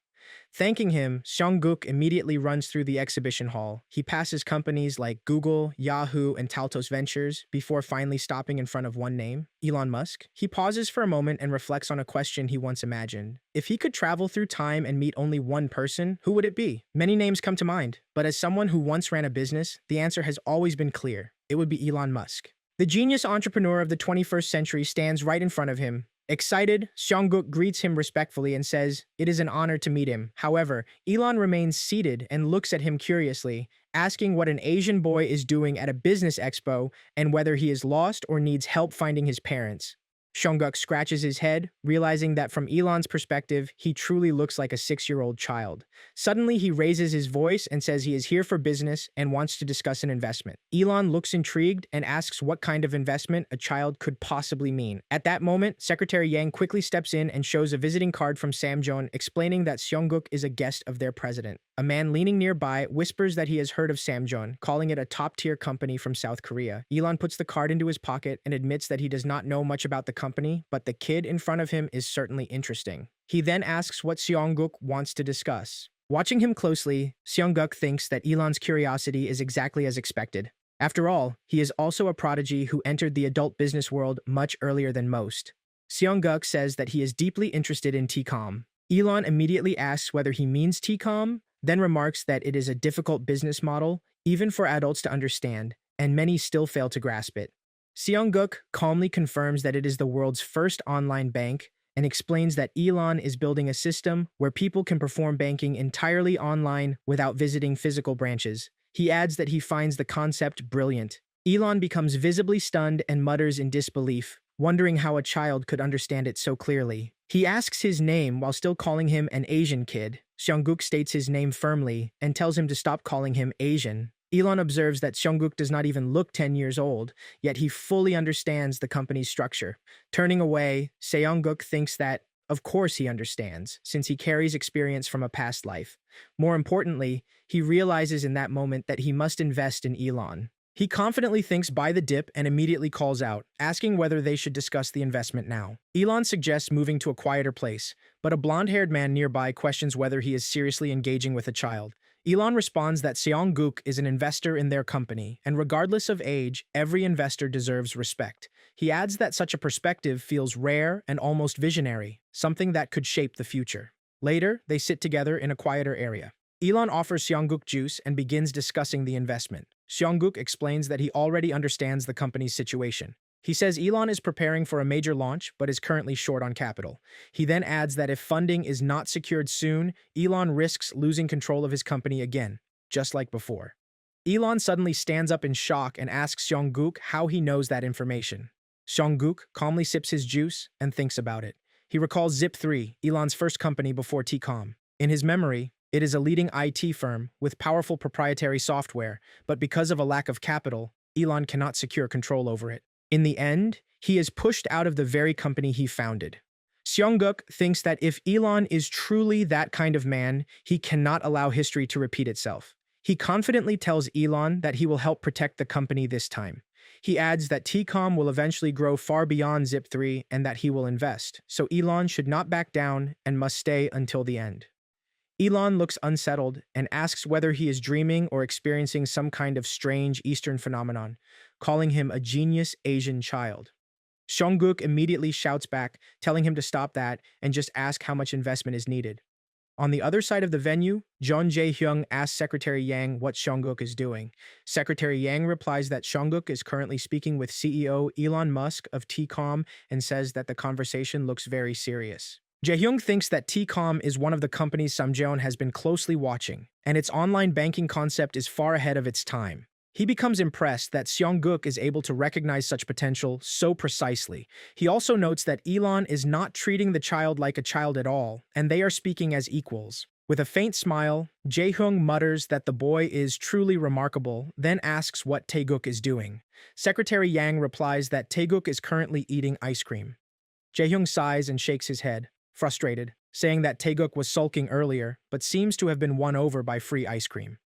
Speaker 1: Thanking him, Seongguk immediately runs through the exhibition hall. He passes companies like Google, Yahoo, and Taltos Ventures before finally stopping in front of one name, Elon Musk. He pauses for a moment and reflects on a question he once imagined. If he could travel through time and meet only one person, who would it be? Many names come to mind, but as someone who once ran a business, the answer has always been clear. It would be Elon Musk. The genius entrepreneur of the 21st century stands right in front of him. Excited, Seongguk greets him respectfully and says it is an honor to meet him. However, Elon remains seated and looks at him curiously, asking what an Asian boy is doing at a business expo and whether he is lost or needs help finding his parents. Seongguk scratches his head, realizing that from Elon's perspective, he truly looks like a 6-year-old child. Suddenly, he raises his voice and says he is here for business and wants to discuss an investment. Elon looks intrigued and asks what kind of investment a child could possibly mean. At that moment, Secretary Yang quickly steps in and shows a visiting card from Samjeon explaining that Seongguk is a guest of their president. A man leaning nearby whispers that he has heard of Samjeon, calling it a top-tier company from South Korea. Elon puts the card into his pocket and admits that he does not know much about the company, but the kid in front of him is certainly interesting. He then asks what Seongguk wants to discuss. Watching him closely, Seongguk thinks that Elon's curiosity is exactly as expected. After all, he is also a prodigy who entered the adult business world much earlier than most. Seongguk says that he is deeply interested in T-Com. Elon immediately asks whether he means T-Com, then remarks that it is a difficult business model, even for adults to understand, and many still fail to grasp it. Seongguk calmly confirms that it is the world's first online bank and explains that Elon is building a system where people can perform banking entirely online without visiting physical branches. He adds that he finds the concept brilliant. Elon becomes visibly stunned and mutters in disbelief, wondering how a child could understand it so clearly. He asks his name while still calling him an Asian kid. Seongguk states his name firmly and tells him to stop calling him Asian. Elon observes that Seongguk does not even look 10 years old, yet he fully understands the company's structure. Turning away, Seongguk thinks that, of course he understands, since he carries experience from a past life. More importantly, he realizes in that moment that he must invest in Elon. He confidently thinks buy the dip and immediately calls out, asking whether they should discuss the investment now. Elon suggests moving to a quieter place, but a blonde-haired man nearby questions whether he is seriously engaging with a child. Elon responds that Seongguk is an investor in their company, and regardless of age, every investor deserves respect. He adds that such a perspective feels rare and almost visionary, something that could shape the future. Later, they sit together in a quieter area. Elon offers Seongguk juice and begins discussing the investment. Seongguk explains that he already understands the company's situation. He says Elon is preparing for a major launch, but is currently short on capital. He then adds that if funding is not secured soon, Elon risks losing control of his company again, just like before. Elon suddenly stands up in shock and asks Seongguk how he knows that information. Seongguk calmly sips his juice and thinks about it. He recalls Zip3, Elon's first company before T-Com. In his memory, it is a leading IT firm with powerful proprietary software, but because of a lack of capital, Elon cannot secure control over it. In the end, he is pushed out of the very company he founded. Seongguk thinks that if Elon is truly that kind of man, he cannot allow history to repeat itself. He confidently tells Elon that he will help protect the company this time. He adds that T-Com will eventually grow far beyond Zip3 and that he will invest, so Elon should not back down and must stay until the end. Elon looks unsettled and asks whether he is dreaming or experiencing some kind of strange Eastern phenomenon, calling him a genius Asian child. Seongguk immediately shouts back, telling him to stop that and just ask how much investment is needed. On the other side of the venue, Jeon Jae-hyung asks Secretary Yang what Seongguk is doing. Secretary Yang replies that Seongguk is currently speaking with CEO Elon Musk of T-Com and says that the conversation looks very serious. Jae-hyung thinks that T-Com is one of the companies Samjeon has been closely watching, and its online banking concept is far ahead of its time. He becomes impressed that Seongguk is able to recognize such potential so precisely. He also notes that Elon is not treating the child like a child at all, and they are speaking as equals. With a faint smile, Jae-hyung mutters that the boy is truly remarkable, then asks what Taeguk is doing. Secretary Yang replies that Taeguk is currently eating ice cream. Jae-hyung sighs and shakes his head, frustrated, saying that Taeguk was sulking earlier, but seems to have been won over by free ice cream.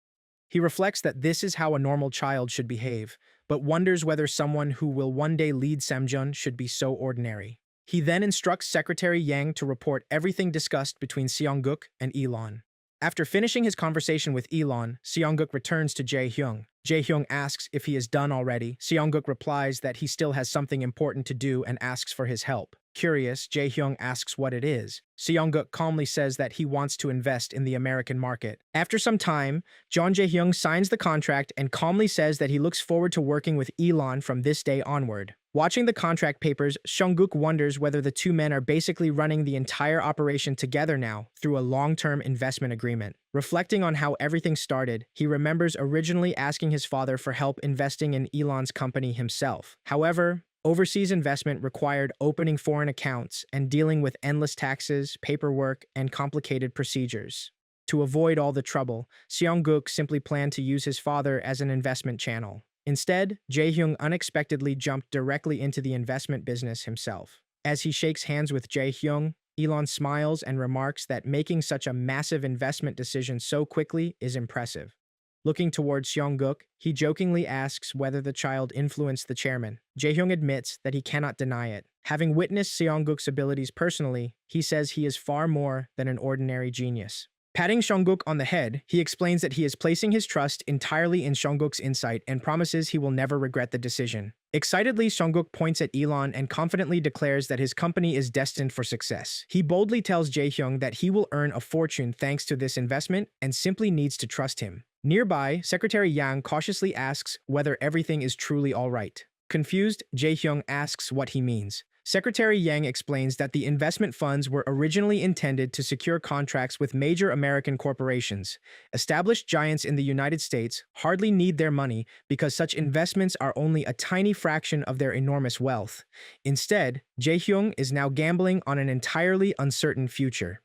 Speaker 1: He reflects that this is how a normal child should behave, but wonders whether someone who will one day lead Samjeon should be so ordinary. He then instructs Secretary Yang to report everything discussed between Seongguk and Elon. After finishing his conversation with Elon, Seongguk returns to Jae-hyung. Jae-hyung asks if he is done already. Seongguk replies that he still has something important to do and asks for his help. Curious, Jae-hyung asks what it is. Seongguk calmly says that he wants to invest in the American market. After some time, Jeon Jae-hyung signs the contract and calmly says that he looks forward to working with Elon from this day onward. Watching the contract papers, Seongguk wonders whether the two men are basically running the entire operation together now through a long-term investment agreement. Reflecting on how everything started, he remembers originally asking his father for help investing in Elon's company himself. However, overseas investment required opening foreign accounts and dealing with endless taxes, paperwork, and complicated procedures. To avoid all the trouble, Seongguk simply planned to use his father as an investment channel. Instead, Jae-hyung unexpectedly jumped directly into the investment business himself. As he shakes hands with Jae-hyung, Elon smiles and remarks that making such a massive investment decision so quickly is impressive. Looking towards Seongguk, he jokingly asks whether the child influenced the chairman. Jae-hyung admits that he cannot deny it. Having witnessed Seongguk's abilities personally, he says he is far more than an ordinary genius. Patting Seongguk on the head, he explains that he is placing his trust entirely in Seongguk's insight and promises he will never regret the decision. Excitedly, Seongguk points at Elon and confidently declares that his company is destined for success. He boldly tells Jae-hyung that he will earn a fortune thanks to this investment and simply needs to trust him. Nearby, Secretary Yang cautiously asks whether everything is truly all right. Confused, Jae-hyung asks what he means. Secretary Yang explains that the investment funds were originally intended to secure contracts with major American corporations. Established giants in the United States hardly need their money because such investments are only a tiny fraction of their enormous wealth. Instead, Jae-hyung is now gambling on an entirely uncertain future.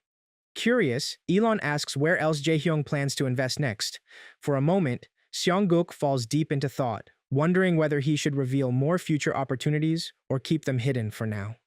Speaker 1: Curious, Elon asks where else Jae-hyung plans to invest next. For a moment, Seongguk falls deep into thought, wondering whether he should reveal more future opportunities or keep them hidden for now.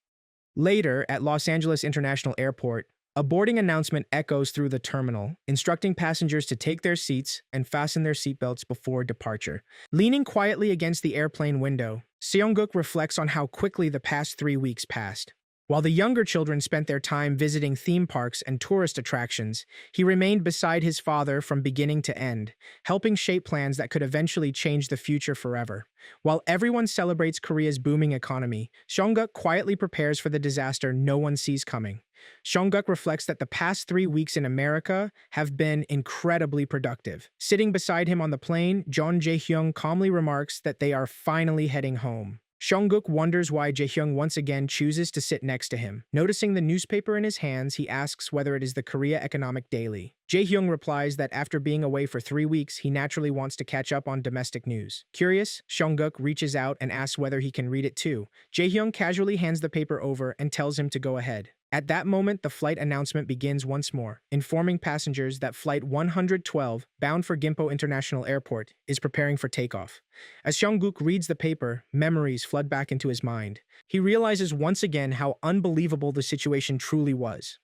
Speaker 1: Later, at Los Angeles International Airport, a boarding announcement echoes through the terminal, instructing passengers to take their seats and fasten their seatbelts before departure. Leaning quietly against the airplane window, Seongguk reflects on how quickly the past 3 weeks passed. While the younger children spent their time visiting theme parks and tourist attractions, he remained beside his father from beginning to end, helping shape plans that could eventually change the future forever. While everyone celebrates Korea's booming economy, Seongguk quietly prepares for the disaster no one sees coming. Seongguk reflects that the past 3 weeks in America have been incredibly productive. Sitting beside him on the plane, Jeon Jae-hyung calmly remarks that they are finally heading home. Seongguk wonders why Jae-hyung once again chooses to sit next to him. Noticing the newspaper in his hands, he asks whether it is the Korea Economic Daily. Jae-hyung replies that after being away for 3 weeks, he naturally wants to catch up on domestic news. Curious, Seongguk reaches out and asks whether he can read it too. Jae-hyung casually hands the paper over and tells him to go ahead. At that moment, the flight announcement begins once more, informing passengers that Flight 112, bound for Gimpo International Airport, is preparing for takeoff. As Seongguk reads the paper, memories flood back into his mind. He realizes once again how unbelievable the situation truly was.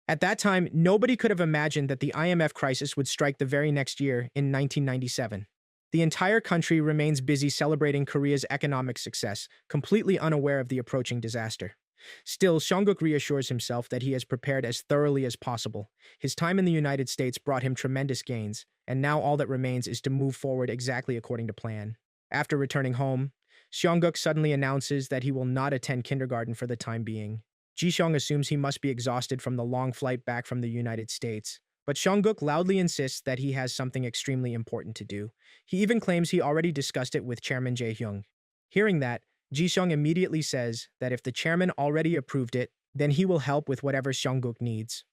Speaker 1: At that time, nobody could have imagined that the IMF crisis would strike the very next year, in 1997. The entire country remains busy celebrating Korea's economic success, completely unaware of the approaching disaster. Still, Seongguk reassures himself that he has prepared as thoroughly as possible. His time in the United States brought him tremendous gains, and now all that remains is to move forward exactly according to plan. After returning home, Seongguk suddenly announces that he will not attend kindergarten for the time being. Ji-seong assumes he must be exhausted from the long flight back from the United States, But Seongguk loudly insists that he has something extremely important to do. He even claims he already discussed it with Chairman Jae-hyung. Hearing that, Ji-seong immediately says that if the chairman already approved it, then he will help with whatever Seongguk needs.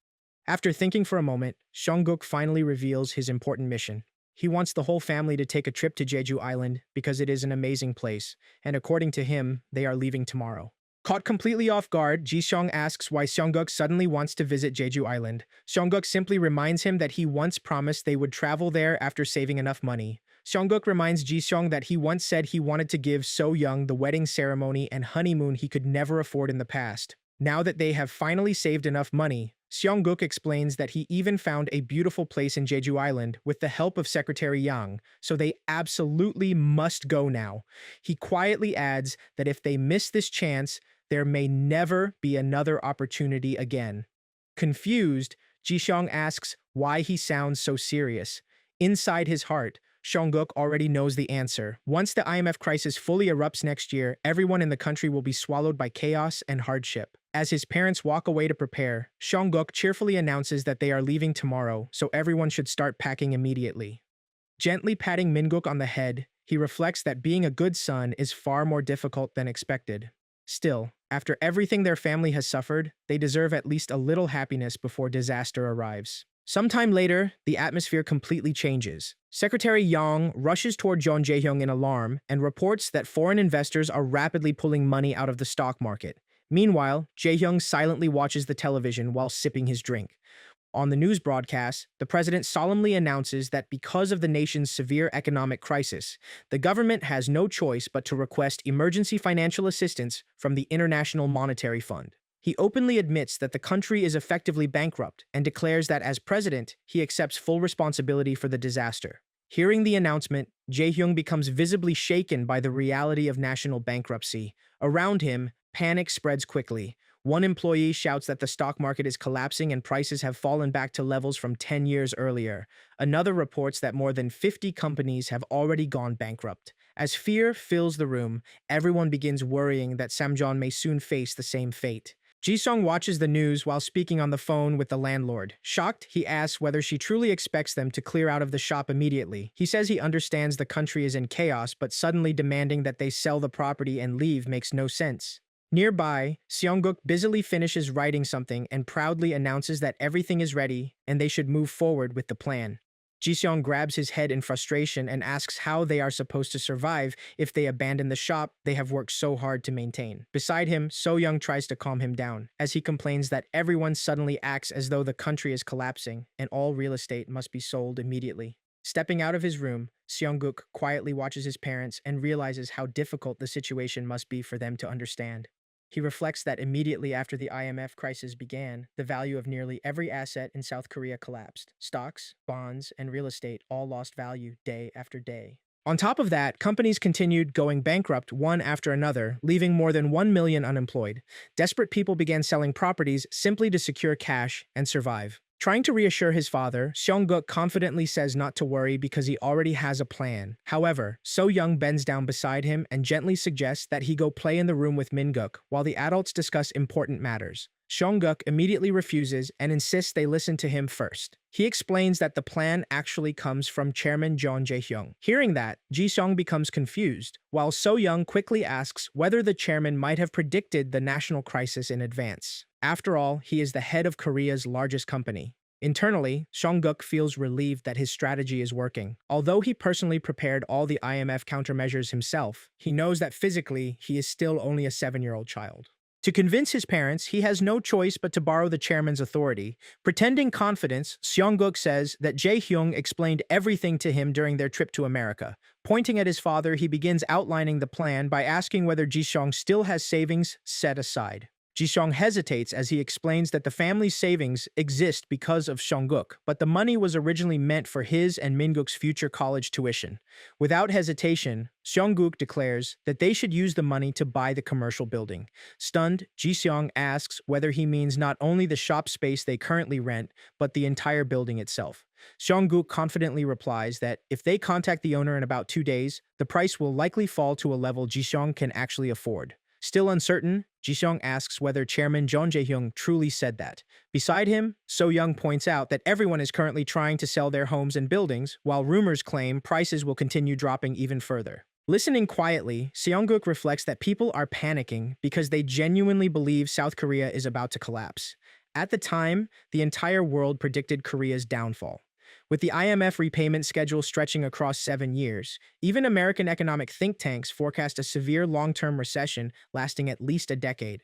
Speaker 1: After thinking for a moment, Seongguk finally reveals his important mission. He wants the whole family to take a trip to Jeju Island because it is an amazing place, and according to him, they are leaving tomorrow. Caught completely off guard, Ji-seong asks why Seongguk suddenly wants to visit Jeju Island. Seongguk simply reminds him that he once promised they would travel there after saving enough money. Seongguk reminds Ji-seong that he once said he wanted to give So-young the wedding ceremony and honeymoon he could never afford in the past. Now that they have finally saved enough money, Seongguk explains that he even found a beautiful place in Jeju Island with the help of Secretary Yang, so they absolutely must go now. He quietly adds that if they miss this chance, there may never be another opportunity again. Confused, Ji-seong asks why he sounds so serious. Inside his heart, Seongguk already knows the answer. Once the IMF crisis fully erupts next year, everyone in the country will be swallowed by chaos and hardship. As his parents walk away to prepare, Seongguk cheerfully announces that they are leaving tomorrow, so everyone should start packing immediately. Gently patting Minguk on the head, he reflects that being a good son is far more difficult than expected. Still, after everything their family has suffered, they deserve at least a little happiness before disaster arrives. Sometime later, the atmosphere completely changes. Secretary Yang rushes toward Jeon Jae-hyung in alarm and reports that foreign investors are rapidly pulling money out of the stock market. Meanwhile, Jae-hyung silently watches the television while sipping his drink. On the news broadcast, the president solemnly announces that because of the nation's severe economic crisis, the government has no choice but to request emergency financial assistance from the International Monetary Fund. He openly admits that the country is effectively bankrupt and declares that as president, he accepts full responsibility for the disaster. Hearing the announcement, Jae-hyung becomes visibly shaken by the reality of national bankruptcy. Around him, panic spreads quickly. One employee shouts that the stock market is collapsing and prices have fallen back to levels from 10 years earlier. Another reports that more than 50 companies have already gone bankrupt. As fear fills the room, everyone begins worrying that Samjeon may soon face the same fate. Ji-seong watches the news while speaking on the phone with the landlord. Shocked, he asks whether she truly expects them to clear out of the shop immediately. He says he understands the country is in chaos, but suddenly demanding that they sell the property and leave makes no sense. Nearby, Seongguk busily finishes writing something and proudly announces that everything is ready and they should move forward with the plan. Ji-seong grabs his head in frustration and asks how they are supposed to survive if they abandon the shop they have worked so hard to maintain. Beside him, So-young tries to calm him down, as he complains that everyone suddenly acts as though the country is collapsing and all real estate must be sold immediately. Stepping out of his room, Seongguk quietly watches his parents and realizes how difficult the situation must be for them to understand. He reflects that immediately after the IMF crisis began, the value of nearly every asset in South Korea collapsed. Stocks, bonds, and real estate all lost value day after day. On top of that, companies continued going bankrupt one after another, leaving more than 1 million unemployed. Desperate people began selling properties simply to secure cash and survive. Trying to reassure his father, Seongguk confidently says not to worry because he already has a plan. However, So-young bends down beside him and gently suggests that he go play in the room with Minguk while the adults discuss important matters. Seongguk immediately refuses and insists they listen to him first. He explains that the plan actually comes from Chairman Jeon Jae-hyung. Hearing that, Ji-seong becomes confused, while So-young quickly asks whether the chairman might have predicted the national crisis in advance. After all, he is the head of Korea's largest company. Internally, Seongguk feels relieved that his strategy is working. Although he personally prepared all the IMF countermeasures himself, he knows that physically he is still only a 7-year-old child. To convince his parents, he has no choice but to borrow the chairman's authority. Pretending confidence, Seongguk says that Jae-hyung explained everything to him during their trip to America. Pointing at his father, he begins outlining the plan by asking whether Ji-seong still has savings set aside. Ji-seong hesitates as he explains that the family's savings exist because of Seongguk, but the money was originally meant for his and Minguk's future college tuition. Without hesitation, Seongguk declares that they should use the money to buy the commercial building. Stunned, Ji-seong asks whether he means not only the shop space they currently rent, but the entire building itself. Seongguk confidently replies that if they contact the owner in about 2 days, the price will likely fall to a level Ji-seong can actually afford. Still uncertain, Ji-seong asks whether Chairman Jeon Jae-hyung truly said that. Beside him, So-young points out that everyone is currently trying to sell their homes and buildings, while rumors claim prices will continue dropping even further. Listening quietly, Seongguk reflects that people are panicking because they genuinely believe South Korea is about to collapse. At the time, the entire world predicted Korea's downfall. With the IMF repayment schedule stretching across 7 years, even American economic think tanks forecast a severe long-term recession lasting at least a decade.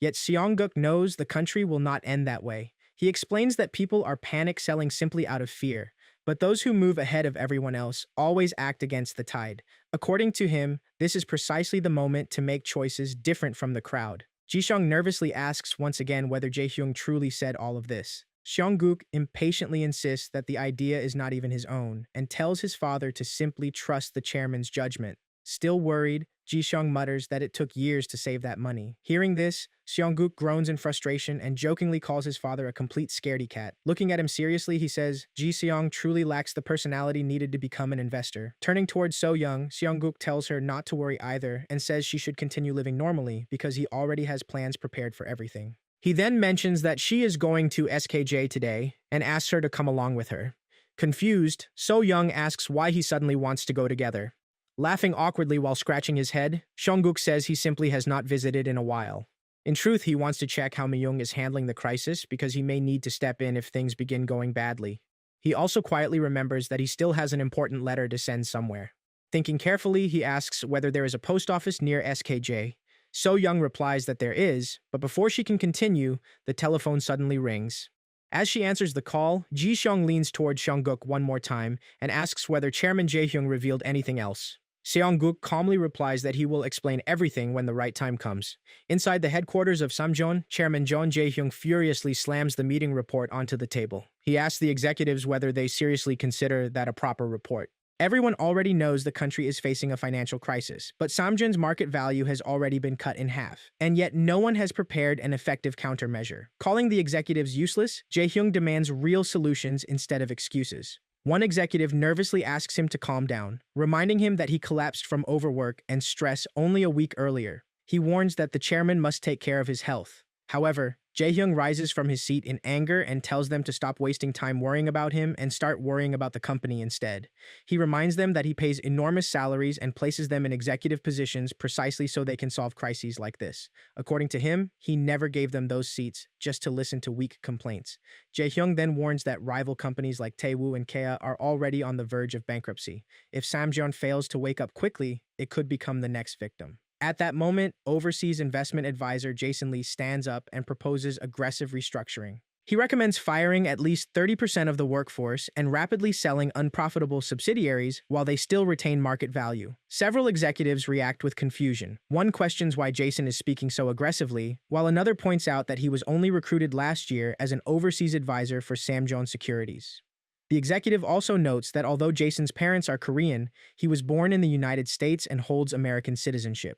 Speaker 1: Yet Seongguk knows the country will not end that way. He explains that people are panic selling simply out of fear, but those who move ahead of everyone else always act against the tide. According to him, this is precisely the moment to make choices different from the crowd. Ji-seong nervously asks once again whether Jae-hyung truly said all of this. Seongguk impatiently insists that the idea is not even his own, and tells his father to simply trust the chairman's judgment. Still worried, Ji-seong mutters that it took years to save that money. Hearing this, Seongguk groans in frustration and jokingly calls his father a complete scaredy cat. Looking at him seriously, he says, Ji-seong truly lacks the personality needed to become an investor. Turning towards So-young, Seongguk tells her not to worry either and says she should continue living normally because he already has plans prepared for everything. He then mentions that she is going to SKJ today and asks her to come along with her. Confused, So-young asks why he suddenly wants to go together. Laughing awkwardly while scratching his head, Seongguk says he simply has not visited in a while. In truth, he wants to check how Myung is handling the crisis because he may need to step in if things begin going badly. He also quietly remembers that he still has an important letter to send somewhere. Thinking carefully, he asks whether there is a post office near SKJ. So-young replies that there is, but before she can continue, the telephone suddenly rings. As she answers the call, Ji-seong leans toward Seongguk one more time and asks whether Chairman Jae-hyung revealed anything else. Seongguk calmly replies that he will explain everything when the right time comes. Inside the headquarters of Samjeon, Chairman Jeon Jae-hyung furiously slams the meeting report onto the table. He asks the executives whether they seriously consider that a proper report. Everyone already knows the country is facing a financial crisis, but Samjeon's market value has already been cut in half, and yet no one has prepared an effective countermeasure. Calling the executives useless, Jae-hyung demands real solutions instead of excuses. One executive nervously asks him to calm down, reminding him that he collapsed from overwork and stress only a week earlier. He warns that the chairman must take care of his health. However, Jae-hyung rises from his seat in anger and tells them to stop wasting time worrying about him and start worrying about the company instead. He reminds them that he pays enormous salaries and places them in executive positions precisely so they can solve crises like this. According to him, he never gave them those seats just to listen to weak complaints. Jae-hyung then warns that rival companies like Daewoo and Kia are already on the verge of bankruptcy. If Samjeon fails to wake up quickly, it could become the next victim. At that moment, overseas investment advisor Jason Lee stands up and proposes aggressive restructuring. He recommends firing at least 30% of the workforce and rapidly selling unprofitable subsidiaries while they still retain market value. Several executives react with confusion. One questions why Jason is speaking so aggressively, while another points out that he was only recruited last year as an overseas advisor for Samjeon Securities. The executive also notes that although Jason's parents are Korean, he was born in the United States and holds American citizenship.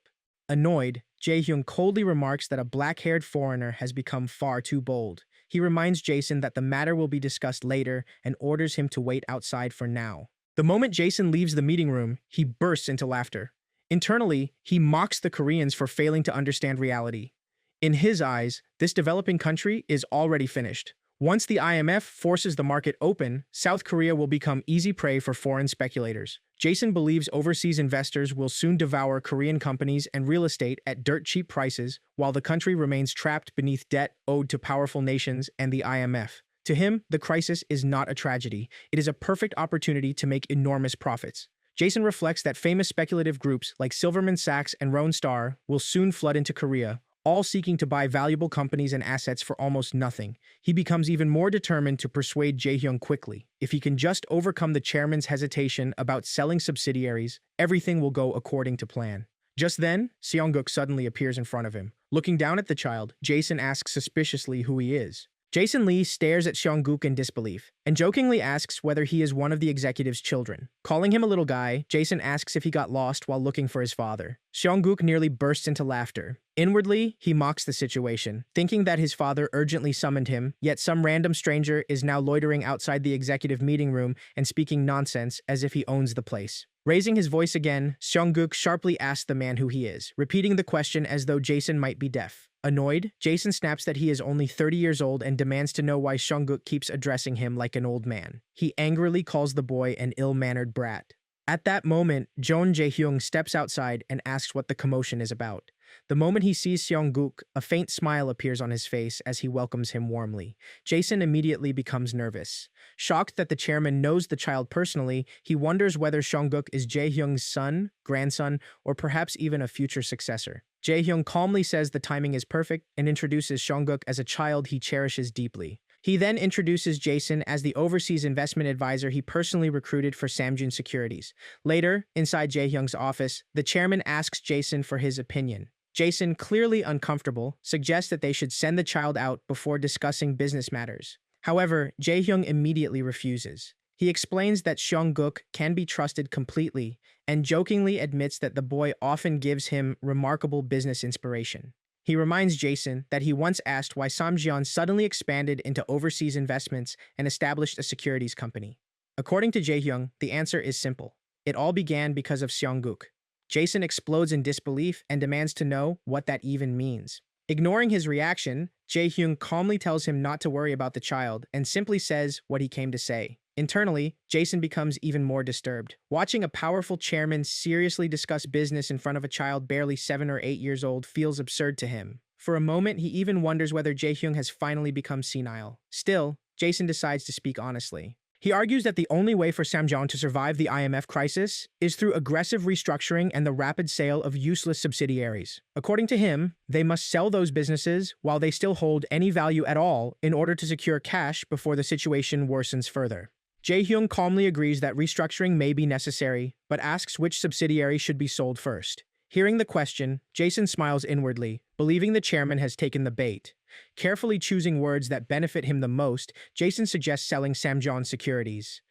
Speaker 1: Annoyed, Jae-hyung coldly remarks that a black-haired foreigner has become far too bold. He reminds Jason that the matter will be discussed later and orders him to wait outside for now. The moment Jason leaves the meeting room, he bursts into laughter. Internally, he mocks the Koreans for failing to understand reality. In his eyes, this developing country is already finished. Once the IMF forces the market open, South Korea will become easy prey for foreign speculators. Jason believes overseas investors will soon devour Korean companies and real estate at dirt-cheap prices, while the country remains trapped beneath debt owed to powerful nations and the IMF. To him, the crisis is not a tragedy. It is a perfect opportunity to make enormous profits. Jason reflects that famous speculative groups like Silverman Sachs and Roan Star will soon flood into Korea, all seeking to buy valuable companies and assets for almost nothing. He becomes even more determined to persuade Jae-hyung quickly. If he can just overcome the chairman's hesitation about selling subsidiaries, everything will go according to plan. Just then, Seongguk suddenly appears in front of him. Looking down at the child, Jason asks suspiciously who he is. Jason Lee stares at Seong-guk in disbelief and jokingly asks whether he is one of the executive's children. Calling him a little guy, Jason asks if he got lost while looking for his father. Seong-guk nearly bursts into laughter. Inwardly, he mocks the situation, thinking that his father urgently summoned him, yet some random stranger is now loitering outside the executive meeting room and speaking nonsense as if he owns the place. Raising his voice again, Seong-guk sharply asks the man who he is, repeating the question as though Jason might be deaf. Annoyed, Jason snaps that he is only 30 years old and demands to know why Seong-guk keeps addressing him like an old man. He angrily calls the boy an ill-mannered brat. At that moment, Jeon Jae-hyung steps outside and asks what the commotion is about. The moment he sees Seong-guk, a faint smile appears on his face as he welcomes him warmly. Jason immediately becomes nervous. Shocked that the chairman knows the child personally, he wonders whether Seong-guk is Jae-hyung's son, grandson, or perhaps even a future successor. Jae-hyung calmly says the timing is perfect and introduces Seong-guk as a child he cherishes deeply. He then introduces Jason as the overseas investment advisor he personally recruited for Samjun Securities. Later, inside Jae-hyung's office, the chairman asks Jason for his opinion. Jason, clearly uncomfortable, suggests that they should send the child out before discussing business matters. However, Jae-hyung immediately refuses. He explains that Seong-guk can be trusted completely and jokingly admits that the boy often gives him remarkable business inspiration. He reminds Jason that he once asked why Samjeon suddenly expanded into overseas investments and established a securities company. According to Jae-hyung, the answer is simple. It all began because of Seong-guk. Jason explodes in disbelief and demands to know what that even means. Ignoring his reaction, Jae-hyung calmly tells him not to worry about the child and simply says what he came to say. Internally, Jason becomes even more disturbed. Watching a powerful chairman seriously discuss business in front of a child barely 7 or 8 years old feels absurd to him. For a moment, he even wonders whether Jae-hyung has finally become senile. Still, Jason decides to speak honestly. He argues that the only way for Samjeon to survive the IMF crisis is through aggressive restructuring and the rapid sale of useless subsidiaries. According to him, they must sell those businesses while they still hold any value at all in order to secure cash before the situation worsens further. Jae-hyung calmly agrees that restructuring may be necessary, but asks which subsidiary should be sold first. Hearing the question, Jason smiles inwardly, believing the chairman has taken the bait. Carefully choosing words that benefit him the most, Jason suggests selling Samjeon Securities.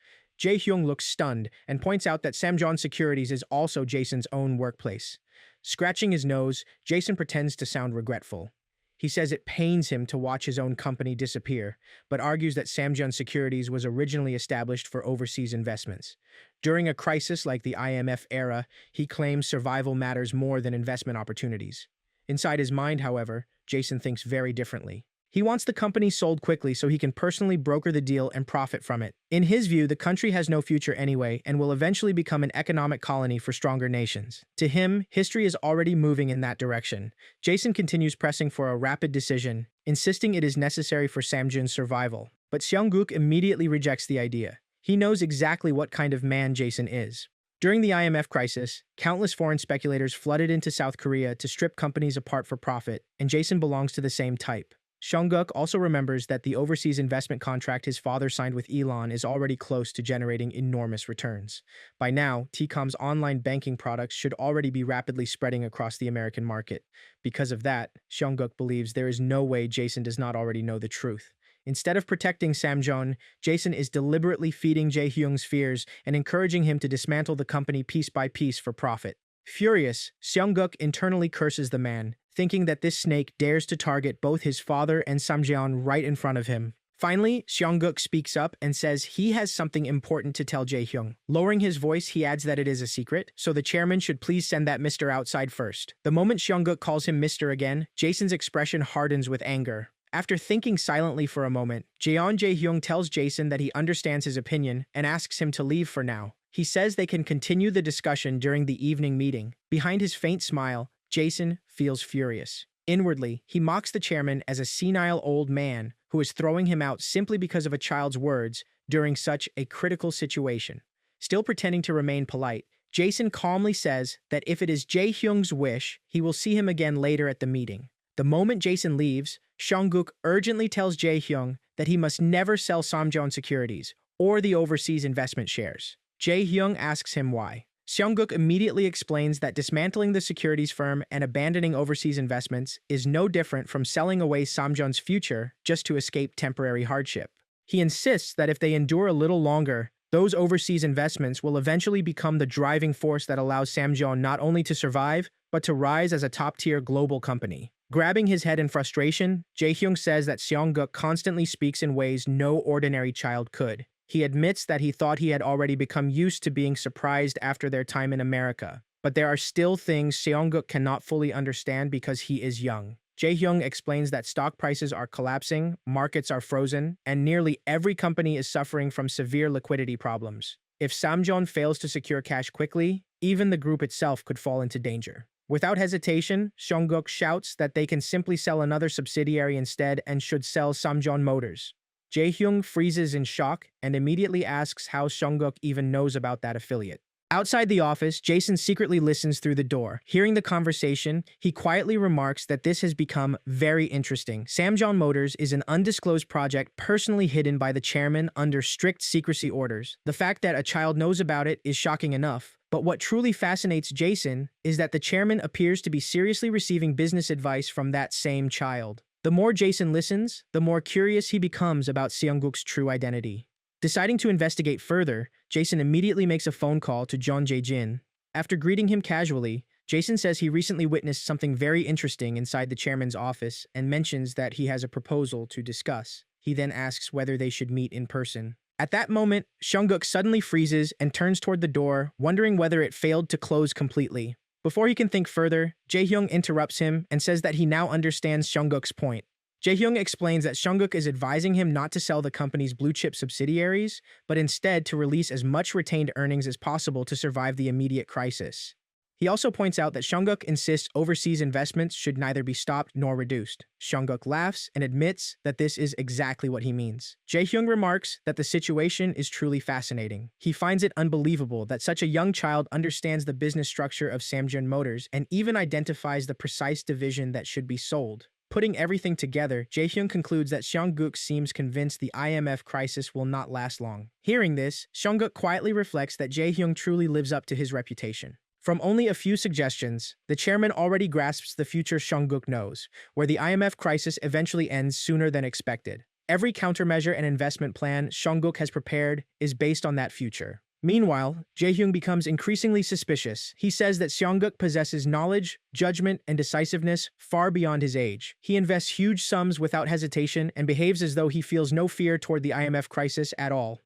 Speaker 1: Jae-hyung looks stunned and points out that Samjeon Securities is also Jason's own workplace. Scratching his nose, Jason pretends to sound regretful. He says it pains him to watch his own company disappear, but argues that Samjeon Securities was originally established for overseas investments. During a crisis like the IMF era, he claims survival matters more than investment opportunities. Inside his mind, however, Jason thinks very differently. He wants the company sold quickly so he can personally broker the deal and profit from it. In his view, the country has no future anyway and will eventually become an economic colony for stronger nations. To him, history is already moving in that direction. Jason continues pressing for a rapid decision, insisting it is necessary for Samjeon's survival. But Seong-guk immediately rejects the idea. He knows exactly what kind of man Jason is. During the IMF crisis, countless foreign speculators flooded into South Korea to strip companies apart for profit, and Jason belongs to the same type. Seong-guk also remembers that the overseas investment contract his father signed with Elon is already close to generating enormous returns. By now, T-Com's online banking products should already be rapidly spreading across the American market. Because of that, Seong-guk believes there is no way Jason does not already know the truth. Instead of protecting Samjeon, Jason is deliberately feeding Jae-hyung's fears and encouraging him to dismantle the company piece by piece for profit. Furious, Seong-guk internally curses the man, thinking that this snake dares to target both his father and Samjeon right in front of him. Finally, Seong-guk speaks up and says he has something important to tell Jae-hyung. Lowering his voice, he adds that it is a secret, so the chairman should please send that Mr. outside first. The moment Seong-guk calls him Mr. again, Jason's expression hardens with anger. After thinking silently for a moment, Jeon Jae-hyung tells Jason that he understands his opinion and asks him to leave for now. He says they can continue the discussion during the evening meeting. Behind his faint smile, Jason feels furious. Inwardly, he mocks the chairman as a senile old man who is throwing him out simply because of a child's words during such a critical situation. Still pretending to remain polite, Jason calmly says that if it is Jae-hyung's wish, he will see him again later at the meeting. The moment Jason leaves, Seong-guk urgently tells Jae-hyung that he must never sell Samjeon Securities or the overseas investment shares. Jae-hyung asks him why. Seongguk immediately explains that dismantling the securities firm and abandoning overseas investments is no different from selling away Samjeon's future just to escape temporary hardship. He insists that if they endure a little longer, those overseas investments will eventually become the driving force that allows Samjeon not only to survive, but to rise as a top-tier global company. Grabbing his head in frustration, Jae-hyung says that Seongguk constantly speaks in ways no ordinary child could. He admits that he thought he had already become used to being surprised after their time in America, but there are still things Seongguk cannot fully understand because he is young. Jae-hyung explains that stock prices are collapsing, markets are frozen, and nearly every company is suffering from severe liquidity problems. If Samjeon fails to secure cash quickly, even the group itself could fall into danger. Without hesitation, Seongguk shouts that they can simply sell another subsidiary instead and should sell Samjeon Motors. Jae-hyung freezes in shock and immediately asks how Seongguk even knows about that affiliate. Outside the office, Jason secretly listens through the door. Hearing the conversation, he quietly remarks that this has become very interesting. Samjeon Motors is an undisclosed project personally hidden by the chairman under strict secrecy orders. The fact that a child knows about it is shocking enough, but what truly fascinates Jason is that the chairman appears to be seriously receiving business advice from that same child. The more Jason listens, the more curious he becomes about Seongguk's true identity. Deciding to investigate further, Jason immediately makes a phone call to Jeon Jae-jin. After greeting him casually, Jason says he recently witnessed something very interesting inside the chairman's office and mentions that he has a proposal to discuss. He then asks whether they should meet in person. At that moment, Seongguk suddenly freezes and turns toward the door, wondering whether it failed to close completely. Before he can think further, Jae-hyung interrupts him and says that he now understands Seongguk's point. Jae-hyung explains that Seongguk is advising him not to sell the company's blue-chip subsidiaries, but instead to release as much retained earnings as possible to survive the immediate crisis. He also points out that Seongguk insists overseas investments should neither be stopped nor reduced. Seongguk laughs and admits that this is exactly what he means. Jae-hyung remarks that the situation is truly fascinating. He finds it unbelievable that such a young child understands the business structure of Samjeon Motors and even identifies the precise division that should be sold. Putting everything together, Jae-hyung concludes that Seongguk seems convinced the IMF crisis will not last long. Hearing this, Seongguk quietly reflects that Jae-hyung truly lives up to his reputation. From only a few suggestions, the chairman already grasps the future Seongguk knows, where the IMF crisis eventually ends sooner than expected. Every countermeasure and investment plan Seongguk has prepared is based on that future. Meanwhile, Jae-hyung becomes increasingly suspicious. He says that Seongguk possesses knowledge, judgment, and decisiveness far beyond his age. He invests huge sums without hesitation and behaves as though he feels no fear toward the IMF crisis at all.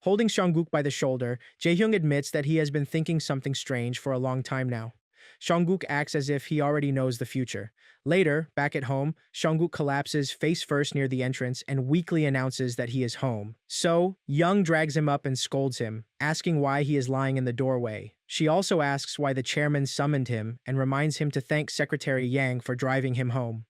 Speaker 1: Holding Seongguk by the shoulder, Jae-hyung admits that he has been thinking something strange for a long time now. Seongguk acts as if he already knows the future. Later, back at home, Seongguk collapses face first near the entrance and weakly announces that he is home. So, Young drags him up and scolds him, asking why he is lying in the doorway. She also asks why the chairman summoned him and reminds him to thank Secretary Yang for driving him home.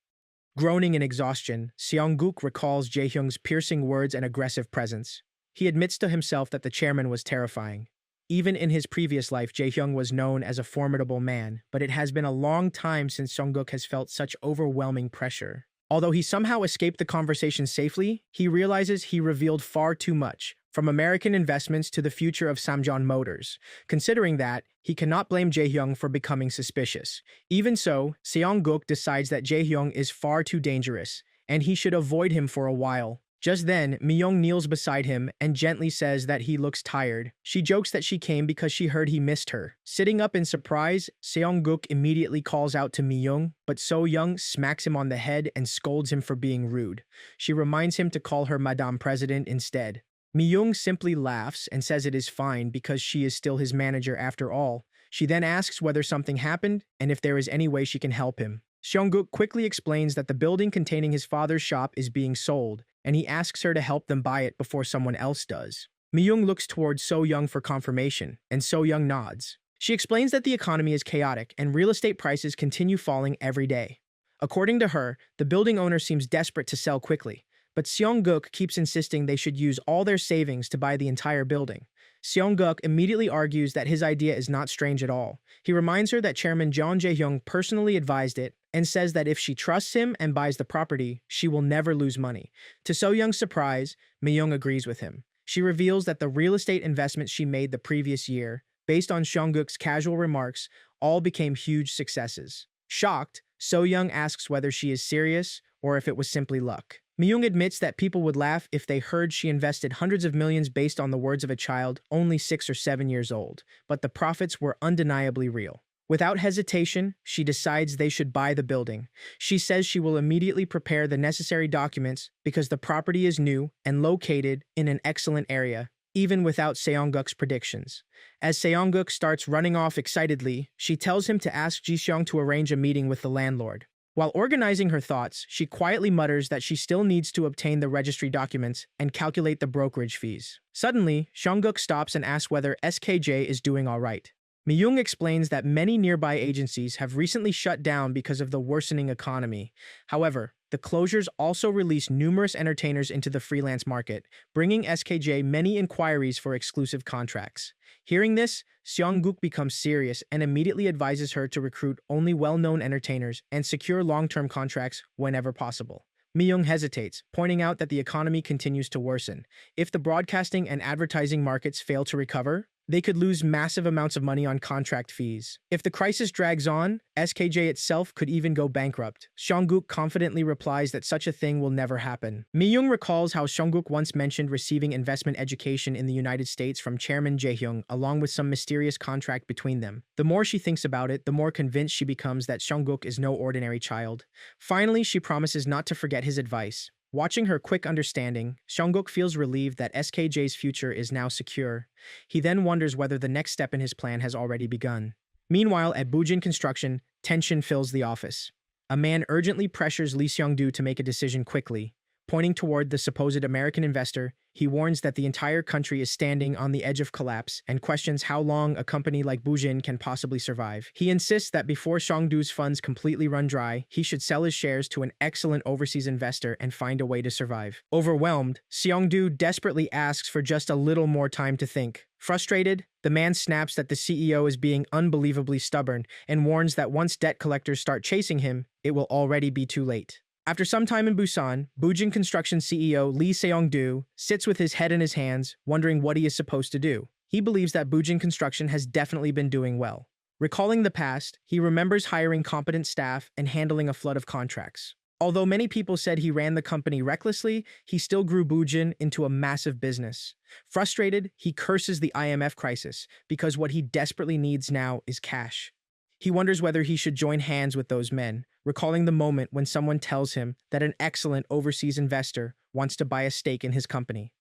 Speaker 1: Groaning in exhaustion, Seongguk recalls Jae-hyung's piercing words and aggressive presence. He admits to himself that the chairman was terrifying. Even in his previous life, Jae-hyung was known as a formidable man, but it has been a long time since Seongguk has felt such overwhelming pressure. Although he somehow escaped the conversation safely, he realizes he revealed far too much, from American investments to the future of Samjeon Motors. Considering that, he cannot blame Jae-hyung for becoming suspicious. Even so, Seongguk decides that Jae-hyung is far too dangerous, and he should avoid him for a while. Just then, Mi-young kneels beside him and gently says that he looks tired. She jokes that she came because she heard he missed her. Sitting up in surprise, Seongguk immediately calls out to Mi-young, but So-young smacks him on the head and scolds him for being rude. She reminds him to call her Madame President instead. Mi-young simply laughs and says it is fine because she is still his manager after all. She then asks whether something happened and if there is any way she can help him. Seongguk quickly explains that the building containing his father's shop is being sold, and he asks her to help them buy it before someone else does. Mi-young looks towards So-young for confirmation, and So-young nods. She explains that the economy is chaotic and real estate prices continue falling every day. According to her, the building owner seems desperate to sell quickly, but Seongguk keeps insisting they should use all their savings to buy the entire building. Seongguk immediately argues that his idea is not strange at all. He reminds her that Chairman Jeon Jae-hyung personally advised it and says that if she trusts him and buys the property, she will never lose money. To So-young's surprise, Mi-young agrees with him. She reveals that the real estate investments she made the previous year, Based on Seongguk's casual remarks, all became huge successes. Shocked, So-young asks whether she is serious or if it was simply luck. Myung admits that people would laugh if they heard she invested hundreds of millions based on the words of a child only 6 or 7 years old, but the profits were undeniably real. Without hesitation, she decides they should buy the building. She says she will immediately prepare the necessary documents because the property is new and located in an excellent area, even without Seongguk's predictions. As Seongguk starts running off excitedly, she tells him to ask Ji-seong to arrange a meeting with the landlord. While organizing her thoughts, she quietly mutters that she still needs to obtain the registry documents and calculate the brokerage fees. Suddenly, Seongguk stops and asks whether SKJ is doing all right. Myung explains that many nearby agencies have recently shut down because of the worsening economy. However, the closures also released numerous entertainers into the freelance market, bringing SKJ many inquiries for exclusive contracts. Hearing this, Seongguk becomes serious and immediately advises her to recruit only well-known entertainers and secure long-term contracts whenever possible. Myung hesitates, pointing out that the economy continues to worsen. If the broadcasting and advertising markets fail to recover, they could lose massive amounts of money on contract fees. If the crisis drags on, SKJ itself could even go bankrupt. Seongguk confidently replies that such a thing will never happen. Myung recalls how Seongguk once mentioned receiving investment education in the United States from Chairman Jae-hyung, along with some mysterious contract between them. The more she thinks about it, the more convinced she becomes that Seongguk is no ordinary child. Finally, she promises not to forget his advice. Watching her quick understanding, Seongguk feels relieved that SKJ's future is now secure. He then wonders whether the next step in his plan has already begun. Meanwhile, at Bujin Construction, tension fills the office. A man urgently pressures Lee Seong-do to make a decision quickly. Pointing toward the supposed American investor, he warns that the entire country is standing on the edge of collapse and questions how long a company like Bujin can possibly survive. He insists that before Seong-do's funds completely run dry, he should sell his shares to an excellent overseas investor and find a way to survive. Overwhelmed, Seong-do desperately asks for just a little more time to think. Frustrated, the man snaps that the CEO is being unbelievably stubborn and warns that once debt collectors start chasing him, it will already be too late. After some time in Busan, Bujin Construction CEO Lee Seong-do sits with his head in his hands, wondering what he is supposed to do. He believes that Bujin Construction has definitely been doing well. Recalling the past, he remembers hiring competent staff and handling a flood of contracts. Although many people said he ran the company recklessly, he still grew Bujin into a massive business. Frustrated, he curses the IMF crisis because what he desperately needs now is cash. He wonders whether he should join hands with those men, recalling the moment when someone tells him that an excellent overseas investor wants to buy a stake in his company.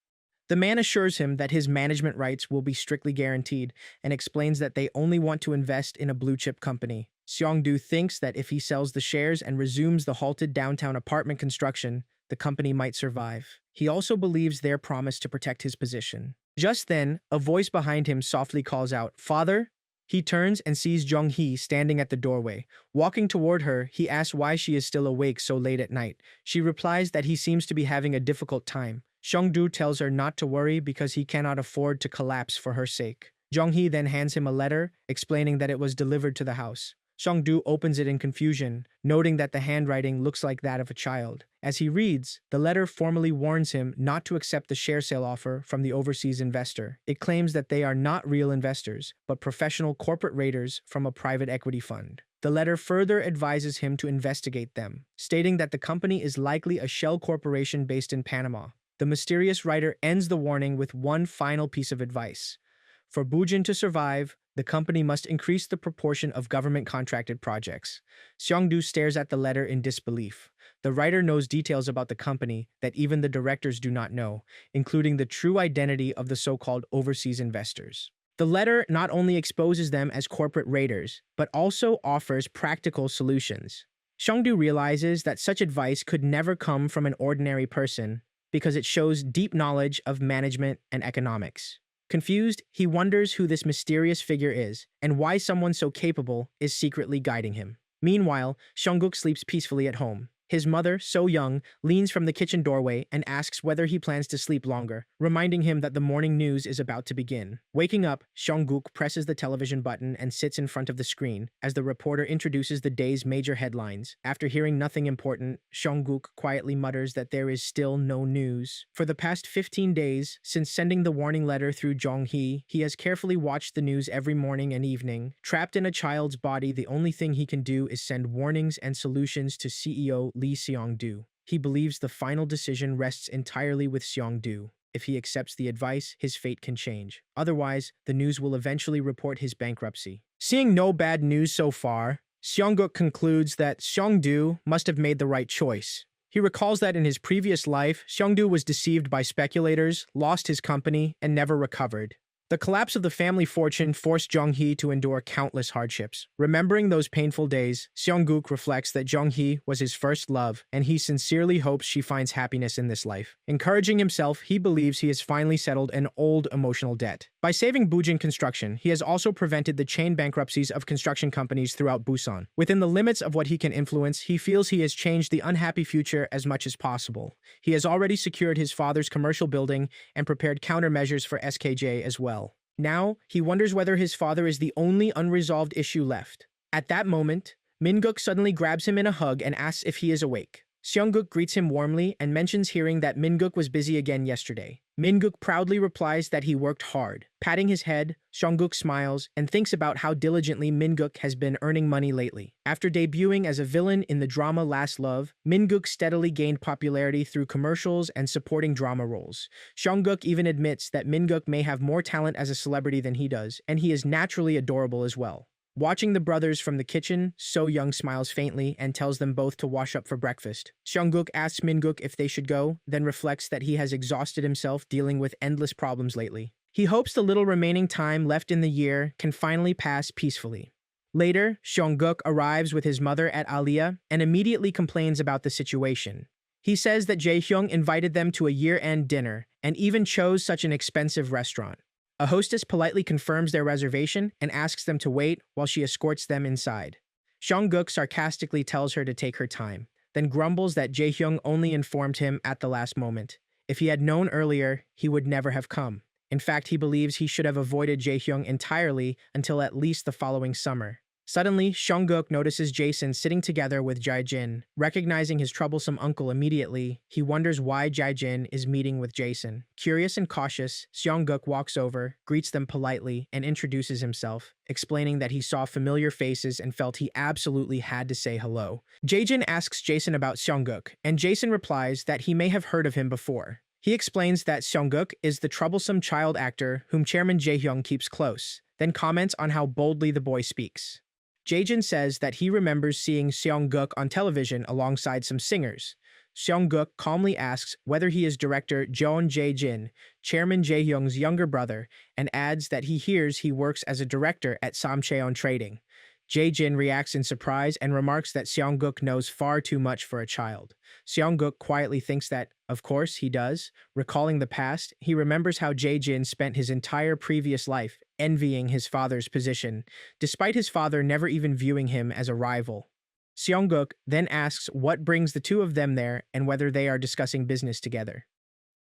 Speaker 1: The man assures him that his management rights will be strictly guaranteed and explains that they only want to invest in a blue-chip company. Seong-do thinks that if he sells the shares and resumes the halted downtown apartment construction, the company might survive. He also believes their promise to protect his position. Just then, a voice behind him softly calls out, "Father?" He turns and sees Jung-hee standing at the doorway. Walking toward her, he asks why she is still awake so late at night. She replies that he seems to be having a difficult time. Seong-do tells her not to worry because he cannot afford to collapse for her sake. Jung-hee then hands him a letter, explaining that it was delivered to the house. Seong-do opens it in confusion, noting that the handwriting looks like that of a child. As he reads, the letter formally warns him not to accept the share sale offer from the overseas investor. It claims that they are not real investors, but professional corporate raiders from a private equity fund. The letter further advises him to investigate them, stating that the company is likely a shell corporation based in Panama. The mysterious writer ends the warning with one final piece of advice. For Bujin to survive, the company must increase the proportion of government-contracted projects. Seong-do stares at the letter in disbelief. The writer knows details about the company that even the directors do not know, including the true identity of the so-called overseas investors. The letter not only exposes them as corporate raiders, but also offers practical solutions. Seong-do realizes that such advice could never come from an ordinary person because it shows deep knowledge of management and economics. Confused, he wonders who this mysterious figure is and why someone so capable is secretly guiding him. Meanwhile, Seongguk sleeps peacefully at home. His mother, so young, leans from the kitchen doorway and asks whether he plans to sleep longer, reminding him that the morning news is about to begin. Waking up, Seong-guk presses the television button and sits in front of the screen as the reporter introduces the day's major headlines. After hearing nothing important, Seong-guk quietly mutters that there is still no news. For the past 15 days, since sending the warning letter through Jong-hee, he has carefully watched the news every morning and evening. Trapped in a child's body, the only thing he can do is send warnings and solutions to CEO Lee Seong-do. He believes the final decision rests entirely with Seong-do. If he accepts the advice, his fate can change. Otherwise, the news will eventually report his bankruptcy. Seeing no bad news so far, Seong-guk concludes that Seong-do must have made the right choice. He recalls that in his previous life, Seong-do was deceived by speculators, lost his company, and never recovered. The collapse of the family fortune forced Jong-hee to endure countless hardships. Remembering those painful days, Seong-guk reflects that Jong-hee was his first love, and he sincerely hopes she finds happiness in this life. Encouraging himself, he believes he has finally settled an old emotional debt. By saving Bujin Construction, he has also prevented the chain bankruptcies of construction companies throughout Busan. Within the limits of what he can influence, he feels he has changed the unhappy future as much as possible. He has already secured his father's commercial building and prepared countermeasures for SKJ as well. Now, he wonders whether his father is the only unresolved issue left. At that moment, Min-guk suddenly grabs him in a hug and asks if he is awake. Seong-guk greets him warmly and mentions hearing that Min-guk was busy again yesterday. Min-guk proudly replies that he worked hard. Patting his head, Seong-guk smiles and thinks about how diligently Min-guk has been earning money lately. After debuting as a villain in the drama Last Love, Min-guk steadily gained popularity through commercials and supporting drama roles. Seong-guk even admits that Min-guk may have more talent as a celebrity than he does, and he is naturally adorable as well. Watching the brothers from the kitchen, So-young smiles faintly and tells them both to wash up for breakfast. Seong-guk asks Min-guk if they should go, then reflects that he has exhausted himself dealing with endless problems lately. He hopes the little remaining time left in the year can finally pass peacefully. Later, Seong-guk arrives with his mother at Aliyah and immediately complains about the situation. He says that Jae-hyung invited them to a year-end dinner and even chose such an expensive restaurant. A hostess politely confirms their reservation and asks them to wait while she escorts them inside. Seong-guk sarcastically tells her to take her time, then grumbles that Jae-hyung only informed him at the last moment. If he had known earlier, he would never have come. In fact, he believes he should have avoided Jae-hyung entirely until at least the following summer. Suddenly, Seong-guk notices Jason sitting together with Jae-jin. Recognizing his troublesome uncle immediately, he wonders why Jae-jin is meeting with Jason. Curious and cautious, Seong-guk walks over, greets them politely, and introduces himself, explaining that he saw familiar faces and felt he absolutely had to say hello. Jae-jin asks Jason about Seong-guk, and Jason replies that he may have heard of him before. He explains that Seong-guk is the troublesome child actor whom Chairman Jae-hyung keeps close, then comments on how boldly the boy speaks. Jae-jin says that he remembers seeing Seong-guk on television alongside some singers. Seong-guk calmly asks whether he is director Jeon Jae-jin, Chairman Jae-hyung's younger brother, and adds that he hears he works as a director at Samcheon Trading. Jae-jin reacts in surprise and remarks that Seong-guk knows far too much for a child. Seong-guk quietly thinks that, of course, he does. Recalling the past, he remembers how Jae-jin spent his entire previous life envying his father's position, despite his father never even viewing him as a rival. Seong-guk then asks what brings the two of them there and whether they are discussing business together.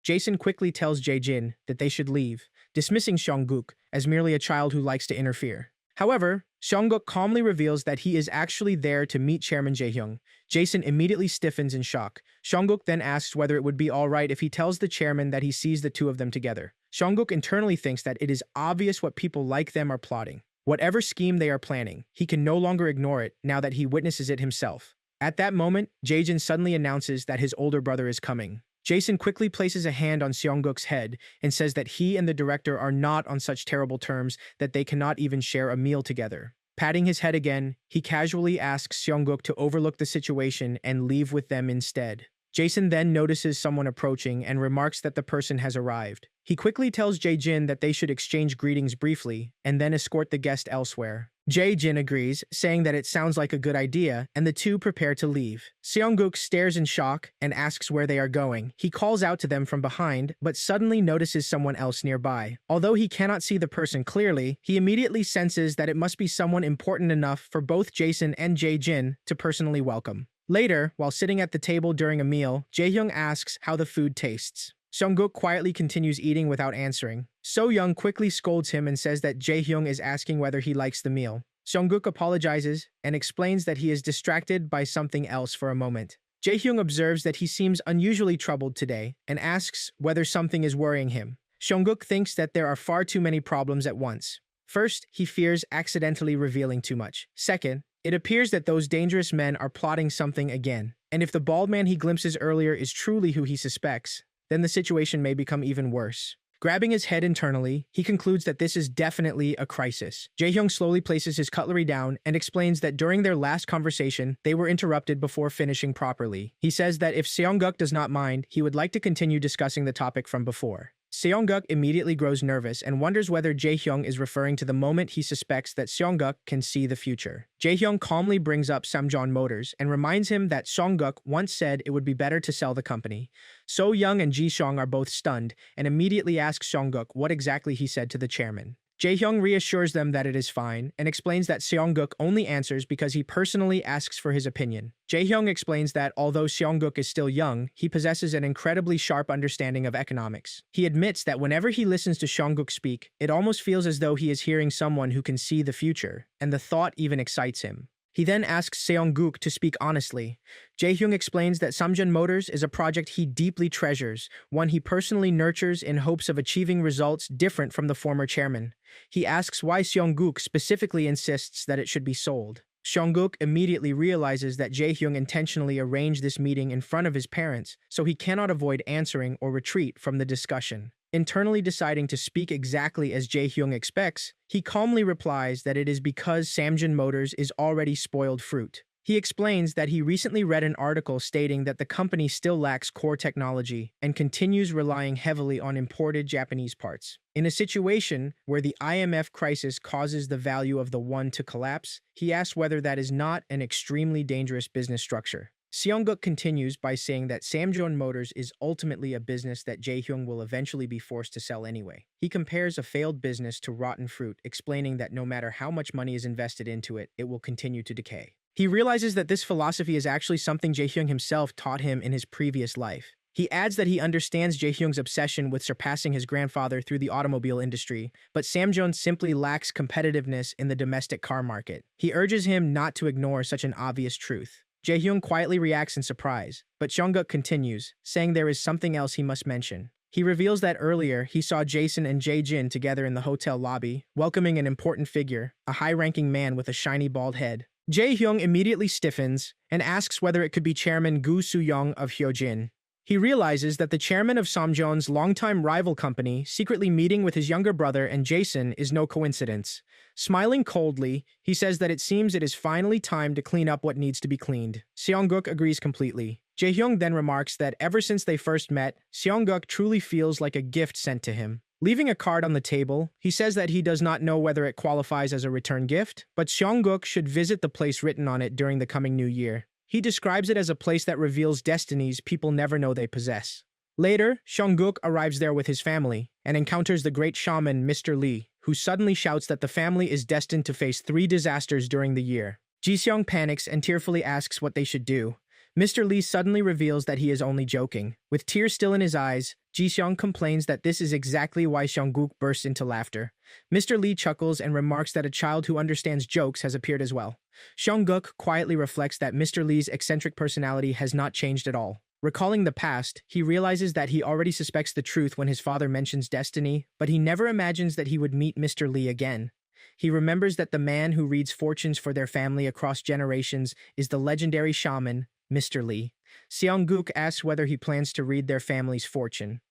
Speaker 1: Jason quickly tells Jae-jin that they should leave, dismissing Seong-guk as merely a child who likes to interfere. However, Seong-guk calmly reveals that he is actually there to meet Chairman Jae-hyung. Jason immediately stiffens in shock. Seong-guk then asks whether it would be alright if he tells the chairman that he sees the two of them together. Seong-guk internally thinks that it is obvious what people like them are plotting. Whatever scheme they are planning, he can no longer ignore it now that he witnesses it himself. At that moment, Jae-jin suddenly announces that his older brother is coming. Jason quickly places a hand on Seong-guk's head and says that he and the director are not on such terrible terms that they cannot even share a meal together. Patting his head again, he casually asks Seong-guk to overlook the situation and leave with them instead. Jason then notices someone approaching and remarks that the person has arrived. He quickly tells Jae-jin that they should exchange greetings briefly and then escort the guest elsewhere. Jae-jin agrees, saying that it sounds like a good idea, and the two prepare to leave. Seong-guk stares in shock and asks where they are going. He calls out to them from behind, but suddenly notices someone else nearby. Although he cannot see the person clearly, he immediately senses that it must be someone important enough for both Jason and Jae-jin to personally welcome. Later, while sitting at the table during a meal, Jaehyung asks how the food tastes. Seongguk quietly continues eating without answering. So-young quickly scolds him and says that Jaehyung is asking whether he likes the meal. Seongguk apologizes and explains that he is distracted by something else for a moment. Jaehyung observes that he seems unusually troubled today and asks whether something is worrying him. Seongguk thinks that there are far too many problems at once. First, he fears accidentally revealing too much. Second, it appears that those dangerous men are plotting something again. And if the bald man he glimpses earlier is truly who he suspects, then the situation may become even worse. Grabbing his head internally, he concludes that this is definitely a crisis. Jaehyung slowly places his cutlery down and explains that during their last conversation, they were interrupted before finishing properly. He says that if Seongguk does not mind, he would like to continue discussing the topic from before. Seongguk immediately grows nervous and wonders whether Jaehyung is referring to the moment he suspects that Seongguk can see the future. Jaehyung calmly brings up Samjeon Motors and reminds him that Seongguk once said it would be better to sell the company. So-young and Ji-seong are both stunned and immediately ask Seongguk what exactly he said to the chairman. Jaehyung reassures them that it is fine and explains that Seongguk only answers because he personally asks for his opinion. Jaehyung explains that although Seongguk is still young, he possesses an incredibly sharp understanding of economics. He admits that whenever he listens to Seongguk speak, it almost feels as though he is hearing someone who can see the future, and the thought even excites him. He then asks Seongguk to speak honestly. Jaehyung explains that Samjeon Motors is a project he deeply treasures, one he personally nurtures in hopes of achieving results different from the former chairman. He asks why Seongguk specifically insists that it should be sold. Seongguk immediately realizes that Jaehyung intentionally arranged this meeting in front of his parents, so he cannot avoid answering or retreat from the discussion. Internally deciding to speak exactly as Jaehyung expects, he calmly replies that it is because Samjeon Motors is already spoiled fruit. He explains that he recently read an article stating that the company still lacks core technology and continues relying heavily on imported Japanese parts. In a situation where the IMF crisis causes the value of the won to collapse, he asks whether that is not an extremely dangerous business structure. Seongguk continues by saying that Samjeon Motors is ultimately a business that Jaehyung will eventually be forced to sell anyway. He compares a failed business to rotten fruit, explaining that no matter how much money is invested into it, it will continue to decay. He realizes that this philosophy is actually something Jaehyung himself taught him in his previous life. He adds that he understands Jaehyung's obsession with surpassing his grandfather through the automobile industry, but Samjeon simply lacks competitiveness in the domestic car market. He urges him not to ignore such an obvious truth. Jaehyung quietly reacts in surprise, but Seongguk continues, saying there is something else he must mention. He reveals that earlier he saw Jason and Jae-jin together in the hotel lobby, welcoming an important figure, a high-ranking man with a shiny bald head. Jaehyung immediately stiffens and asks whether it could be Chairman Gu Soo-young of Hyojin. He realizes that the chairman of Samjeon's longtime rival company secretly meeting with his younger brother and Jason is no coincidence. Smiling coldly, he says that it seems it is finally time to clean up what needs to be cleaned. Seongguk agrees completely. Jaehyung then remarks that ever since they first met, Seongguk truly feels like a gift sent to him. Leaving a card on the table, he says that he does not know whether it qualifies as a return gift, but Seongguk should visit the place written on it during the coming new year. He describes it as a place that reveals destinies people never know they possess. Later, Seongguk arrives there with his family and encounters the great shaman Mr. Lee, who suddenly shouts that the family is destined to face 3 disasters during the year. Ji-seong panics and tearfully asks what they should do. Mr. Lee suddenly reveals that he is only joking. With tears still in his eyes, Ji-seong complains that this is exactly why Seongguk bursts into laughter. Mr. Lee chuckles and remarks that a child who understands jokes has appeared as well. Seongguk quietly reflects that Mr. Lee's eccentric personality has not changed at all. Recalling the past, he realizes that he already suspects the truth when his father mentions destiny, but he never imagines that he would meet Mr. Lee again. He remembers that the man who reads fortunes for their family across generations is the legendary shaman, Mr. Lee. Seongguk asks whether he plans to read their family's fortune.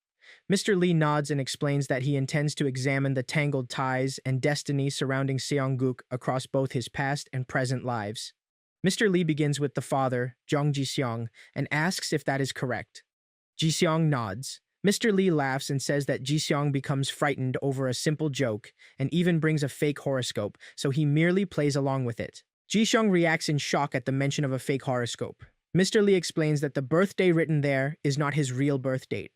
Speaker 1: Mr. Lee nods and explains that he intends to examine the tangled ties and destiny surrounding Seongguk across both his past and present lives. Mr. Lee begins with the father, Jung Ji-seong, and asks if that is correct. Ji-seong nods. Mr. Lee laughs and says that Ji-seong becomes frightened over a simple joke and even brings a fake horoscope, so he merely plays along with it. Ji-seong reacts in shock at the mention of a fake horoscope. Mr. Lee explains that the birthday written there is not his real birth date.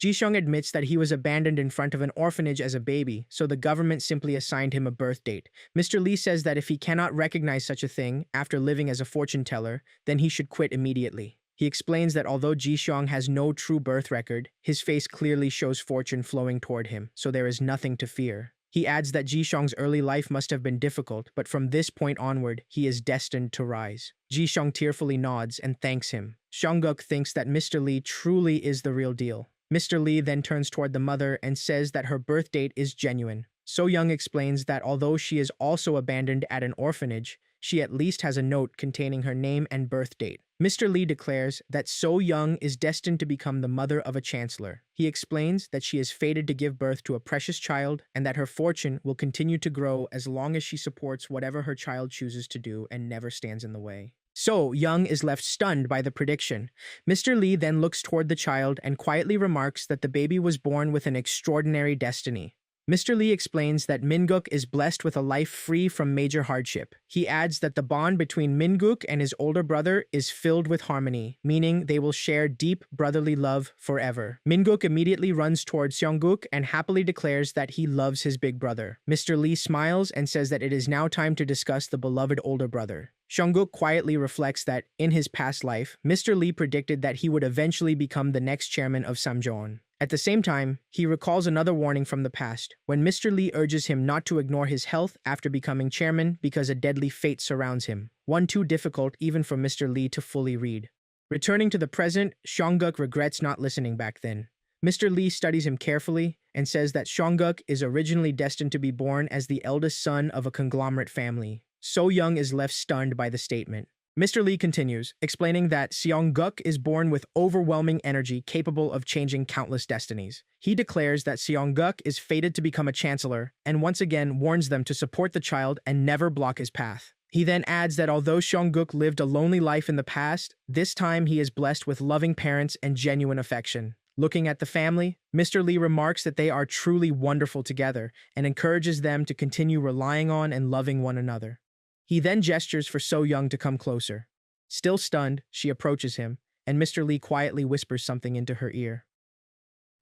Speaker 1: Ji-seong admits that he was abandoned in front of an orphanage as a baby, so the government simply assigned him a birth date. Mr. Lee says that if he cannot recognize such a thing after living as a fortune teller, then he should quit immediately. He explains that although Ji-seong has no true birth record, his face clearly shows fortune flowing toward him, so there is nothing to fear. He adds that Ji-seong's early life must have been difficult, but from this point onward, he is destined to rise. Ji-seong tearfully nods and thanks him. Seong-guk thinks that Mr. Lee truly is the real deal. Mr. Lee then turns toward the mother and says that her birth date is genuine. So-young explains that although she is also abandoned at an orphanage, she at least has a note containing her name and birth date. Mr. Lee declares that So-young is destined to become the mother of a chancellor. He explains that she is fated to give birth to a precious child and that her fortune will continue to grow as long as she supports whatever her child chooses to do and never stands in the way. So-young is left stunned by the prediction. Mr. Lee then looks toward the child and quietly remarks that the baby was born with an extraordinary destiny. Mr. Lee explains that Min-guk is blessed with a life free from major hardship. He adds that the bond between Min-guk and his older brother is filled with harmony, meaning they will share deep brotherly love forever. Min-guk immediately runs towards Seong-guk and happily declares that he loves his big brother. Mr. Lee smiles and says that it is now time to discuss the beloved older brother. Seong-guk quietly reflects that, in his past life, Mr. Lee predicted that he would eventually become the next chairman of Samjoon. At the same time, he recalls another warning from the past, when Mr. Lee urges him not to ignore his health after becoming chairman because a deadly fate surrounds him, one too difficult even for Mr. Lee to fully read. Returning to the present, Seong-guk regrets not listening back then. Mr. Lee studies him carefully and says that Seong-guk is originally destined to be born as the eldest son of a conglomerate family. So-young is left stunned by the statement. Mr. Lee continues, explaining that Seong-guk is born with overwhelming energy capable of changing countless destinies. He declares that Seong-guk is fated to become a chancellor, and once again warns them to support the child and never block his path. He then adds that although Seong-guk lived a lonely life in the past, this time he is blessed with loving parents and genuine affection. Looking at the family, Mr. Lee remarks that they are truly wonderful together and encourages them to continue relying on and loving one another. He then gestures for So-young to come closer. Still stunned, she approaches him, and Mr. Lee quietly whispers something into her ear.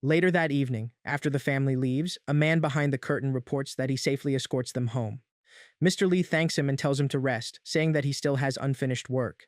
Speaker 1: Later that evening, after the family leaves, a man behind the curtain reports that he safely escorts them home. Mr. Lee thanks him and tells him to rest, saying that he still has unfinished work.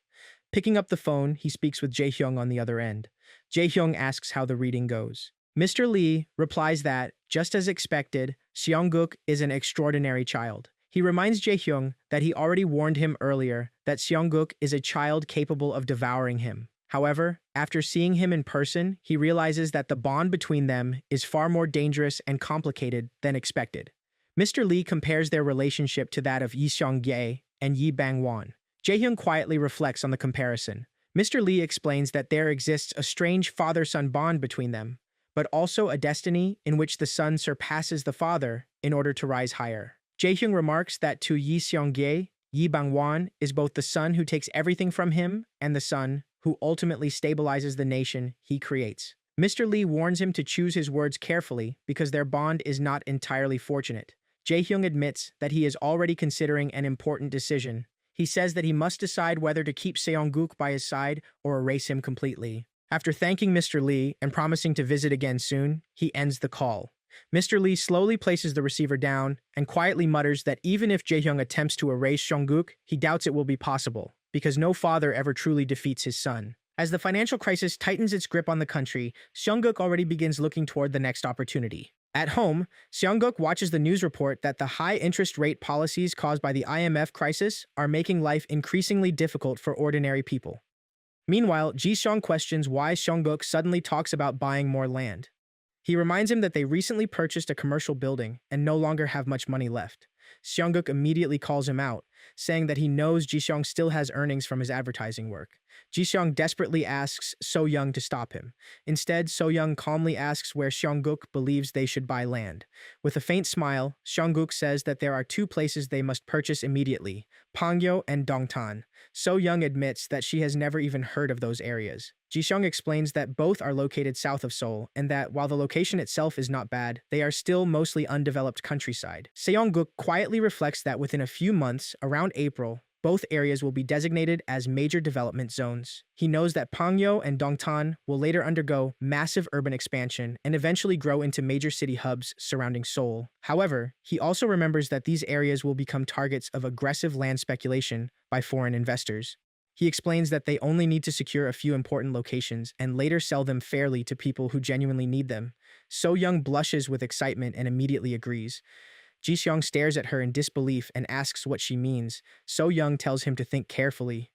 Speaker 1: Picking up the phone, he speaks with Jae-hyung on the other end. Jae-hyung asks how the reading goes. Mr. Lee replies that, just as expected, Seong-guk is an extraordinary child. He reminds Jae-hyung that he already warned him earlier that Seong-guk is a child capable of devouring him. However, after seeing him in person, he realizes that the bond between them is far more dangerous and complicated than expected. Mr. Lee compares their relationship to that of Yi Seong-gye and Yi Bang-won. Jae-hyung quietly reflects on the comparison. Mr. Lee explains that there exists a strange father-son bond between them, but also a destiny in which the son surpasses the father in order to rise higher. Jae-hyung remarks that to Yi Seong-gye, Yi Bang-won is both the son who takes everything from him and the son who ultimately stabilizes the nation he creates. Mr. Lee warns him to choose his words carefully because their bond is not entirely fortunate. Jae-hyung admits that he is already considering an important decision. He says that he must decide whether to keep Seong-guk by his side or erase him completely. After thanking Mr. Lee and promising to visit again soon, he ends the call. Mr. Lee slowly places the receiver down and quietly mutters that even if Jae-hyung attempts to erase Seong-guk, he doubts it will be possible, because no father ever truly defeats his son. As the financial crisis tightens its grip on the country, Seong-guk already begins looking toward the next opportunity. At home, Seong-guk watches the news report that the high interest rate policies caused by the IMF crisis are making life increasingly difficult for ordinary people. Meanwhile, Ji-seong questions why Seong-guk suddenly talks about buying more land. He reminds him that they recently purchased a commercial building and no longer have much money left. Seong-guk immediately calls him out, saying that he knows Ji-seong still has earnings from his advertising work. Ji-seong desperately asks So-young to stop him. Instead, So-young calmly asks where Seong-guk believes they should buy land. With a faint smile, Seong-guk says that there are two places they must purchase immediately, Pangyo and Dongtan. So-young admits that she has never even heard of those areas. Ji-seong explains that both are located south of Seoul and that, while the location itself is not bad, they are still mostly undeveloped countryside. Seong-guk quietly reflects that within a few months, around April, Both areas will be designated as major development zones. He knows that Pangyo and Dongtan will later undergo massive urban expansion and eventually grow into major city hubs surrounding Seoul. However, he also remembers that these areas will become targets of aggressive land speculation by foreign investors. He explains that they only need to secure a few important locations and later sell them fairly to people who genuinely need them. So Young blushes with excitement and immediately agrees. Ji Seong stares at her in disbelief and asks what she means. So Young tells him to think carefully.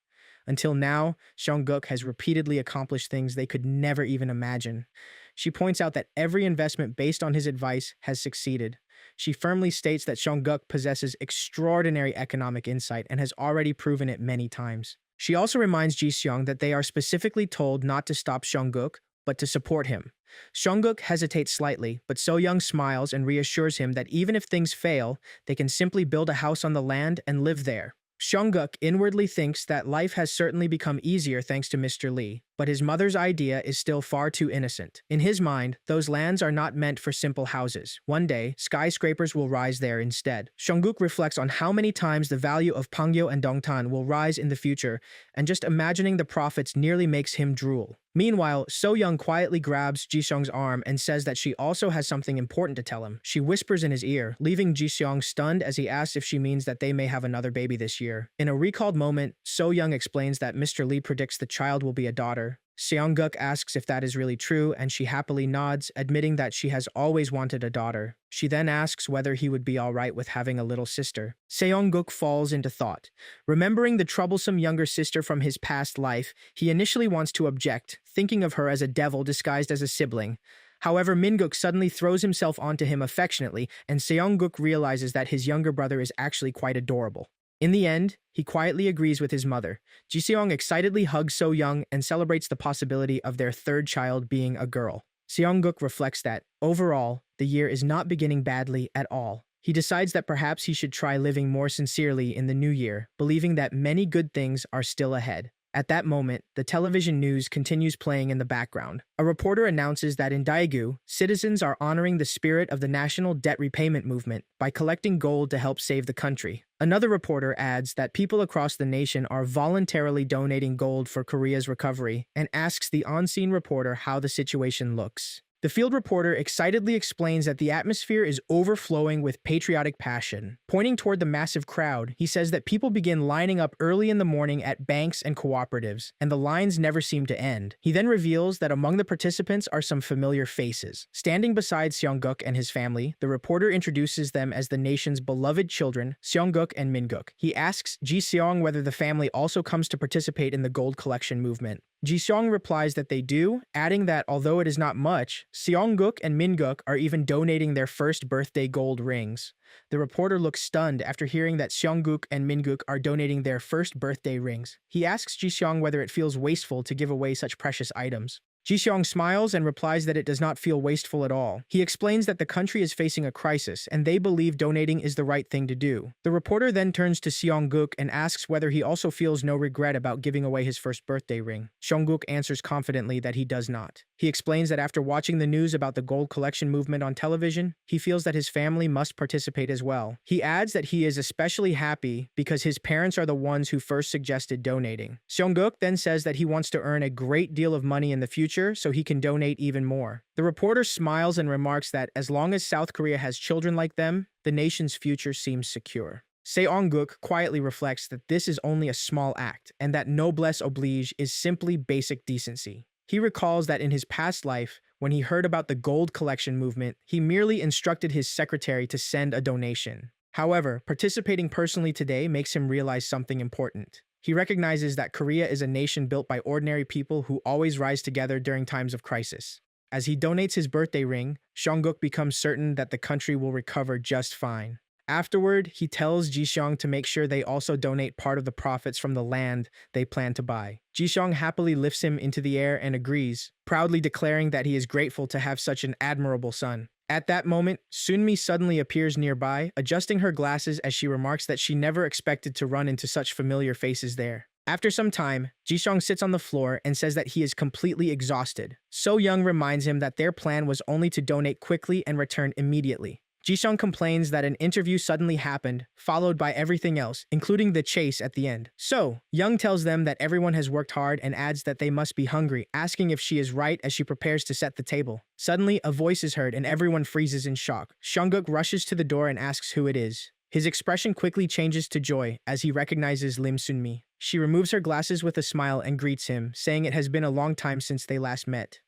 Speaker 1: Until now, Seong-guk has repeatedly accomplished things they could never even imagine. She points out that every investment based on his advice has succeeded. She firmly states that Seong-guk possesses extraordinary economic insight and has already proven it many times. She also reminds Ji Seong that they are specifically told not to stop Seong-guk, but to support him. Seong-guk hesitates slightly, but So-young smiles and reassures him that even if things fail, they can simply build a house on the land and live there. Seong-guk inwardly thinks that life has certainly become easier thanks to Mr. Lee, but his mother's idea is still far too innocent. In his mind, those lands are not meant for simple houses. One day, skyscrapers will rise there instead. Seong-guk reflects on how many times the value of Pangyo and Dongtan will rise in the future, and just imagining the profits nearly makes him drool. Meanwhile, So-young quietly grabs Ji-seong's arm and says that she also has something important to tell him. She whispers in his ear, leaving Ji-seong stunned as he asks if she means that they may have another baby this year. In a recalled moment, So-young explains that Mr. Lee predicts the child will be a daughter. Seong-guk asks if that is really true, and she happily nods, admitting that she has always wanted a daughter. She then asks whether he would be alright with having a little sister. Seong-guk falls into thought. Remembering the troublesome younger sister from his past life, he initially wants to object, thinking of her as a devil disguised as a sibling. However, Min-guk suddenly throws himself onto him affectionately, and Seong-guk realizes that his younger brother is actually quite adorable. In the end, he quietly agrees with his mother. Ji-seong excitedly hugs So-young and celebrates the possibility of their third child being a girl. Seong-guk reflects that, overall, the year is not beginning badly at all. He decides that perhaps he should try living more sincerely in the new year, believing that many good things are still ahead. At that moment, the television news continues playing in the background. A reporter announces that in Daegu, citizens are honoring the spirit of the national debt repayment movement by collecting gold to help save the country. Another reporter adds that people across the nation are voluntarily donating gold for Korea's recovery and asks the on-scene reporter how the situation looks. The field reporter excitedly explains that the atmosphere is overflowing with patriotic passion. Pointing toward the massive crowd, he says that people begin lining up early in the morning at banks and cooperatives, and the lines never seem to end. He then reveals that among the participants are some familiar faces. Standing beside Seong-guk and his family, the reporter introduces them as the nation's beloved children, Seong-guk and Min-guk. He asks Ji-seong whether the family also comes to participate in the gold collection movement. Ji-seong replies that they do, adding that although it is not much, Seong-guk and Min-guk are even donating their first birthday gold rings. The reporter looks stunned after hearing that Seong-guk and Min-guk are donating their first birthday rings. He asks Ji-seong whether it feels wasteful to give away such precious items. Ji-seong smiles and replies that it does not feel wasteful at all. He explains that the country is facing a crisis, and they believe donating is the right thing to do. The reporter then turns to Seong-guk and asks whether he also feels no regret about giving away his first birthday ring. Seong-guk answers confidently that he does not. He explains that after watching the news about the gold collection movement on television, he feels that his family must participate as well. He adds that he is especially happy because his parents are the ones who first suggested donating. Seong-guk then says that he wants to earn a great deal of money in the future so he can donate even more. The reporter smiles and remarks that as long as South Korea has children like them, the nation's future seems secure. Seong-guk quietly reflects that this is only a small act and that noblesse oblige is simply basic decency. He recalls that in his past life, when he heard about the gold collection movement, he merely instructed his secretary to send a donation. However, participating personally today makes him realize something important. He recognizes that Korea is a nation built by ordinary people who always rise together during times of crisis. As he donates his birthday ring, Seong-guk becomes certain that the country will recover just fine. Afterward, he tells Ji-seong to make sure they also donate part of the profits from the land they plan to buy. Ji-seong happily lifts him into the air and agrees, proudly declaring that he is grateful to have such an admirable son. At that moment, Sunmi suddenly appears nearby, adjusting her glasses as she remarks that she never expected to run into such familiar faces there. After some time, Ji-seong sits on the floor and says that he is completely exhausted. So-young reminds him that their plan was only to donate quickly and return immediately. Ji-sung complains that an interview suddenly happened, followed by everything else, including the chase at the end. So, Young tells them that everyone has worked hard and adds that they must be hungry, asking if she is right as she prepares to set the table. Suddenly, a voice is heard and everyone freezes in shock. Seongguk rushes to the door and asks who it is. His expression quickly changes to joy as he recognizes Lim Sunmi. She removes her glasses with a smile and greets him, saying it has been a long time since they last met.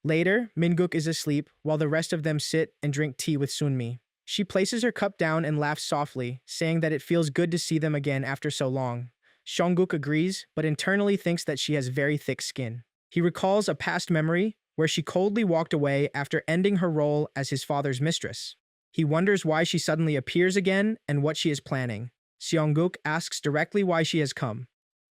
Speaker 1: Later, Minguk is asleep, while the rest of them sit and drink tea with Sunmi. She places her cup down and laughs softly, saying that it feels good to see them again after so long. Seongguk agrees, but internally thinks that she has very thick skin. He recalls a past memory where she coldly walked away after ending her role as his father's mistress. He wonders why she suddenly appears again and what she is planning. Seongguk asks directly why she has come.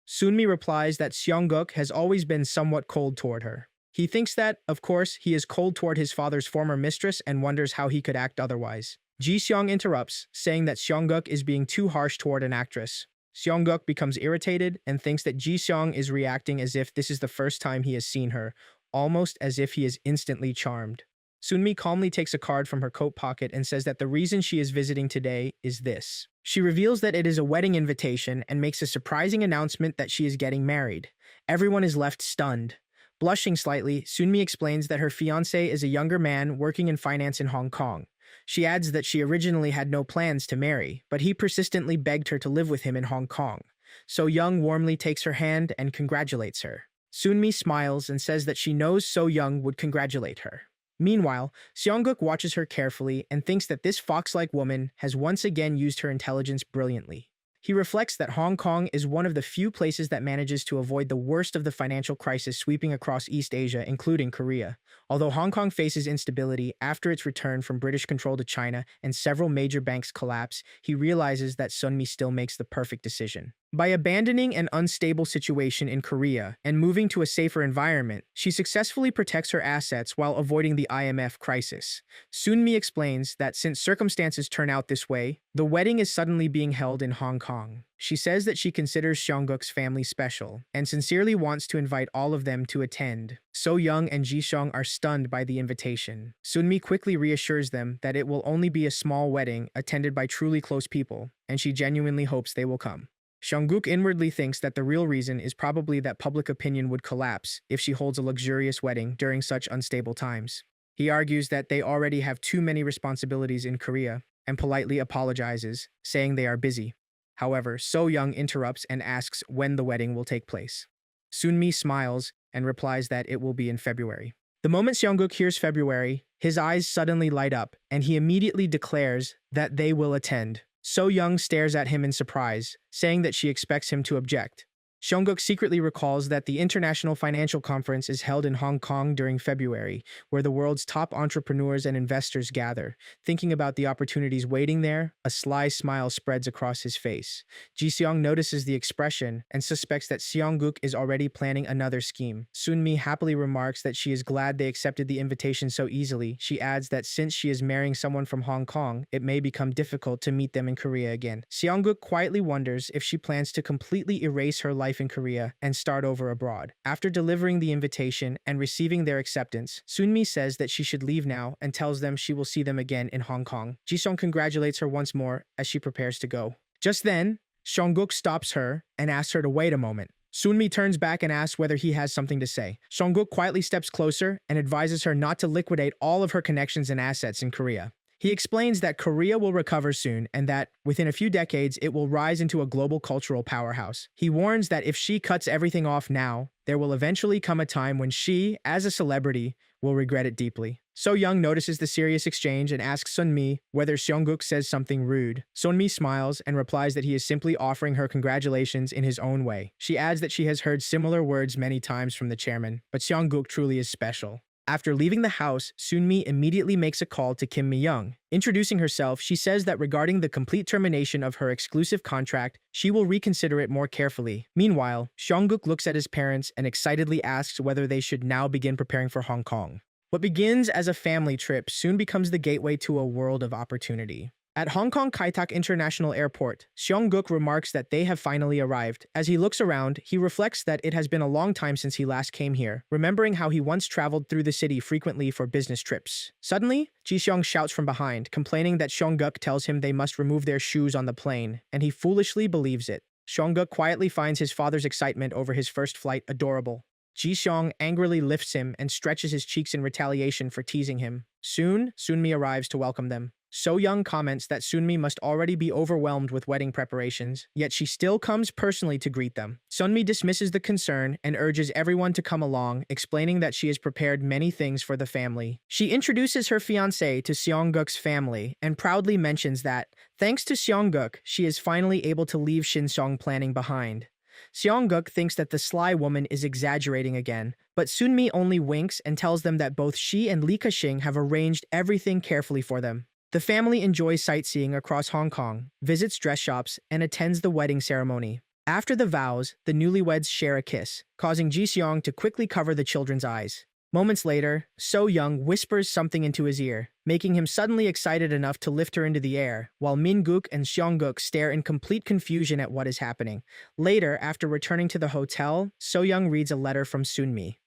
Speaker 1: Sunmi replies that Seongguk has always been somewhat cold toward her. He thinks that, of course, he is cold toward his father's former mistress and wonders how he could act otherwise. Ji-seong interrupts, saying that Seongguk is being too harsh toward an actress. Seongguk becomes irritated and thinks that Ji-seong is reacting as if this is the first time he has seen her, almost as if he is instantly charmed. Sunmi calmly takes a card from her coat pocket and says that the reason she is visiting today is this. She reveals that it is a wedding invitation and makes a surprising announcement that she is getting married. Everyone is left stunned. Blushing slightly, Sunmi explains that her fiancé is a younger man working in finance in Hong Kong. She adds that she originally had no plans to marry, but he persistently begged her to live with him in Hong Kong. So Young warmly takes her hand and congratulates her. Sunmi smiles and says that she knows So Young would congratulate her. Meanwhile, Seongguk watches her carefully and thinks that this fox-like woman has once again used her intelligence brilliantly. He reflects that Hong Kong is one of the few places that manages to avoid the worst of the financial crisis sweeping across East Asia, including Korea. Although Hong Kong faces instability after its return from British control to China and several major banks collapse, he realizes that Sunmi still makes the perfect decision. By abandoning an unstable situation in Korea and moving to a safer environment, she successfully protects her assets while avoiding the IMF crisis. Sunmi explains that since circumstances turn out this way, the wedding is suddenly being held in Hong Kong. She says that she considers Seongguk's family special and sincerely wants to invite all of them to attend. So Young and Ji-seong are stunned by the invitation. Sunmi quickly reassures them that it will only be a small wedding attended by truly close people, and she genuinely hopes they will come. Seongguk inwardly thinks that the real reason is probably that public opinion would collapse if she holds a luxurious wedding during such unstable times. He argues that they already have too many responsibilities in Korea and politely apologizes, saying they are busy. However, So Young interrupts and asks when the wedding will take place. Sunmi smiles and replies that it will be in February. The moment Seongguk hears February, his eyes suddenly light up and he immediately declares that they will attend. So Young stares at him in surprise, saying that she expects him to object. Seongguk secretly recalls that the International Financial Conference is held in Hong Kong during February, where the world's top entrepreneurs and investors gather. Thinking about the opportunities waiting there, a sly smile spreads across his face. Ji-seong notices the expression and suspects that Seongguk is already planning another scheme. Sunmi happily remarks that she is glad they accepted the invitation so easily. She adds that since she is marrying someone from Hong Kong, it may become difficult to meet them in Korea again. Seongguk quietly wonders if she plans to completely erase her life in Korea and start over abroad. After delivering the invitation and receiving their acceptance, Sunmi says that she should leave now and tells them she will see them again in Hong Kong. Ji-seong congratulates her once more as she prepares to go. Just then, Seongguk stops her and asks her to wait a moment. Sunmi turns back and asks whether he has something to say. Seongguk quietly steps closer and advises her not to liquidate all of her connections and assets in Korea. He explains that Korea will recover soon and that, within a few decades, it will rise into a global cultural powerhouse. He warns that if she cuts everything off now, there will eventually come a time when she, as a celebrity, will regret it deeply. So Young notices the serious exchange and asks Sunmi whether Seongguk says something rude. Sunmi smiles and replies that he is simply offering her congratulations in his own way. She adds that she has heard similar words many times from the chairman, but Seongguk truly is special. After leaving the house, Sunmi immediately makes a call to Kim Mi-young. Introducing herself, she says that regarding the complete termination of her exclusive contract, she will reconsider it more carefully. Meanwhile, Seongguk looks at his parents and excitedly asks whether they should now begin preparing for Hong Kong. What begins as a family trip soon becomes the gateway to a world of opportunity. At Hong Kong Kai-Tak International Airport, Seong-guk remarks that they have finally arrived. As he looks around, he reflects that it has been a long time since he last came here, remembering how he once traveled through the city frequently for business trips. Suddenly, Ji-seong shouts from behind, complaining that Seong-guk tells him they must remove their shoes on the plane, and he foolishly believes it. Seong-guk quietly finds his father's excitement over his first flight adorable. Ji-seong angrily lifts him and stretches his cheeks in retaliation for teasing him. Soon, Sunmi arrives to welcome them. So-young comments that Sunmi must already be overwhelmed with wedding preparations, yet she still comes personally to greet them. Sunmi dismisses the concern and urges everyone to come along, explaining that she has prepared many things for the family. She introduces her fiancé to Seong-guk's family and proudly mentions that, thanks to Seong-guk, she is finally able to leave Shin-seong planning behind. Seong-guk thinks that the sly woman is exaggerating again, but Sunmi only winks and tells them that both she and Lee Ka-shing have arranged everything carefully for them. The family enjoys sightseeing across Hong Kong, visits dress shops, and attends the wedding ceremony. After the vows, the newlyweds share a kiss, causing Ji-seong to quickly cover the children's eyes. Moments later, So-young whispers something into his ear, making him suddenly excited enough to lift her into the air, while Min-guk and Seong-guk stare in complete confusion at what is happening. Later, after returning to the hotel, So-young reads a letter from Sunmi.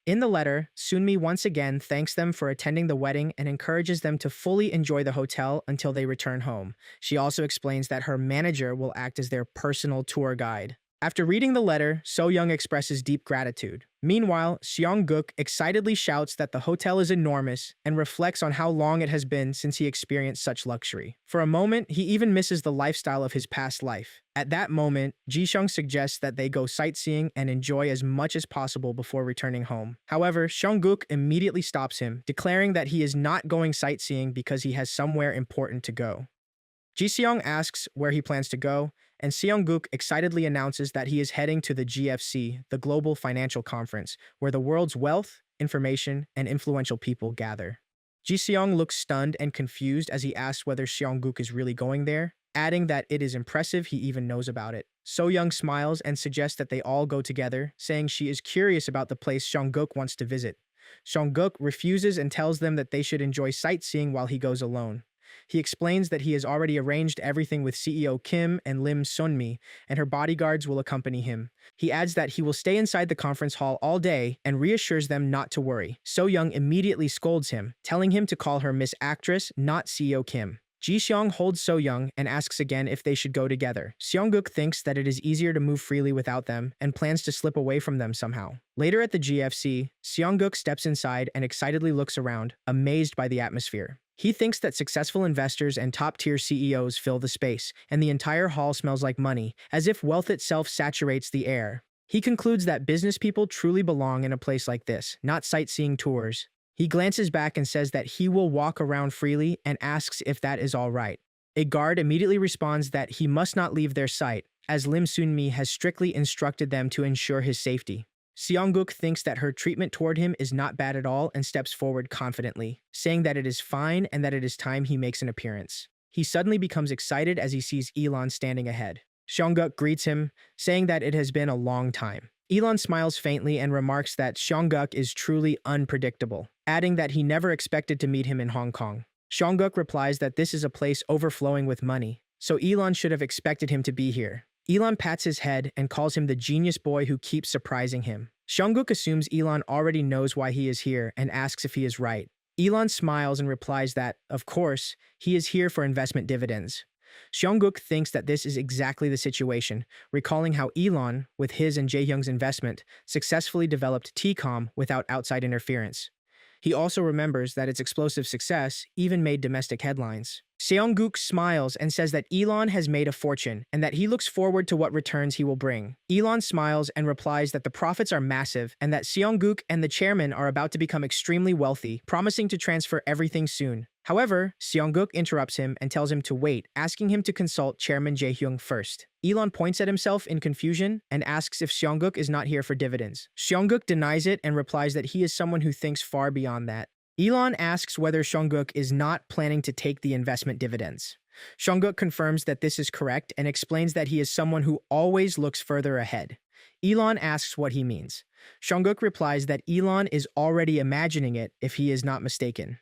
Speaker 1: In the letter, Sunmi once again thanks them for attending the wedding and encourages them to fully enjoy the hotel until they return home. She also explains that her manager will act as their personal tour guide. After reading the letter, So-young expresses deep gratitude. Meanwhile, Seong-guk excitedly shouts that the hotel is enormous and reflects on how long it has been since he experienced such luxury. For a moment, he even misses the lifestyle of his past life. At that moment, Ji-seong suggests that they go sightseeing and enjoy as much as possible before returning home. However, Seong-guk immediately stops him, declaring that he is not going sightseeing because he has somewhere important to go. Ji-seong asks where he plans to go, and Seong-guk excitedly announces that he is heading to the GFC, the Global Financial Conference, where the world's wealth, information, and influential people gather. Ji-seong looks stunned and confused as he asks whether Seong-guk is really going there, adding that it is impressive he even knows about it. So-young smiles and suggests that they all go together, saying she is curious about the place Seong-guk wants to visit. Seong-guk refuses and tells them that they should enjoy sightseeing while he goes alone. He explains that he has already arranged everything with CEO Kim and Lim Sunmi, and her bodyguards will accompany him. He adds that he will stay inside the conference hall all day and reassures them not to worry. So-young immediately scolds him, telling him to call her Miss Actress, not CEO Kim. Ji-seong holds So-young and asks again if they should go together. Seong-guk thinks that it is easier to move freely without them and plans to slip away from them somehow. Later at the GFC, Seong-guk steps inside and excitedly looks around, amazed by the atmosphere. He thinks that successful investors and top-tier CEOs fill the space, and the entire hall smells like money, as if wealth itself saturates the air. He concludes that business people truly belong in a place like this, not sightseeing tours. He glances back and says that he will walk around freely and asks if that is all right. A guard immediately responds that he must not leave their sight, as Lim Sunmi has strictly instructed them to ensure his safety. Seong-guk thinks that her treatment toward him is not bad at all and steps forward confidently, saying that it is fine and that it is time he makes an appearance. He suddenly becomes excited as he sees Elon standing ahead. Seong-guk greets him, saying that it has been a long time. Elon smiles faintly and remarks that Seong-guk is truly unpredictable, adding that he never expected to meet him in Hong Kong. Seong-guk replies that this is a place overflowing with money, so Elon should have expected him to be here. Elon pats his head and calls him the genius boy who keeps surprising him. Seong-guk assumes Elon already knows why he is here and asks if he is right. Elon smiles and replies that, of course, he is here for investment dividends. Seong-guk thinks that this is exactly the situation, recalling how Elon, with his and Jae-hyung's investment, successfully developed T-Com without outside interference. He also remembers that its explosive success even made domestic headlines. Seong-guk smiles and says that Elon has made a fortune and that he looks forward to what returns he will bring. Elon smiles and replies that the profits are massive and that Seong-guk and the chairman are about to become extremely wealthy, promising to transfer everything soon. However, Seong-guk interrupts him and tells him to wait, asking him to consult Chairman Jae-hyung first. Elon points at himself in confusion and asks if Seong-guk is not here for dividends. Seong-guk denies it and replies that he is someone who thinks far beyond that. Elon asks whether Seong-guk is not planning to take the investment dividends. Seong-guk confirms that this is correct and explains that he is someone who always looks further ahead. Elon asks what he means. Seong-guk replies that Elon is already imagining it if he is not mistaken.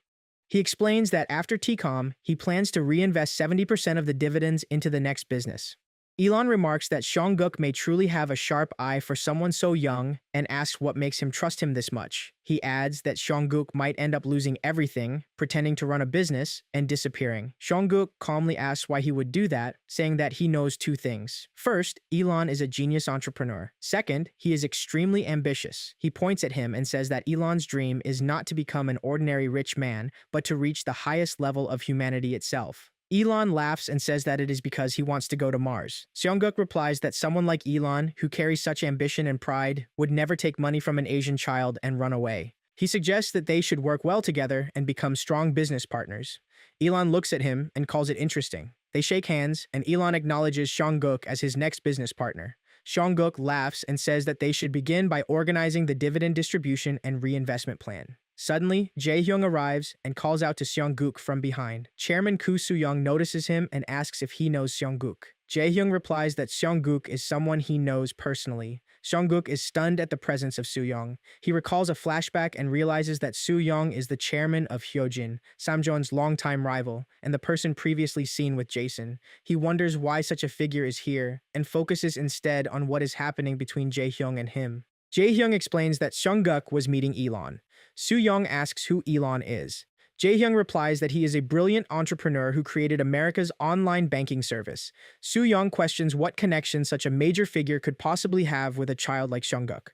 Speaker 1: He explains that after TCOM, he plans to reinvest 70% of the dividends into the next business. Elon remarks that Seonguk may truly have a sharp eye for someone so young and asks what makes him trust him this much. He adds that Seonguk might end up losing everything, pretending to run a business, and disappearing. Seonguk calmly asks why he would do that, saying that he knows two things. First, Elon is a genius entrepreneur. Second, he is extremely ambitious. He points at him and says that Elon's dream is not to become an ordinary rich man, but to reach the highest level of humanity itself. Elon laughs and says that it is because he wants to go to Mars. Seonguk replies that someone like Elon, who carries such ambition and pride, would never take money from an Asian child and run away. He suggests that they should work well together and become strong business partners. Elon looks at him and calls it interesting. They shake hands, and Elon acknowledges Seonguk as his next business partner. Seonguk laughs and says that they should begin by organizing the dividend distribution and reinvestment plan. Suddenly, Jae-hyung arrives and calls out to Seonguk from behind. Chairman Koo Soo-young notices him and asks if he knows Seonguk. Jae-hyung replies that Seonguk is someone he knows personally. Seonguk is stunned at the presence of Soo-young. He recalls a flashback and realizes that Soo-young is the chairman of Hyojin, Samjeon's longtime rival, and the person previously seen with Jason. He wonders why such a figure is here, and focuses instead on what is happening between Jae-hyung and him. Jae-hyung explains that Seonguk was meeting Elon. Soo-young asks who Elon is. Jae-hyung replies that he is a brilliant entrepreneur who created America's online banking service. Soo-young questions what connection such a major figure could possibly have with a child like Seonguk.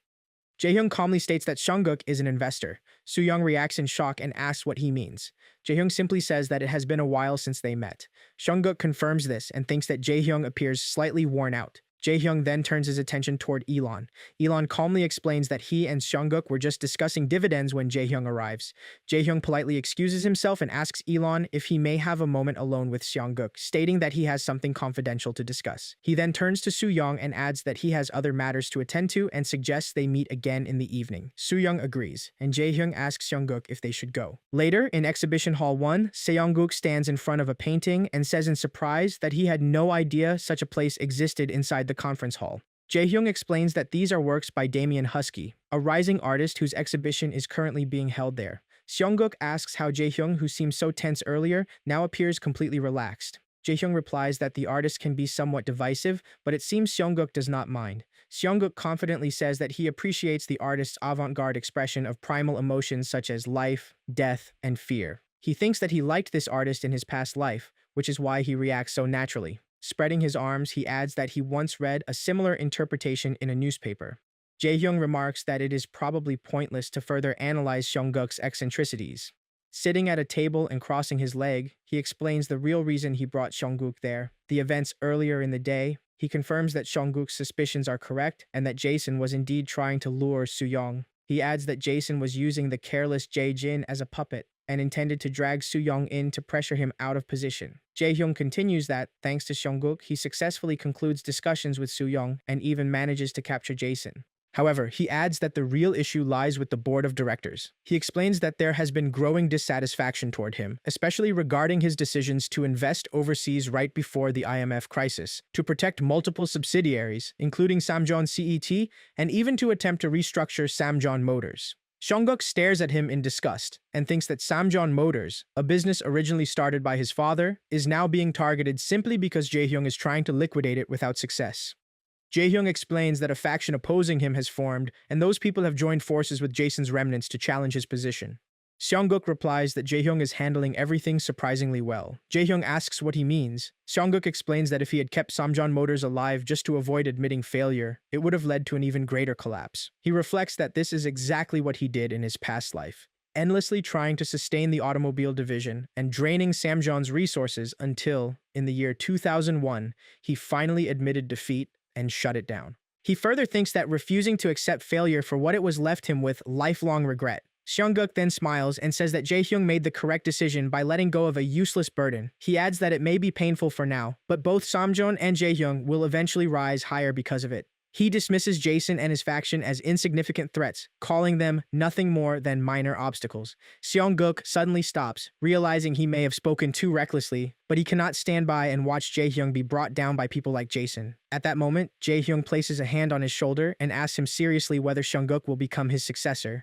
Speaker 1: Jae-hyung calmly states that Seonguk is an investor. Soo-young reacts in shock and asks what he means. Jae-hyung simply says that it has been a while since they met. Seonguk confirms this and thinks that Jae-hyung appears slightly worn out. Jae-hyung then turns his attention toward Elon. Elon calmly explains that he and Seonguk were just discussing dividends when Jae-hyung arrives. Jae-hyung politely excuses himself and asks Elon if he may have a moment alone with Seonguk, stating that he has something confidential to discuss. He then turns to Soo-young and adds that he has other matters to attend to and suggests they meet again in the evening. Soo-young agrees, and Jae-hyung asks Seonguk if they should go. Later, in Exhibition Hall 1, Seonguk stands in front of a painting and says in surprise that he had no idea such a place existed inside the conference hall. Jae-hyung explains that these are works by Damien Husky, a rising artist whose exhibition is currently being held there. Seonguk asks how Jae-hyung, who seemed so tense earlier, now appears completely relaxed. Jae-hyung replies that the artist can be somewhat divisive, but it seems Seonguk does not mind. Seonguk confidently says that he appreciates the artist's avant-garde expression of primal emotions such as life, death, and fear. He thinks that he liked this artist in his past life, which is why he reacts so naturally. Spreading his arms, he adds that he once read a similar interpretation in a newspaper. Jae-hyung remarks that it is probably pointless to further analyze Seonguk's eccentricities. Sitting at a table and crossing his leg, he explains the real reason he brought Seonguk there, the events earlier in the day. He confirms that Seonguk's suspicions are correct and that Jason was indeed trying to lure Soo-young. He adds that Jason was using the careless Jae-jin as a puppet and intended to drag Soo-young in to pressure him out of position. Jae-hyung continues that, thanks to Seonguk, he successfully concludes discussions with Soo-young and even manages to capture Jason. However, he adds that the real issue lies with the board of directors. He explains that there has been growing dissatisfaction toward him, especially regarding his decisions to invest overseas right before the IMF crisis, to protect multiple subsidiaries, including Samjeon CET, and even to attempt to restructure Samjeon Motors. Seonguk stares at him in disgust and thinks that Samjeon Motors, a business originally started by his father, is now being targeted simply because Jae-hyung is trying to liquidate it without success. Jae-hyung explains that a faction opposing him has formed, and those people have joined forces with Jason's remnants to challenge his position. Seonguk replies that Jae-hyung is handling everything surprisingly well. Jae-hyung asks what he means. Seonguk explains that if he had kept Samjeon Motors alive just to avoid admitting failure, it would have led to an even greater collapse. He reflects that this is exactly what he did in his past life, endlessly trying to sustain the automobile division and draining Samjeon's resources until, in the year 2001, he finally admitted defeat and shut it down. He further thinks that refusing to accept failure for what it was left him with lifelong regret. Seonguk then smiles and says that Jae-hyung made the correct decision by letting go of a useless burden. He adds that it may be painful for now, but both Samjeon and Jae-hyung will eventually rise higher because of it. He dismisses Jason and his faction as insignificant threats, calling them nothing more than minor obstacles. Seonguk suddenly stops, realizing he may have spoken too recklessly, but he cannot stand by and watch Jae-hyung be brought down by people like Jason. At that moment, Jae-hyung places a hand on his shoulder and asks him seriously whether Seonguk will become his successor.